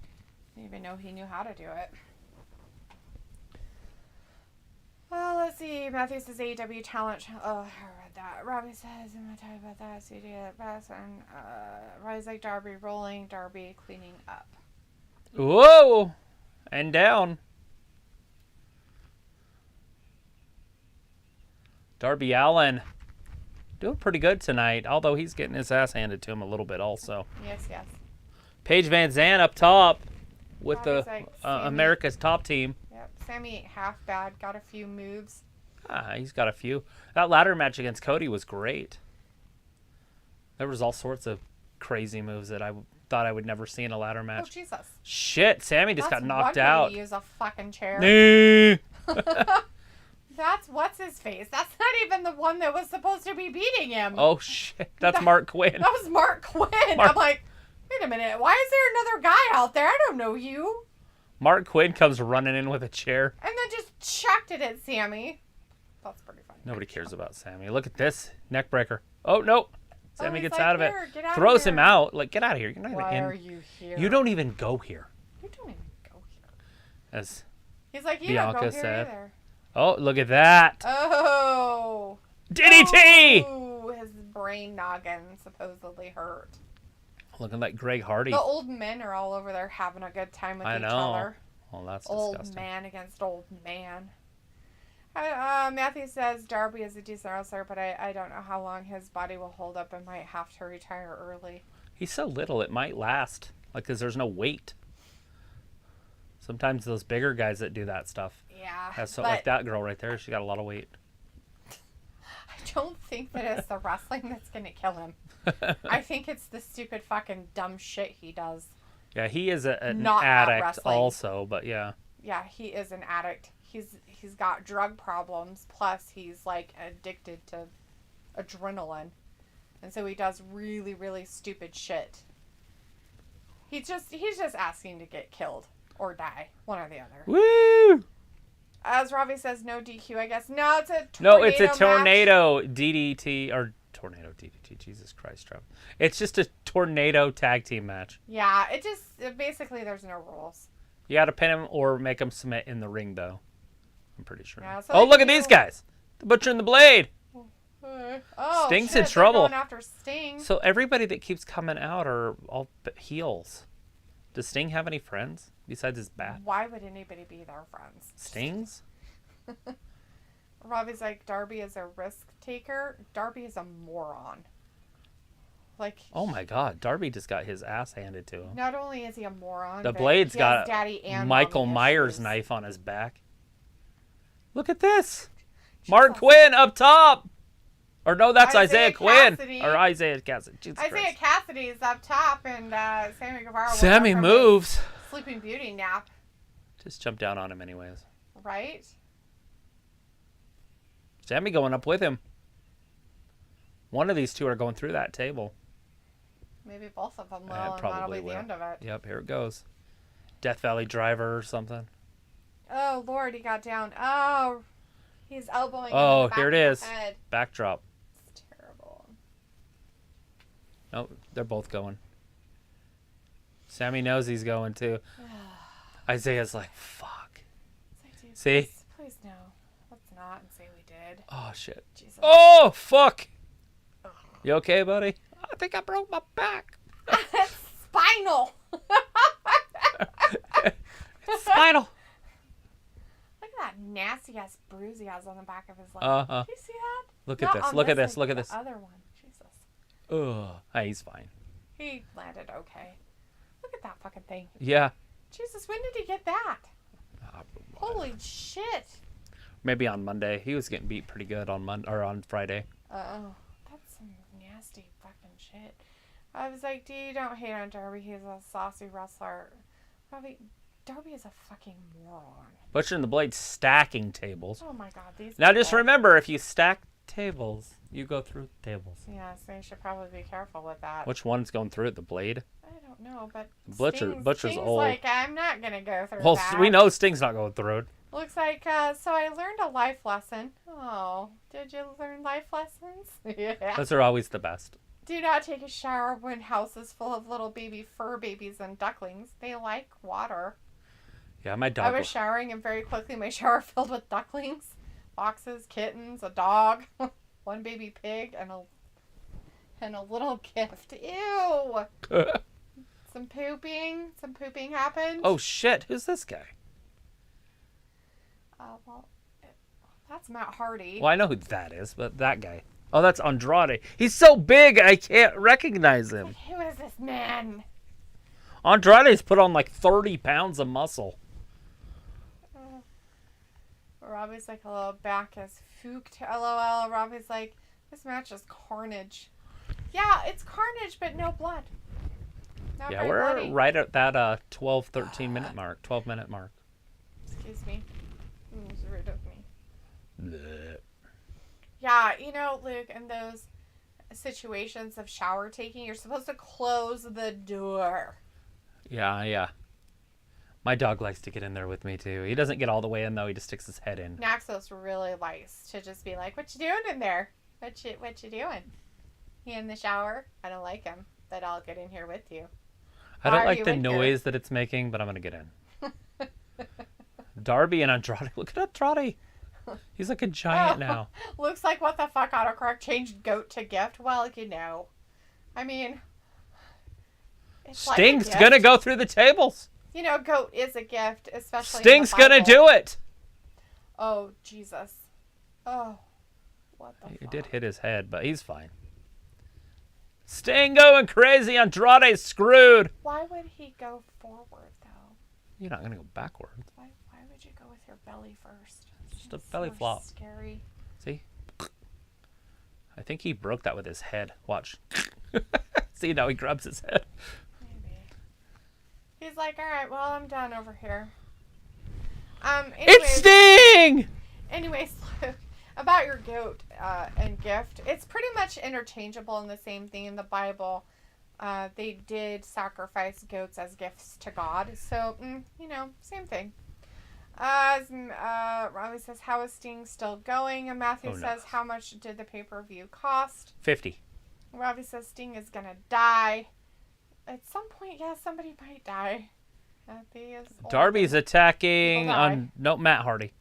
I didn't even know he knew how to do it. Well, let's see. Matthew says AEW talent. Oh, I read that. Robbie says, I'm going to talk about that. So you did it best. And Rise like Darby rolling. Darby cleaning up. Whoa! And down. Darby Allin doing pretty good tonight, although he's getting his ass handed to him a little bit also. Yes. Paige Van Zandt up top with Robbie's the like, America's top team. Yep. Sammy ain't half bad. Got a few moves. He's got a few. That ladder match against Cody was great. There was all sorts of crazy moves that I thought I would never see in a ladder match. Oh, Jesus. Shit, Sammy just got knocked one out. way to use a fucking chair. That's what's his face. That's not even the one that was supposed to be beating him. Oh shit, that's Mark Quinn. That was Mark Quinn. I'm like, wait a minute. Why is there another guy out there? I don't know you. Mark Quinn comes running in with a chair. And then just chucked it at Sammy. That's pretty funny. Nobody cares about Sammy. Look at this neck breaker. Oh no, Sammy gets like, out of it. Get out Throws of here. him out. Like, get out of here. You're not Why even in. are you here? You don't even go here. You don't even go here. As He's like, you Bianca don't go here said. either. Oh, look at that. Oh. DDT! Oh, his brain noggin supposedly hurt. Looking like Greg Hardy. The old men are all over there having a good time with each other. Oh, that's old disgusting. man against old man. Matthew says Darby is a decent wrestler, but I don't know how long his body will hold up and might have to retire early. He's so little, it might last. Like, because there's no weight. Sometimes those bigger guys that do that stuff. Yeah. Like that girl right there, she got a lot of weight. I don't think that it's the wrestling that's going to kill him. I think it's the stupid fucking dumb shit he does. Yeah, he is an Not addict wrestling. also, but yeah. Yeah, he is an addict. He's got drug problems, plus he's like addicted to adrenaline. And so he does really, really stupid shit. He's just asking to get killed or die, one or the other. Woo! As Ravi says, no DQ, I guess. No, it's a tornado No, it's a match. tornado DDT or tornado DDT. Jesus Christ, Trump. It's just a tornado tag team match. Yeah, basically there's no rules. You got to pin him or make him submit in the ring, though. I'm pretty sure. Yeah, so oh, look at these guys. The Butcher and the Blade. Oh, Sting's shit, in trouble. They're going after Sting. So everybody that keeps coming out are all heels. Does Sting have any friends besides his bat? Why would anybody be their friends? Stings? Robbie's like, Darby is a risk taker. Darby is a moron. Like, oh my God, Darby just got his ass handed to him. not only is he a moron, The but Blade's he got has daddy and Michael mommy Myers' issues. knife on his back. Look at this. Mark Quinn up top. Or no, that's Isaiah Quinn. Cassidy. Or Isaiah Cassidy. Jesus Isaiah Christ. Cassidy is up top, and Sammy Guevara. Sammy moves. Sleeping Beauty nap, Just jump down on him anyways. right? Sammy going up with him. One of these two are going through that table. Maybe both of them will, It and that'll probably be will. the end of it. Yep, here it goes. Death Valley Driver or something. Oh Lord, he got down. Oh, he's elbowing. Oh, him in the back here it of is. the head. Backdrop. It's terrible. Oh, they're both going. Sammy knows he's going too. Isaiah's like, fuck. It's like, dude, See? Please no. Let's not and say we did. Oh, shit. Jesus. Oh, fuck. You okay, buddy? I think I broke my back. Spinal. Spinal. Look at that nasty ass bruise he has on the back of his leg. Uh-huh. Do you see that? Look Not at this. on Look at leg, this. Look at the this. other one. Jesus. Ugh. Hey, he's fine. He landed okay. Look at that fucking thing. Yeah. Jesus, when did he get that? Holy shit. Maybe on Monday. He was getting beat pretty good on on Friday. Oh, that's some nasty fucking shit. I was like, dude, don't hate on Darby. He's a saucy wrestler. Darby is a fucking moron. Butcher and the Blade stacking tables. Oh my god, these Now people. just remember, if you stack tables, you go through tables. Yes, they should probably be careful with that. Which one's going through it? The Blade? I don't know, but Butcher's Sting's old. like, I'm not going to go through Well, that. we know Sting's not going through it. Looks like, so I learned a life lesson. Oh, did you learn life lessons? Yeah. Those are always the best. Do not take a shower when house is full of little baby fur babies and ducklings. They like water. Yeah, my dog. I was showering and very quickly my shower filled with ducklings, foxes, kittens, a dog, one baby pig, and a little gift. Ew. Some pooping happened. Oh shit! Who's this guy? Well, that's Matt Hardy. Well, I know who that is, but that guy. Oh, that's Andrade. He's so big, I can't recognize him. Who is this man? Andrade's put on like 30 pounds of muscle. Robbie's like, hello, back is fooked, LOL. Robbie's like, this match is carnage. Yeah, it's carnage, but no blood. Not Yeah, very we're bloody. right at that 12 minute mark. Excuse me. Who's rid of me? Blech. Yeah, you know, Luke, in those situations of shower taking, you're supposed to close the door. Yeah. My dog likes to get in there with me, too. He doesn't get all the way in, though. He just sticks his head in. Naxos really likes to just be like, what you doing in there? What you doing? He in the shower? I don't like him, but I'll get in here with you. I don't like the noise that it's making, but I'm going to get in. Darby and Andrade. Look at Andrade. He's like a giant now. Looks like what the fuck autocorrect changed goat to gift. Well, you know. I mean, it's Sting's like going to go through the tables. You know, goat is a gift, especially Sting's in the Bible. going to do it. Oh, Jesus. Oh, what the He fuck? did hit his head, but he's fine. Sting going crazy. Andrade's screwed. Why would he go forward, though? You're not going to go backwards. Why would you go with your belly first? Just a belly flop. Scary. See? I think he broke that with his head. Watch. See, now he grabs his head. Maybe. He's like, all right, well, I'm done over here. It's Sting! Anyways, about your goat and gift, it's pretty much interchangeable in the same thing in the Bible. They did sacrifice goats as gifts to God. So, you know, same thing. Robbie says, how is Sting still going? And Matthew says, how much did the pay-per-view cost? 50. Robbie says Sting is going to die. At some point, yeah, somebody might die. Darby's attacking on Matt Hardy.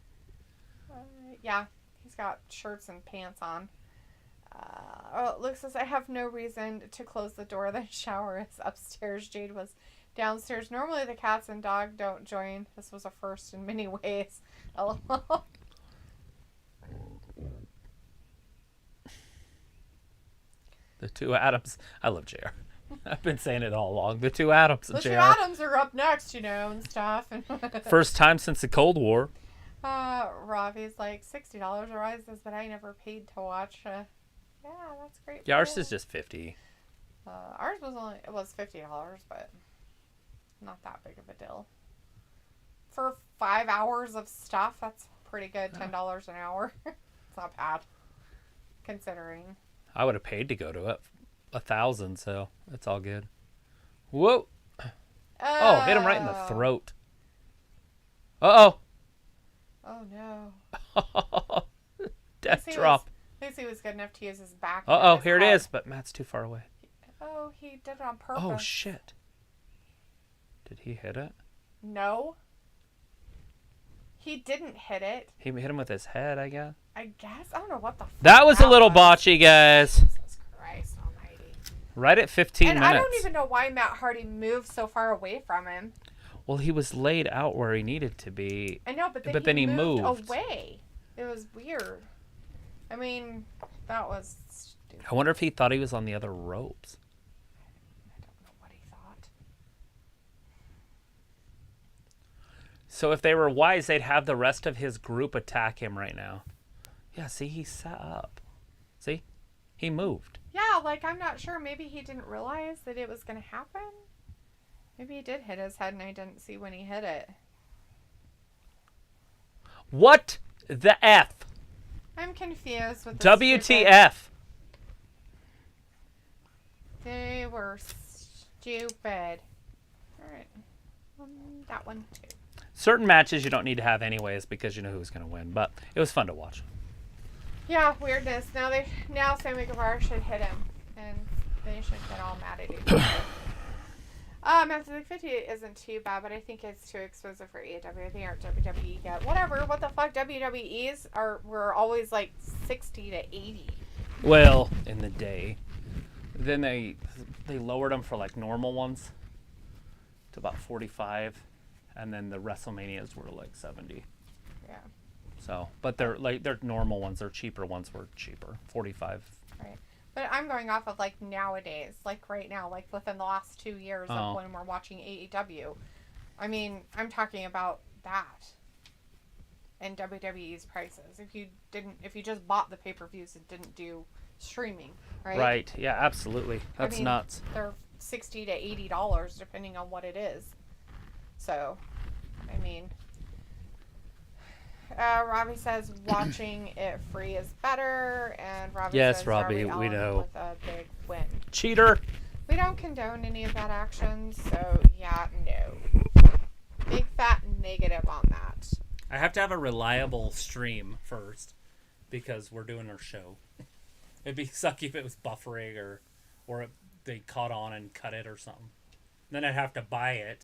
Yeah, he's got shirts and pants on. Luke says, I have no reason to close the door. The shower is upstairs. Jade was downstairs. Normally the cats and dog don't join. This was a first in many ways. LOL. The two Adams. I love JR. I've been saying it all along. The two Adams and The JR. two Adams are up next, you know, and stuff. First time since the Cold War. Robbie's like $60 rises, but I never paid to watch. Yeah, that's great. Yeah, ours is just 50. Ours was $50, but not that big of a deal. For 5 hours of stuff, that's pretty good. $10 an hour. It's not bad, considering. I would have paid to go to it. 1,000, so it's all good. Whoa! Oh, hit him right in the throat. Uh-oh. Oh, no. Death drop. Lucy was good enough to use his back. Uh-oh, here it is, but Matt's too far away. Oh, he did it on purpose. Oh, shit. Did he hit it? No. He didn't hit it. He hit him with his head, I guess. I guess. I don't know what the fuck That was a little botchy, guys. Jesus Christ almighty. Right at 15 and minutes. I don't even know why Matt Hardy moved so far away from him. Well, he was laid out where he needed to be. I know, but then he moved away. It was weird. I mean, that was stupid. I wonder if he thought he was on the other ropes. I don't know what he thought. So if they were wise, they'd have the rest of his group attack him right now. Yeah, see, he sat up. See? He moved. Yeah, like, I'm not sure. Maybe he didn't realize that it was going to happen. Maybe he did hit his head and I didn't see when he hit it. What the F? I'm confused with this. WTF? They were stupid. Alright. That one too. Certain matches you don't need to have anyways because you know who's going to win. But it was fun to watch. Yeah, weirdness. Now Sammy Guevara should hit him. And they should get all mad at each other. Match 50 isn't too bad, but I think it's too expensive for AEW. I think our WWE get whatever. What the fuck? WWE's were always like 60 to 80. Well, in the day. Then they lowered them for like normal ones to about 45, and then the WrestleManias were like 70. Yeah. So, but they're normal ones, their cheaper ones were cheaper, 45. Right. But I'm going off of like nowadays, like right now, like within the last 2 years of when we're watching AEW. I mean, I'm talking about that. And WWE's prices. If you just bought the pay-per-views and didn't do streaming, right? Right. Yeah, absolutely. That's nuts. They're $60 to $80 depending on what it is. So, I mean, Robbie says watching it free is better, and Robbie says Robbie, Darby we Allin know. with a big win. Cheater. We don't condone any of that action, so yeah, no. Big fat negative on that. I have to have a reliable stream first because we're doing our show. It'd be sucky if it was buffering or they caught on and cut it or something. Then I'd have to buy it